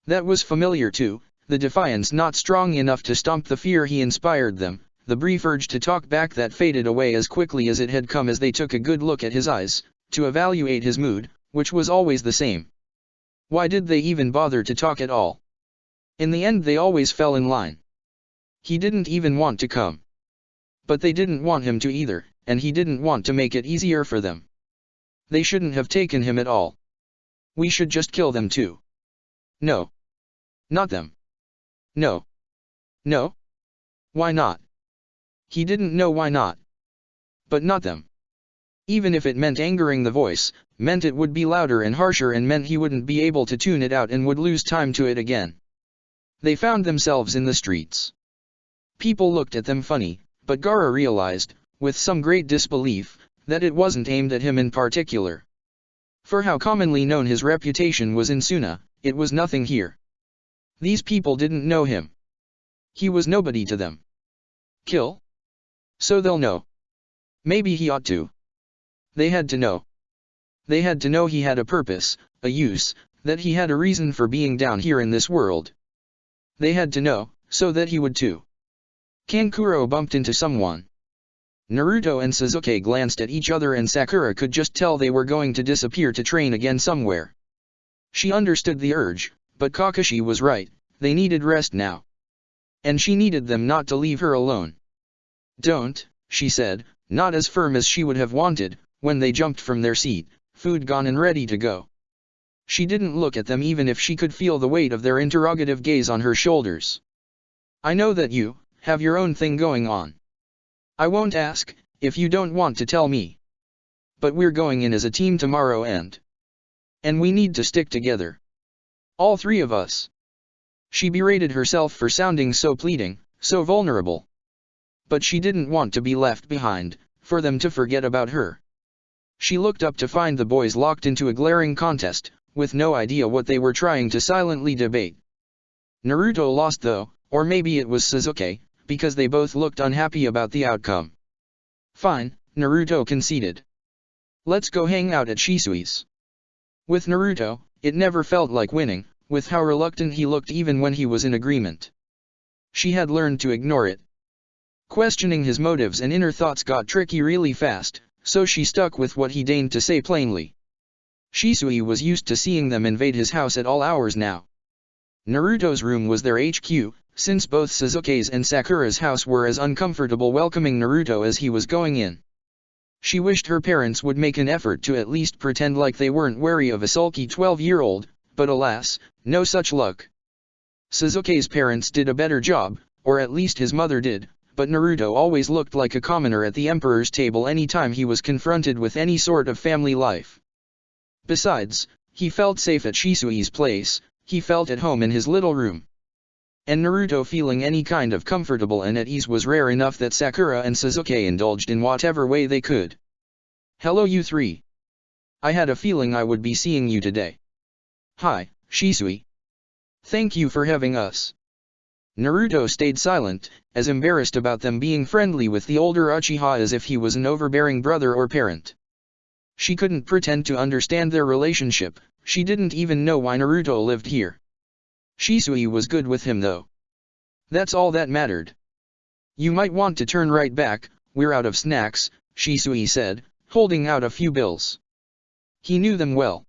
That was familiar too, the defiance not strong enough to stomp the fear he inspired them, the brief urge to talk back that faded away as quickly as it had come as they took a good look at his eyes, to evaluate his mood, which was always the same. Why did they even bother to talk at all? In the end they always fell in line. He didn't even want to come. But they didn't want him to either, and he didn't want to make it easier for them. They shouldn't have taken him at all. We should just kill them too. No. Not them. No. No? Why not? He didn't know why not. But not them. Even if it meant angering the voice, meant it would be louder and harsher and meant he wouldn't be able to tune it out and would lose time to it again. They found themselves in the streets. People looked at them funny, but Gaara realized, with some great disbelief, that it wasn't aimed at him in particular. For how commonly known his reputation was in Suna, it was nothing here. These people didn't know him. He was nobody to them. Kill? So they'll know. Maybe he ought to. They had to know. They had to know he had a purpose, a use, that he had a reason for being down here in this world. They had to know, so that he would too. Kankuro bumped into someone. Naruto and Sasuke glanced at each other and Sakura could just tell they were going to disappear to train again somewhere. She understood the urge, but Kakashi was right, they needed rest now. And she needed them not to leave her alone. Don't, she said, not as firm as she would have wanted, when they jumped from their seat, food gone and ready to go. She didn't look at them even if she could feel the weight of their interrogative gaze on her shoulders. I know that you have your own thing going on. I won't ask, if you don't want to tell me. But we're going in as a team tomorrow and we need to stick together. All three of us. She berated herself for sounding so pleading, so vulnerable. But she didn't want to be left behind, for them to forget about her. She looked up to find the boys locked into a glaring contest, with no idea what they were trying to silently debate. Naruto lost though, or maybe it was Sasuke, because they both looked unhappy about the outcome. Fine, Naruto conceded. Let's go hang out at Shisui's. With Naruto, it never felt like winning, with how reluctant he looked even when he was in agreement. She had learned to ignore it. Questioning his motives and inner thoughts got tricky really fast, so she stuck with what he deigned to say plainly. Shisui was used to seeing them invade his house at all hours now. Naruto's room was their HQ, since both Sasuke's and Sakura's house were as uncomfortable welcoming Naruto as he was going in. She wished her parents would make an effort to at least pretend like they weren't wary of a sulky 12-year-old, but alas, no such luck. Sasuke's parents did a better job, or at least his mother did, but Naruto always looked like a commoner at the emperor's table anytime he was confronted with any sort of family life. Besides, he felt safe at Shisui's place, he felt at home in his little room. And Naruto feeling any kind of comfortable and at ease was rare enough that Sakura and Sasuke indulged in whatever way they could. Hello you three. I had a feeling I would be seeing you today. Hi, Shisui. Thank you for having us. Naruto stayed silent, as embarrassed about them being friendly with the older Uchiha as if he was an overbearing brother or parent. She couldn't pretend to understand their relationship, she didn't even know why Naruto lived here. Shisui was good with him though. That's all that mattered. You might want to turn right back, we're out of snacks, Shisui said, holding out a few bills. He knew them well.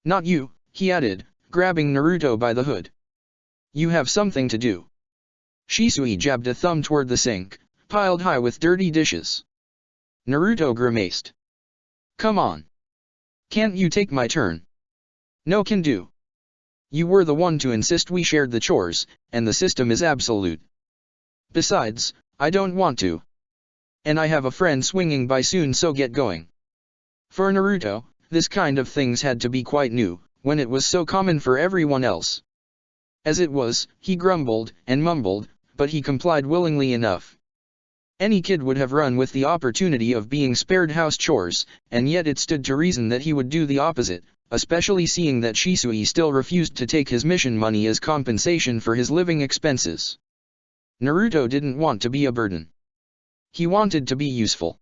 Not you, he added, grabbing Naruto by the hood. You have something to do. Shisui jabbed a thumb toward the sink, piled high with dirty dishes. Naruto grimaced. Come on. Can't you take my turn? No can do. You were the one to insist we shared the chores, and the system is absolute. Besides, I don't want to. And I have a friend swinging by soon so get going. For Naruto, this kind of things had to be quite new, when it was so common for everyone else. As it was, he grumbled and mumbled, but he complied willingly enough. Any kid would have run with the opportunity of being spared house chores, and yet it stood to reason that he would do the opposite, especially seeing that Shisui still refused to take his mission money as compensation for his living expenses. Naruto didn't want to be a burden. He wanted to be useful.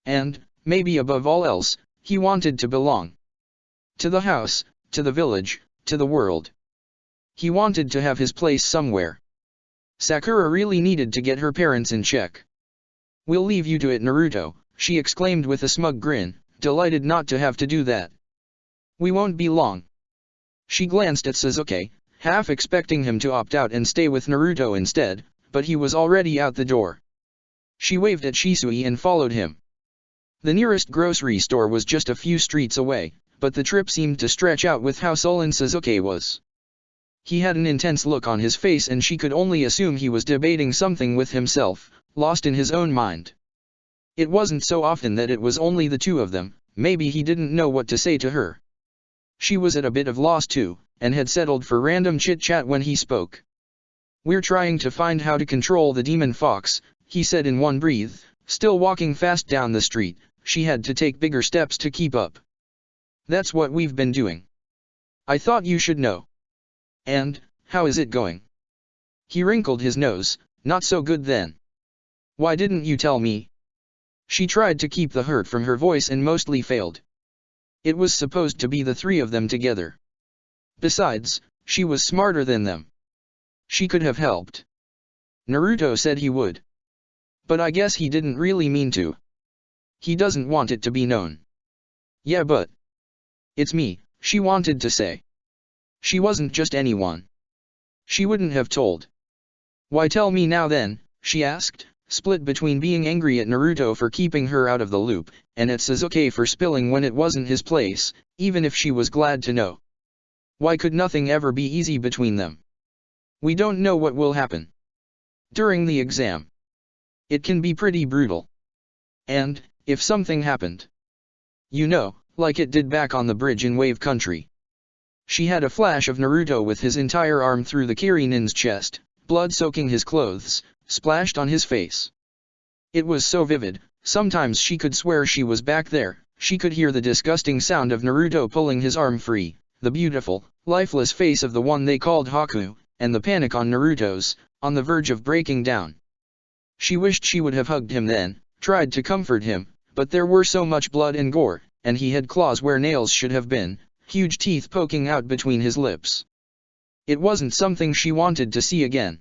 And, maybe above all else, He wanted to belong. To the house, to the village, to the world. He wanted to have his place somewhere. Sakura really needed to get her parents in check. "We'll leave you to it, Naruto," she exclaimed with a smug grin, delighted not to have to do that. "We won't be long." She glanced at Sasuke, half expecting him to opt out and stay with Naruto instead, but he was already out the door. She waved at Shisui and followed him. The nearest grocery store was just a few streets away, but the trip seemed to stretch out with how sullen Sasuke was. He had an intense look on his face and she could only assume he was debating something with himself, lost in his own mind. It wasn't so often that it was only the two of them, maybe he didn't know what to say to her. She was at a bit of loss too, and had settled for random chit-chat when he spoke. "We're trying to find how to control the demon fox," he said in one breath, still walking fast down the street. She had to take bigger steps to keep up. "That's what we've been doing. I thought you should know." "And, how is it going?" He wrinkled his nose. "Not so good then." "Why didn't you tell me?" She tried to keep the hurt from her voice and mostly failed. It was supposed to be the three of them together. Besides, she was smarter than them. She could have helped. Naruto said he would. But I guess he didn't really mean to. He doesn't want it to be known. "Yeah, but it's me," she wanted to say. She wasn't just anyone. She wouldn't have told. "Why tell me now then?" she asked, split between being angry at Naruto for keeping her out of the loop, and at Sasuke for spilling when it wasn't his place, even if she was glad to know. Why could nothing ever be easy between them? "We don't know what will happen during the exam. It can be pretty brutal. And, if something happened, you know, like it did back on the bridge in Wave Country." She had a flash of Naruto with his entire arm through the Kirinin's chest, blood soaking his clothes, splashed on his face. It was so vivid, sometimes she could swear she was back there. She could hear the disgusting sound of Naruto pulling his arm free, the beautiful, lifeless face of the one they called Haku, and the panic on Naruto's, on the verge of breaking down. She wished she would have hugged him then, tried to comfort him, but there were so much blood and gore, and he had claws where nails should have been, huge teeth poking out between his lips. It wasn't something she wanted to see again.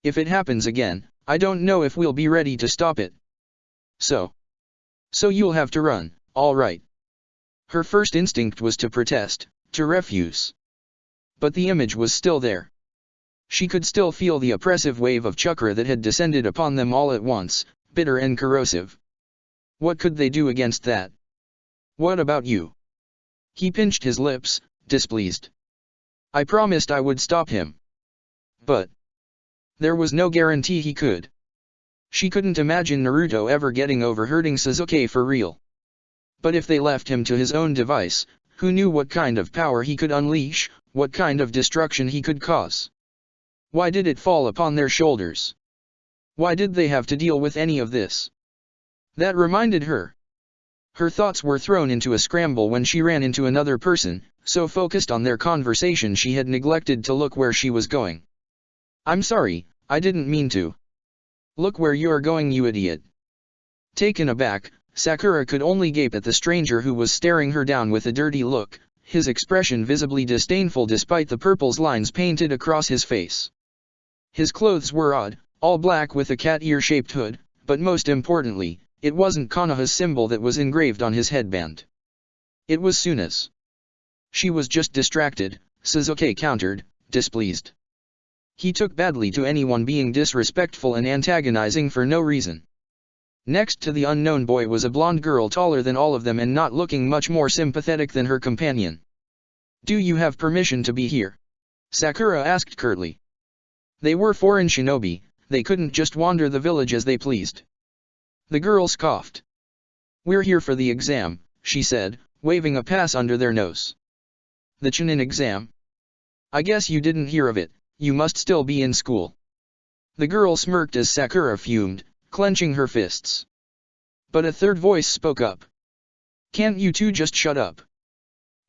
"If it happens again, I don't know if we'll be ready to stop it. So you'll have to run, all right." Her first instinct was to protest, to refuse. But the image was still there. She could still feel the oppressive wave of chakra that had descended upon them all at once, bitter and corrosive. What could they do against that? "What about you?" He pinched his lips, displeased. "I promised I would stop him. But there was no guarantee he could." She couldn't imagine Naruto ever getting over hurting Sasuke for real. But if they left him to his own device, who knew what kind of power he could unleash, what kind of destruction he could cause? Why did it fall upon their shoulders? Why did they have to deal with any of this? That reminded her. Her thoughts were thrown into a scramble when she ran into another person, so focused on their conversation she had neglected to look where she was going. "I'm sorry, I didn't mean to." "Look where you're going, you idiot." Taken aback, Sakura could only gape at the stranger who was staring her down with a dirty look, his expression visibly disdainful despite the purple lines painted across his face. His clothes were odd, all black with a cat ear-shaped hood, but most importantly, it wasn't Konoha's symbol that was engraved on his headband. It was Suna's. She was just distracted, Sasuke countered, displeased. He took badly to anyone being disrespectful and antagonizing for no reason. Next to the unknown boy was a blonde girl taller than all of them and not looking much more sympathetic than her companion. "Do you have permission to be here?" Sakura asked curtly. They were foreign shinobi, they couldn't just wander the village as they pleased. The girl scoffed. "We're here for the exam," she said, waving a pass under their nose. "The Chunin exam? I guess you didn't hear of it, you must still be in school." The girl smirked as Sakura fumed, clenching her fists. But a third voice spoke up. "Can't you two just shut up?"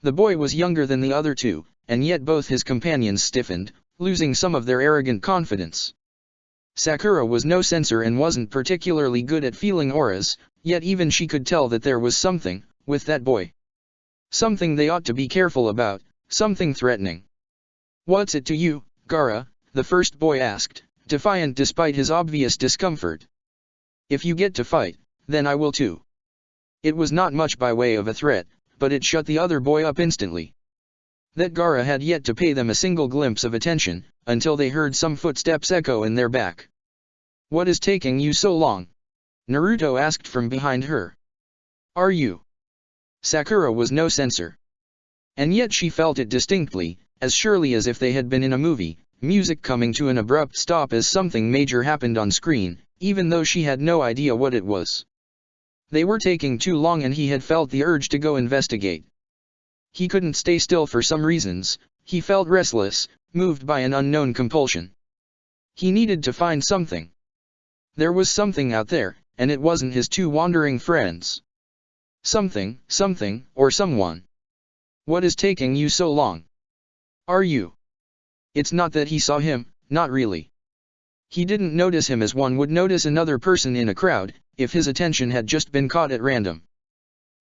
The boy was younger than the other two, and yet both his companions stiffened, losing some of their arrogant confidence. Sakura was no censor and wasn't particularly good at feeling auras, yet even she could tell that there was something, with that boy. Something they ought to be careful about, something threatening. What's it to you, Gaara? The first boy asked, defiant despite his obvious discomfort. If you get to fight, then I will too. It was not much by way of a threat, but it shut the other boy up instantly. That Gaara had yet to pay them a single glimpse of attention, until they heard some footsteps echo in their back. What is taking you so long? Naruto asked from behind her. Are you? Sakura was no censor. And yet she felt it distinctly, as surely as if they had been in a movie, music coming to an abrupt stop as something major happened on screen, even though she had no idea what it was. They were taking too long and he had felt the urge to go investigate. He couldn't stay still for some reasons, he felt restless, moved by an unknown compulsion. He needed to find something. There was something out there, and it wasn't his two wandering friends. Something, or someone. What is taking you so long? Are you? It's not that he saw him, not really. He didn't notice him as one would notice another person in a crowd, if his attention had just been caught at random.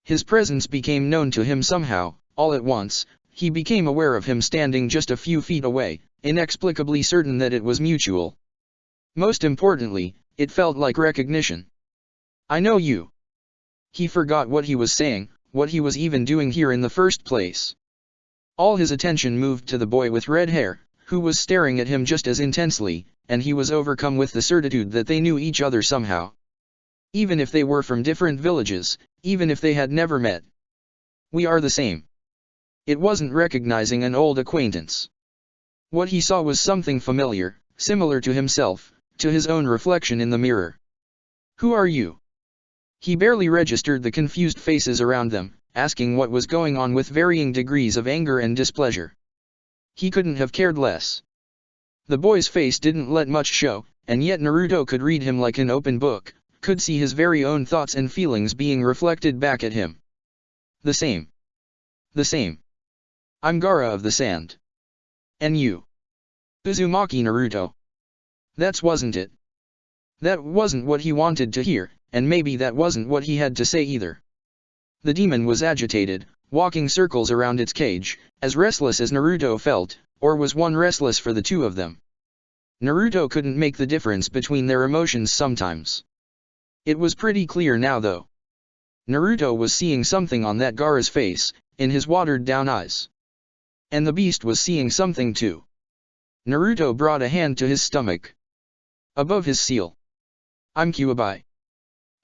His presence became known to him somehow, all at once, he became aware of him standing just a few feet away, inexplicably certain that it was mutual. Most importantly, it felt like recognition. I know you. He forgot what he was saying, what he was even doing here in the first place. All his attention moved to the boy with red hair, who was staring at him just as intensely, and he was overcome with the certitude that they knew each other somehow. Even if they were from different villages, even if they had never met. We are the same. It wasn't recognizing an old acquaintance. What he saw was something familiar, similar to himself, to his own reflection in the mirror. Who are you? He barely registered the confused faces around them, asking what was going on with varying degrees of anger and displeasure. He couldn't have cared less. The boy's face didn't let much show, and yet Naruto could read him like an open book, could see his very own thoughts and feelings being reflected back at him. The same. The same. I'm Gaara of the Sand. And you? Uzumaki Naruto. That wasn't it. That wasn't what he wanted to hear, and maybe that wasn't what he had to say either. The demon was agitated, walking circles around its cage, as restless as Naruto felt, or was one restless for the two of them. Naruto couldn't make the difference between their emotions sometimes. It was pretty clear now though. Naruto was seeing something on that Gaara's face, in his watered-down eyes. And the beast was seeing something too. Naruto brought a hand to his stomach. Above his seal. I'm Kyuubi.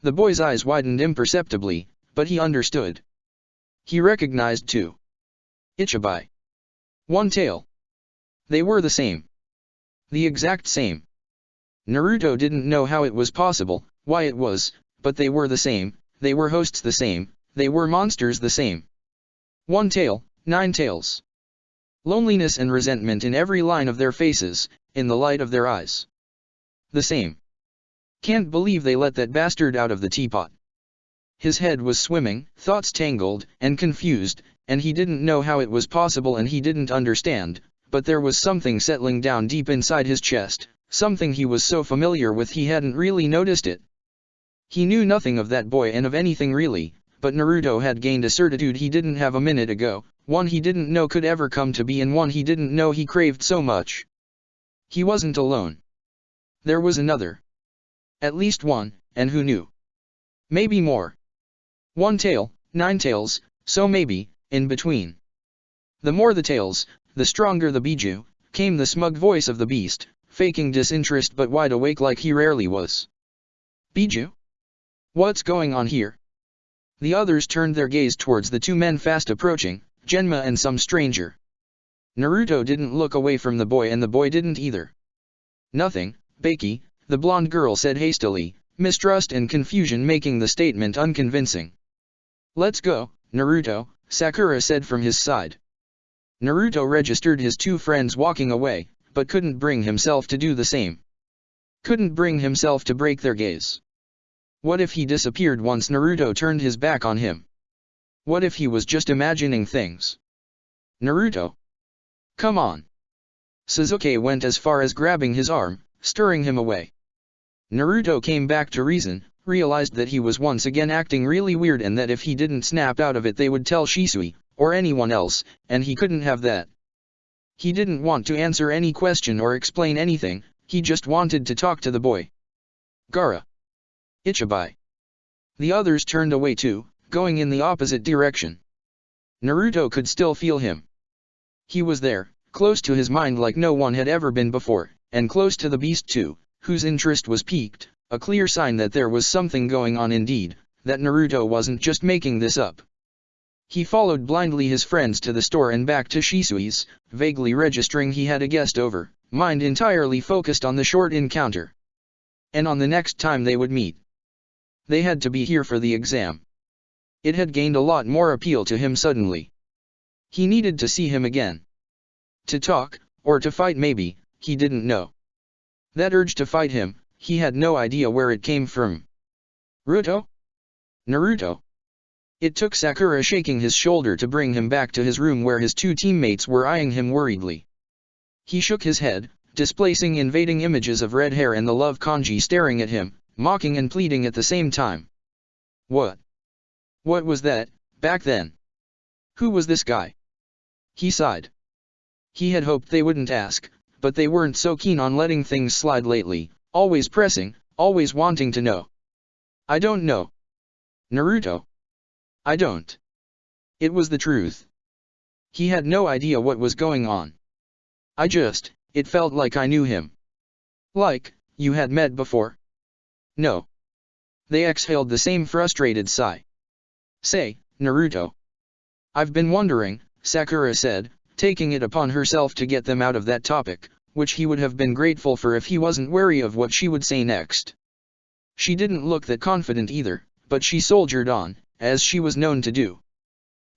The boy's eyes widened imperceptibly, but he understood. He recognized too. Ichibai. One Tail. They were the same. The exact same. Naruto didn't know how it was possible, why it was, but they were the same, they were hosts the same, they were monsters the same. One tail, 9 tails. Loneliness and resentment in every line of their faces, in the light of their eyes. The same. Can't believe they let that bastard out of the teapot. His head was swimming, thoughts tangled, and confused, and he didn't know how it was possible and he didn't understand, but there was something settling down deep inside his chest, something he was so familiar with he hadn't really noticed it. He knew nothing of that boy and of anything really, but Naruto had gained a certitude he didn't have a minute ago, one he didn't know could ever come to be and one he didn't know he craved so much. He wasn't alone. There was another. At least one, and who knew? Maybe more. 1 tail, 9 tails, so maybe, in between. The more the tails, the stronger the Biju, came the smug voice of the beast, faking disinterest but wide awake like he rarely was. Biju? What's going on here? The others turned their gaze towards the two men fast approaching, Genma and some stranger. Naruto didn't look away from the boy and the boy didn't either. Nothing, Baki, the blonde girl said hastily, mistrust and confusion making the statement unconvincing. Let's go, Naruto, Sakura said from his side. Naruto registered his two friends walking away, but couldn't bring himself to do the same. Couldn't bring himself to break their gaze. What if he disappeared once Naruto turned his back on him? What if he was just imagining things? Naruto! Come on! Sasuke went as far as grabbing his arm, stirring him away. Naruto came back to reason, realized that he was once again acting really weird and that if he didn't snap out of it they would tell Shisui, or anyone else, and he couldn't have that. He didn't want to answer any question or explain anything, he just wanted to talk to the boy. Gaara. Ichibai. The others turned away too, going in the opposite direction. Naruto could still feel him. He was there, close to his mind like no one had ever been before, and close to the beast too, whose interest was piqued, a clear sign that there was something going on indeed, that Naruto wasn't just making this up. He followed blindly his friends to the store and back to Shisui's, vaguely registering he had a guest over, mind entirely focused on the short encounter. And on the next time they would meet. They had to be here for the exam. It had gained a lot more appeal to him suddenly. He needed to see him again. To talk, or to fight maybe, he didn't know. That urge to fight him, he had no idea where it came from. Naruto? Naruto? It took Sakura shaking his shoulder to bring him back to his room where his two teammates were eyeing him worriedly. He shook his head, displacing invading images of red hair and the love kanji staring at him, mocking and pleading at the same time. What? What was that, back then? Who was this guy? He sighed. He had hoped they wouldn't ask, but they weren't so keen on letting things slide lately, always pressing, always wanting to know. I don't know. Naruto. I don't. It was the truth. He had no idea what was going on. It felt like I knew him. Like, you had met before? No. They exhaled the same frustrated sigh. Say, Naruto. I've been wondering, Sakura said, taking it upon herself to get them out of that topic, which he would have been grateful for if he wasn't wary of what she would say next. She didn't look that confident either, but she soldiered on, as she was known to do.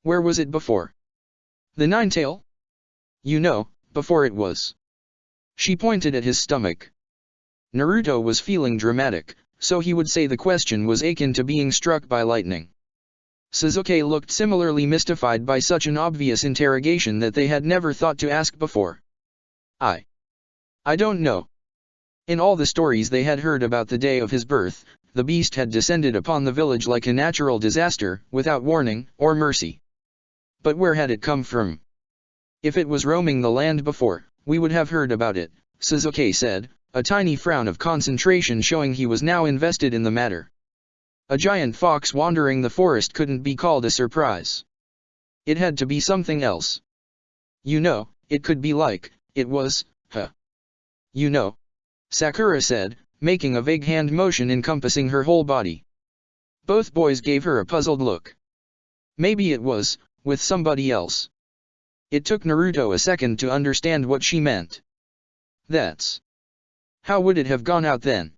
Where was it before? The Nine-Tail? You know, before it was. She pointed at his stomach. Naruto was feeling dramatic, so he would say the question was akin to being struck by lightning. Sasuke looked similarly mystified by such an obvious interrogation that they had never thought to ask before. I don't know. In all the stories they had heard about the day of his birth, the beast had descended upon the village like a natural disaster, without warning or mercy. But where had it come from? If it was roaming the land before, we would have heard about it, Sasuke said, a tiny frown of concentration showing he was now invested in the matter. A giant fox wandering the forest couldn't be called a surprise. It had to be something else. You know, it could be like, it was, You know, Sakura said, making a vague hand motion encompassing her whole body. Both boys gave her a puzzled look. Maybe it was, with somebody else. It took Naruto a second to understand what she meant. That's. How would it have gone out then?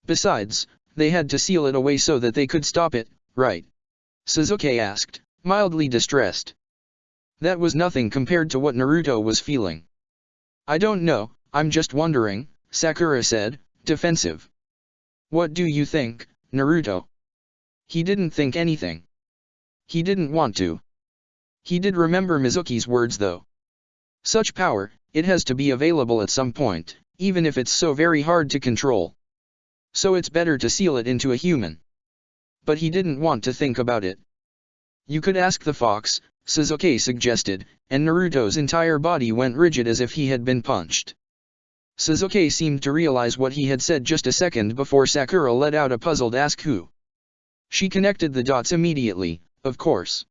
Besides, they had to seal it away so that they could stop it, right? Sasuke asked, mildly distressed. That was nothing compared to what Naruto was feeling. I don't know, I'm just wondering, Sakura said, defensive. What do you think, Naruto? He didn't think anything. He didn't want to. He did remember Mizuki's words though. Such power, it has to be available at some point, even if it's so very hard to control. So it's better to seal it into a human. But he didn't want to think about it. You could ask the fox, Sasuke suggested, and Naruto's entire body went rigid as if he had been punched. Sasuke seemed to realize what he had said just a second before Sakura let out a puzzled ask who. She connected the dots immediately, of course.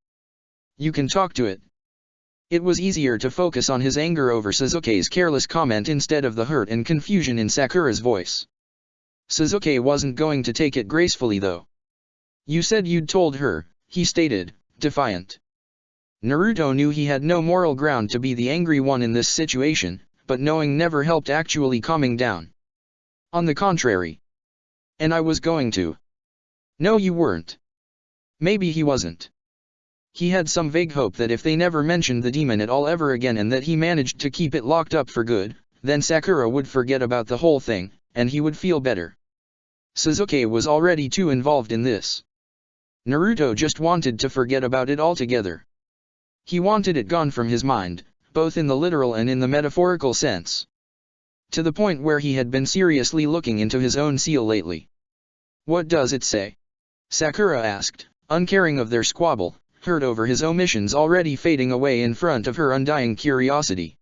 You can talk to it. It was easier to focus on his anger over Sasuke's careless comment instead of the hurt and confusion in Sakura's voice. Sasuke wasn't going to take it gracefully though. You said you'd told her, he stated, defiant. Naruto knew he had no moral ground to be the angry one in this situation, but knowing never helped actually calming down. On the contrary. And I was going to. No, you weren't. Maybe he wasn't. He had some vague hope that if they never mentioned the demon at all ever again and that he managed to keep it locked up for good, then Sakura would forget about the whole thing, and he would feel better. Sasuke was already too involved in this. Naruto just wanted to forget about it altogether. He wanted it gone from his mind, both in the literal and in the metaphorical sense. To the point where he had been seriously looking into his own seal lately. What does it say? Sakura asked, uncaring of their squabble, hurt over his omissions already fading away in front of her undying curiosity.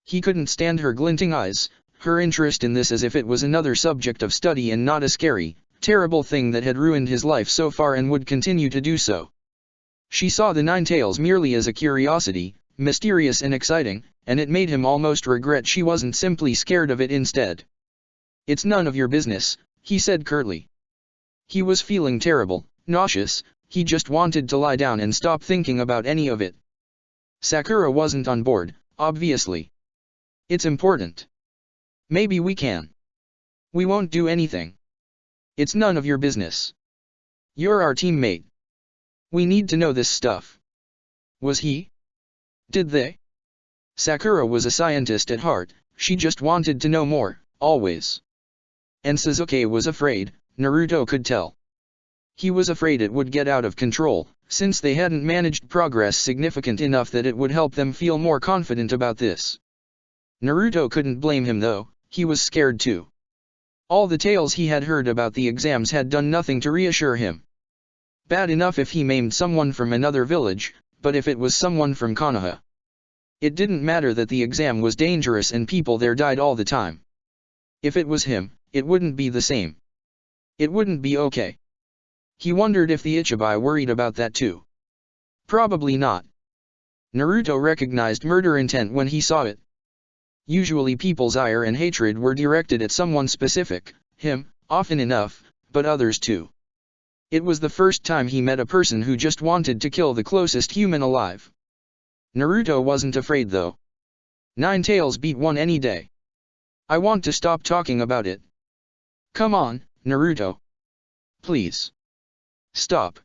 He couldn't stand her glinting eyes, her interest in this as if it was another subject of study and not a scary, terrible thing that had ruined his life so far and would continue to do so. She saw the Nine Tails merely as a curiosity, mysterious and exciting, and it made him almost regret she wasn't simply scared of it instead. It's none of your business, he said curtly. He was feeling terrible, nauseous, he just wanted to lie down and stop thinking about any of it. Sakura wasn't on board, obviously. It's important. Maybe we can. We won't do anything. It's none of your business. You're our teammate. We need to know this stuff. Was he? Did they? Sakura was a scientist at heart, she just wanted to know more, always. And Sasuke was afraid, Naruto could tell. He was afraid it would get out of control, since they hadn't managed progress significant enough that it would help them feel more confident about this. Naruto couldn't blame him though, he was scared too. All the tales he had heard about the exams had done nothing to reassure him. Bad enough if he maimed someone from another village, but if it was someone from Konoha. It didn't matter that the exam was dangerous and people there died all the time. If it was him, it wouldn't be the same. It wouldn't be okay. He wondered if the Ichibai worried about that too. Probably not. Naruto recognized murder intent when he saw it. Usually people's ire and hatred were directed at someone specific, him, often enough, but others too. It was the first time he met a person who just wanted to kill the closest human alive. Naruto wasn't afraid though. Nine Tails beat one any day. I want to stop talking about it. Come on, Naruto. Please. Stop.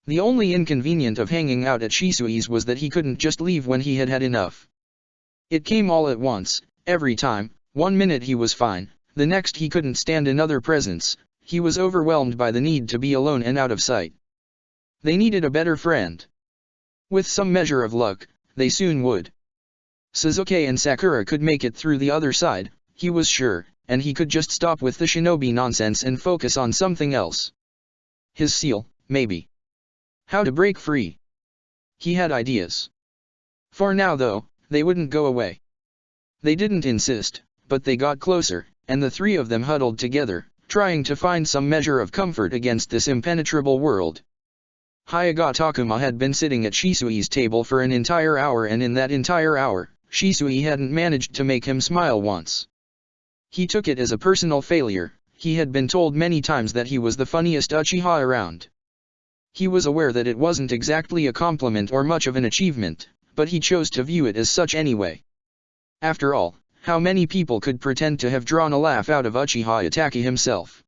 The only inconvenience of hanging out at Shisui's was that he couldn't just leave when he had had enough. It came all at once, every time. 1 minute he was fine, the next he couldn't stand another presence, he was overwhelmed by the need to be alone and out of sight. They needed a better friend. With some measure of luck, they soon would. Sasuke and Sakura could make it through the other side, he was sure, and he could just stop with the shinobi nonsense and focus on something else. His seal, maybe. How to break free. He had ideas. For now though, they wouldn't go away. They didn't insist, but they got closer, and the three of them huddled together, trying to find some measure of comfort against this impenetrable world. Hyuga Takuma had been sitting at Shisui's table for an entire hour, and in that entire hour, Shisui hadn't managed to make him smile once. He took it as a personal failure. He had been told many times that he was the funniest Uchiha around. He was aware that it wasn't exactly a compliment or much of an achievement, but he chose to view it as such anyway. After all, how many people could pretend to have drawn a laugh out of Uchiha Itachi himself?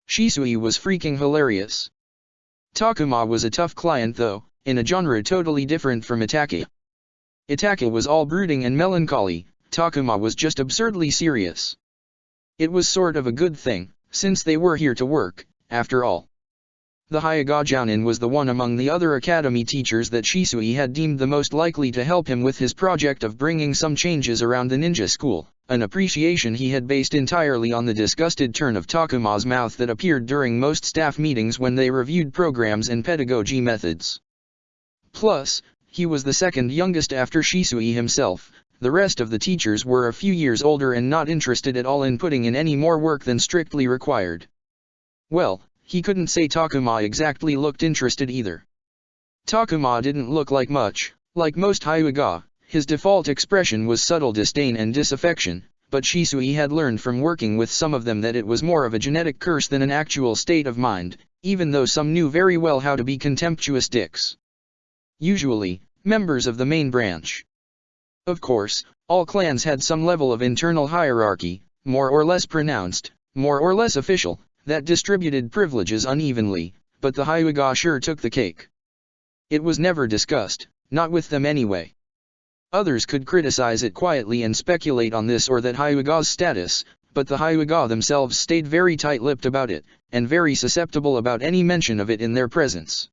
Shisui was freaking hilarious. Takuma was a tough client though, in a genre totally different from Itachi. Itachi was all brooding and melancholy, Takuma was just absurdly serious. It was sort of a good thing, since they were here to work, after all. The Hyuga Jounin was the one among the other academy teachers that Shisui had deemed the most likely to help him with his project of bringing some changes around the ninja school, an appreciation he had based entirely on the disgusted turn of Takuma's mouth that appeared during most staff meetings when they reviewed programs and pedagogy methods. Plus, he was the second youngest after Shisui himself. The rest of the teachers were a few years older and not interested at all in putting in any more work than strictly required. Well, he couldn't say Takuma exactly looked interested either. Takuma didn't look like much, like most Hyuga, his default expression was subtle disdain and disaffection, but Shisui had learned from working with some of them that it was more of a genetic curse than an actual state of mind, even though some knew very well how to be contemptuous dicks. Usually, members of the main branch. Of course, all clans had some level of internal hierarchy, more or less pronounced, more or less official, that distributed privileges unevenly, but the Hyuga sure took the cake. It was never discussed, not with them anyway. Others could criticize it quietly and speculate on this or that Hyuga's status, but the Hyuga themselves stayed very tight-lipped about it, and very susceptible about any mention of it in their presence.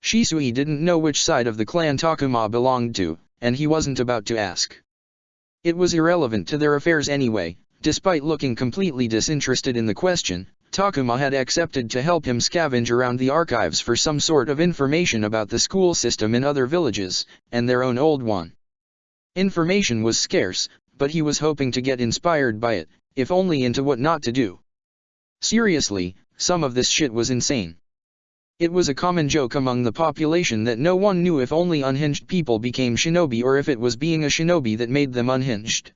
Shisui didn't know which side of the clan Takuma belonged to, and he wasn't about to ask. It was irrelevant to their affairs anyway. Despite looking completely disinterested in the question, Takuma had accepted to help him scavenge around the archives for some sort of information about the school system in other villages, and their own old one. Information was scarce, but he was hoping to get inspired by it, if only into what not to do. Seriously, some of this shit was insane. It was a common joke among the population that no one knew if only unhinged people became shinobi or if it was being a shinobi that made them unhinged.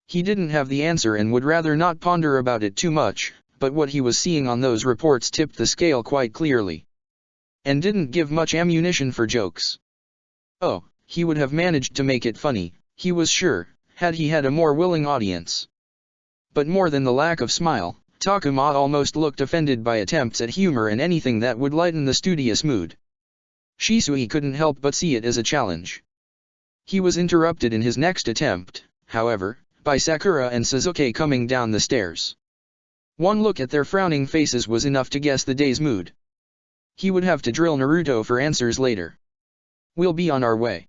He didn't have the answer and would rather not ponder about it too much, but what he was seeing on those reports tipped the scale quite clearly. And didn't give much ammunition for jokes. Oh, he would have managed to make it funny, he was sure, had he had a more willing audience. But more than the lack of smile, Takuma almost looked offended by attempts at humor and anything that would lighten the studious mood. Shisui couldn't help but see it as a challenge. He was interrupted in his next attempt, however, by Sakura and Sasuke coming down the stairs. One look at their frowning faces was enough to guess the day's mood. He would have to drill Naruto for answers later. "We'll be on our way."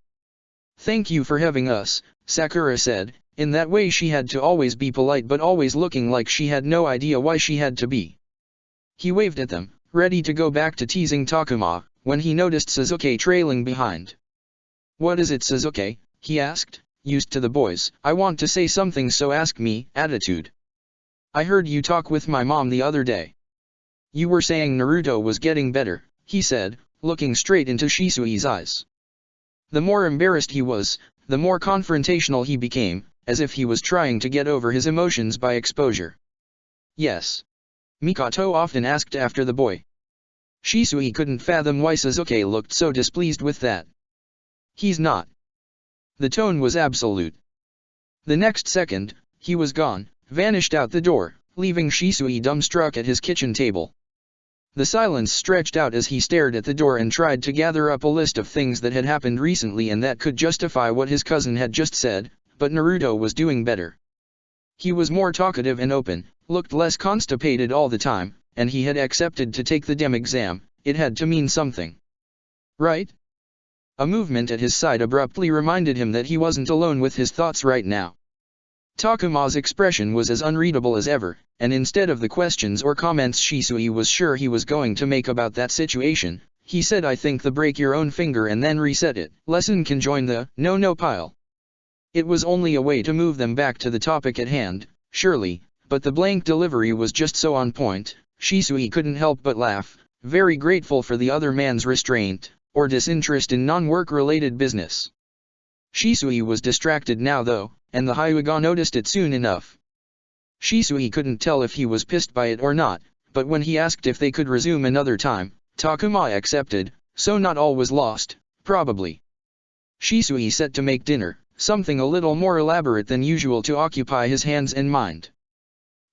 "Thank you for having us," Sakura said. In that way she had to always be polite but always looking like she had no idea why she had to be. He waved at them, ready to go back to teasing Takuma, when he noticed Sasuke trailing behind. "What is it, Sasuke?" he asked, used to the boys, "I want to say something so ask me," attitude. "I heard you talk with my mom the other day. You were saying Naruto was getting better," he said, looking straight into Shisui's eyes. The more embarrassed he was, the more confrontational he became, as if he was trying to get over his emotions by exposure. "Yes." Mikoto often asked after the boy. Shisui couldn't fathom why Sasuke looked so displeased with that. "He's not." The tone was absolute. The next second, he was gone, vanished out the door, leaving Shisui dumbstruck at his kitchen table. The silence stretched out as he stared at the door and tried to gather up a list of things that had happened recently and that could justify what his cousin had just said, but Naruto was doing better. He was more talkative and open, looked less constipated all the time, and he had accepted to take the DEM exam. It had to mean something. Right? A movement at his side abruptly reminded him that he wasn't alone with his thoughts right now. Takuma's expression was as unreadable as ever, and instead of the questions or comments Shisui was sure he was going to make about that situation, he said, "I think the break your own finger and then reset it lesson can join the no pile." It was only a way to move them back to the topic at hand, surely, but the blank delivery was just so on point, Shisui couldn't help but laugh, very grateful for the other man's restraint, or disinterest in non-work-related business. Shisui was distracted now though, and the Hyuga noticed it soon enough. Shisui couldn't tell if he was pissed by it or not, but when he asked if they could resume another time, Takuma accepted, so not all was lost, probably. Shisui set to make dinner, something a little more elaborate than usual to occupy his hands and mind.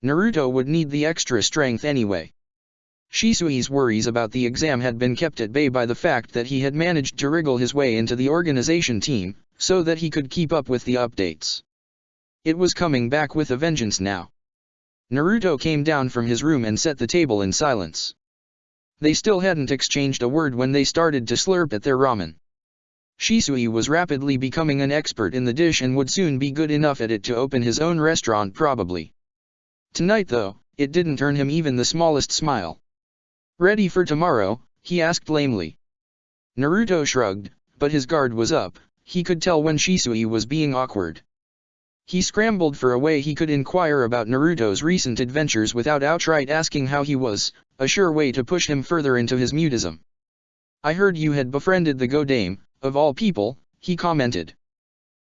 Naruto would need the extra strength anyway. Shisui's worries about the exam had been kept at bay by the fact that he had managed to wriggle his way into the organization team, so that he could keep up with the updates. It was coming back with a vengeance now. Naruto came down from his room and set the table in silence. They still hadn't exchanged a word when they started to slurp at their ramen. Shisui was rapidly becoming an expert in the dish and would soon be good enough at it to open his own restaurant probably. Tonight though, it didn't earn him even the smallest smile. "Ready for tomorrow?" he asked lamely. Naruto shrugged, but his guard was up. He could tell when Shisui was being awkward. He scrambled for a way he could inquire about Naruto's recent adventures without outright asking how he was, a sure way to push him further into his mutism. "I heard you had befriended the Godame, of all people," he commented.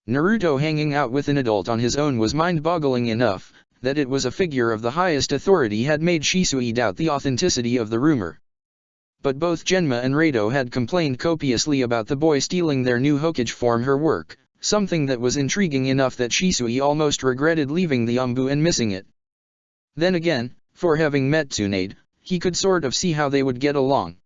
Naruto hanging out with an adult on his own was mind-boggling enough, that it was a figure of the highest authority had made Shisui doubt the authenticity of the rumor. But both Genma and Rado had complained copiously about the boy stealing their new Hokage form her work, something that was intriguing enough that Shisui almost regretted leaving the Umbu and missing it. Then again, for having met Tsunade, he could sort of see how they would get along.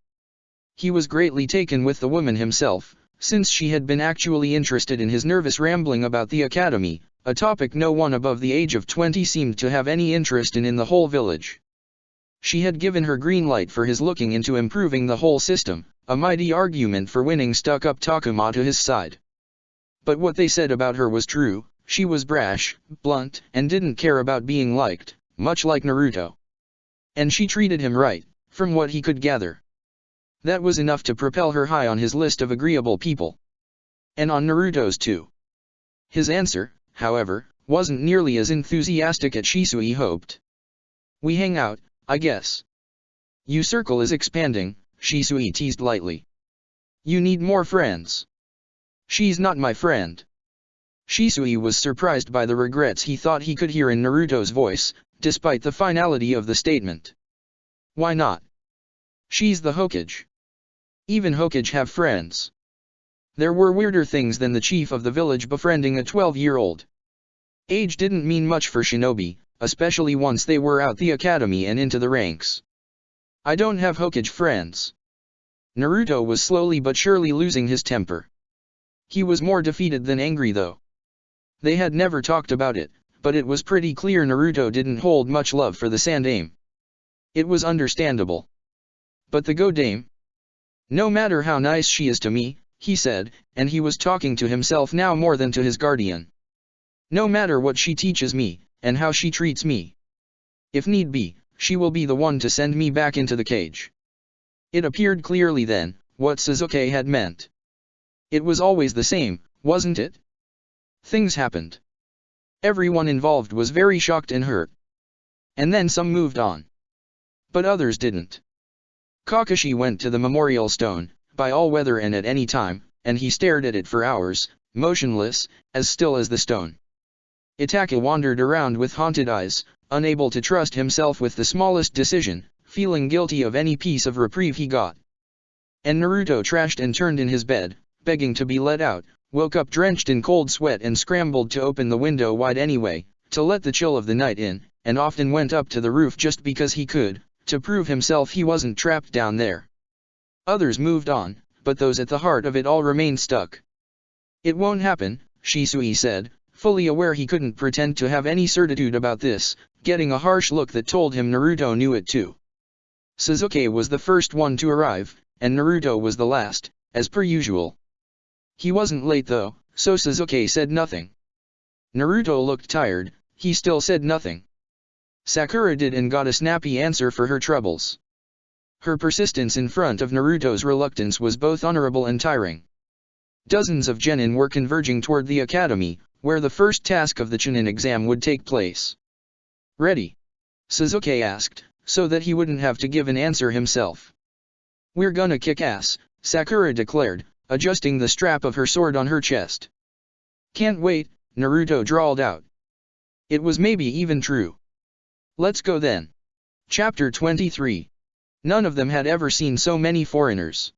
He was greatly taken with the woman himself, since she had been actually interested in his nervous rambling about the academy, a topic no one above the age of 20 seemed to have any interest in the whole village. She had given her green light for his looking into improving the whole system, a mighty argument for winning stuck-up Takuma to his side. But what they said about her was true, she was brash, blunt, and didn't care about being liked, much like Naruto. And she treated him right, from what he could gather. That was enough to propel her high on his list of agreeable people. And on Naruto's too. His answer, however, wasn't nearly as enthusiastic as Shisui hoped. We hang out, I guess. Your circle is expanding, Shisui teased lightly. You need more friends. She's not my friend. Shisui was surprised by the regrets he thought he could hear in Naruto's voice, despite the finality of the statement. Why not? She's the Hokage. Even Hokage have friends. There were weirder things than the chief of the village befriending a 12-year-old. Age didn't mean much for shinobi, especially once they were out the academy and into the ranks. I don't have Hokage friends. Naruto was slowly but surely losing his temper. He was more defeated than angry though. They had never talked about it, but it was pretty clear Naruto didn't hold much love for the Sandaime. It was understandable. But the Go Dame? No matter how nice she is to me, he said, and he was talking to himself now more than to his guardian. No matter what she teaches me, and how she treats me. If need be, she will be the one to send me back into the cage. It appeared clearly then, what Sasuke had meant. It was always the same, wasn't it? Things happened. Everyone involved was very shocked and hurt. And then some moved on. But others didn't. Kakashi went to the memorial stone, by all weather and at any time, and he stared at it for hours, motionless, as still as the stone. Itachi wandered around with haunted eyes, unable to trust himself with the smallest decision, feeling guilty of any piece of reprieve he got. And Naruto trashed and turned in his bed, begging to be let out, woke up drenched in cold sweat and scrambled to open the window wide anyway, to let the chill of the night in, and often went up to the roof just because he could, to prove himself he wasn't trapped down there. Others moved on, but those at the heart of it all remained stuck. It won't happen, Shisui said, fully aware he couldn't pretend to have any certitude about this, getting a harsh look that told him Naruto knew it too. Sasuke was the first one to arrive, and Naruto was the last, as per usual. He wasn't late though, so Sasuke said nothing. Naruto looked tired, he still said nothing. Sakura did and got a snappy answer for her troubles. Her persistence in front of Naruto's reluctance was both honorable and tiring. Dozens of genin were converging toward the academy, where the first task of the Chunin exam would take place. Ready? Sasuke asked, so that he wouldn't have to give an answer himself. We're gonna kick ass, Sakura declared, adjusting the strap of her sword on her chest. Can't wait, Naruto drawled out. It was maybe even true. Let's go then. Chapter 23. None of them had ever seen so many foreigners.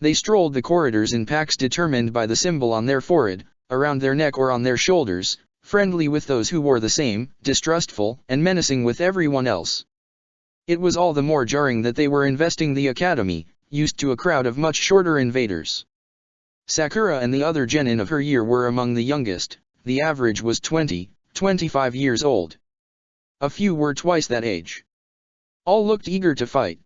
They strolled the corridors in packs determined by the symbol on their forehead, around their neck or on their shoulders, friendly with those who wore the same, distrustful and menacing with everyone else. It was all the more jarring that they were investing the academy, used to a crowd of much shorter invaders. Sakura and the other genin of her year were among the youngest, the average was 20-25 years old. A few were twice that age. All looked eager to fight.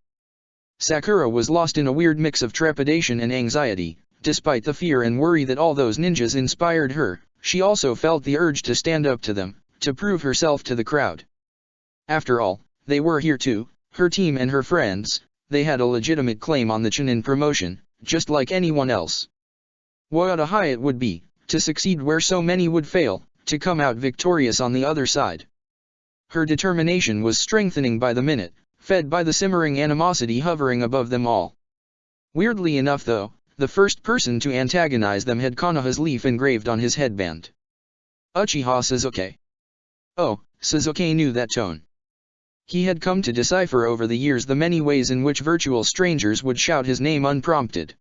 Sakura was lost in a weird mix of trepidation and anxiety. Despite the fear and worry that all those ninjas inspired her, she also felt the urge to stand up to them, to prove herself to the crowd. After all, they were here too, her team and her friends. They had a legitimate claim on the Chunin promotion, just like anyone else. What a high it would be, to succeed where so many would fail, to come out victorious on the other side. Her determination was strengthening by the minute, fed by the simmering animosity hovering above them all. Weirdly enough though, the first person to antagonize them had Konoha's leaf engraved on his headband. Uchiha Sasuke. Oh, Sasuke knew that tone. He had come to decipher over the years the many ways in which virtual strangers would shout his name unprompted.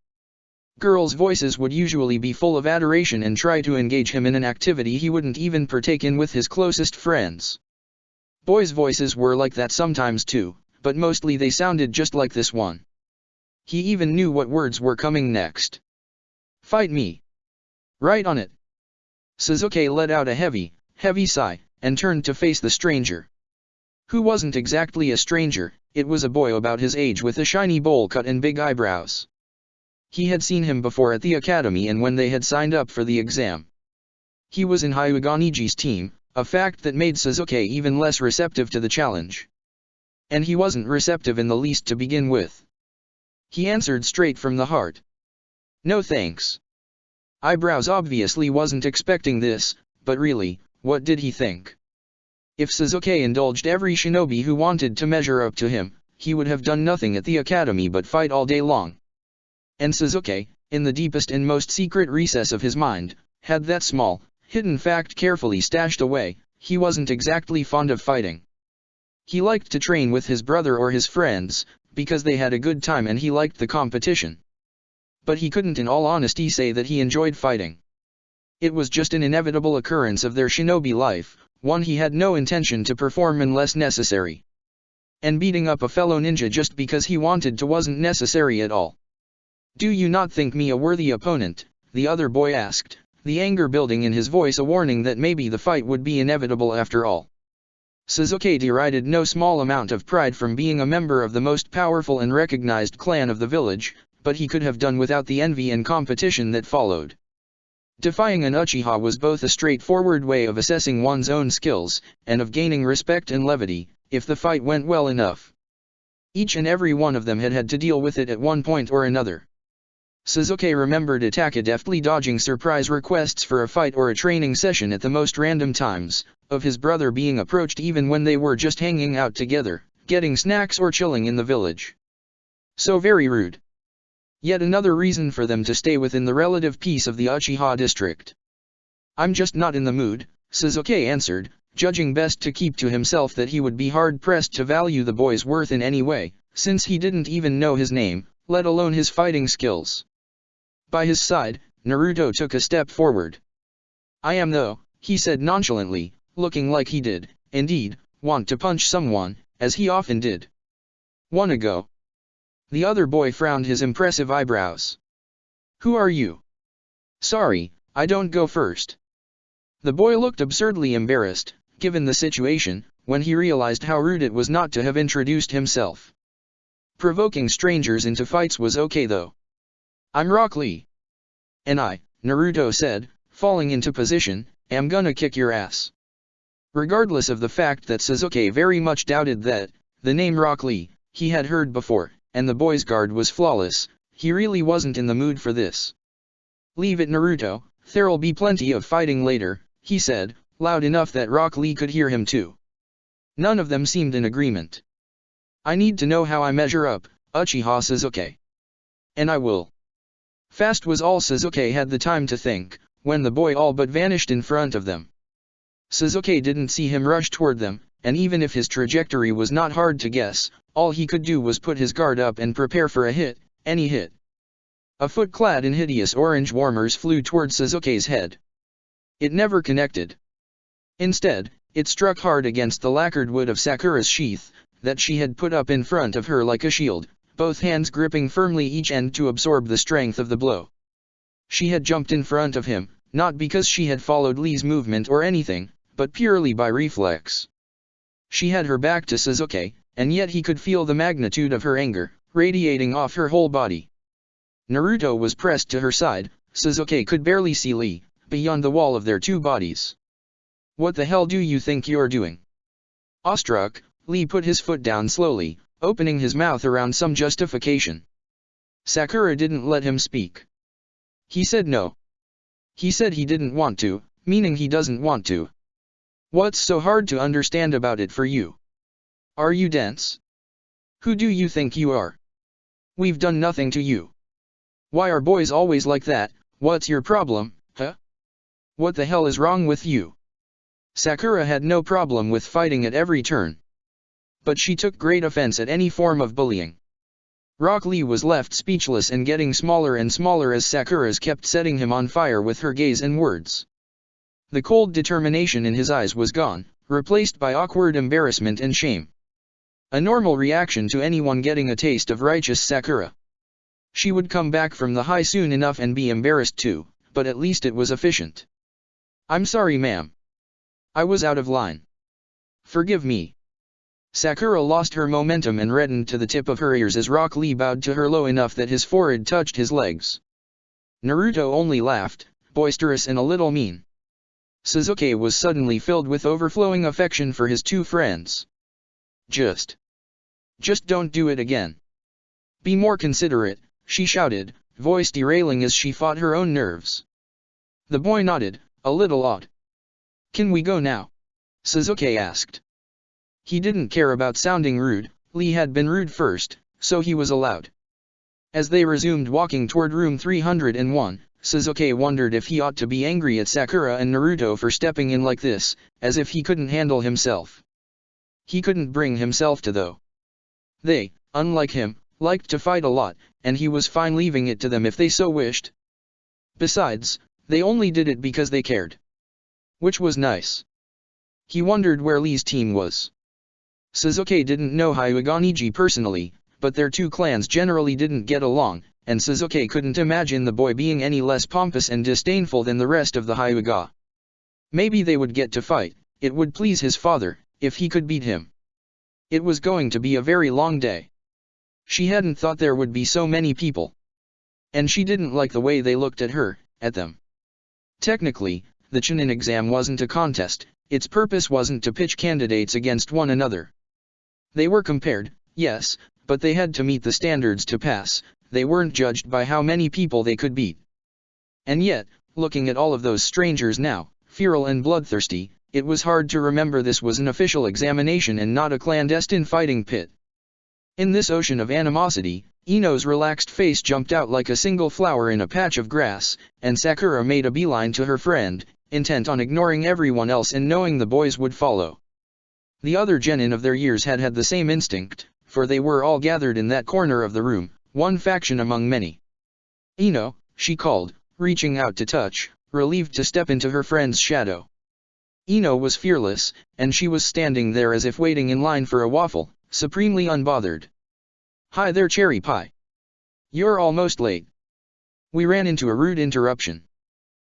Girls' voices would usually be full of adoration and try to engage him in an activity he wouldn't even partake in with his closest friends. Boys' voices were like that sometimes too, but mostly they sounded just like this one. He even knew what words were coming next. Fight me. Right on it. Sasuke let out a heavy sigh, and turned to face the stranger. Who wasn't exactly a stranger, it was a boy about his age with a shiny bowl cut and big eyebrows. He had seen him before at the academy and when they had signed up for the exam. He was in Hyuga Niji's team, a fact that made Sasuke even less receptive to the challenge. And he wasn't receptive in the least to begin with. He answered straight from the heart. No thanks. Eyebrows obviously wasn't expecting this, but really, what did he think? If Sasuke indulged every shinobi who wanted to measure up to him, he would have done nothing at the academy but fight all day long. And Sasuke, in the deepest and most secret recess of his mind, had that small, hidden fact carefully stashed away: he wasn't exactly fond of fighting. He liked to train with his brother or his friends, because they had a good time and he liked the competition. But he couldn't in all honesty say that he enjoyed fighting. It was just an inevitable occurrence of their shinobi life, one he had no intention to perform unless necessary. And beating up a fellow ninja just because he wanted to wasn't necessary at all. Do you not think me a worthy opponent? The other boy asked, the anger building in his voice, a warning that maybe the fight would be inevitable after all. Sasuke derided no small amount of pride from being a member of the most powerful and recognized clan of the village, but he could have done without the envy and competition that followed. Defying an Uchiha was both a straightforward way of assessing one's own skills, and of gaining respect and levity, if the fight went well enough. Each and every one of them had had to deal with it at one point or another. Sasuke remembered Itachi deftly dodging surprise requests for a fight or a training session at the most random times, of his brother being approached even when they were just hanging out together, getting snacks or chilling in the village. So very rude. Yet another reason for them to stay within the relative peace of the Uchiha district. I'm just not in the mood, Sasuke answered, judging best to keep to himself that he would be hard-pressed to value the boy's worth in any way, since he didn't even know his name, let alone his fighting skills. By his side, Naruto took a step forward. I am though, he said nonchalantly, looking like he did, indeed, want to punch someone, as he often did. Wanna go? The other boy frowned his impressive eyebrows. Who are you? Sorry, I don't go first. The boy looked absurdly embarrassed, given the situation, when he realized how rude it was not to have introduced himself. Provoking strangers into fights was okay though. I'm Rock Lee. And I, Naruto said, falling into position, am gonna kick your ass. Regardless of the fact that Sasuke very much doubted that, the name Rock Lee, he had heard before, and the boy's guard was flawless, he really wasn't in the mood for this. Leave it Naruto, there'll be plenty of fighting later, he said, loud enough that Rock Lee could hear him too. None of them seemed in agreement. I need to know how I measure up, Uchiha Sasuke. And I will. Fast was all Sasuke had the time to think, when the boy all but vanished in front of them. Sasuke didn't see him rush toward them, and even if his trajectory was not hard to guess, all he could do was put his guard up and prepare for a hit, any hit. A foot clad in hideous orange warmers flew toward Sasuke's head. It never connected. Instead, it struck hard against the lacquered wood of Sakura's sheath, that she had put up in front of her like a shield, both hands gripping firmly each end to absorb the strength of the blow. She had jumped in front of him, not because she had followed Lee's movement or anything, but purely by reflex. She had her back to Sasuke, and yet he could feel the magnitude of her anger, radiating off her whole body. Naruto was pressed to her side, Sasuke could barely see Lee, beyond the wall of their two bodies. What the hell do you think you're doing? Awestruck, Lee put his foot down slowly, opening his mouth around some justification. Sakura didn't let him speak. He said no. He said he didn't want to, meaning he doesn't want to. What's so hard to understand about it for you? Are you dense? Who do you think you are? We've done nothing to you. Why are boys always like that? What's your problem, huh? What the hell is wrong with you? Sakura had no problem with fighting at every turn. But she took great offense at any form of bullying. Rock Lee was left speechless and getting smaller and smaller as Sakura's kept setting him on fire with her gaze and words. The cold determination in his eyes was gone, replaced by awkward embarrassment and shame. A normal reaction to anyone getting a taste of righteous Sakura. She would come back from the high soon enough and be embarrassed too, but at least it was efficient. I'm sorry ma'am. I was out of line. Forgive me. Sakura lost her momentum and reddened to the tip of her ears as Rock Lee bowed to her low enough that his forehead touched his legs. Naruto only laughed, boisterous and a little mean. Sasuke was suddenly filled with overflowing affection for his two friends. Just Just don't do it again. Be more considerate, she shouted, voice derailing as she fought her own nerves. The boy nodded, a little awed. Can we go now? Sasuke asked. He didn't care about sounding rude, Lee had been rude first, so he was allowed. As they resumed walking toward room 301, Sasuke wondered if he ought to be angry at Sakura and Naruto for stepping in like this, as if he couldn't handle himself. He couldn't bring himself to though. They, unlike him, liked to fight a lot, and he was fine leaving it to them if they so wished. Besides, they only did it because they cared. Which was nice. He wondered where Lee's team was. Sasuke didn't know Hyuga personally, but their two clans generally didn't get along, and Sasuke couldn't imagine the boy being any less pompous and disdainful than the rest of the Hyuga. Maybe they would get to fight, it would please his father, if he could beat him. It was going to be a very long day. She hadn't thought there would be so many people. And she didn't like the way they looked at her, at them. Technically, the Chunin exam wasn't a contest, its purpose wasn't to pitch candidates against one another. They were compared, yes, but they had to meet the standards to pass, they weren't judged by how many people they could beat. And yet, looking at all of those strangers now, feral and bloodthirsty, it was hard to remember this was an official examination and not a clandestine fighting pit. In this ocean of animosity, Ino's relaxed face jumped out like a single flower in a patch of grass, and Sakura made a beeline to her friend, intent on ignoring everyone else and knowing the boys would follow. The other genin of their years had had the same instinct, for they were all gathered in that corner of the room, one faction among many. Ino, she called, reaching out to touch, relieved to step into her friend's shadow. Ino was fearless, and she was standing there as if waiting in line for a waffle, supremely unbothered. Hi there, Cherry Pie. You're almost late. We ran into a rude interruption.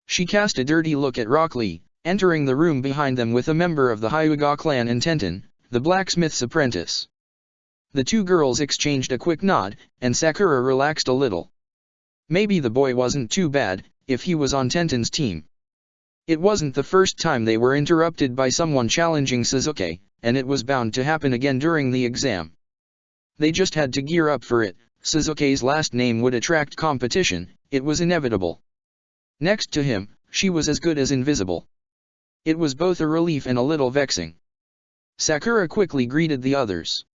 She cast a dirty look at Rock Lee, entering the room behind them with a member of the Hyuga clan and Tenten, the blacksmith's apprentice. The two girls exchanged a quick nod, and Sakura relaxed a little. Maybe the boy wasn't too bad, if he was on Tenten's team. It wasn't the first time they were interrupted by someone challenging Sasuke, and it was bound to happen again during the exam. They just had to gear up for it. Sasuke's last name would attract competition, it was inevitable. Next to him, she was as good as invisible. It was both a relief and a little vexing. Sakura quickly greeted the others.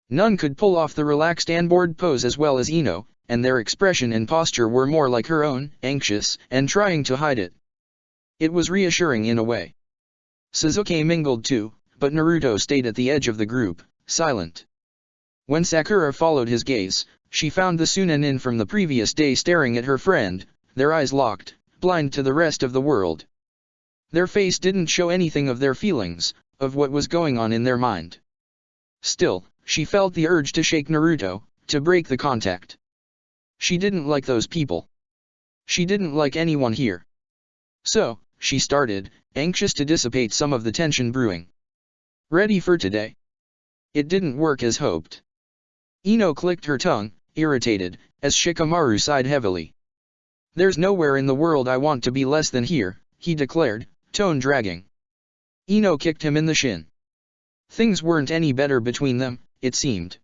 None could pull off the relaxed and bored pose as well as Ino, and their expression and posture were more like her own, anxious, and trying to hide it. It was reassuring in a way. Sasuke mingled too, but Naruto stayed at the edge of the group, silent. When Sakura followed his gaze, she found the Sunanin from the previous day staring at her friend, their eyes locked, blind to the rest of the world. Their face didn't show anything of their feelings, of what was going on in their mind. Still, she felt the urge to shake Naruto, to break the contact. She didn't like those people. She didn't like anyone here. So, she started, anxious to dissipate some of the tension brewing. Ready for today? It didn't work as hoped. Ino clicked her tongue, irritated, as Shikamaru sighed heavily. There's nowhere in the world I want to be less than here, he declared, tone dragging. Ino kicked him in the shin. Things weren't any better between them, it seemed.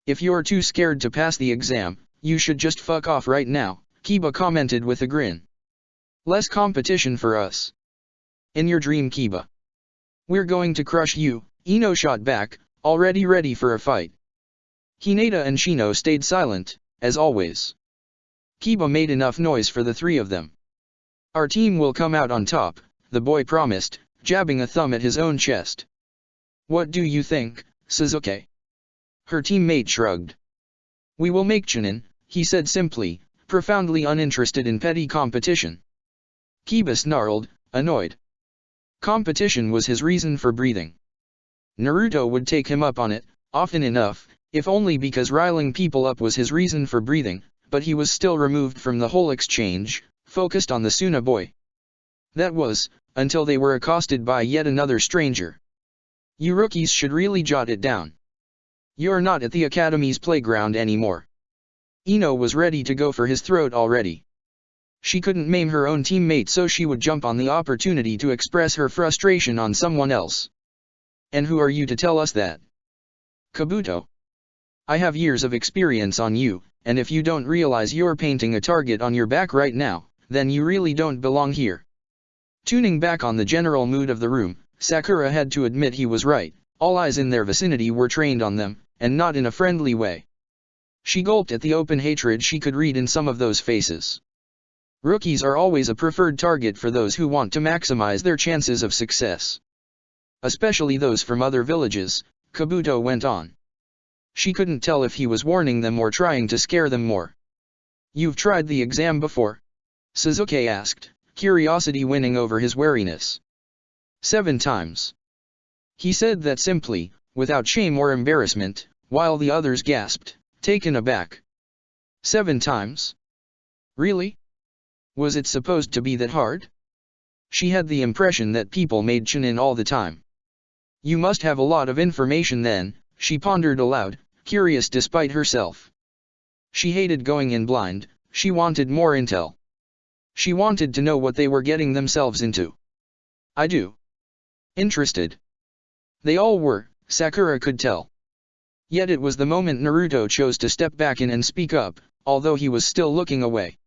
If you're too scared to pass the exam, you should just fuck off right now, Kiba commented with a grin. Less competition for us. In your dream, Kiba. We're going to crush you, Ino shot back, already ready for a fight. Hinata and Shino stayed silent, as always. Kiba made enough noise for the three of them. Our team will come out on top, the boy promised, jabbing a thumb at his own chest. What do you think, Sasuke? Her teammate shrugged. We will make Chunin, he said simply, profoundly uninterested in petty competition. Kiba snarled, annoyed. Competition was his reason for breathing. Naruto would take him up on it, often enough, if only because riling people up was his reason for breathing, but he was still removed from the whole exchange, focused on the Suna boy. That was, until they were accosted by yet another stranger. You rookies should really jot it down. You're not at the academy's playground anymore. Ino was ready to go for his throat already. She couldn't maim her own teammate, so she would jump on the opportunity to express her frustration on someone else. And who are you to tell us that? Kabuto, I have years of experience on you, and if you don't realize you're painting a target on your back right now, then you really don't belong here. Tuning back on the general mood of the room, Sakura had to admit he was right. All eyes in their vicinity were trained on them, and not in a friendly way. She gulped at the open hatred she could read in some of those faces. Rookies are always a preferred target for those who want to maximize their chances of success. Especially those from other villages, Kabuto went on. She couldn't tell if he was warning them or trying to scare them more. You've tried the exam before? Sasuke asked, curiosity winning over his wariness. 7 times. He said that simply, without shame or embarrassment, while the others gasped, taken aback. 7 times? Really? Was it supposed to be that hard? She had the impression that people made Chunin all the time. You must have a lot of information then, she pondered aloud, curious despite herself. She hated going in blind, she wanted more intel. She wanted to know what they were getting themselves into. I do. Interested. They all were, Sakura could tell. Yet it was the moment Naruto chose to step back in and speak up, although he was still looking away.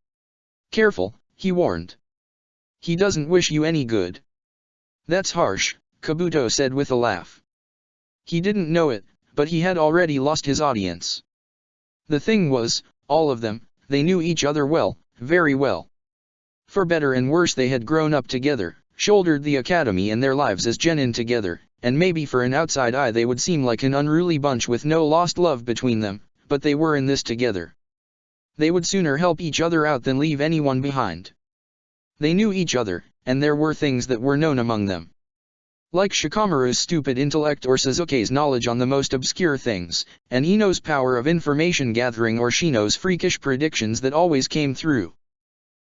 Careful, he warned. He doesn't wish you any good. That's harsh, Kabuto said with a laugh. He didn't know it, but he had already lost his audience. The thing was, all of them, they knew each other well, very well. For better and worse they had grown up together, shouldered the academy and their lives as genin together, and maybe for an outside eye they would seem like an unruly bunch with no lost love between them, but they were in this together. They would sooner help each other out than leave anyone behind. They knew each other, and there were things that were known among them. Like Shikamaru's stupid intellect or Sasuke's knowledge on the most obscure things, and Ino's power of information gathering or Shino's freakish predictions that always came through.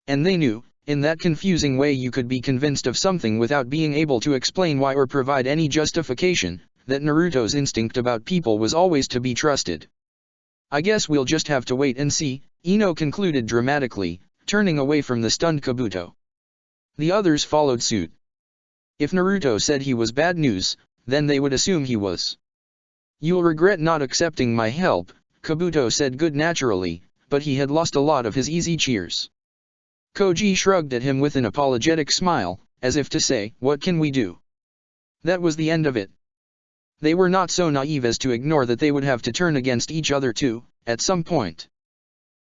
And they knew, in that confusing way you could be convinced of something without being able to explain why or provide any justification, that Naruto's instinct about people was always to be trusted. I guess we'll just have to wait and see, Ino concluded dramatically, turning away from the stunned Kabuto. The others followed suit. If Naruto said he was bad news, then they would assume he was. You'll regret not accepting my help, Kabuto said good-naturally, but he had lost a lot of his easy cheers. Koji shrugged at him with an apologetic smile, as if to say, what can we do? That was the end of it. They were not so naive as to ignore that they would have to turn against each other too, at some point.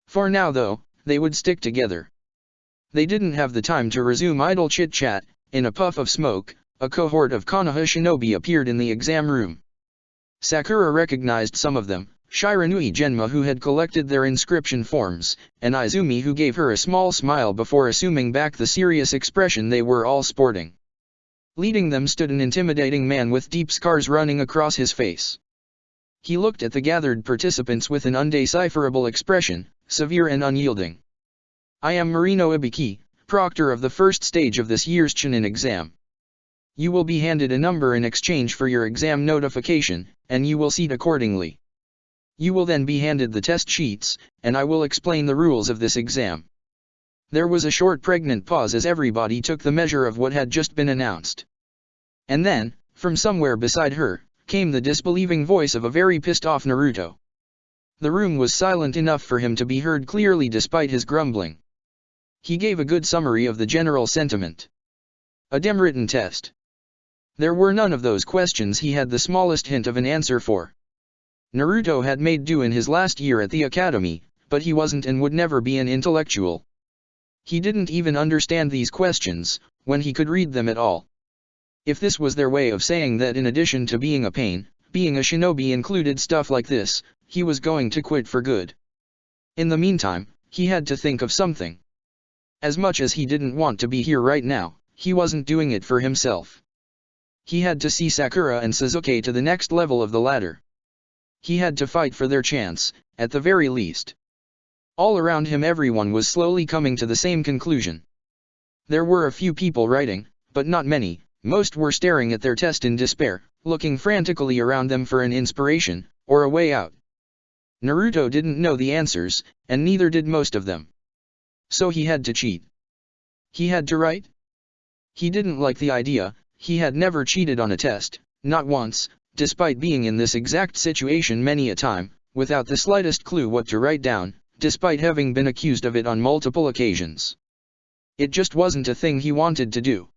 For now though, they would stick together. They didn't have the time to resume idle chit-chat. In a puff of smoke, a cohort of Konoha shinobi appeared in the exam room. Sakura recognized some of them, Shiranui Genma who had collected their inscription forms, and Izumi who gave her a small smile before assuming back the serious expression they were all sporting. Leading them stood an intimidating man with deep scars running across his face. He looked at the gathered participants with an undecipherable expression, severe and unyielding. I am Marino Ibiki, proctor of the first stage of this year's Chunin exam. You will be handed a number in exchange for your exam notification, and you will seat accordingly. You will then be handed the test sheets, and I will explain the rules of this exam. There was a short pregnant pause as everybody took the measure of what had just been announced. And then, from somewhere beside her, came the disbelieving voice of a very pissed-off Naruto. The room was silent enough for him to be heard clearly despite his grumbling. He gave a good summary of the general sentiment. A dim-written test. There were none of those questions he had the smallest hint of an answer for. Naruto had made do in his last year at the academy, but he wasn't and would never be an intellectual. He didn't even understand these questions, when he could read them at all. If this was their way of saying that in addition to being a pain, being a shinobi included stuff like this, he was going to quit for good. In the meantime, he had to think of something. As much as he didn't want to be here right now, he wasn't doing it for himself. He had to see Sakura and Sasuke to the next level of the ladder. He had to fight for their chance, at the very least. All around him everyone was slowly coming to the same conclusion. There were a few people writing, but not many, most were staring at their test in despair, looking frantically around them for an inspiration, or a way out. Naruto didn't know the answers, and neither did most of them. So he had to cheat. He had to write? He didn't like the idea. He had never cheated on a test, not once, despite being in this exact situation many a time, without the slightest clue what to write down, despite having been accused of it on multiple occasions. It just wasn't a thing he wanted to do.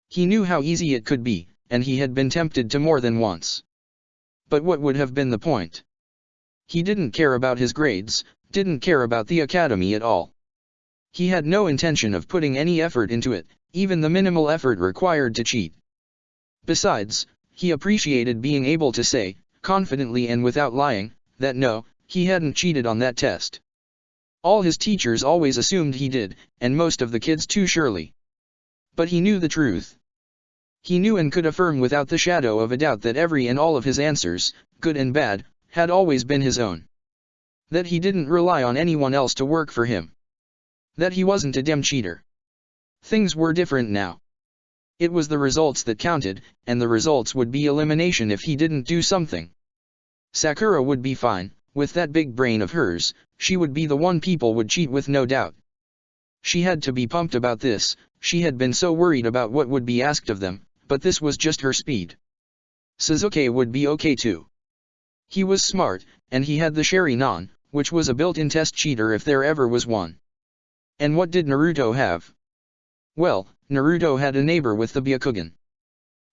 He knew how easy it could be, and he had been tempted to more than once. But what would have been the point? He didn't care about his grades, didn't care about the academy at all. He had no intention of putting any effort into it, even the minimal effort required to cheat. Besides, he appreciated being able to say, confidently and without lying, that no, he hadn't cheated on that test. All his teachers always assumed he did, and most of the kids too surely. But he knew the truth. He knew and could affirm without the shadow of a doubt that every and all of his answers, good and bad, had always been his own. That he didn't rely on anyone else to work for him. That he wasn't a damn cheater. Things were different now. It was the results that counted, and the results would be elimination if he didn't do something. Sakura would be fine, with that big brain of hers, she would be the one people would cheat with no doubt. She had to be pumped about this, she had been so worried about what would be asked of them, but this was just her speed. Sasuke would be okay too. He was smart, and he had the Sharingan, which was a built-in test cheater if there ever was one. And what did Naruto have? Well, Naruto had a neighbor with the Byakugan.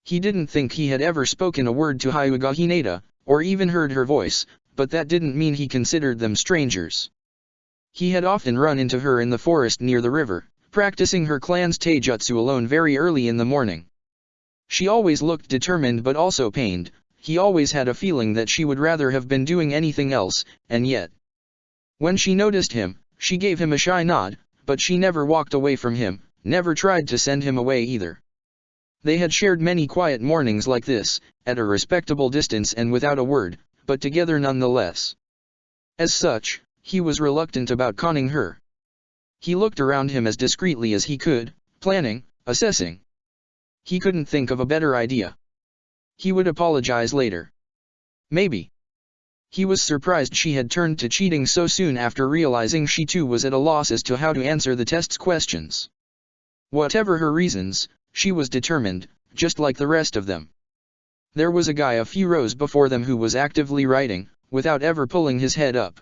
He didn't think he had ever spoken a word to Hyuga Hinata, or even heard her voice, but that didn't mean he considered them strangers. He had often run into her in the forest near the river, practicing her clan's taijutsu alone very early in the morning. She always looked determined but also pained, he always had a feeling that she would rather have been doing anything else, and yet. When she noticed him, she gave him a shy nod, but she never walked away from him, never tried to send him away either. They had shared many quiet mornings like this, at a respectable distance and without a word, but together nonetheless. As such, he was reluctant about conning her. He looked around him as discreetly as he could, planning, assessing. He couldn't think of a better idea. He would apologize later. Maybe. He was surprised she had turned to cheating so soon after realizing she too was at a loss as to how to answer the test's questions. Whatever her reasons, she was determined, just like the rest of them. There was a guy a few rows before them who was actively writing, without ever pulling his head up.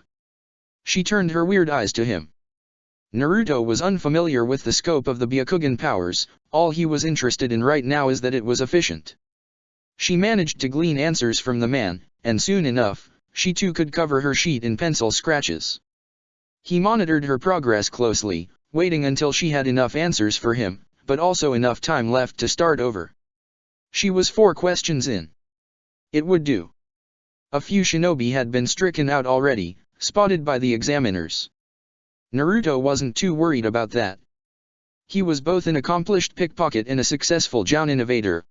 She turned her weird eyes to him. Naruto was unfamiliar with the scope of the Byakugan powers, all he was interested in right now is that it was efficient. She managed to glean answers from the man, and soon enough, she too could cover her sheet in pencil scratches. He monitored her progress closely, waiting until she had enough answers for him, but also enough time left to start over. She was 4 questions in. It would do. A few shinobi had been stricken out already, spotted by the examiners. Naruto wasn't too worried about that. He was both an accomplished pickpocket and a successful Joun innovator.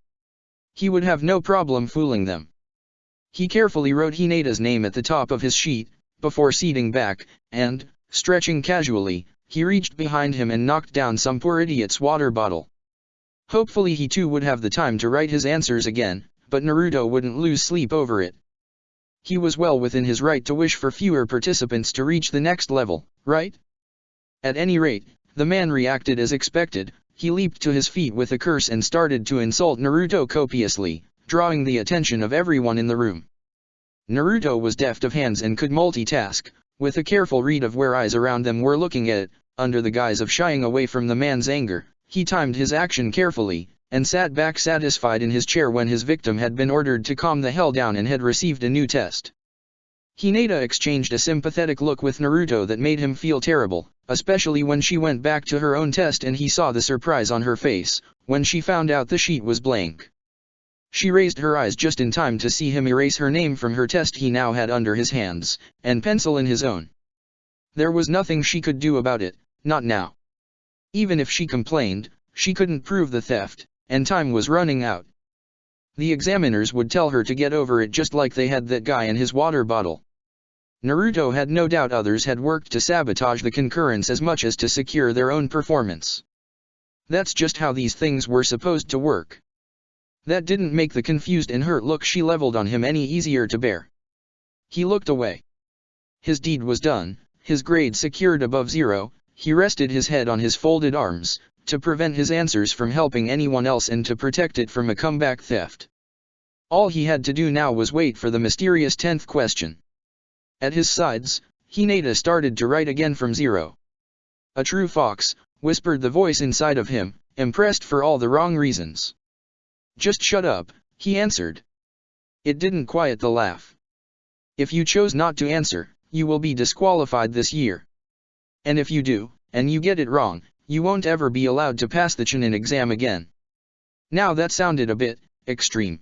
He would have no problem fooling them. He carefully wrote Hinata's name at the top of his sheet, before seating back, and, stretching casually, he reached behind him and knocked down some poor idiot's water bottle. Hopefully he too would have the time to write his answers again, but Naruto wouldn't lose sleep over it. He was well within his right to wish for fewer participants to reach the next level, right? At any rate, the man reacted as expected. He leaped to his feet with a curse and started to insult Naruto copiously, drawing the attention of everyone in the room. Naruto was deft of hands and could multitask, with a careful read of where eyes around them were looking at. Under the guise of shying away from the man's anger, he timed his action carefully, and sat back satisfied in his chair when his victim had been ordered to calm the hell down and had received a new test. Hinata exchanged a sympathetic look with Naruto that made him feel terrible, especially when she went back to her own test and he saw the surprise on her face, when she found out the sheet was blank. She raised her eyes just in time to see him erase her name from her test he now had under his hands, and pencil in his own. There was nothing she could do about it, not now. Even if she complained, she couldn't prove the theft, and time was running out. The examiners would tell her to get over it just like they had that guy and his water bottle. Naruto had no doubt others had worked to sabotage the concurrence as much as to secure their own performance. That's just how these things were supposed to work. That didn't make the confused and hurt look she leveled on him any easier to bear. He looked away. His deed was done, his grade secured above 0, he rested his head on his folded arms, to prevent his answers from helping anyone else and to protect it from a comeback theft. All he had to do now was wait for the mysterious 10th question. At his sides, Hinata started to write again from zero. "A true fox," whispered the voice inside of him, impressed for all the wrong reasons. "Just shut up," he answered. It didn't quiet the laugh. "If you chose not to answer, you will be disqualified this year. And if you do, and you get it wrong, you won't ever be allowed to pass the Chunin exam again." Now that sounded a bit extreme.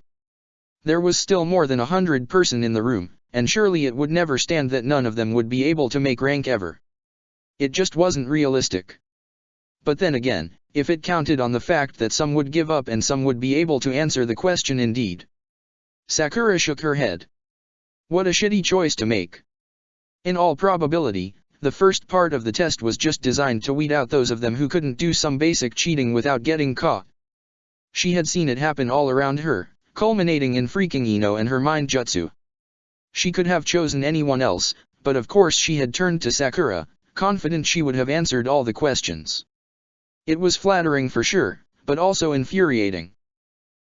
There was still more than 100 person in the room, and surely it would never stand that none of them would be able to make rank ever. It just wasn't realistic. But then again, if it counted on the fact that some would give up and some would be able to answer the question indeed. Sakura shook her head. What a shitty choice to make. In all probability, the first part of the test was just designed to weed out those of them who couldn't do some basic cheating without getting caught. She had seen it happen all around her, culminating in freaking Ino and her mind jutsu. She could have chosen anyone else, but of course she had turned to Sakura, confident she would have answered all the questions. It was flattering for sure, but also infuriating.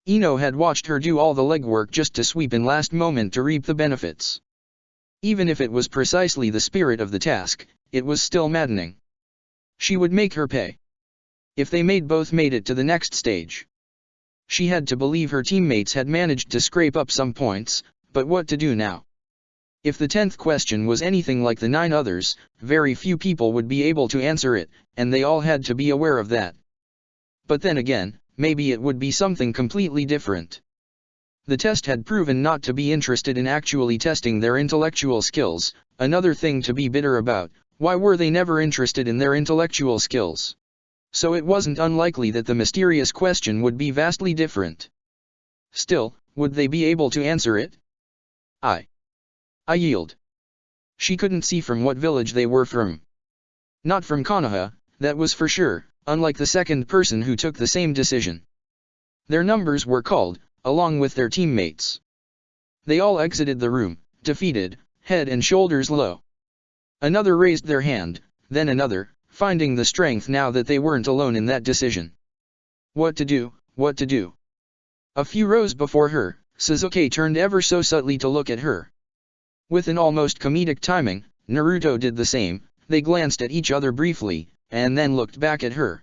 Ino had watched her do all the legwork just to sweep in last moment to reap the benefits. Even if it was precisely the spirit of the task, it was still maddening. She would make her pay. If they both made it to the next stage. She had to believe her teammates had managed to scrape up some points, but what to do now? If the 10th question was anything like the 9 others, very few people would be able to answer it, and they all had to be aware of that. But then again, maybe it would be something completely different. The test had proven not to be interested in actually testing their intellectual skills. Another thing to be bitter about, why were they never interested in their intellectual skills? So it wasn't unlikely that the mysterious question would be vastly different. Still, would they be able to answer it? I yield. She couldn't see from what village they were from. Not from Konoha, that was for sure, unlike the second person who took the same decision. Their numbers were called, along with their teammates. They all exited the room, defeated, head and shoulders low. Another raised their hand, then another, finding the strength now that they weren't alone in that decision. What to do, what to do? A few rows before her, Suzuki turned ever so subtly to look at her. With an almost comedic timing, Naruto did the same. They glanced at each other briefly, and then looked back at her.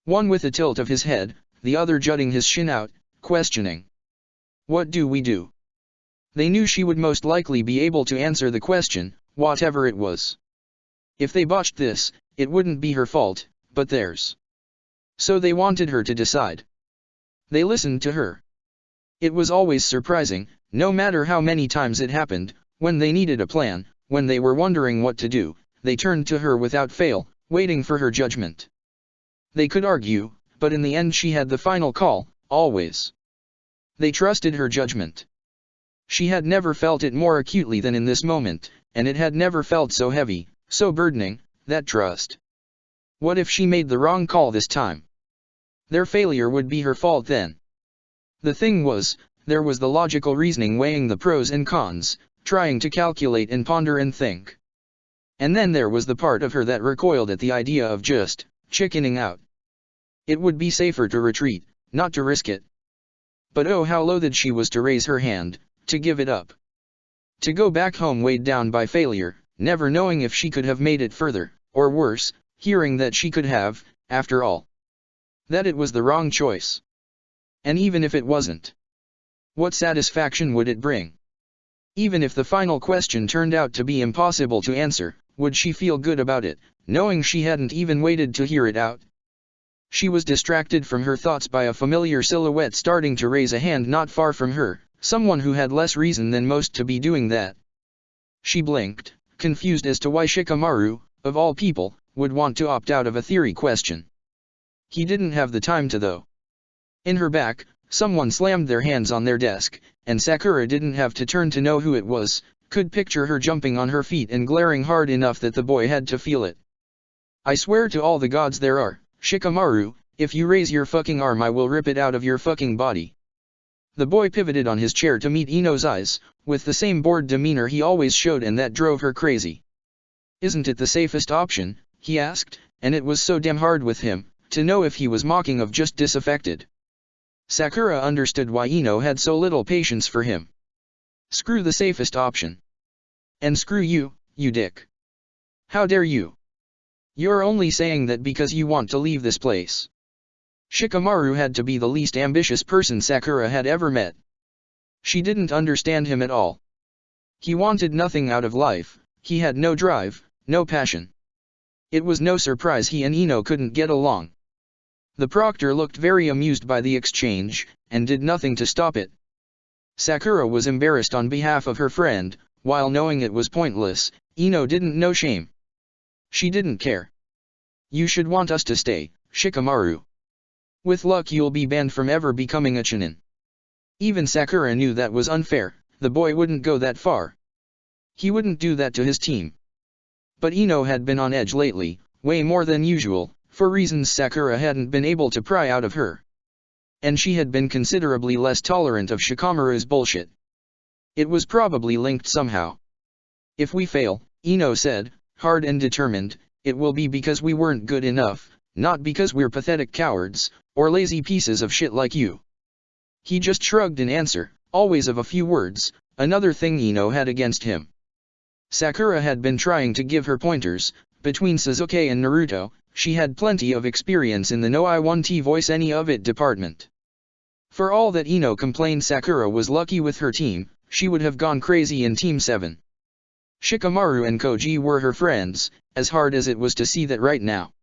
One with a tilt of his head, the other jutting his chin out, questioning. What do we do? They knew she would most likely be able to answer the question, whatever it was. If they botched this, it wouldn't be her fault, but theirs. So they wanted her to decide. They listened to her. It was always surprising, no matter how many times it happened, when they needed a plan, when they were wondering what to do, they turned to her without fail, waiting for her judgment. They could argue, but in the end she had the final call, always. They trusted her judgment. She had never felt it more acutely than in this moment, and it had never felt so heavy, so burdening, that trust. What if she made the wrong call this time? Their failure would be her fault then. The thing was, there was the logical reasoning weighing the pros and cons, trying to calculate and ponder and think. And then there was the part of her that recoiled at the idea of just chickening out. It would be safer to retreat, not to risk it. But oh how loath she was to raise her hand, to give it up. To go back home weighed down by failure, never knowing if she could have made it further, or worse, hearing that she could have, after all. That it was the wrong choice. And even if it wasn't, what satisfaction would it bring? Even if the final question turned out to be impossible to answer, would she feel good about it, knowing she hadn't even waited to hear it out? She was distracted from her thoughts by a familiar silhouette starting to raise a hand not far from her, someone who had less reason than most to be doing that. She blinked, confused as to why Shikamaru, of all people, would want to opt out of a theory question. He didn't have the time to though. In her back, someone slammed their hands on their desk, and Sakura didn't have to turn to know who it was, could picture her jumping on her feet and glaring hard enough that the boy had to feel it. I swear to all the gods there are, Shikamaru, if you raise your fucking arm I will rip it out of your fucking body. The boy pivoted on his chair to meet Ino's eyes, with the same bored demeanor he always showed, and that drove her crazy. Isn't it the safest option, he asked, and it was so damn hard with him, to know if he was mocking of just disaffected. Sakura understood why Ino had so little patience for him. Screw the safest option. And screw you, you dick. How dare you? You're only saying that because you want to leave this place. Shikamaru had to be the least ambitious person Sakura had ever met. She didn't understand him at all. He wanted nothing out of life, he had no drive, no passion. It was no surprise he and Ino couldn't get along. The proctor looked very amused by the exchange, and did nothing to stop it. Sakura was embarrassed on behalf of her friend, while knowing it was pointless, Ino didn't know shame. She didn't care. You should want us to stay, Shikamaru. With luck you'll be banned from ever becoming a Chunin. Even Sakura knew that was unfair, the boy wouldn't go that far. He wouldn't do that to his team. But Ino had been on edge lately, way more than usual, for reasons Sakura hadn't been able to pry out of her. And she had been considerably less tolerant of Shikamaru's bullshit. It was probably linked somehow. If we fail, Ino said, hard and determined, it will be because we weren't good enough, not because we're pathetic cowards, or lazy pieces of shit like you. He just shrugged in answer, always of a few words, another thing Ino had against him. Sakura had been trying to give her pointers. Between Sasuke and Naruto, she had plenty of experience in the no I want to voice any of it department. For all that Ino complained Sakura was lucky with her team, she would have gone crazy in Team 7. Shikamaru and Koji were her friends, as hard as it was to see that right now.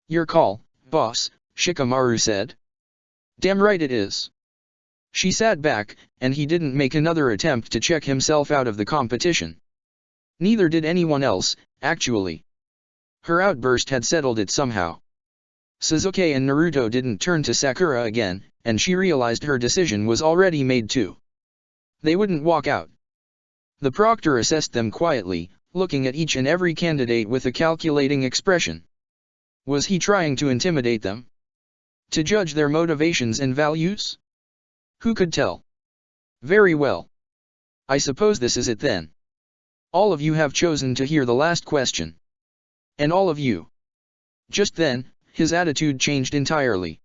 Your call, boss, Shikamaru said. Damn right it is. She sat back, and he didn't make another attempt to check himself out of the competition. Neither did anyone else, actually. Her outburst had settled it somehow. Sasuke and Naruto didn't turn to Sakura again, and she realized her decision was already made too. They wouldn't walk out. The proctor assessed them quietly, looking at each and every candidate with a calculating expression. Was he trying to intimidate them? To judge their motivations and values? Who could tell? Very well. I suppose this is it then. All of you have chosen to hear the last question. And all of you. Just then, his attitude changed entirely.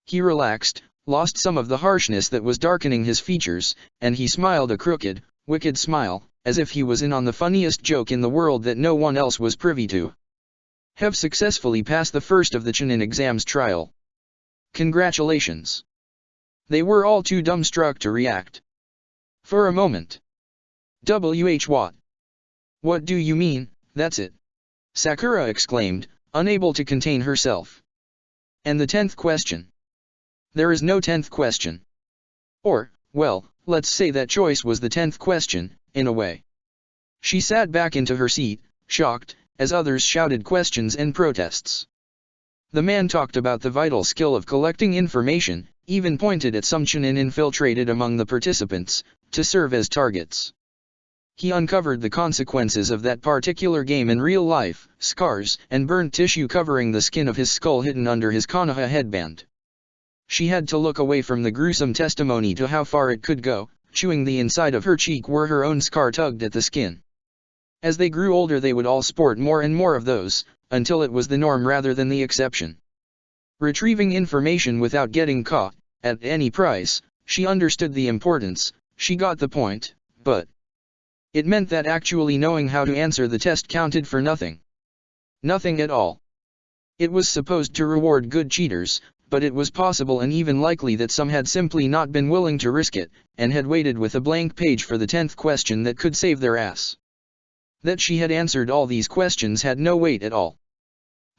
He relaxed, lost some of the harshness that was darkening his features, and he smiled a crooked, wicked smile, as if he was in on the funniest joke in the world that no one else was privy to. Have successfully passed the first of the Chunin exams trial. Congratulations. They were all too dumbstruck to react. For a moment. What? What do you mean, that's it? Sakura exclaimed, unable to contain herself. And the 10th question? There is no 10th question. Or, well, let's say that choice was the 10th question, in a way. She sat back into her seat, shocked, as others shouted questions and protests. The man talked about the vital skill of collecting information, even pointed at some Chunin infiltrated among the participants, to serve as targets. He uncovered the consequences of that particular game in real life, scars and burnt tissue covering the skin of his skull hidden under his Konoha headband. She had to look away from the gruesome testimony to how far it could go, chewing the inside of her cheek where her own scar tugged at the skin. As they grew older they would all sport more and more of those, until it was the norm rather than the exception. Retrieving information without getting caught, at any price, she understood the importance, she got the point, but it meant that actually knowing how to answer the test counted for nothing. Nothing at all. It was supposed to reward good cheaters, but it was possible and even likely that some had simply not been willing to risk it, and had waited with a blank page for the 10th question that could save their ass. That she had answered all these questions had no weight at all.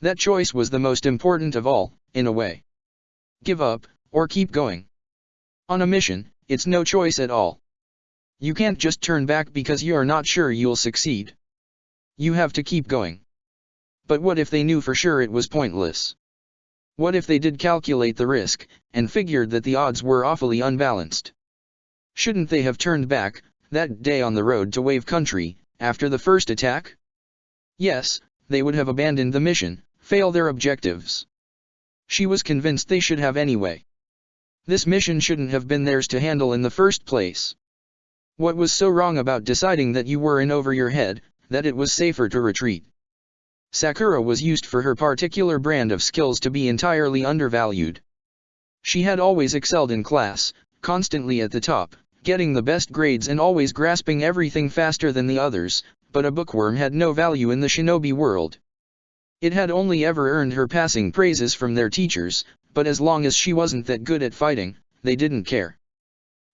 That choice was the most important of all, in a way. Give up, or keep going. On a mission, it's no choice at all. You can't just turn back because you are not sure you'll succeed. You have to keep going. But what if they knew for sure it was pointless? What if they did calculate the risk, and figured that the odds were awfully unbalanced? Shouldn't they have turned back, that day on the road to Wave Country, after the first attack? Yes, they would have abandoned the mission, fail their objectives. She was convinced they should have anyway. This mission shouldn't have been theirs to handle in the first place. What was so wrong about deciding that you were in over your head, that it was safer to retreat? Sakura was used for her particular brand of skills to be entirely undervalued. She had always excelled in class, constantly at the top, getting the best grades and always grasping everything faster than the others, but a bookworm had no value in the shinobi world. It had only ever earned her passing praises from their teachers, but as long as she wasn't that good at fighting, they didn't care.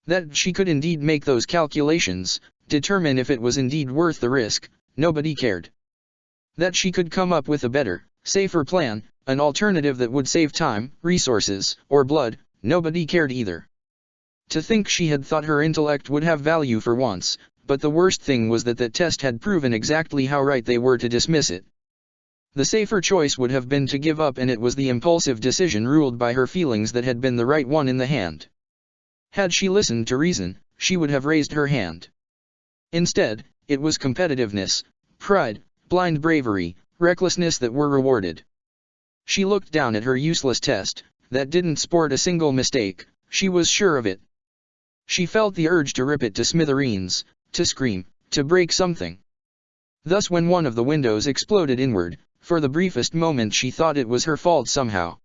That she could indeed make those calculations, determine if it was indeed worth the risk, nobody cared. That she could come up with a better, safer plan, an alternative that would save time, resources, or blood, nobody cared either. To think she had thought her intellect would have value for once, but the worst thing was that that test had proven exactly how right they were to dismiss it. The safer choice would have been to give up, and it was the impulsive decision ruled by her feelings that had been the right one in the hand. Had she listened to reason, she would have raised her hand. Instead, it was competitiveness, pride, blind bravery, recklessness that were rewarded. She looked down at her useless test, that didn't sport a single mistake, she was sure of it. She felt the urge to rip it to smithereens, to scream, to break something. Thus when one of the windows exploded inward, for the briefest moment she thought it was her fault somehow.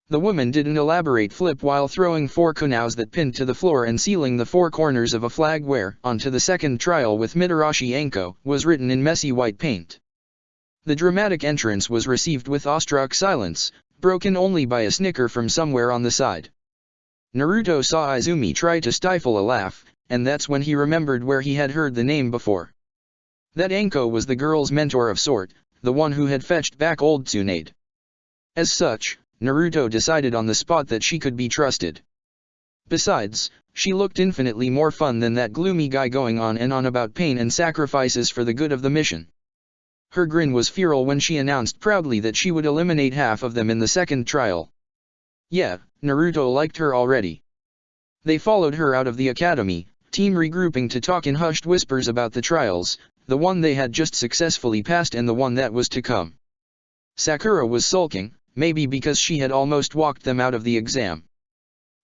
The woman did an elaborate flip while throwing 4 kunous that pinned to the floor and sealing the 4 corners of a flag where, onto the second trial with Mitarashi Anko, was written in messy white paint. The dramatic entrance was received with awestruck silence, broken only by a snicker from somewhere on the side. Naruto saw Izumi try to stifle a laugh, and that's when he remembered where he had heard the name before. That Anko was the girl's mentor of sort, the one who had fetched back old Tsunade. As such, Naruto decided on the spot that she could be trusted. Besides, she looked infinitely more fun than that gloomy guy going on and on about pain and sacrifices for the good of the mission. Her grin was feral when she announced proudly that she would eliminate half of them in the second trial. Yeah, Naruto liked her already. They followed her out of the academy, team regrouping to talk in hushed whispers about the trials, the one they had just successfully passed and the one that was to come. Sakura was sulking, maybe because she had almost walked them out of the exam.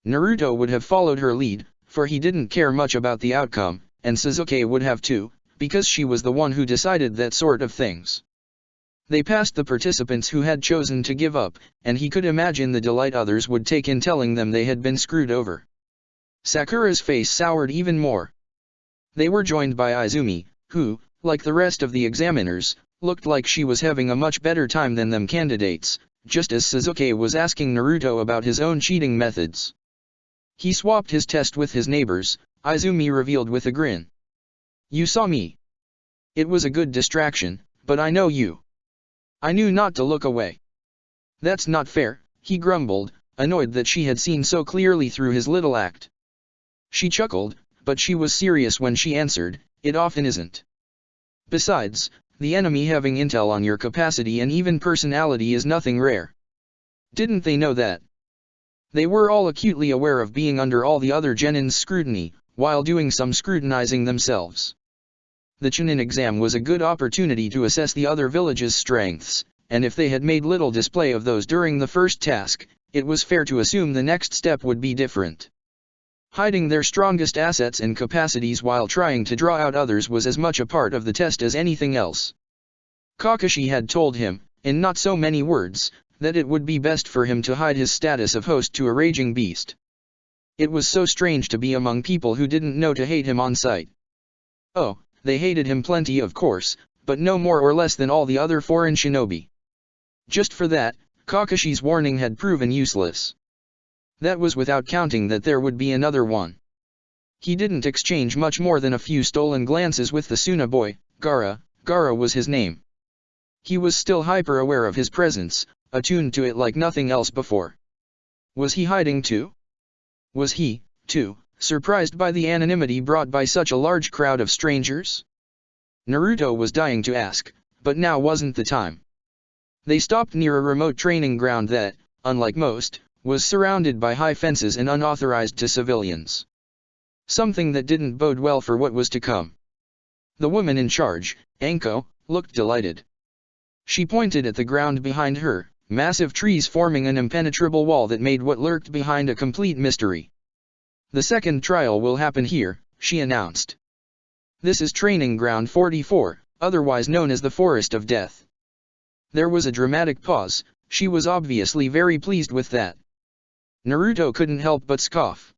Naruto would have followed her lead, for he didn't care much about the outcome, and Sasuke would have too, because she was the one who decided that sort of things. They passed the participants who had chosen to give up, and he could imagine the delight others would take in telling them they had been screwed over. Sakura's face soured even more. They were joined by Izumi, who, like the rest of the examiners, looked like she was having a much better time than them candidates, just as Sasuke was asking Naruto about his own cheating methods. He swapped his test with his neighbors, Izumi revealed with a grin. You saw me. It was a good distraction, but I know you. I knew not to look away. That's not fair, he grumbled, annoyed that she had seen so clearly through his little act. She chuckled, but she was serious when she answered, it often isn't. Besides, the enemy having intel on your capacity and even personality is nothing rare. Didn't they know that? They were all acutely aware of being under all the other genins' scrutiny, while doing some scrutinizing themselves. The Chunin exam was a good opportunity to assess the other villages' strengths, and if they had made little display of those during the first task, it was fair to assume the next step would be different. Hiding their strongest assets and capacities while trying to draw out others was as much a part of the test as anything else. Kakashi had told him, in not so many words, that it would be best for him to hide his status of host to a raging beast. It was so strange to be among people who didn't know to hate him on sight. Oh, they hated him plenty of course, but no more or less than all the other foreign shinobi. Just for that, Kakashi's warning had proven useless. That was without counting that there would be another one. He didn't exchange much more than a few stolen glances with the Suna boy, Gaara was his name. He was still hyper-aware of his presence, attuned to it like nothing else before. Was he hiding too? Was he, too, surprised by the anonymity brought by such a large crowd of strangers? Naruto was dying to ask, but now wasn't the time. They stopped near a remote training ground that, unlike most, was surrounded by high fences and unauthorized to civilians. Something that didn't bode well for what was to come. The woman in charge, Anko, looked delighted. She pointed at the ground behind her, massive trees forming an impenetrable wall that made what lurked behind a complete mystery. The second trial will happen here, she announced. This is Training Ground 44, otherwise known as the Forest of Death. There was a dramatic pause, she was obviously very pleased with that. Naruto couldn't help but scoff.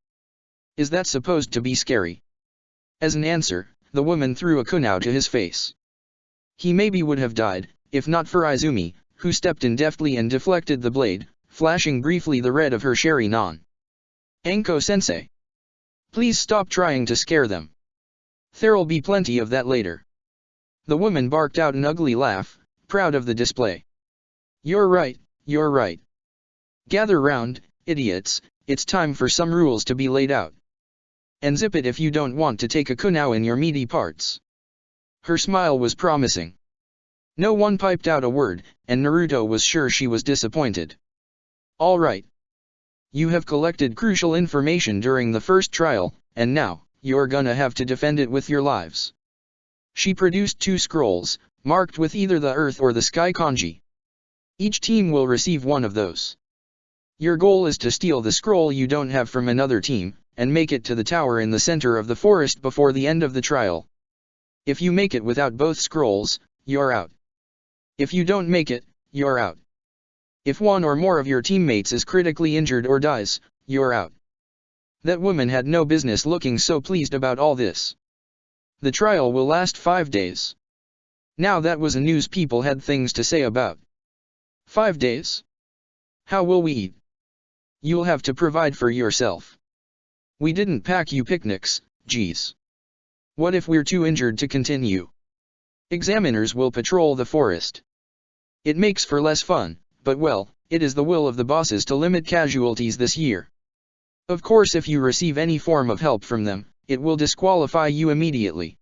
Is that supposed to be scary? As an answer, the woman threw a kunai to his face. He maybe would have died, if not for Izumi, who stepped in deftly and deflected the blade, flashing briefly the red of her Sharingan. Anko-sensei. Please stop trying to scare them. There'll be plenty of that later. The woman barked out an ugly laugh, proud of the display. You're right, you're right. Gather round, idiots, it's time for some rules to be laid out. And zip it if you don't want to take a kunai in your meaty parts. Her smile was promising. No one piped out a word, and Naruto was sure she was disappointed. All right. You have collected crucial information during the first trial, and now, you're gonna have to defend it with your lives. She produced 2 scrolls, marked with either the earth or the sky kanji. Each team will receive one of those. Your goal is to steal the scroll you don't have from another team, and make it to the tower in the center of the forest before the end of the trial. If you make it without both scrolls, you're out. If you don't make it, you're out. If one or more of your teammates is critically injured or dies, you're out. That woman had no business looking so pleased about all this. The trial will last 5 days. Now that was a news people had things to say about. 5 days? How will we eat? You'll have to provide for yourself. We didn't pack you picnics, geez. What if we're too injured to continue? Examiners will patrol the forest. It makes for less fun, but well, it is the will of the bosses to limit casualties this year. Of course, if you receive any form of help from them, it will disqualify you immediately.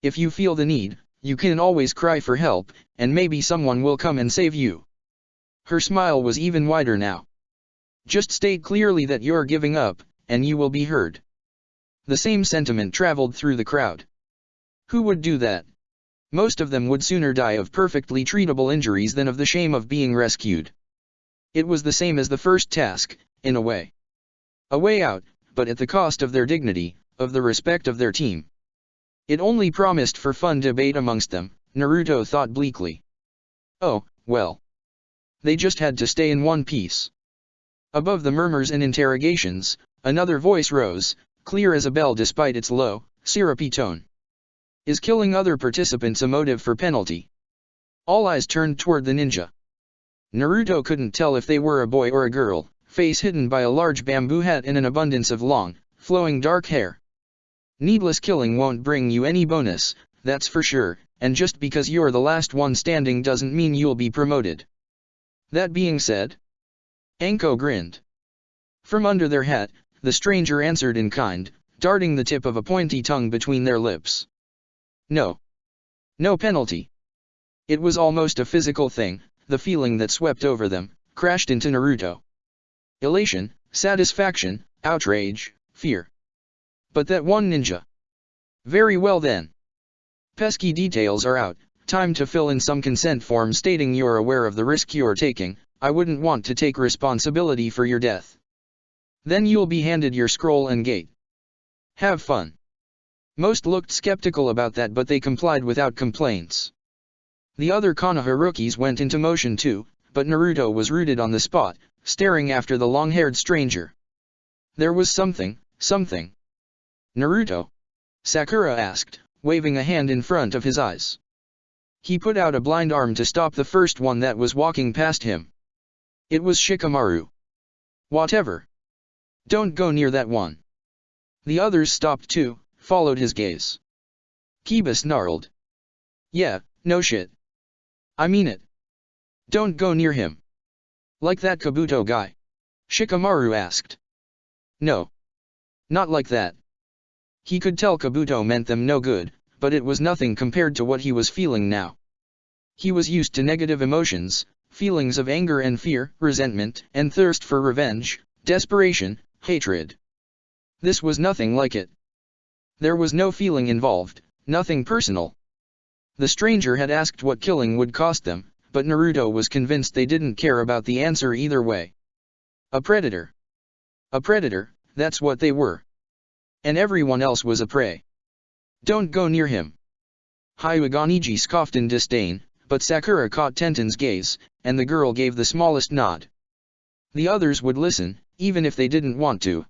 If you feel the need, you can always cry for help, and maybe someone will come and save you. Her smile was even wider now. Just state clearly that you're giving up, and you will be heard. The same sentiment traveled through the crowd. Who would do that? Most of them would sooner die of perfectly treatable injuries than of the shame of being rescued. It was the same as the first task, in a way. A way out, but at the cost of their dignity, of the respect of their team. It only promised for fun debate amongst them, Naruto thought bleakly. Oh, well. They just had to stay in one piece. Above the murmurs and interrogations, another voice rose, clear as a bell despite its low, syrupy tone. Is killing other participants a motive for penalty? All eyes turned toward the ninja. Naruto couldn't tell if they were a boy or a girl, face hidden by a large bamboo hat and an abundance of long, flowing dark hair. Needless killing won't bring you any bonus, that's for sure, and just because you're the last one standing doesn't mean you'll be promoted. That being said, Anko grinned. From under their hat, the stranger answered in kind, darting the tip of a pointy tongue between their lips. No. No penalty. It was almost a physical thing, the feeling that swept over them, crashed into Naruto. Elation, satisfaction, outrage, fear. But that one ninja. Very well then. Pesky details are out, time to fill in some consent form stating you're aware of the risk you're taking. I wouldn't want to take responsibility for your death. Then you'll be handed your scroll and gate. Have fun. Most looked skeptical about that, but they complied without complaints. The other Konoha rookies went into motion too, but Naruto was rooted on the spot, staring after the long-haired stranger. There was something. Naruto? Sakura asked, waving a hand in front of his eyes. He put out a blind arm to stop the first one that was walking past him. It was Shikamaru. Whatever. Don't go near that one. The others stopped too, followed his gaze. Kiba snarled. Yeah, no shit. I mean it. Don't go near him. Like that Kabuto guy? Shikamaru asked. No. Not like that. He could tell Kabuto meant them no good, but it was nothing compared to what he was feeling now. He was used to negative emotions, feelings of anger and fear, resentment and thirst for revenge, desperation, hatred. This was nothing like it. There was no feeling involved, nothing personal. The stranger had asked what killing would cost them, but Naruto was convinced they didn't care about the answer either way. A predator. A predator, that's what they were. And everyone else was a prey. Don't go near him. Hyuga scoffed in disdain, but Sakura caught Tenten's gaze, and the girl gave the smallest nod. The others would listen, even if they didn't want to.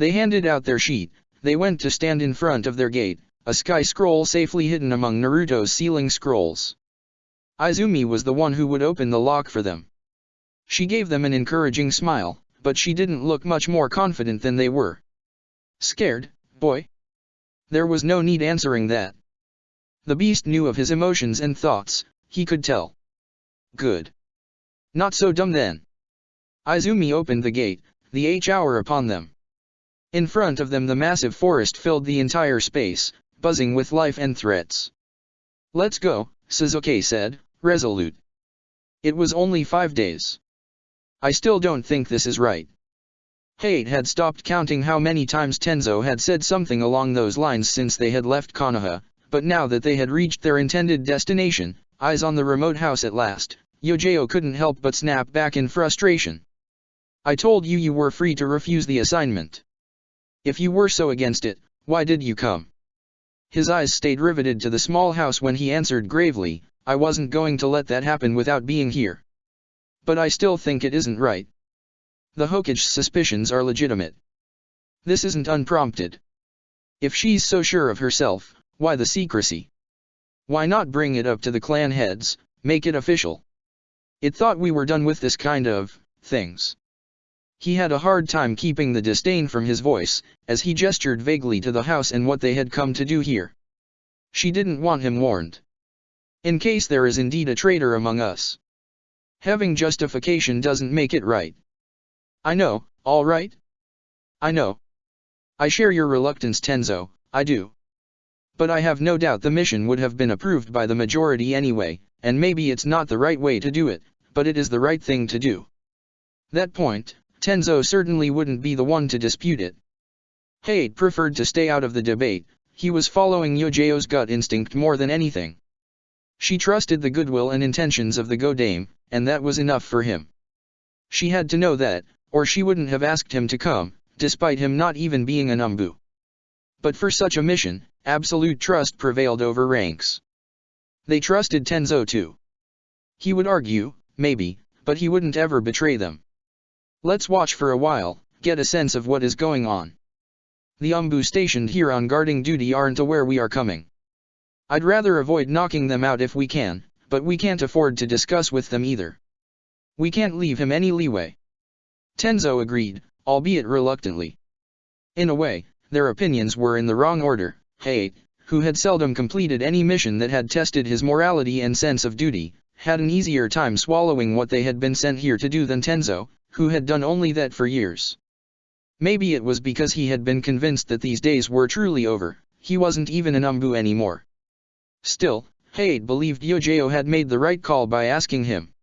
They handed out their sheet. They went to stand in front of their gate, a sky scroll safely hidden among Naruto's ceiling scrolls. Izumi was the one who would open the lock for them. She gave them an encouraging smile, but she didn't look much more confident than they were. Scared, boy? There was no need answering that. The beast knew of his emotions and thoughts, he could tell. Good. Not so dumb then. Izumi opened the gate, the H-hour upon them. In front of them the massive forest filled the entire space, buzzing with life and threats. Let's go, Sasuke said, resolute. It was only 5 days. I still don't think this is right. Hayate had stopped counting how many times Tenzo had said something along those lines since they had left Konoha, but now that they had reached their intended destination, eyes on the remote house at last, Yojao couldn't help but snap back in frustration. I told you you were free to refuse the assignment. If you were so against it, why did you come? His eyes stayed riveted to the small house when he answered gravely, I wasn't going to let that happen without being here. But I still think it isn't right. The Hokage's suspicions are legitimate. This isn't unprompted. If she's so sure of herself, why the secrecy? Why not bring it up to the clan heads, make it official? It thought we were done with this kind of things. He had a hard time keeping the disdain from his voice, as he gestured vaguely to the house and what they had come to do here. She didn't want him warned. In case there is indeed a traitor among us. Having justification doesn't make it right. I know, all right? I know. I share your reluctance, Tenzo, I do. But I have no doubt the mission would have been approved by the majority anyway, and maybe it's not the right way to do it, but it is the right thing to do. That point, Tenzo certainly wouldn't be the one to dispute it. Hayate preferred to stay out of the debate, he was following Yojao's gut instinct more than anything. She trusted the goodwill and intentions of the Godame, and that was enough for him. She had to know that, or she wouldn't have asked him to come, despite him not even being an Umbu. But for such a mission, absolute trust prevailed over ranks. They trusted Tenzo too. He would argue, maybe, but he wouldn't ever betray them. Let's watch for a while, get a sense of what is going on. The Umbu stationed here on guarding duty aren't aware we are coming. I'd rather avoid knocking them out if we can, but we can't afford to discuss with them either. We can't leave him any leeway. Tenzo agreed, albeit reluctantly. In a way, their opinions were in the wrong order. Hayate, who had seldom completed any mission that had tested his morality and sense of duty, had an easier time swallowing what they had been sent here to do than Tenzo, who had done only that for years. Maybe it was because he had been convinced that these days were truly over, he wasn't even an Umbu anymore. Still, Hayate believed Yojao had made the right call by asking him.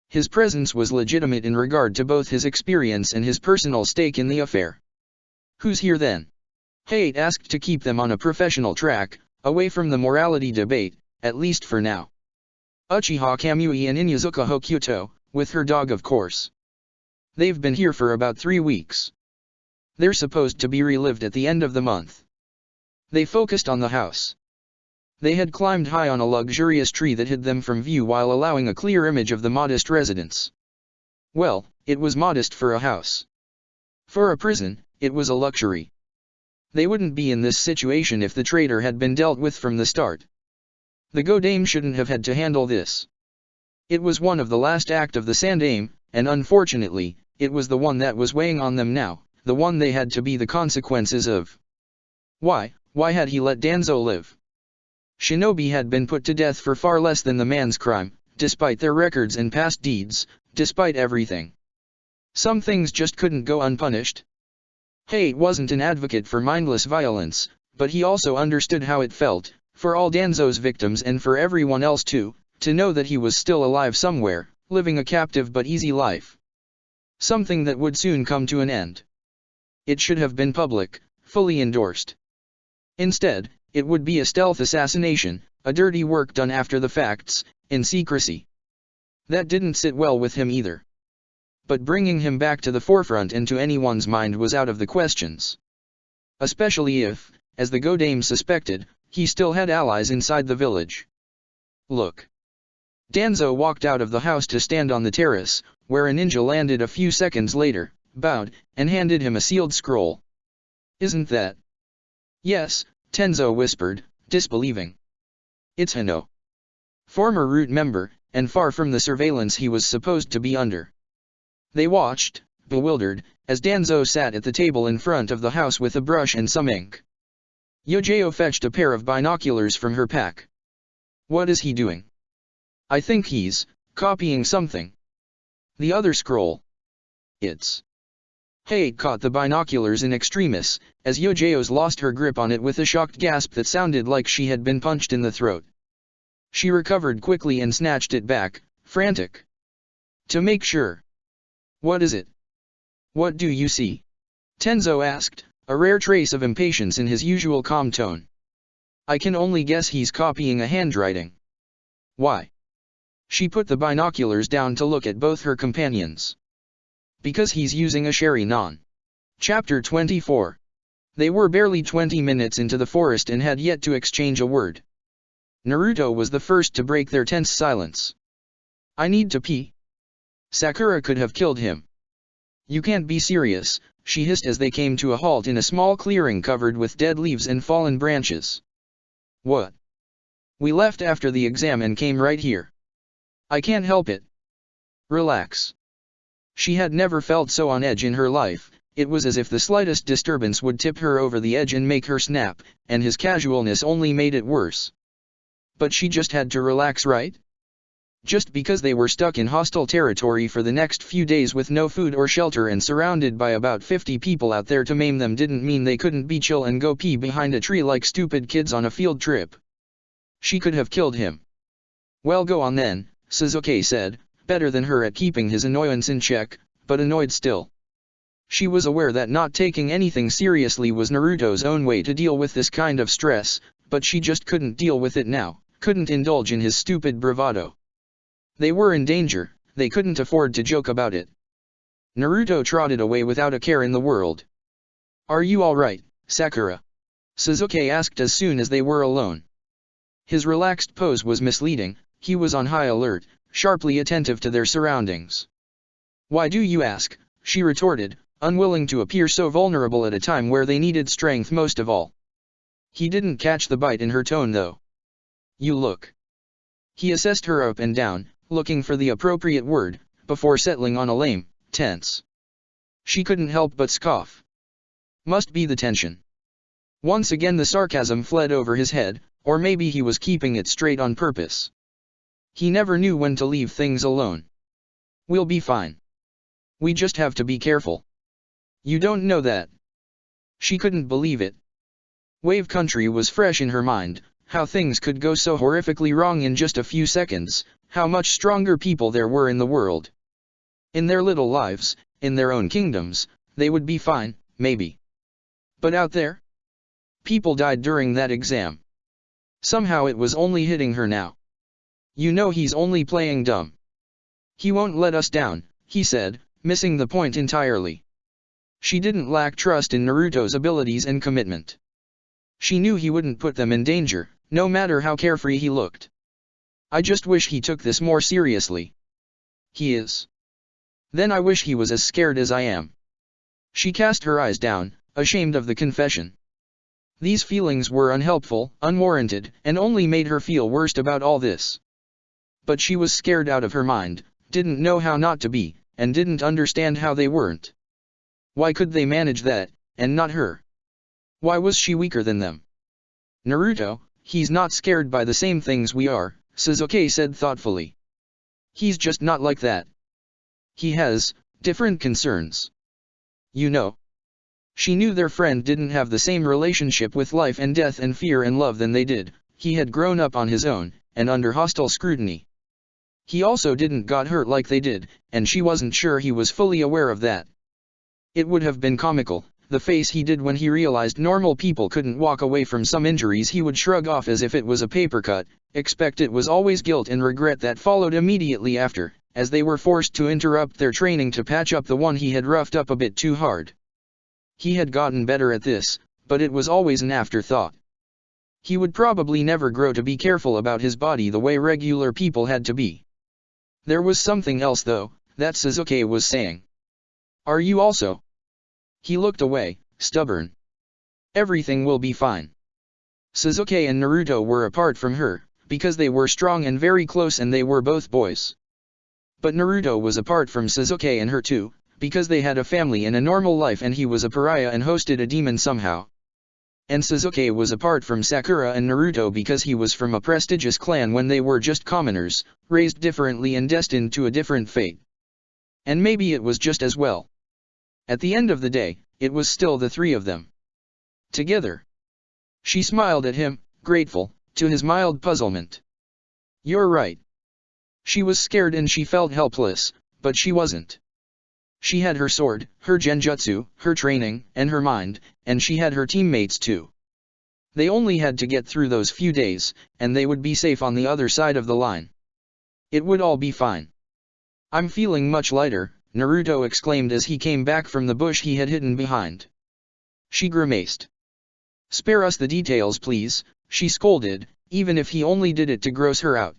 His presence was legitimate in regard to both his experience and his personal stake in the affair. Who's here then? Hayate asked to keep them on a professional track, away from the morality debate, at least for now. Uchiha Kamui and Inyazuka Hokuto, with her dog of course. They've been here for about 3 weeks. They're supposed to be relived at the end of the month. They focused on the house. They had climbed high on a luxurious tree that hid them from view while allowing a clear image of the modest residence. Well, it was modest for a house. For a prison, it was a luxury. They wouldn't be in this situation if the traitor had been dealt with from the start. The Godame shouldn't have had to handle this. It was one of the last act of the Sandaime, and unfortunately, it was the one that was weighing on them now, the one they had to be the consequences of. Why had he let Danzo live? Shinobi had been put to death for far less than the man's crime, despite their records and past deeds, despite everything. Some things just couldn't go unpunished. Hayate wasn't an advocate for mindless violence, but he also understood how it felt, for all Danzo's victims and for everyone else too, to know that he was still alive somewhere, living a captive but easy life. Something that would soon come to an end. It should have been public, fully endorsed. Instead, it would be a stealth assassination, a dirty work done after the facts, in secrecy. That didn't sit well with him either. But bringing him back to the forefront and to anyone's mind was out of the questions. Especially if, as the Godame suspected, he still had allies inside the village. Look. Danzo walked out of the house to stand on the terrace, where a ninja landed a few seconds later, bowed, and handed him a sealed scroll. Isn't that? Yes, Tenzo whispered, disbelieving. It's Hano. Former root member, and far from the surveillance he was supposed to be under. They watched, bewildered, as Danzo sat at the table in front of the house with a brush and some ink. Yojao fetched a pair of binoculars from her pack. What is he doing? I think he's copying something. The other scroll. It's. Hate caught the binoculars in extremis, as Yojao's lost her grip on it with a shocked gasp that sounded like she had been punched in the throat. She recovered quickly and snatched it back, frantic. To make sure. What is it? What do you see? Tenzo asked, a rare trace of impatience in his usual calm tone. I can only guess he's copying a handwriting. Why? She put the binoculars down to look at both her companions. Because he's using a Sharingan. Chapter 24. They were barely 20 minutes into the forest and had yet to exchange a word. Naruto was the first to break their tense silence. I need to pee. Sakura could have killed him. You can't be serious, she hissed as they came to a halt in a small clearing covered with dead leaves and fallen branches. What? We left after the exam and came right here. I can't help it. Relax. She had never felt so on edge in her life. It was as if the slightest disturbance would tip her over the edge and make her snap, and his casualness only made it worse. But she just had to relax, right? Just because they were stuck in hostile territory for the next few days with no food or shelter and surrounded by about 50 people out there to maim them didn't mean they couldn't be chill and go pee behind a tree like stupid kids on a field trip. She could have killed him. Well, go on then, Sasuke said, better than her at keeping his annoyance in check, but annoyed still. She was aware that not taking anything seriously was Naruto's own way to deal with this kind of stress, but she just couldn't deal with it now, couldn't indulge in his stupid bravado. They were in danger, they couldn't afford to joke about it. Naruto trotted away without a care in the world. Are you alright, Sakura? Sasuke asked as soon as they were alone. His relaxed pose was misleading, he was on high alert, sharply attentive to their surroundings. Why do you ask? She retorted, unwilling to appear so vulnerable at a time where they needed strength most of all. He didn't catch the bite in her tone though. You look. He assessed her up and down, looking for the appropriate word, before settling on a lame, tense. She couldn't help but scoff. Must be the tension. Once again the sarcasm fled over his head, or maybe he was keeping it straight on purpose. He never knew when to leave things alone. We'll be fine. We just have to be careful. You don't know that. She couldn't believe it. Wave Country was fresh in her mind, how things could go so horrifically wrong in just a few seconds, how much stronger people there were in the world. In their little lives, in their own kingdoms, they would be fine, maybe. But out there? People died during that exam. Somehow it was only hitting her now. You know he's only playing dumb. He won't let us down, he said, missing the point entirely. She didn't lack trust in Naruto's abilities and commitment. She knew he wouldn't put them in danger, no matter how carefree he looked. I just wish he took this more seriously. He is. Then I wish he was as scared as I am. She cast her eyes down, ashamed of the confession. These feelings were unhelpful, unwarranted, and only made her feel worse about all this. But she was scared out of her mind, didn't know how not to be, and didn't understand how they weren't. Why could they manage that, and not her? Why was she weaker than them? Naruto, he's not scared by the same things we are, Sasuke said thoughtfully. He's just not like that. He has different concerns. You know. She knew their friend didn't have the same relationship with life and death and fear and love than they did. He had grown up on his own, and under hostile scrutiny. He also didn't got hurt like they did, and she wasn't sure he was fully aware of that. It would have been comical, the face he did when he realized normal people couldn't walk away from some injuries he would shrug off as if it was a paper cut, expect it was always guilt and regret that followed immediately after, as they were forced to interrupt their training to patch up the one he had roughed up a bit too hard. He had gotten better at this, but it was always an afterthought. He would probably never grow to be careful about his body the way regular people had to be. There was something else though, that Sasuke was saying. Are you also? He looked away, stubborn. Everything will be fine. Sasuke and Naruto were apart from her, because they were strong and very close and they were both boys. But Naruto was apart from Sasuke and her too, because they had a family and a normal life and he was a pariah and hosted a demon somehow. And Sasuke was apart from Sakura and Naruto because he was from a prestigious clan when they were just commoners, raised differently and destined to a different fate. And maybe it was just as well. At the end of the day, it was still the three of them. Together. She smiled at him, grateful, to his mild puzzlement. You're right. She was scared and she felt helpless, but she wasn't. She had her sword, her genjutsu, her training, and her mind, and she had her teammates too. They only had to get through those few days, and they would be safe on the other side of the line. It would all be fine. I'm feeling much lighter, Naruto exclaimed as he came back from the bush he had hidden behind. She grimaced. Spare us the details please, she scolded, even if he only did it to gross her out.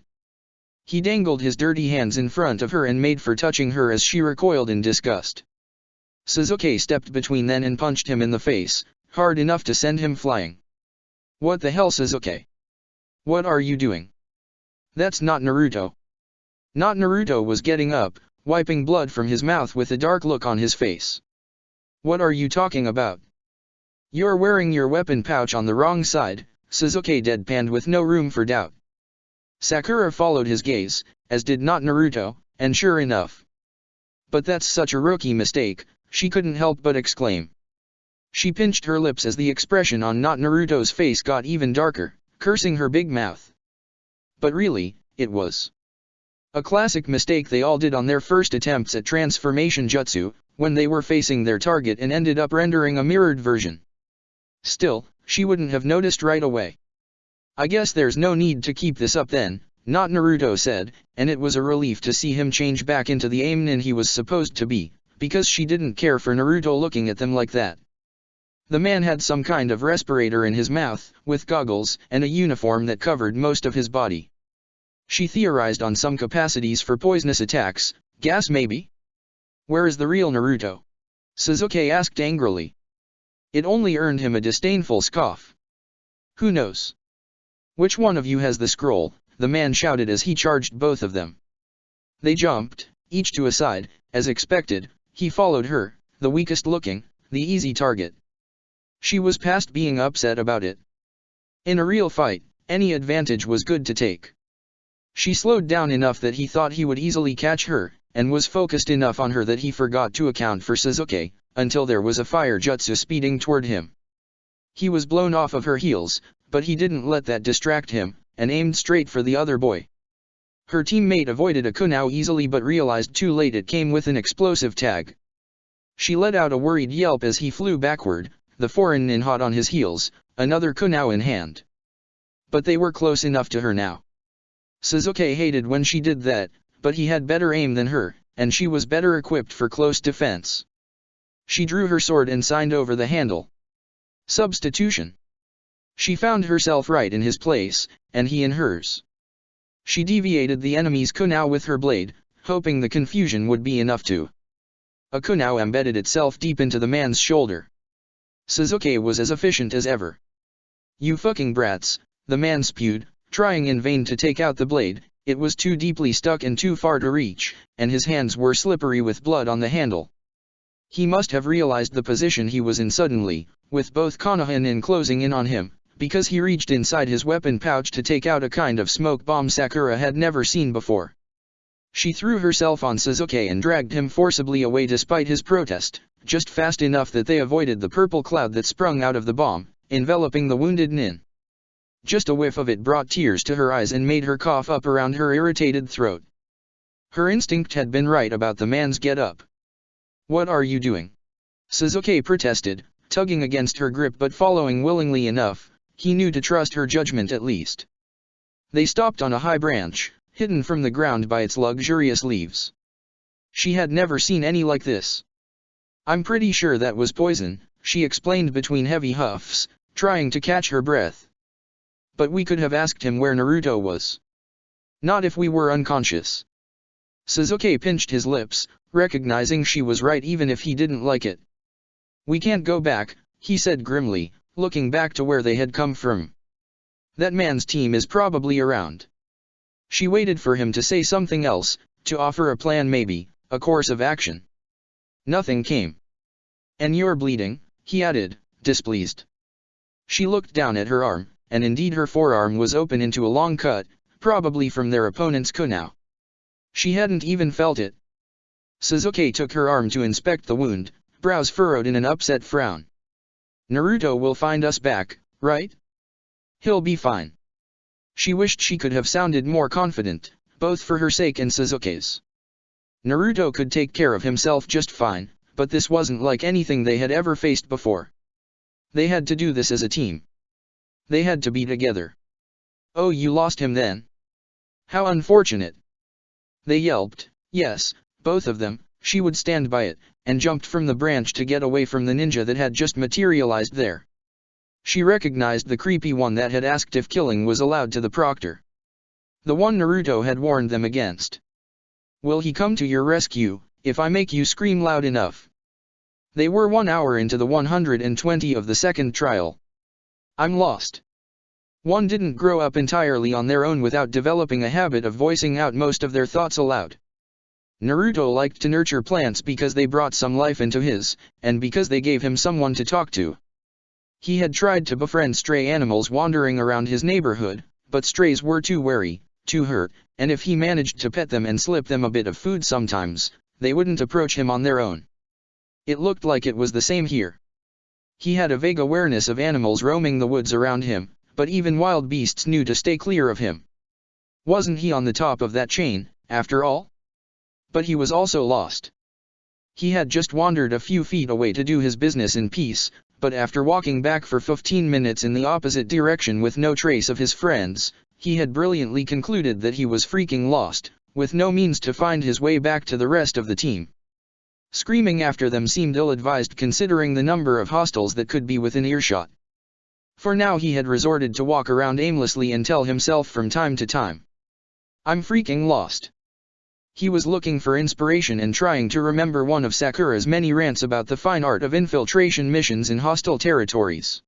He dangled his dirty hands in front of her and made for touching her as she recoiled in disgust. Sasuke stepped between then and punched him in the face, hard enough to send him flying. What the hell, Sasuke? What are you doing? That's not Naruto. Not Naruto was getting up, wiping blood from his mouth with a dark look on his face. What are you talking about? You're wearing your weapon pouch on the wrong side, Sasuke deadpanned with no room for doubt. Sakura followed his gaze, as did not Naruto, and sure enough. But that's such a rookie mistake, she couldn't help but exclaim. She pinched her lips as the expression on not Naruto's face got even darker, cursing her big mouth. But really, it was a classic mistake they all did on their first attempts at transformation jutsu, when they were facing their target and ended up rendering a mirrored version. Still, she wouldn't have noticed right away. I guess there's no need to keep this up then, not Naruto said, and it was a relief to see him change back into the Aimnin he was supposed to be, because she didn't care for Naruto looking at them like that. The man had some kind of respirator in his mouth, with goggles, and a uniform that covered most of his body. She theorized on some capacities for poisonous attacks, gas maybe? Where is the real Naruto? Sasuke asked angrily. It only earned him a disdainful scoff. Who knows? Which one of you has the scroll? The man shouted as he charged both of them. They jumped, each to a side, as expected. He followed her, the weakest looking, the easy target. She was past being upset about it. In a real fight, any advantage was good to take. She slowed down enough that he thought he would easily catch her, and was focused enough on her that he forgot to account for Sasuke, until there was a fire jutsu speeding toward him. He was blown off of her heels, but he didn't let that distract him, and aimed straight for the other boy. Her teammate avoided a kunai easily but realized too late it came with an explosive tag. She let out a worried yelp as he flew backward, the foreign nin hot on his heels, another kunai in hand. But they were close enough to her now. Sasuke hated when she did that, but he had better aim than her, and she was better equipped for close defense. She drew her sword and signed over the handle. Substitution. She found herself right in his place, and he in hers. She deviated the enemy's kunai with her blade, hoping the confusion would be enough to. A kunai embedded itself deep into the man's shoulder. Sasuke was as efficient as ever. You fucking brats, the man spewed, trying in vain to take out the blade. It was too deeply stuck and too far to reach, and his hands were slippery with blood on the handle. He must have realized the position he was in suddenly, with both Konoha Nin closing in on him, because he reached inside his weapon pouch to take out a kind of smoke bomb Sakura had never seen before. She threw herself on Sasuke and dragged him forcibly away despite his protest, just fast enough that they avoided the purple cloud that sprung out of the bomb, enveloping the wounded Nin. Just a whiff of it brought tears to her eyes and made her cough up around her irritated throat. Her instinct had been right about the man's get-up. What are you doing? Sasuke protested, tugging against her grip but following willingly enough. He knew to trust her judgment at least. They stopped on a high branch, hidden from the ground by its luxurious leaves. She had never seen any like this. I'm pretty sure that was poison, she explained between heavy huffs, trying to catch her breath. But we could have asked him where Naruto was. Not if we were unconscious. Sasuke pinched his lips, recognizing she was right even if he didn't like it. We can't go back, he said grimly, looking back to where they had come from. That man's team is probably around. She waited for him to say something else, to offer a plan maybe, a course of action. Nothing came. And you're bleeding, he added, displeased. She looked down at her arm, and indeed her forearm was open into a long cut, probably from their opponent's kunai. She hadn't even felt it. Sasuke took her arm to inspect the wound, brows furrowed in an upset frown. Naruto will find us back, right? He'll be fine. She wished she could have sounded more confident, both for her sake and Sasuke's. Naruto could take care of himself just fine, but this wasn't like anything they had ever faced before. They had to do this as a team. They had to be together. Oh, you lost him then? How unfortunate. They yelped. Yes, both of them. She would stand by it, and jumped from the branch to get away from the ninja that had just materialized there. She recognized the creepy one that had asked if killing was allowed to the proctor. The one Naruto had warned them against. Will he come to your rescue, if I make you scream loud enough? They were 1 hour into the 120 of the second trial. I'm lost. One didn't grow up entirely on their own without developing a habit of voicing out most of their thoughts aloud. Naruto liked to nurture plants because they brought some life into his, and because they gave him someone to talk to. He had tried to befriend stray animals wandering around his neighborhood, but strays were too wary, too hurt, and if he managed to pet them and slip them a bit of food sometimes, they wouldn't approach him on their own. It looked like it was the same here. He had a vague awareness of animals roaming the woods around him, but even wild beasts knew to stay clear of him. Wasn't he on the top of that chain, after all? But he was also lost. He had just wandered a few feet away to do his business in peace, but after walking back for 15 minutes in the opposite direction with no trace of his friends, he had brilliantly concluded that he was freaking lost, with no means to find his way back to the rest of the team. Screaming after them seemed ill-advised considering the number of hostiles that could be within earshot. For now he had resorted to walk around aimlessly and tell himself from time to time, I'm freaking lost. He was looking for inspiration and trying to remember one of Sakura's many rants about the fine art of infiltration missions in hostile territories.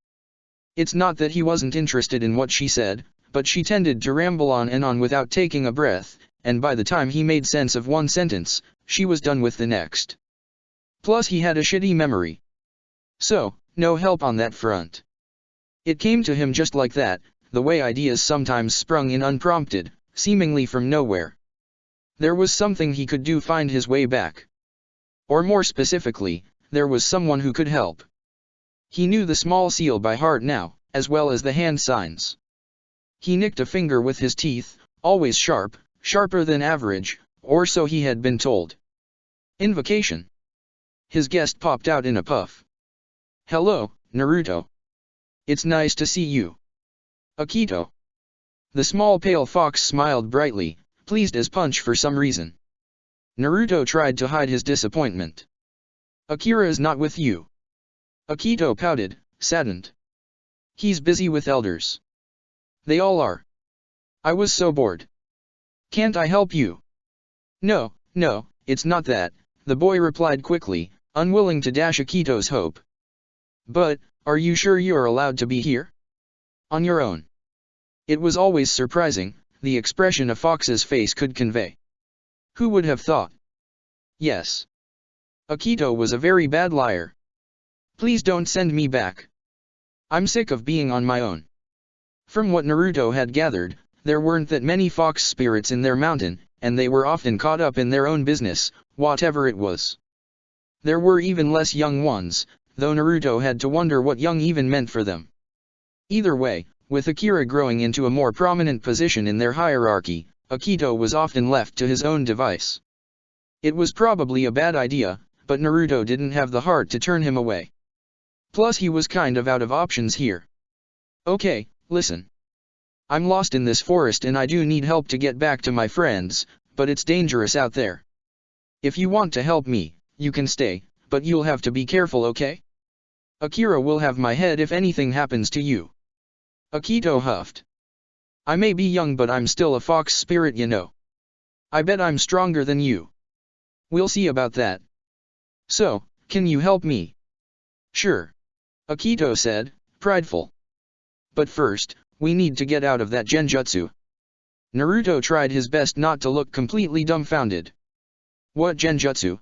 It's not that he wasn't interested in what she said, but she tended to ramble on and on without taking a breath, and by the time he made sense of one sentence, she was done with the next. Plus he had a shitty memory. So, no help on that front. It came to him just like that, the way ideas sometimes sprung in unprompted, seemingly from nowhere. There was something he could do, find his way back. Or more specifically, there was someone who could help. He knew the small seal by heart now, as well as the hand signs. He nicked a finger with his teeth, always sharp, sharper than average, or so he had been told. Invocation. His guest popped out in a puff. Hello, Naruto. It's nice to see you. Akito. The small pale fox smiled brightly, pleased as punch for some reason. Naruto tried to hide his disappointment. Akira's not with you. Akito pouted, saddened. He's busy with elders. They all are. I was so bored. Can't I help you? No, it's not that, the boy replied quickly, unwilling to dash Akito's hope. But, are you sure you're allowed to be here? On your own. It was always surprising, the expression a fox's face could convey. Who would have thought? Yes. Akito was a very bad liar. Please don't send me back. I'm sick of being on my own. From what Naruto had gathered, there weren't that many fox spirits in their mountain, and they were often caught up in their own business, whatever it was. There were even less young ones, though Naruto had to wonder what young even meant for them. Either way, with Akira growing into a more prominent position in their hierarchy, Akito was often left to his own device. It was probably a bad idea, but Naruto didn't have the heart to turn him away. Plus he was kind of out of options here. Okay, listen. I'm lost in this forest and I do need help to get back to my friends, but it's dangerous out there. If you want to help me, you can stay, but you'll have to be careful, okay? Akira will have my head if anything happens to you. Akito huffed. I may be young but I'm still a fox spirit, you know. I bet I'm stronger than you. We'll see about that. So, can you help me? Sure. Akito said, prideful. But first, we need to get out of that genjutsu. Naruto tried his best not to look completely dumbfounded. What genjutsu?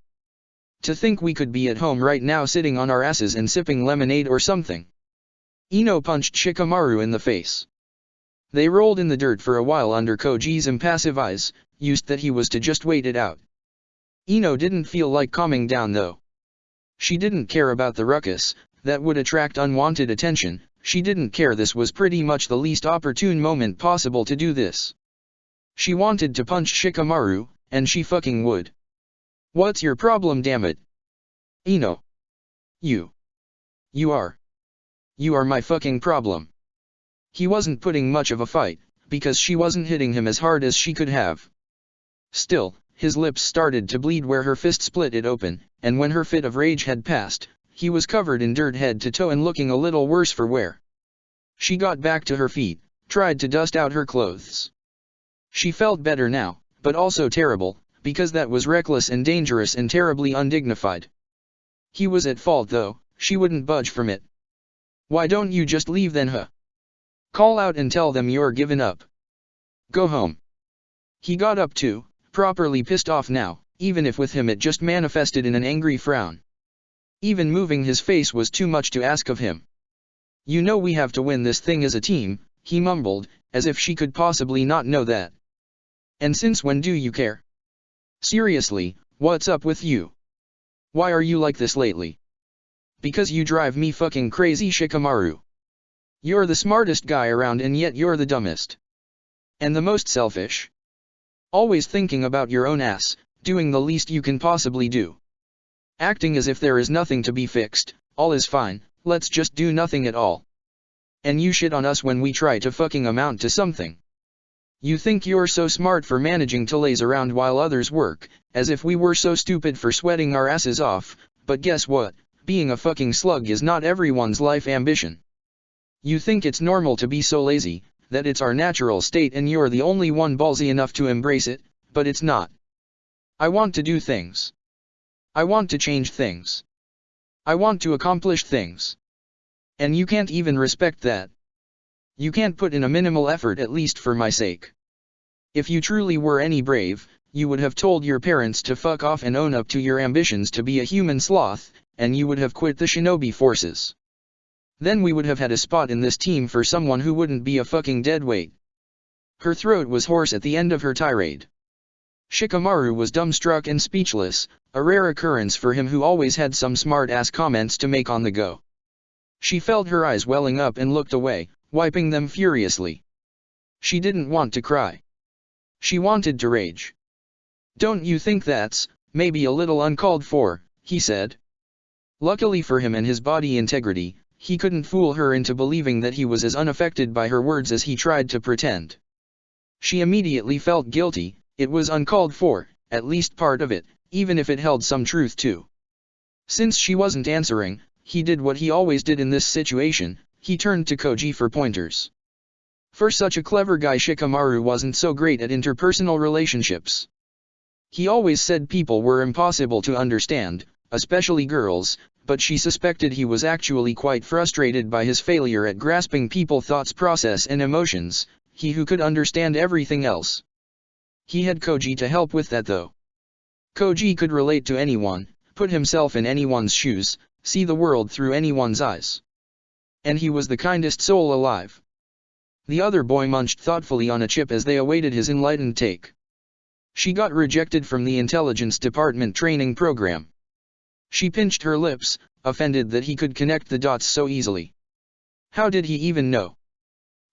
To think we could be at home right now sitting on our asses and sipping lemonade or something. Ino punched Shikamaru in the face. They rolled in the dirt for a while under Koji's impassive eyes, used that he was to just wait it out. Ino didn't feel like calming down though. She didn't care about the ruckus, that would attract unwanted attention, she didn't care this was pretty much the least opportune moment possible to do this. She wanted to punch Shikamaru, and she fucking would. What's your problem, damn it? Ino. You are my fucking problem. He wasn't putting much of a fight, because she wasn't hitting him as hard as she could have. Still, his lips started to bleed where her fist split it open, and when her fit of rage had passed, he was covered in dirt head to toe and looking a little worse for wear. She got back to her feet, tried to dust out her clothes. She felt better now, but also terrible, because that was reckless and dangerous and terribly undignified. He was at fault though, she wouldn't budge from it. Why don't you just leave then, huh? Call out and tell them you're given up. Go home. He got up too, properly pissed off now, even if with him it just manifested in an angry frown. Even moving his face was too much to ask of him. You know we have to win this thing as a team, he mumbled, as if she could possibly not know that. And since when do you care? Seriously, what's up with you? Why are you like this lately? Because you drive me fucking crazy, Shikamaru. You're the smartest guy around and yet you're the dumbest. And the most selfish. Always thinking about your own ass, doing the least you can possibly do. Acting as if there is nothing to be fixed, all is fine, let's just do nothing at all. And you shit on us when we try to fucking amount to something. You think you're so smart for managing to laze around while others work, as if we were so stupid for sweating our asses off, but guess what, being a fucking slug is not everyone's life ambition. You think it's normal to be so lazy, that it's our natural state and you're the only one ballsy enough to embrace it, but it's not. I want to do things. I want to change things. I want to accomplish things. And you can't even respect that. You can't put in a minimal effort at least for my sake. If you truly were any brave, you would have told your parents to fuck off and own up to your ambitions to be a human sloth, and you would have quit the shinobi forces. Then we would have had a spot in this team for someone who wouldn't be a fucking deadweight. Her throat was hoarse at the end of her tirade. Shikamaru was dumbstruck and speechless, a rare occurrence for him who always had some smart-ass comments to make on the go. She felt her eyes welling up and looked away, wiping them furiously. She didn't want to cry. She wanted to rage. Don't you think that's, maybe a little uncalled for, he said. Luckily for him and his body integrity, he couldn't fool her into believing that he was as unaffected by her words as he tried to pretend. She immediately felt guilty, it was uncalled for, at least part of it, even if it held some truth too. Since she wasn't answering, he did what he always did in this situation, he turned to Koji for pointers. For such a clever guy, Shikamaru wasn't so great at interpersonal relationships. He always said people were impossible to understand, especially girls, but she suspected he was actually quite frustrated by his failure at grasping people's thoughts process and emotions, he who could understand everything else. He had Koji to help with that though. Koji could relate to anyone, put himself in anyone's shoes, see the world through anyone's eyes. And he was the kindest soul alive. The other boy munched thoughtfully on a chip as they awaited his enlightened take. She got rejected from the intelligence department training program. She pinched her lips, offended that he could connect the dots so easily. How did he even know?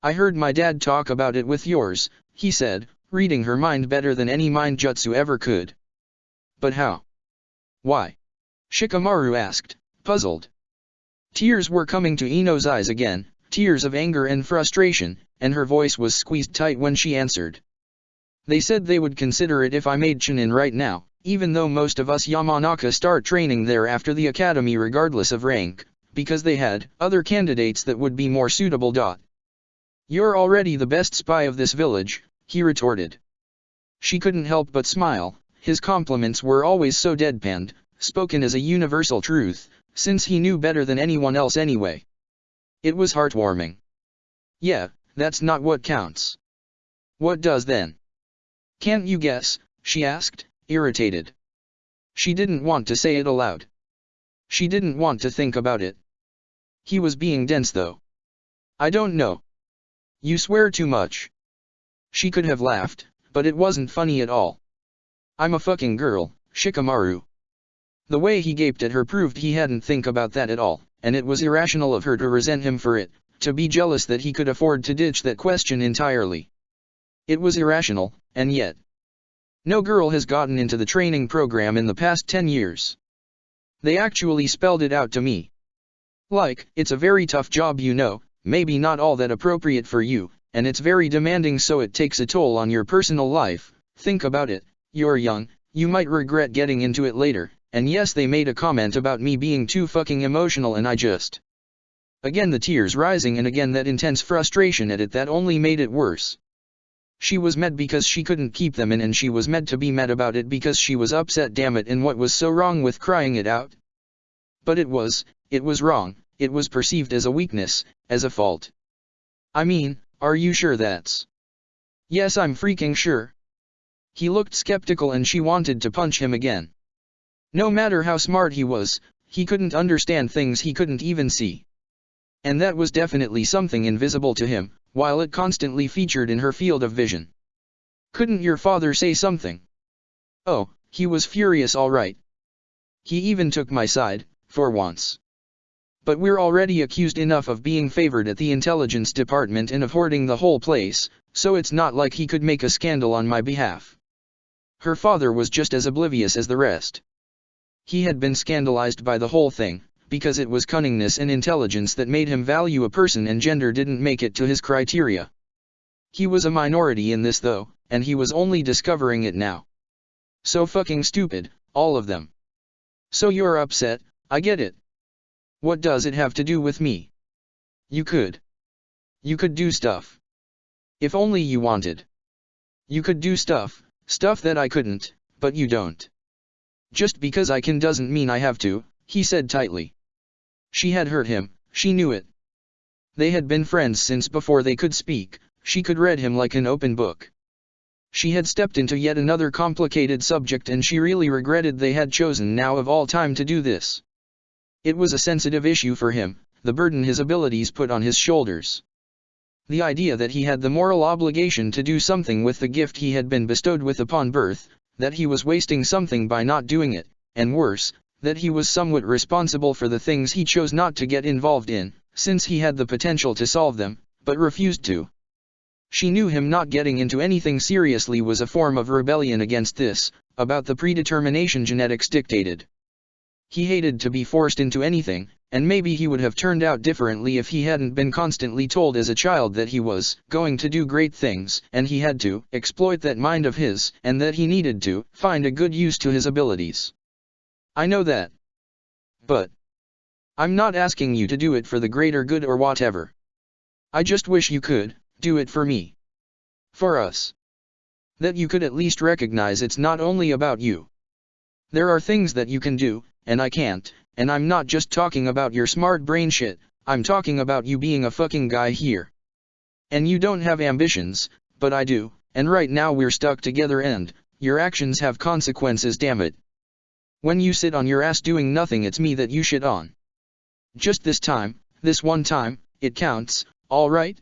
I heard my dad talk about it with yours, he said, reading her mind better than any mind jutsu ever could. But how? Why? Shikamaru asked, puzzled. Tears were coming to Ino's eyes again, tears of anger and frustration, and her voice was squeezed tight when she answered. They said they would consider it if I made Chunin right now, even though most of us Yamanaka start training there after the academy regardless of rank, because they had other candidates that would be more suitable. You're already the best spy of this village, he retorted. She couldn't help but smile, his compliments were always so deadpanned, spoken as a universal truth, since he knew better than anyone else anyway. It was heartwarming. Yeah, that's not what counts. What does then? Can't you guess? She asked, irritated. She didn't want to say it aloud. She didn't want to think about it. He was being dense though. I don't know. You swear too much. She could have laughed, but it wasn't funny at all. I'm a fucking girl, Shikamaru. The way he gaped at her proved he hadn't think about that at all, and it was irrational of her to resent him for it, to be jealous that he could afford to ditch that question entirely. It was irrational, and yet. No girl has gotten into the training program in the past 10 years. They actually spelled it out to me. Like, it's a very tough job, you know, maybe not all that appropriate for you, and it's very demanding, so it takes a toll on your personal life. Think about it, you're young, you might regret getting into it later, and yes, they made a comment about me being too fucking emotional and I just... Again the tears rising, and again that intense frustration at it that only made it worse. She was mad because she couldn't keep them in, and she was mad to be mad about it because she was upset, damn it, and what was so wrong with crying it out? But it was wrong, it was perceived as a weakness, as a fault. I mean, are you sure that's... Yes, I'm freaking sure. He looked skeptical and she wanted to punch him again. No matter how smart he was, he couldn't understand things he couldn't even see. And that was definitely something invisible to him, while it constantly featured in her field of vision. Couldn't your father say something? Oh, he was furious, all right. He even took my side, for once. But we're already accused enough of being favored at the intelligence department and of hoarding the whole place, so it's not like he could make a scandal on my behalf. Her father was just as oblivious as the rest. He had been scandalized by the whole thing, because it was cunningness and intelligence that made him value a person, and gender didn't make it to his criteria. He was a minority in this though, and he was only discovering it now. So fucking stupid, all of them. So you're upset, I get it. What does it have to do with me? You could do stuff. If only you wanted. You could do stuff that I couldn't, but you don't. Just because I can doesn't mean I have to, he said tightly. She had hurt him, she knew it. They had been friends since before they could speak, she could read him like an open book. She had stepped into yet another complicated subject, and she really regretted they had chosen now of all time to do this. It was a sensitive issue for him, the burden his abilities put on his shoulders. The idea that he had the moral obligation to do something with the gift he had been bestowed with upon birth, that he was wasting something by not doing it, and worse, that he was somewhat responsible for the things he chose not to get involved in, since he had the potential to solve them, but refused to. She knew him not getting into anything seriously was a form of rebellion against this, about the predetermination genetics dictated. He hated to be forced into anything, and maybe he would have turned out differently if he hadn't been constantly told as a child that he was going to do great things, and he had to exploit that mind of his, and that he needed to find a good use to his abilities. I know that. But I'm not asking you to do it for the greater good or whatever. I just wish you could do it for me. For us. That you could at least recognize it's not only about you. There are things that you can do, and I can't, and I'm not just talking about your smart brain shit, I'm talking about you being a fucking guy here. And you don't have ambitions, but I do, and right now we're stuck together and your actions have consequences, damn it. When you sit on your ass doing nothing, it's me that you shit on. Just this time, this one time, it counts, alright?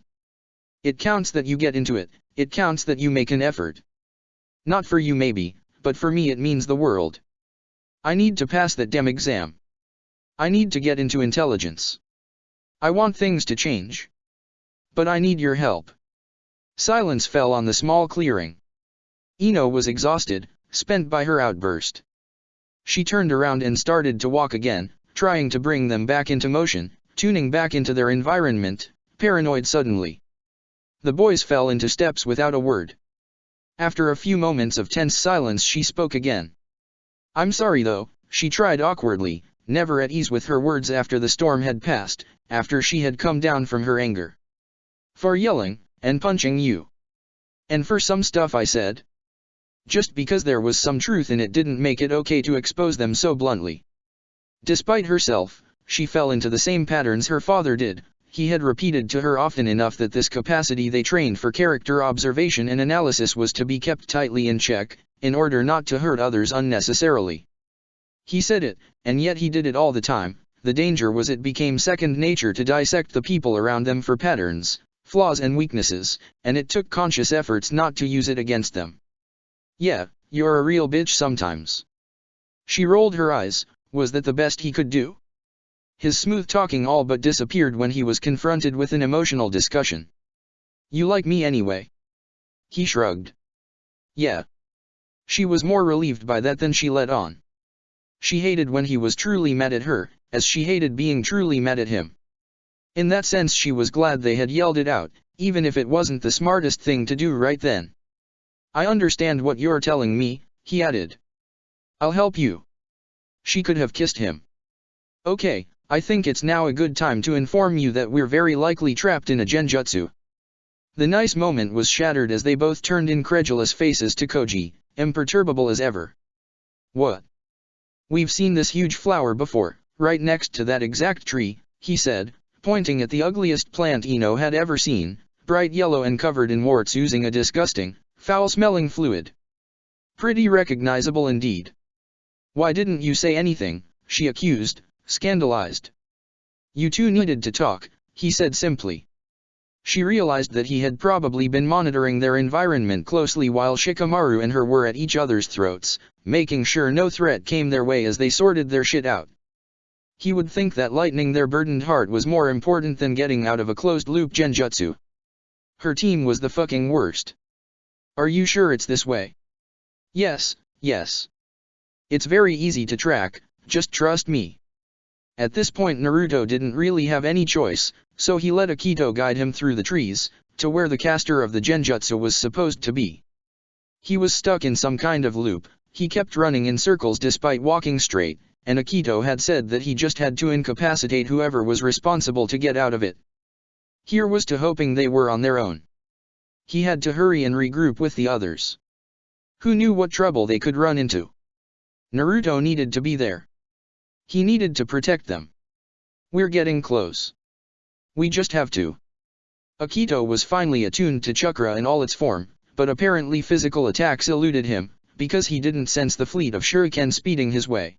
It counts that you get into it, it counts that you make an effort. Not for you maybe, but for me it means the world. I need to pass that damn exam. I need to get into intelligence. I want things to change. But I need your help. Silence fell on the small clearing. Ino was exhausted, spent by her outburst. She turned around and started to walk again, trying to bring them back into motion, tuning back into their environment, paranoid suddenly. The boys fell into steps without a word. After a few moments of tense silence, she spoke again. I'm sorry though, she tried awkwardly, never at ease with her words after the storm had passed, after she had come down from her anger. For yelling, and punching you. And for some stuff I said. Just because there was some truth in it didn't make it okay to expose them so bluntly. Despite herself, she fell into the same patterns her father did. he had repeated to her often enough that this capacity they trained for character observation and analysis was to be kept tightly in check, in order not to hurt others unnecessarily. He said it, and yet he did it all the time. The danger was it became second nature to dissect the people around them for patterns, flaws and weaknesses, and it took conscious efforts not to use it against them. Yeah, you're a real bitch sometimes. She rolled her eyes. Was that the best he could do? His smooth talking all but disappeared when he was confronted with an emotional discussion. You like me anyway? He shrugged. Yeah. She was more relieved by that than she let on. She hated when he was truly mad at her, as she hated being truly mad at him. In that sense she was glad they had yelled it out, even if it wasn't the smartest thing to do right then. I understand what you're telling me, he added. I'll help you. She could have kissed him. Okay, I think it's now a good time to inform you that we're very likely trapped in a genjutsu. The nice moment was shattered as they both turned incredulous faces to Koji, imperturbable as ever. What? We've seen this huge flower before, right next to that exact tree, he said, pointing at the ugliest plant Ino had ever seen, bright yellow and covered in warts oozing a disgusting, foul-smelling fluid. Pretty recognizable indeed. Why didn't you say anything? She accused, scandalized. You two needed to talk, he said simply. She realized that he had probably been monitoring their environment closely while Shikamaru and her were at each other's throats, making sure no threat came their way as they sorted their shit out. He would think that lightening their burdened heart was more important than getting out of a closed-loop genjutsu. Her team was the fucking worst. Are you sure it's this way? Yes, yes. It's very easy to track, just trust me. At this point Naruto didn't really have any choice, so he let Akito guide him through the trees, to where the caster of the genjutsu was supposed to be. He was stuck in some kind of loop, he kept running in circles despite walking straight, and Akito had said that he just had to incapacitate whoever was responsible to get out of it. Here was to hoping they were on their own. He had to hurry and regroup with the others. Who knew what trouble they could run into? Naruto needed to be there. He needed to protect them. We're getting close. We just have to. Akito was finally attuned to chakra in all its form, but apparently physical attacks eluded him, because he didn't sense the fleet of shuriken speeding his way.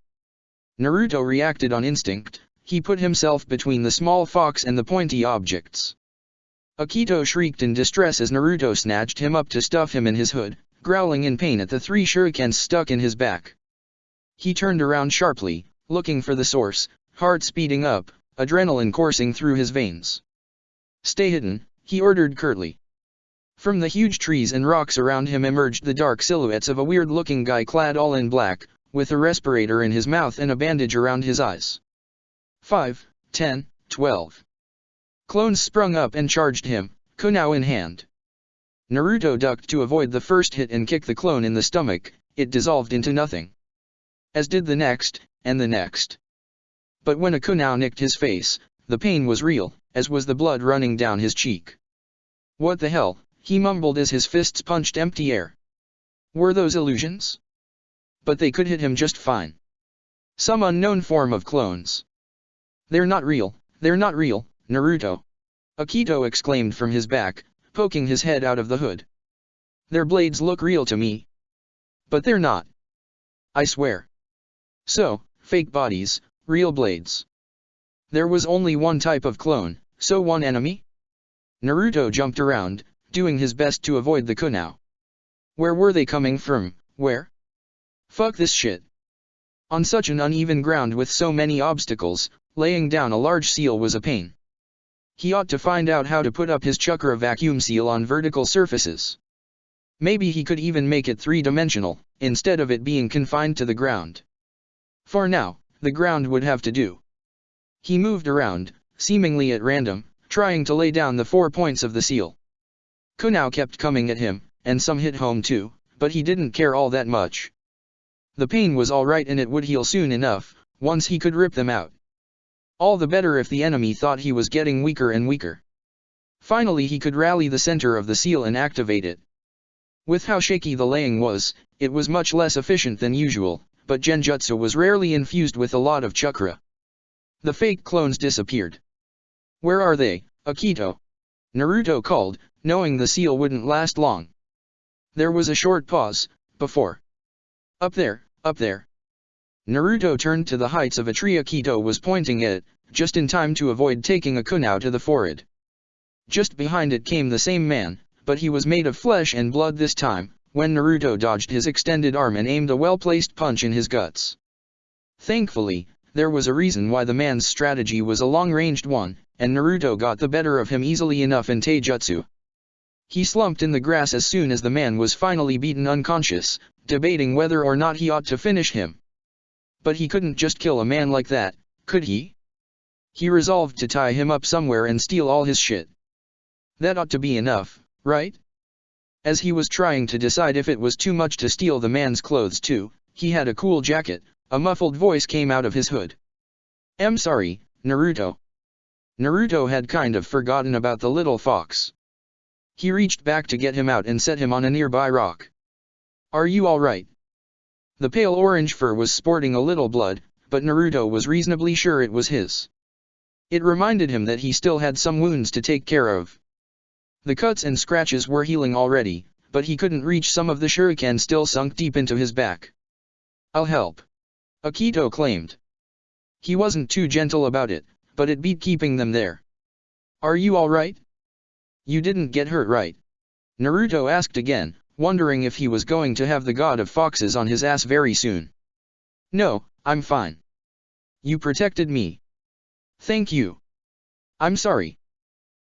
Naruto reacted on instinct, he put himself between the small fox and the pointy objects. Akito shrieked in distress as Naruto snatched him up to stuff him in his hood, growling in pain at the 3 shurikens stuck in his back. He turned around sharply, looking for the source, heart speeding up, adrenaline coursing through his veins. Stay hidden, he ordered curtly. From the huge trees and rocks around him emerged the dark silhouettes of a weird-looking guy clad all in black, with a respirator in his mouth and a bandage around his eyes. 5, 10, 12. Clones sprung up and charged him, kunao in hand. Naruto ducked to avoid the first hit and kicked the clone in the stomach, it dissolved into nothing. As did the next, and the next. But when a kunao nicked his face, the pain was real, as was the blood running down his cheek. What the hell, he mumbled as his fists punched empty air. Were those illusions? But they could hit him just fine. Some unknown form of clones. They're not real, Naruto. Akito exclaimed from his back, poking his head out of the hood. Their blades look real to me. But they're not. I swear. So, fake bodies, real blades. There was only one type of clone, so one enemy? Naruto jumped around, doing his best to avoid the kunao. Where were they coming from, where? Fuck this shit. On such an uneven ground with so many obstacles, laying down a large seal was a pain. He ought to find out how to put up his chakra vacuum seal on vertical surfaces. Maybe he could even make it 3-dimensional, instead of it being confined to the ground. For now, the ground would have to do. He moved around, seemingly at random, trying to lay down the 4 points of the seal. Kunao kept coming at him, and some hit home too, but he didn't care all that much. The pain was alright and it would heal soon enough, once he could rip them out. All the better if the enemy thought he was getting weaker and weaker. Finally he could rally the center of the seal and activate it. With how shaky the laying was, it was much less efficient than usual, but genjutsu was rarely infused with a lot of chakra. The fake clones disappeared. Where are they, Akito? Naruto called, knowing the seal wouldn't last long. There was a short pause, before. Up there, up there. Naruto turned to the heights of a tree Akito was pointing at, just in time to avoid taking a kunai to the forehead. Just behind it came the same man, but he was made of flesh and blood this time, when Naruto dodged his extended arm and aimed a well-placed punch in his guts. Thankfully, there was a reason why the man's strategy was a long-ranged one, and Naruto got the better of him easily enough in taijutsu. He slumped in the grass as soon as the man was finally beaten unconscious, debating whether or not he ought to finish him. But he couldn't just kill a man like that, could he? He resolved to tie him up somewhere and steal all his shit. That ought to be enough, right? As he was trying to decide if it was too much to steal the man's clothes too, he had a cool jacket. A muffled voice came out of his hood. "I'm sorry, Naruto." Naruto had kind of forgotten about the little fox. He reached back to get him out and set him on a nearby rock. "Are you alright?" The pale orange fur was sporting a little blood, but Naruto was reasonably sure it was his. It reminded him that he still had some wounds to take care of. The cuts and scratches were healing already, but he couldn't reach some of the shuriken still sunk deep into his back. "I'll help," Akito claimed. He wasn't too gentle about it, but it beat keeping them there. "Are you alright? You didn't get hurt, right?" Naruto asked again, wondering if he was going to have the god of foxes on his ass very soon. "No, I'm fine. You protected me. Thank you." "I'm sorry.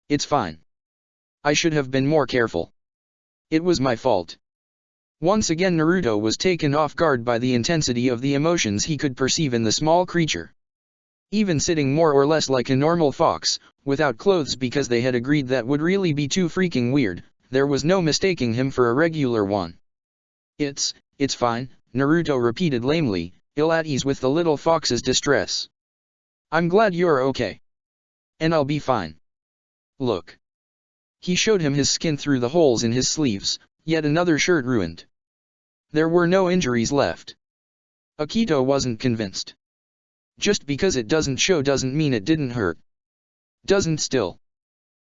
It's fine. I should have been more careful. It was my fault." Once again Naruto was taken off guard by the intensity of the emotions he could perceive in the small creature. Even sitting more or less like a normal fox, without clothes because they had agreed that would really be too freaking weird, there was no mistaking him for a regular one. It's fine," Naruto repeated lamely, ill at ease with the little fox's distress. "I'm glad you're okay. And I'll be fine. Look." He showed him his skin through the holes in his sleeves, yet another shirt ruined. There were no injuries left. Akito wasn't convinced. Just because it doesn't show doesn't mean it didn't hurt. Doesn't still.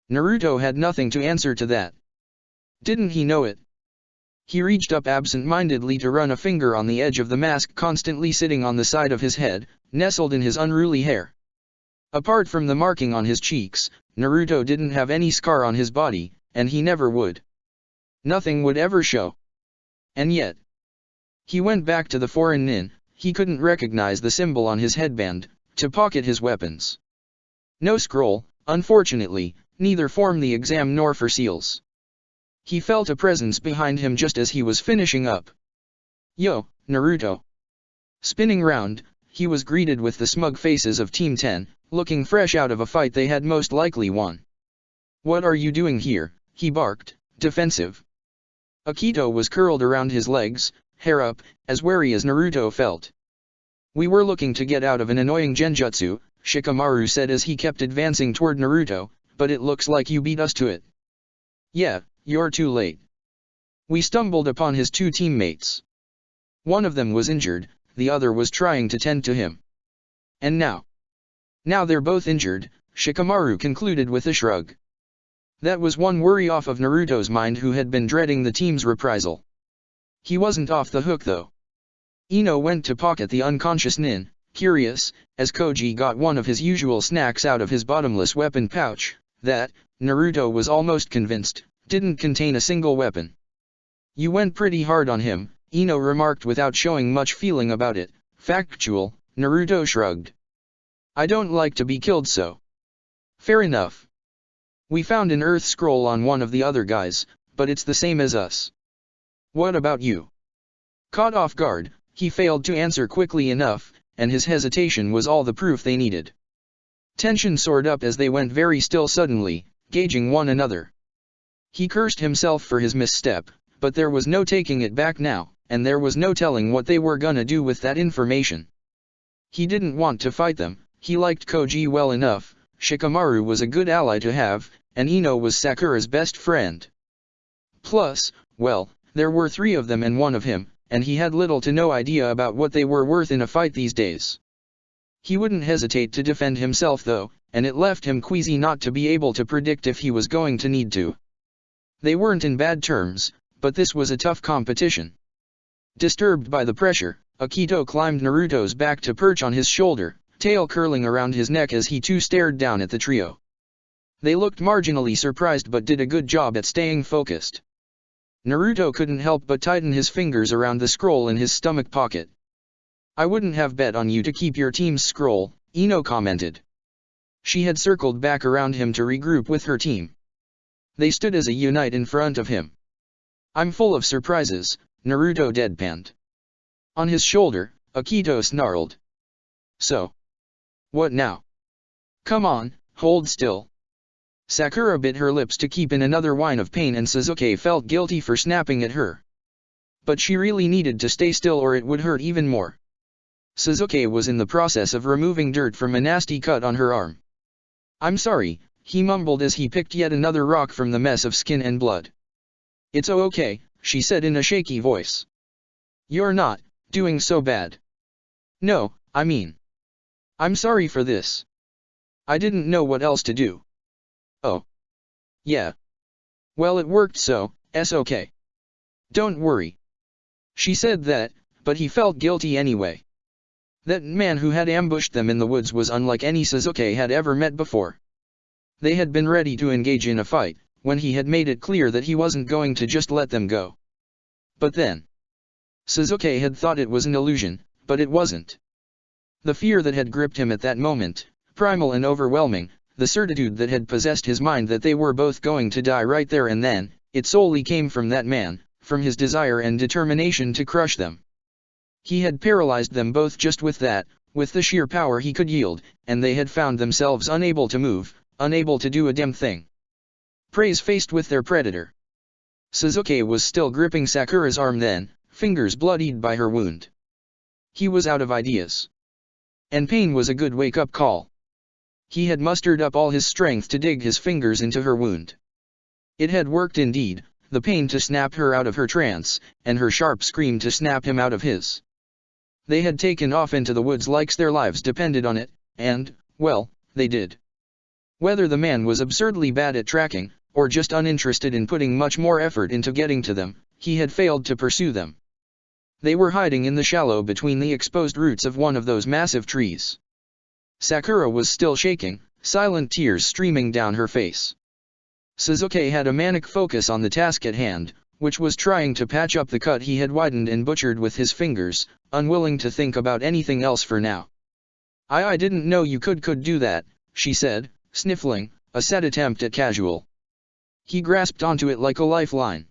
Naruto had nothing to answer to that. Didn't he know it? He reached up absent-mindedly to run a finger on the edge of the mask constantly sitting on the side of his head, nestled in his unruly hair. Apart from the marking on his cheeks, Naruto didn't have any scar on his body, and he never would. Nothing would ever show. And yet, he went back to the foreign nin. He couldn't recognize the symbol on his headband, to pocket his weapons. No scroll, unfortunately, neither for the exam nor for seals. He felt a presence behind him just as he was finishing up. "Yo, Naruto." Spinning round, he was greeted with the smug faces of Team 10, looking fresh out of a fight they had most likely won. "What are you doing here?" he barked, defensive. Akito was curled around his legs, hair up, as wary as Naruto felt. "We were looking to get out of an annoying genjutsu," Shikamaru said as he kept advancing toward Naruto, "but it looks like you beat us to it." "Yeah, you're too late." We stumbled upon his two teammates. One of them was injured, the other was trying to tend to him. And now they're both injured, Shikamaru concluded with a shrug. That was one worry off of Naruto's mind, who had been dreading the team's reprisal. He wasn't off the hook though. Ino went to pocket the unconscious nin, curious, as Koji got one of his usual snacks out of his bottomless weapon pouch, that, Naruto was almost convinced, didn't contain a single weapon. "You went pretty hard on him," Ino remarked without showing much feeling about it. "Factual," Naruto shrugged. "I don't like to be killed, so." "Fair enough. We found an earth scroll on one of the other guys, but it's the same as us. What about you?" Caught off guard, he failed to answer quickly enough, and his hesitation was all the proof they needed. Tension soared up as they went very still suddenly, gauging one another. He cursed himself for his misstep, but there was no taking it back now, and there was no telling what they were gonna do with that information. He didn't want to fight them. He liked Koji well enough, Shikamaru was a good ally to have, and Ino was Sakura's best friend. Plus, well, there were three of them and one of him, and he had little to no idea about what they were worth in a fight these days. He wouldn't hesitate to defend himself though, and it left him queasy not to be able to predict if he was going to need to. They weren't in bad terms, but this was a tough competition. Disturbed by the pressure, Akito climbed Naruto's back to perch on his shoulder, tail curling around his neck as he too stared down at the trio. They looked marginally surprised but did a good job at staying focused. Naruto couldn't help but tighten his fingers around the scroll in his stomach pocket. "I wouldn't have bet on you to keep your team's scroll," Ino commented. She had circled back around him to regroup with her team. They stood as a unit in front of him. "I'm full of surprises," Naruto deadpanned. On his shoulder, Akito snarled. "So? What now? Come on, hold still." Sakura bit her lips to keep in another whine of pain and Sasuke felt guilty for snapping at her. But she really needed to stay still or it would hurt even more. Sasuke was in the process of removing dirt from a nasty cut on her arm. "I'm sorry," he mumbled as he picked yet another rock from the mess of skin and blood. "It's okay," she said in a shaky voice. "You're not doing so bad." "No, I mean, I'm sorry for this. I didn't know what else to do." "Oh. Yeah. Well, it worked, so it's okay. Don't worry." She said that, but he felt guilty anyway. That man who had ambushed them in the woods was unlike any Sasuke had ever met before. They had been ready to engage in a fight, when he had made it clear that he wasn't going to just let them go. But then, Sasuke had thought it was an illusion, but it wasn't. The fear that had gripped him at that moment, primal and overwhelming, the certitude that had possessed his mind that they were both going to die right there and then, it solely came from that man, from his desire and determination to crush them. He had paralyzed them both just with that, with the sheer power he could yield, and they had found themselves unable to move, unable to do a damn thing. Praise faced with their predator. Sasuke was still gripping Sakura's arm then, fingers bloodied by her wound. He was out of ideas. And pain was a good wake-up call. He had mustered up all his strength to dig his fingers into her wound. It had worked indeed, the pain to snap her out of her trance, and her sharp scream to snap him out of his. They had taken off into the woods like their lives depended on it, and, well, they did. Whether the man was absurdly bad at tracking, or just uninterested in putting much more effort into getting to them, he had failed to pursue them. They were hiding in the shallow between the exposed roots of one of those massive trees. Sakura was still shaking, silent tears streaming down her face. Sasuke had a manic focus on the task at hand, which was trying to patch up the cut he had widened and butchered with his fingers, unwilling to think about anything else for now. I didn't know you could do that," she said, sniffling, a sad attempt at casual. He grasped onto it like a lifeline.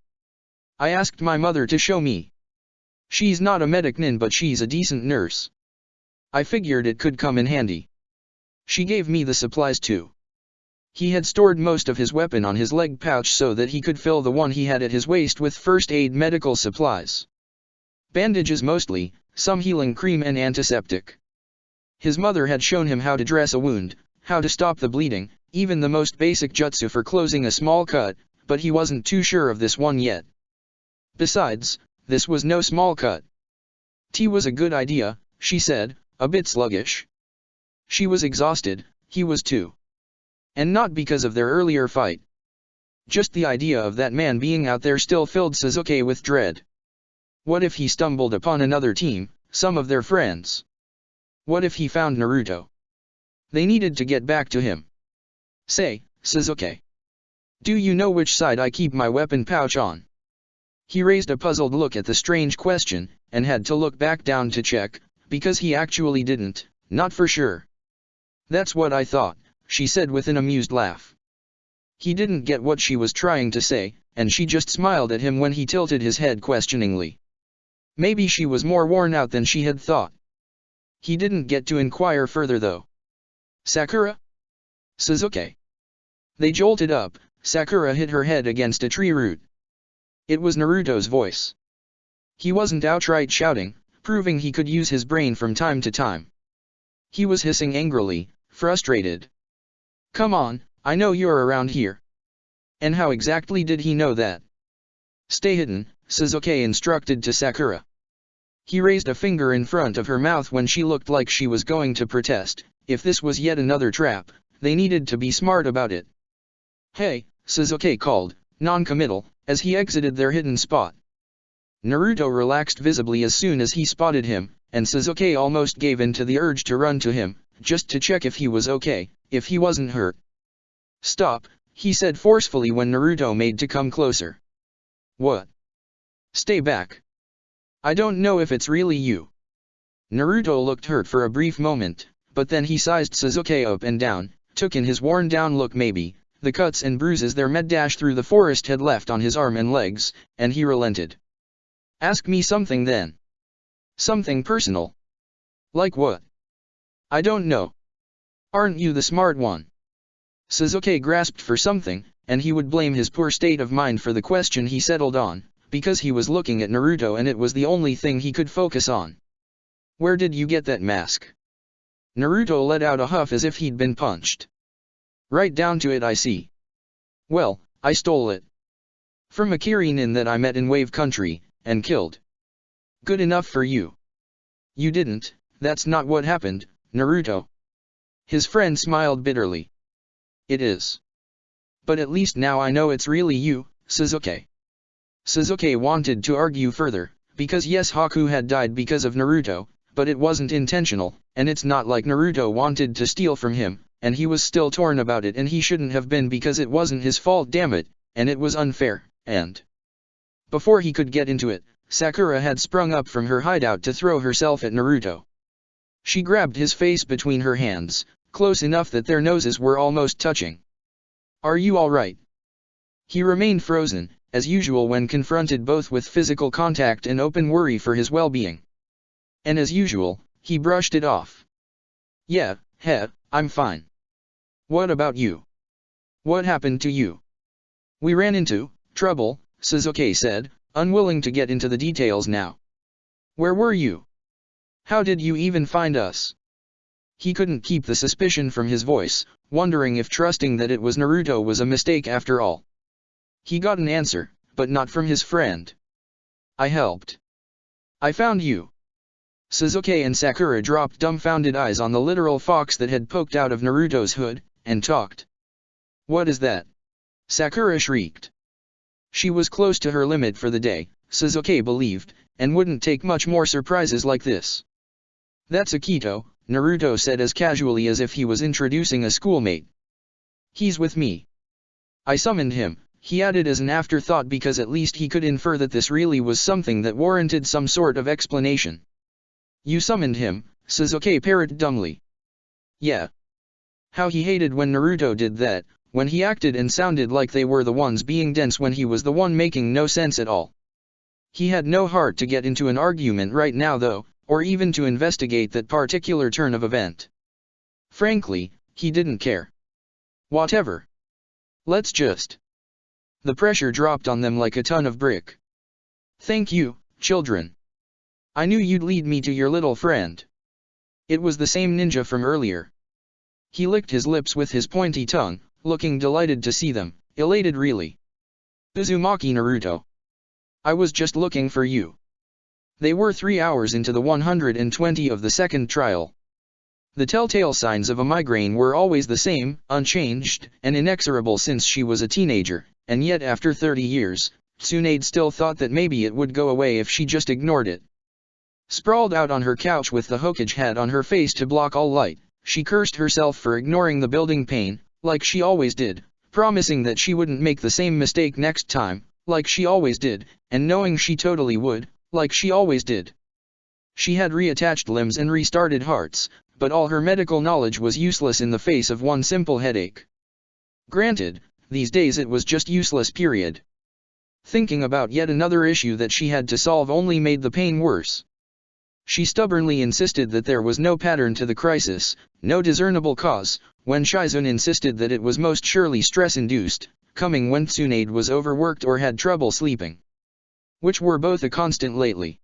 "I asked my mother to show me. She's not a medic nin but she's a decent nurse. I figured it could come in handy. She gave me the supplies too." He had stored most of his weapon on his leg pouch so that he could fill the one he had at his waist with first aid medical supplies. Bandages mostly, some healing cream and antiseptic. His mother had shown him how to dress a wound, how to stop the bleeding, even the most basic jutsu for closing a small cut, but he wasn't too sure of this one yet. Besides, this was no small cut. Tea was a good idea, she said, a bit sluggish. She was exhausted, he was too. And not because of their earlier fight. Just the idea of that man being out there still filled Sasuke with dread. What if he stumbled upon another team, some of their friends? What if he found Naruto? They needed to get back to him. "Say, Sasuke. Do you know which side I keep my weapon pouch on?" He raised a puzzled look at the strange question, and had to look back down to check, because he actually didn't, not for sure. "That's what I thought," she said with an amused laugh. He didn't get what she was trying to say, and she just smiled at him when he tilted his head questioningly. Maybe she was more worn out than she had thought. He didn't get to inquire further though. "Sakura? Sasuke?" They jolted up. Sakura hit her head against a tree root. It was Naruto's voice. He wasn't outright shouting, proving he could use his brain from time to time. He was hissing angrily, frustrated. "Come on, I know you're around here." And how exactly did he know that? "Stay hidden," Sasuke instructed to Sakura. He raised a finger in front of her mouth when she looked like she was going to protest. If this was yet another trap, they needed to be smart about it. "Hey," Sasuke called, non-committal, as he exited their hidden spot. Naruto relaxed visibly as soon as he spotted him, and Sasuke almost gave in to the urge to run to him, just to check if he was okay, if he wasn't hurt. "Stop," he said forcefully when Naruto made to come closer. "What? Stay back. I don't know if it's really you." Naruto looked hurt for a brief moment, but then he sized Sasuke up and down, took in his worn-down look maybe, the cuts and bruises their med-dash through the forest had left on his arm and legs, and he relented. "Ask me something then. Something personal." "Like what?" "I don't know. Aren't you the smart one?" Sasuke grasped for something, and he would blame his poor state of mind for the question he settled on, because he was looking at Naruto and it was the only thing he could focus on. "Where did you get that mask?" Naruto let out a huff as if he'd been punched. "Right down to it, I see. Well, I stole it. From a Kirinin that I met in Wave Country, and killed." "Good enough for you." "You didn't, that's not what happened, Naruto." His friend smiled bitterly. "It is. But at least now I know it's really you, Sasuke." Sasuke wanted to argue further, because yes, Haku had died because of Naruto, but it wasn't intentional, and it's not like Naruto wanted to steal from him, and he was still torn about it and he shouldn't have been because it wasn't his fault, damn it, and it was unfair, and... Before he could get into it, Sakura had sprung up from her hideout to throw herself at Naruto. She grabbed his face between her hands, close enough that their noses were almost touching. "Are you alright?" He remained frozen, as usual when confronted both with physical contact and open worry for his well-being. And as usual, he brushed it off. "Yeah, I'm fine. What about you? What happened to you?" "We ran into trouble," Sasuke said, unwilling to get into the details now. "Where were you? How did you even find us?" He couldn't keep the suspicion from his voice, wondering if trusting that it was Naruto was a mistake after all. He got an answer, but not from his friend. "I helped. I found you." Sasuke and Sakura dropped dumbfounded eyes on the literal fox that had poked out of Naruto's hood, and talked. "What is that?" Sakura shrieked. She was close to her limit for the day, Sasuke believed, and wouldn't take much more surprises like this. "That's Akito," Naruto said as casually as if he was introducing a schoolmate. "He's with me. I summoned him," he added as an afterthought because at least he could infer that this really was something that warranted some sort of explanation. "You summoned him?" Sasuke parried dumbly. "Yeah." How he hated when Naruto did that, when he acted and sounded like they were the ones being dense when he was the one making no sense at all. He had no heart to get into an argument right now though, or even to investigate that particular turn of event. Frankly, he didn't care. Whatever. Let's just... The pressure dropped on them like a ton of brick. "Thank you, children. I knew you'd lead me to your little friend." It was the same ninja from earlier. He licked his lips with his pointy tongue, looking delighted to see them, elated really. "Uzumaki Naruto. I was just looking for you." They were 3 hours into the 120 of the second trial. The telltale signs of a migraine were always the same, unchanged, and inexorable since she was a teenager, and yet after 30 years, Tsunade still thought that maybe it would go away if she just ignored it. Sprawled out on her couch with the Hokage hat on her face to block all light, she cursed herself for ignoring the building pain, like she always did, promising that she wouldn't make the same mistake next time, like she always did, and knowing she totally would, like she always did. She had reattached limbs and restarted hearts, but all her medical knowledge was useless in the face of one simple headache. Granted, these days it was just useless period. Thinking about yet another issue that she had to solve only made the pain worse. She stubbornly insisted that there was no pattern to the crisis, no discernible cause, when Shizune insisted that it was most surely stress-induced, coming when Tsunade was overworked or had trouble sleeping. Which were both a constant lately.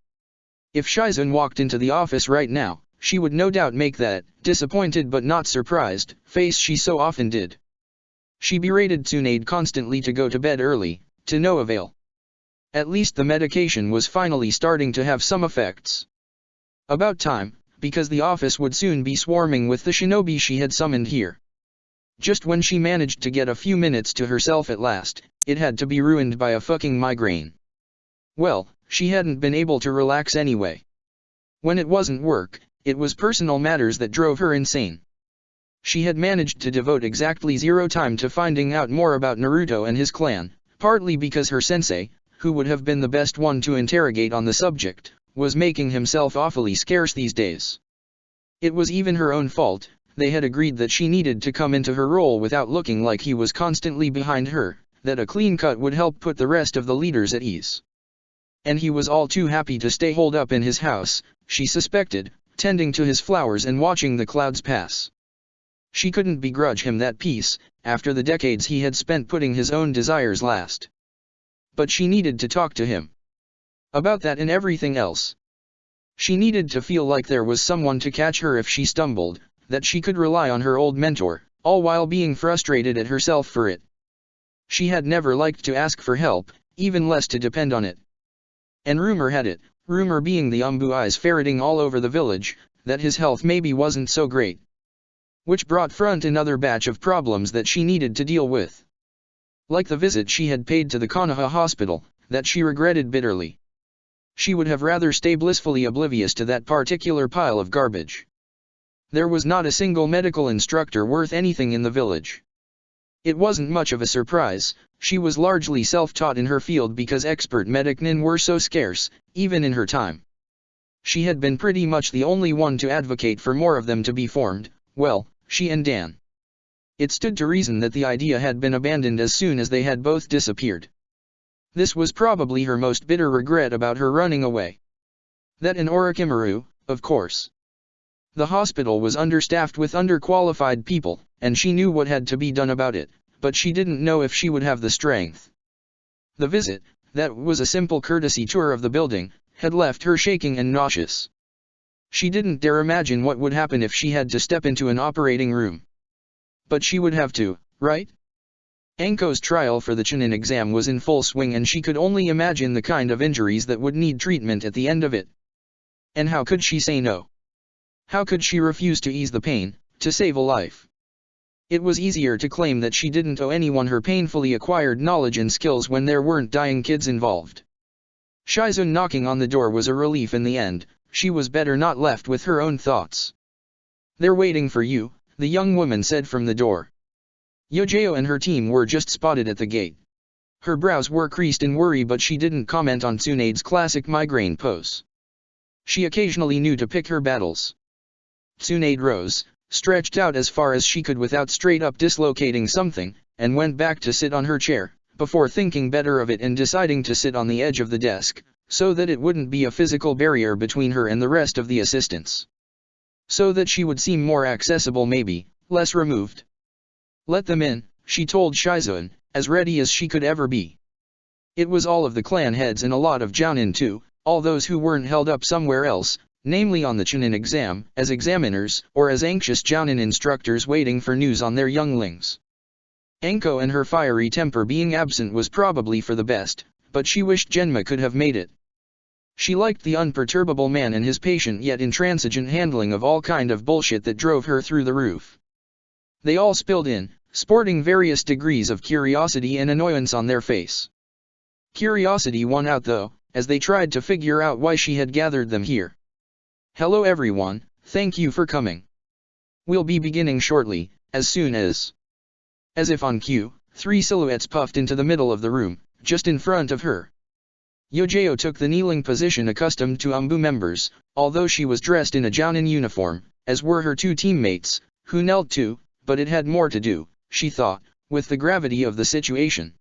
If Shizune walked into the office right now, she would no doubt make that, disappointed but not surprised, face she so often did. She berated Tsunade constantly to go to bed early, to no avail. At least the medication was finally starting to have some effects. About time, because the office would soon be swarming with the shinobi she had summoned here. Just when she managed to get a few minutes to herself at last, it had to be ruined by a fucking migraine. Well, she hadn't been able to relax anyway. When it wasn't work, it was personal matters that drove her insane. She had managed to devote exactly 0 time to finding out more about Naruto and his clan, partly because her sensei, who would have been the best one to interrogate on the subject, was making himself awfully scarce these days. It was even her own fault. They had agreed that she needed to come into her role without looking like he was constantly behind her, that a clean cut would help put the rest of the leaders at ease. And he was all too happy to stay holed up in his house, she suspected, tending to his flowers and watching the clouds pass. She couldn't begrudge him that peace, after the decades he had spent putting his own desires last. But she needed to talk to him. About that and everything else. She needed to feel like there was someone to catch her if she stumbled, that she could rely on her old mentor, all while being frustrated at herself for it. She had never liked to ask for help, even less to depend on it. And rumor had it, rumor being the eyes ferreting all over the village, that his health maybe wasn't so great. Which brought front another batch of problems that she needed to deal with. Like the visit she had paid to the Konoha hospital, that she regretted bitterly. She would have rather stay blissfully oblivious to that particular pile of garbage. There was not a single medical instructor worth anything in the village. It wasn't much of a surprise, she was largely self-taught in her field because expert medicnen were so scarce, even in her time. She had been pretty much the only one to advocate for more of them to be formed, well, she and Dan. It stood to reason that the idea had been abandoned as soon as they had both disappeared. This was probably her most bitter regret about her running away. That and Orochimaru, of course. The hospital was understaffed with underqualified people, and she knew what had to be done about it, but she didn't know if she would have the strength. The visit, that was a simple courtesy tour of the building, had left her shaking and nauseous. She didn't dare imagine what would happen if she had to step into an operating room. But she would have to, right? Anko's trial for the Chunin exam was in full swing and she could only imagine the kind of injuries that would need treatment at the end of it. And how could she say no? How could she refuse to ease the pain, to save a life? It was easier to claim that she didn't owe anyone her painfully acquired knowledge and skills when there weren't dying kids involved. Shizune knocking on the door was a relief in the end. She was better not left with her own thoughts. "They're waiting for you," the young woman said from the door. Yojeo and her team were just spotted at the gate. Her brows were creased in worry but she didn't comment on Tsunade's classic migraine pose. She occasionally knew to pick her battles. Tsunade rose, stretched out as far as she could without straight up dislocating something, and went back to sit on her chair, before thinking better of it and deciding to sit on the edge of the desk, so that it wouldn't be a physical barrier between her and the rest of the assistants. So that she would seem more accessible maybe, less removed. "Let them in," she told Shizune, as ready as she could ever be. It was all of the clan heads and a lot of Jounin too, all those who weren't held up somewhere else, namely on the Chunin exam, as examiners, or as anxious Jounin instructors waiting for news on their younglings. Anko and her fiery temper being absent was probably for the best, but she wished Genma could have made it. She liked the unperturbable man and his patient yet intransigent handling of all kind of bullshit that drove her through the roof. They all spilled in, sporting various degrees of curiosity and annoyance on their face. Curiosity won out though, as they tried to figure out why she had gathered them here. "Hello everyone, thank you for coming. We'll be beginning shortly, as soon as..." As if on cue, 3 silhouettes puffed into the middle of the room, just in front of her. Yojeo took the kneeling position accustomed to Umbu members, although she was dressed in a Jounin uniform, as were her 2 teammates, who knelt too, but it had more to do, she thought, with the gravity of the situation.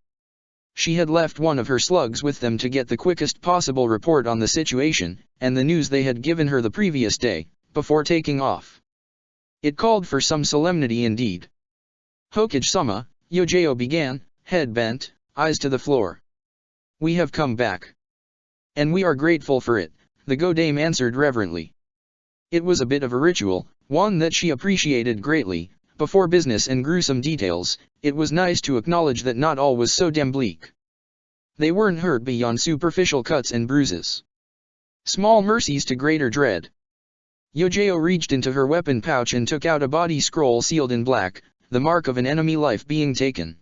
She had left one of her slugs with them to get the quickest possible report on the situation, and the news they had given her the previous day, before taking off. It called for some solemnity indeed. "Hokage-sama," Yojeo began, head bent, eyes to the floor. "We have come back. And we are grateful for it," the Godame answered reverently. It was a bit of a ritual, one that she appreciated greatly. Before business and gruesome details, it was nice to acknowledge that not all was so damn bleak. They weren't hurt beyond superficial cuts and bruises. Small mercies to greater dread. Yojeo reached into her weapon pouch and took out a body scroll sealed in black, the mark of an enemy life being taken.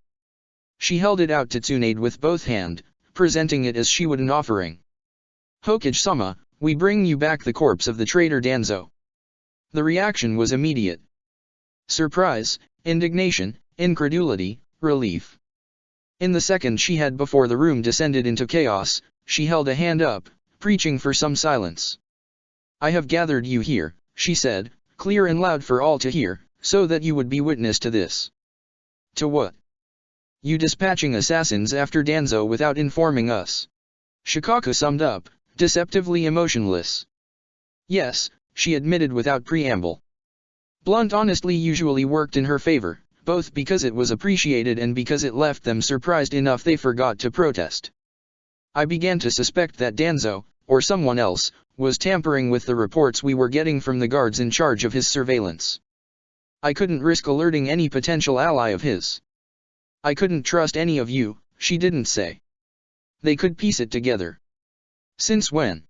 She held it out to Tsunade with both hands, presenting it as she would an offering. Hokage-sama, we bring you back the corpse of the traitor Danzo. The reaction was immediate. Surprise, indignation, incredulity, relief. In the second she had before the room descended into chaos, she held a hand up, preaching for some silence. I have gathered you here, she said, clear and loud for all to hear, so that you would be witness to this. To what? You dispatching assassins after Danzo without informing us. Shikaku summed up, deceptively emotionless. Yes, she admitted without preamble. Blunt honesty usually worked in her favor, both because it was appreciated and because it left them surprised enough they forgot to protest. I began to suspect that Danzo, or someone else, was tampering with the reports we were getting from the guards in charge of his surveillance. I couldn't risk alerting any potential ally of his. I couldn't trust any of you, she didn't say. They could piece it together. Since when?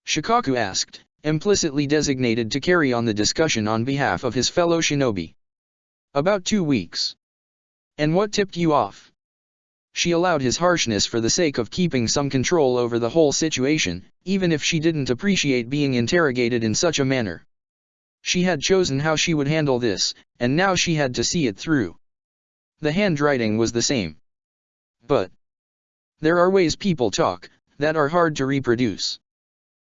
Shikaku asked, implicitly designated to carry on the discussion on behalf of his fellow shinobi. About 2 weeks. And what tipped you off? She allowed his harshness for the sake of keeping some control over the whole situation, even if she didn't appreciate being interrogated in such a manner. She had chosen how she would handle this, and now she had to see it through. The handwriting was the same. But there are ways people talk that are hard to reproduce.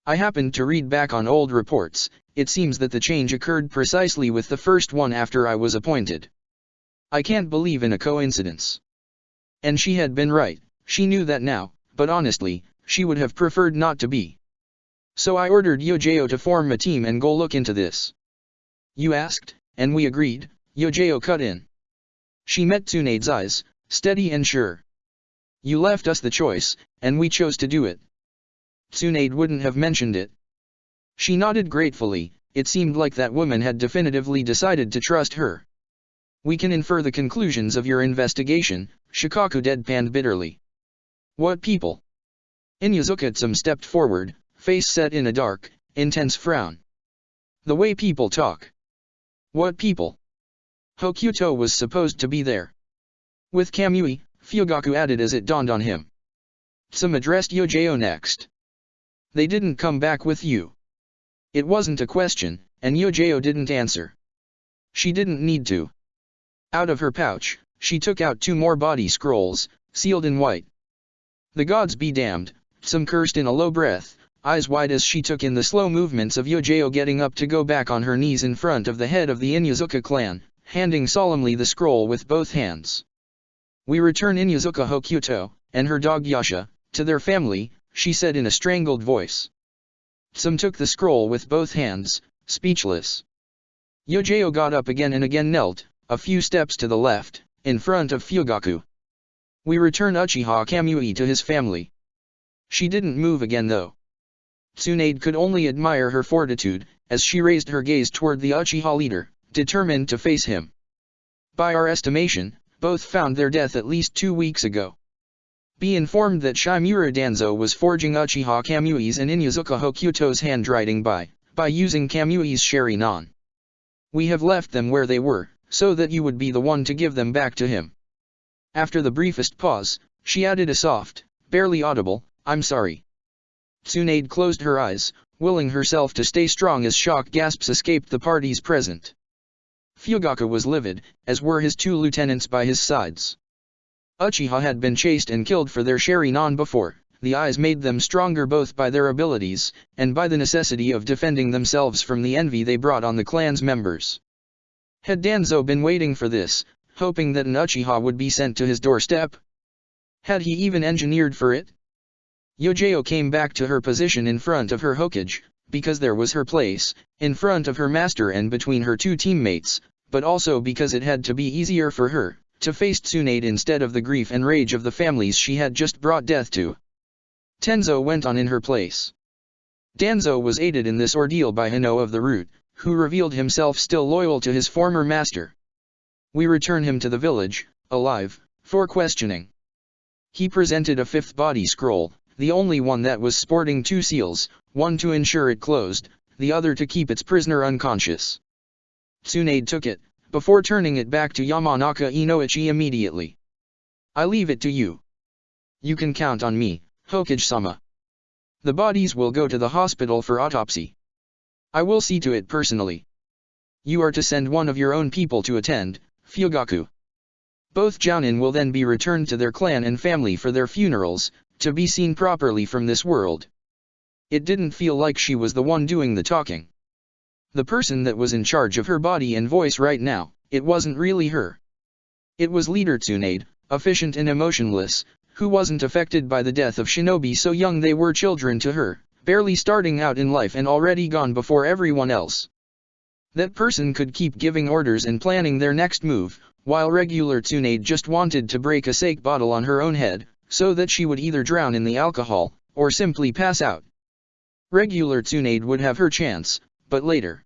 I happened to read back on old reports. It seems that the change occurred precisely with the first one after I was appointed. I can't believe in a coincidence. And she had been right, she knew that now, but honestly, she would have preferred not to be. So I ordered Yojeo to form a team and go look into this. You asked, and we agreed, Yojeo cut in. She met Tsunade's eyes, steady and sure. You left us the choice, and we chose to do it. Tsunade wouldn't have mentioned it. She nodded gratefully, it seemed like that woman had definitively decided to trust her. We can infer the conclusions of your investigation, Shikaku deadpanned bitterly. What people? Inuyasukitsum stepped forward, face set in a dark, intense frown. The way people talk. What people? Hokuto was supposed to be there. With Kamui, Fugaku added as it dawned on him. Some addressed Yojeo next. They didn't come back with you. It wasn't a question, and Yojeo didn't answer. She didn't need to. Out of her pouch, she took out 2 more body scrolls, sealed in white. The gods be damned, Tsum cursed in a low breath, eyes wide as she took in the slow movements of Yojeo getting up to go back on her knees in front of the head of the Inuzuka clan, handing solemnly the scroll with both hands. We return Inuzuka Hokuto, and her dog Yasha, to their family, she said in a strangled voice. Tsum took the scroll with both hands, speechless. Yojeo got up again and again knelt, a few steps to the left, in front of Fugaku. We return Uchiha Kamui to his family. She didn't move again though. Tsunade could only admire her fortitude, as she raised her gaze toward the Uchiha leader, determined to face him. By our estimation, both found their death at least 2 weeks ago. Be informed that Shimura Danzo was forging Uchiha Kamui's and Inuzuka Hokuto's handwriting by using Kamui's Sharingan. We have left them where they were, so that you would be the one to give them back to him. After the briefest pause, she added a soft, barely audible, I'm sorry. Tsunade closed her eyes, willing herself to stay strong as shock gasps escaped the parties present. Fugaku was livid, as were his 2 lieutenants by his sides. Uchiha had been chased and killed for their Sharingan before, the eyes made them stronger both by their abilities, and by the necessity of defending themselves from the envy they brought on the clan's members. Had Danzo been waiting for this, hoping that an Uchiha would be sent to his doorstep? Had he even engineered for it? Yojeo came back to her position in front of her Hokage, because there was her place, in front of her master and between her 2 teammates, but also because it had to be easier for her to face Tsunade instead of the grief and rage of the families she had just brought death to. Tenzo went on in her place. Danzo was aided in this ordeal by Hino of the Root, who revealed himself still loyal to his former master. We return him to the village, alive, for questioning. He presented a 5th body scroll, the only one that was sporting 2 seals, one to ensure it closed, the other to keep its prisoner unconscious. Tsunade took it, before turning it back to Yamanaka Inoichi immediately. I leave it to you. You can count on me, Hokage-sama. The bodies will go to the hospital for autopsy. I will see to it personally. You are to send one of your own people to attend, Fugaku. Both Jounin will then be returned to their clan and family for their funerals, to be seen properly from this world. It didn't feel like she was the one doing the talking. The person that was in charge of her body and voice right now, it wasn't really her. It was Leader Tsunade, efficient and emotionless, who wasn't affected by the death of shinobi so young they were children to her, barely starting out in life and already gone before everyone else. That person could keep giving orders and planning their next move, while regular Tsunade just wanted to break a sake bottle on her own head, so that she would either drown in the alcohol, or simply pass out. Regular Tsunade would have her chance, but later.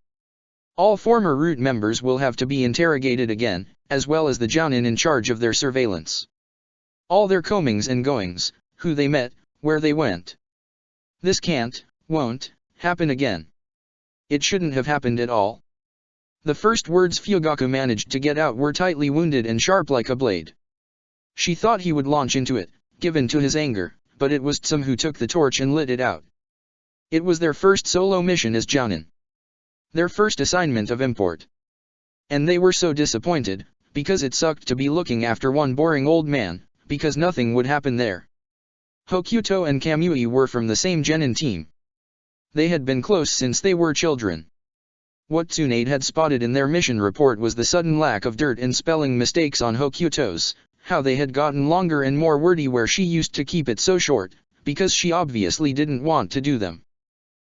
All former root members will have to be interrogated again, as well as the Jounin in charge of their surveillance. All their comings and goings, who they met, where they went. This won't, happen again. It shouldn't have happened at all. The first words Fugaku managed to get out were tightly wounded and sharp like a blade. She thought he would launch into it, given to his anger, but it was Tsum who took the torch and lit it out. It was their first solo mission as Jounin. Their first assignment of import. And they were so disappointed, because it sucked to be looking after one boring old man, because nothing would happen there. Hokuto and Kamui were from the same genin team. They had been close since they were children. What Tsunade had spotted in their mission report was the sudden lack of dirt and spelling mistakes on Hokuto's, how they had gotten longer and more wordy where she used to keep it so short, because she obviously didn't want to do them.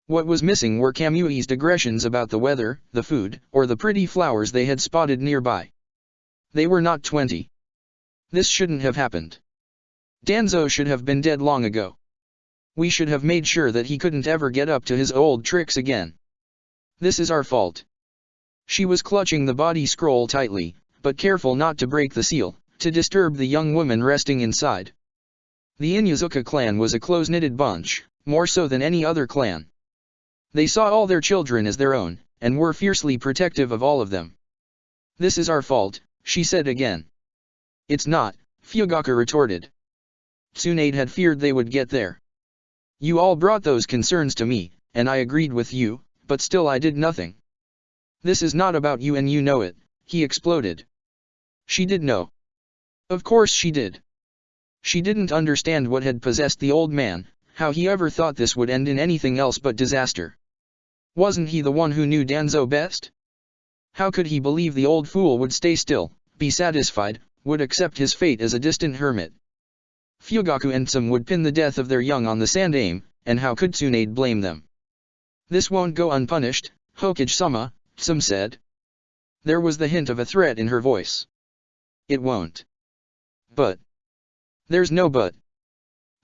What was missing were Kamui's digressions about the weather, the food, or the pretty flowers they had spotted nearby. They were not 20. This shouldn't have happened. Danzo should have been dead long ago. We should have made sure that he couldn't ever get up to his old tricks again. This is our fault. She was clutching the body scroll tightly, but careful not to break the seal, to disturb the young woman resting inside. The Inuzuka clan was a close-knitted bunch, more so than any other clan. They saw all their children as their own, and were fiercely protective of all of them. This is our fault, she said again. It's not, Fugaku retorted. Tsunade had feared they would get there. You all brought those concerns to me, and I agreed with you, but still I did nothing. This is not about you and you know it, he exploded. She did know. Of course she did. She didn't understand what had possessed the old man, how he ever thought this would end in anything else but disaster. Wasn't he the one who knew Danzo best? How could he believe the old fool would stay still, be satisfied, would accept his fate as a distant hermit? Fugaku and Tsum would pin the death of their young on the Sandaime, and how could Tsunade blame them? This won't go unpunished, Hokage-sama, Tsum said. There was the hint of a threat in her voice. It won't. But. There's no but.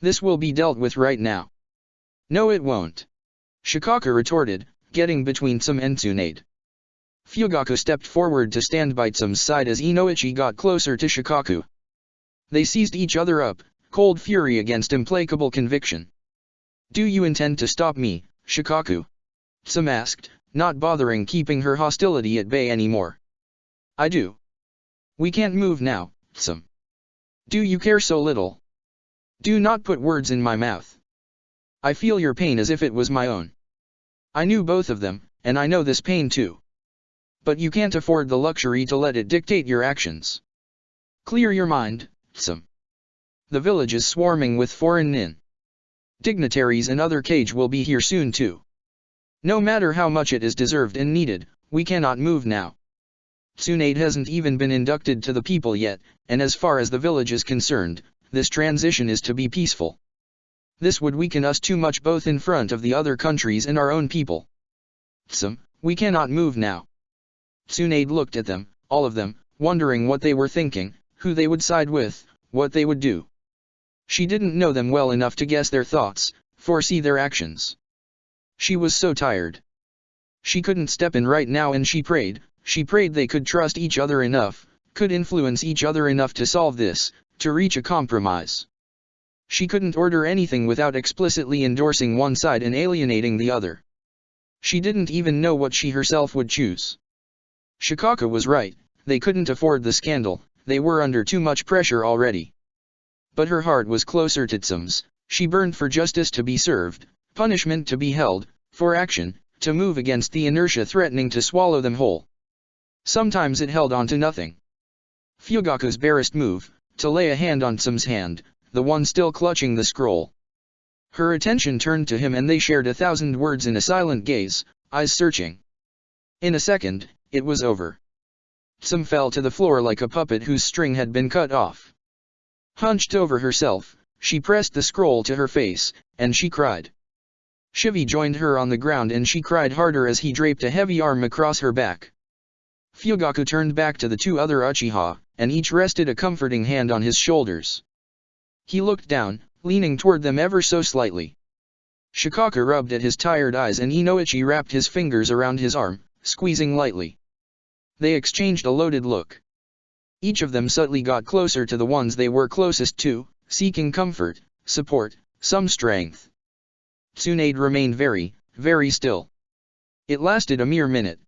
This will be dealt with right now. No it won't. Shikaka retorted, getting between Tsum and Tsunade. Fugaku stepped forward to stand by Tsum's side as Inoichi got closer to Shikaku. They seized each other up, cold fury against implacable conviction. Do you intend to stop me, Shikaku? Tsum asked, not bothering keeping her hostility at bay anymore. I do. We can't move now, Tsum. Do you care so little? Do not put words in my mouth. I feel your pain as if it was my own. I knew both of them, and I know this pain too. But you can't afford the luxury to let it dictate your actions. Clear your mind, Tsum. The village is swarming with foreign nin. Dignitaries and other Kage will be here soon too. No matter how much it is deserved and needed, we cannot move now. Tsunade hasn't even been inducted to the people yet, and as far as the village is concerned, this transition is to be peaceful. This would weaken us too much both in front of the other countries and our own people. Tsum, we cannot move now. Tsunade looked at them, all of them, wondering what they were thinking, who they would side with, what they would do. She didn't know them well enough to guess their thoughts, foresee their actions. She was so tired. She couldn't step in right now and she prayed they could trust each other enough, could influence each other enough to solve this, to reach a compromise. She couldn't order anything without explicitly endorsing one side and alienating the other. She didn't even know what she herself would choose. Shikaka was right, they couldn't afford the scandal, they were under too much pressure already. But her heart was closer to Tsum's, she burned for justice to be served, punishment to be held, for action, to move against the inertia threatening to swallow them whole. Sometimes it held on to nothing. Fugaku's barest move, to lay a hand on Tsum's hand, the one still clutching the scroll. Her attention turned to him and they shared 1,000 words in a silent gaze, eyes searching. In a second, it was over. Tsum fell to the floor like a puppet whose string had been cut off. Hunched over herself, she pressed the scroll to her face, and she cried. Shivi joined her on the ground and she cried harder as he draped a heavy arm across her back. Fugaku turned back to the two other Uchiha, and each rested a comforting hand on his shoulders. He looked down, leaning toward them ever so slightly. Shikaka rubbed at his tired eyes and Inoichi wrapped his fingers around his arm, squeezing lightly. They exchanged a loaded look. Each of them subtly got closer to the ones they were closest to, seeking comfort, support, some strength. Tsunade remained very, very still. It lasted a mere minute.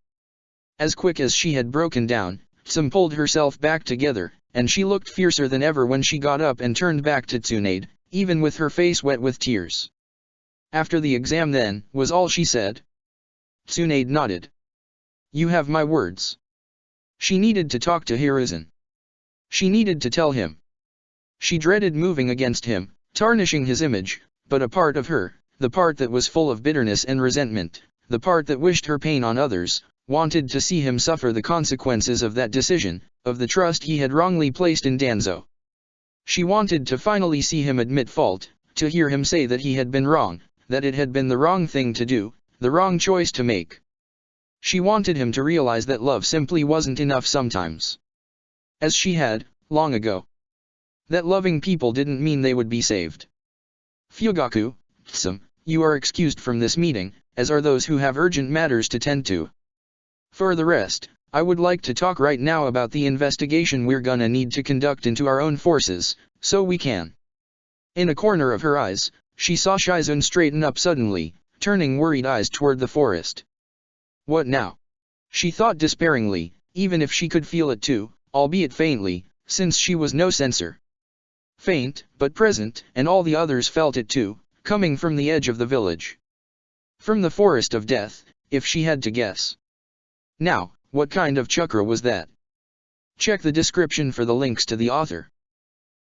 As quick as she had broken down, Tsum pulled herself back together, and she looked fiercer than ever when she got up and turned back to Tsunade, even with her face wet with tears. After the exam then, was all she said. Tsunade nodded. You have my words. She needed to talk to Hiruzen. She needed to tell him. She dreaded moving against him, tarnishing his image, but a part of her, the part that was full of bitterness and resentment, the part that wished her pain on others, wanted to see him suffer the consequences of that decision, of the trust he had wrongly placed in Danzo. She wanted to finally see him admit fault, to hear him say that he had been wrong, that it had been the wrong thing to do, the wrong choice to make. She wanted him to realize that love simply wasn't enough sometimes. As she had, long ago. That loving people didn't mean they would be saved. Fugaku, Tsum, you are excused from this meeting, as are those who have urgent matters to tend to. For the rest, I would like to talk right now about the investigation we're gonna need to conduct into our own forces, so we can. In a corner of her eyes, she saw Shizune straighten up suddenly, turning worried eyes toward the forest. What now? She thought despairingly, even if she could feel it too, albeit faintly, since she was no censor. Faint, but present, and all the others felt it too, coming from the edge of the village. From the forest of death, if she had to guess. Now, what kind of chakra was that? Check the description for the links to the author.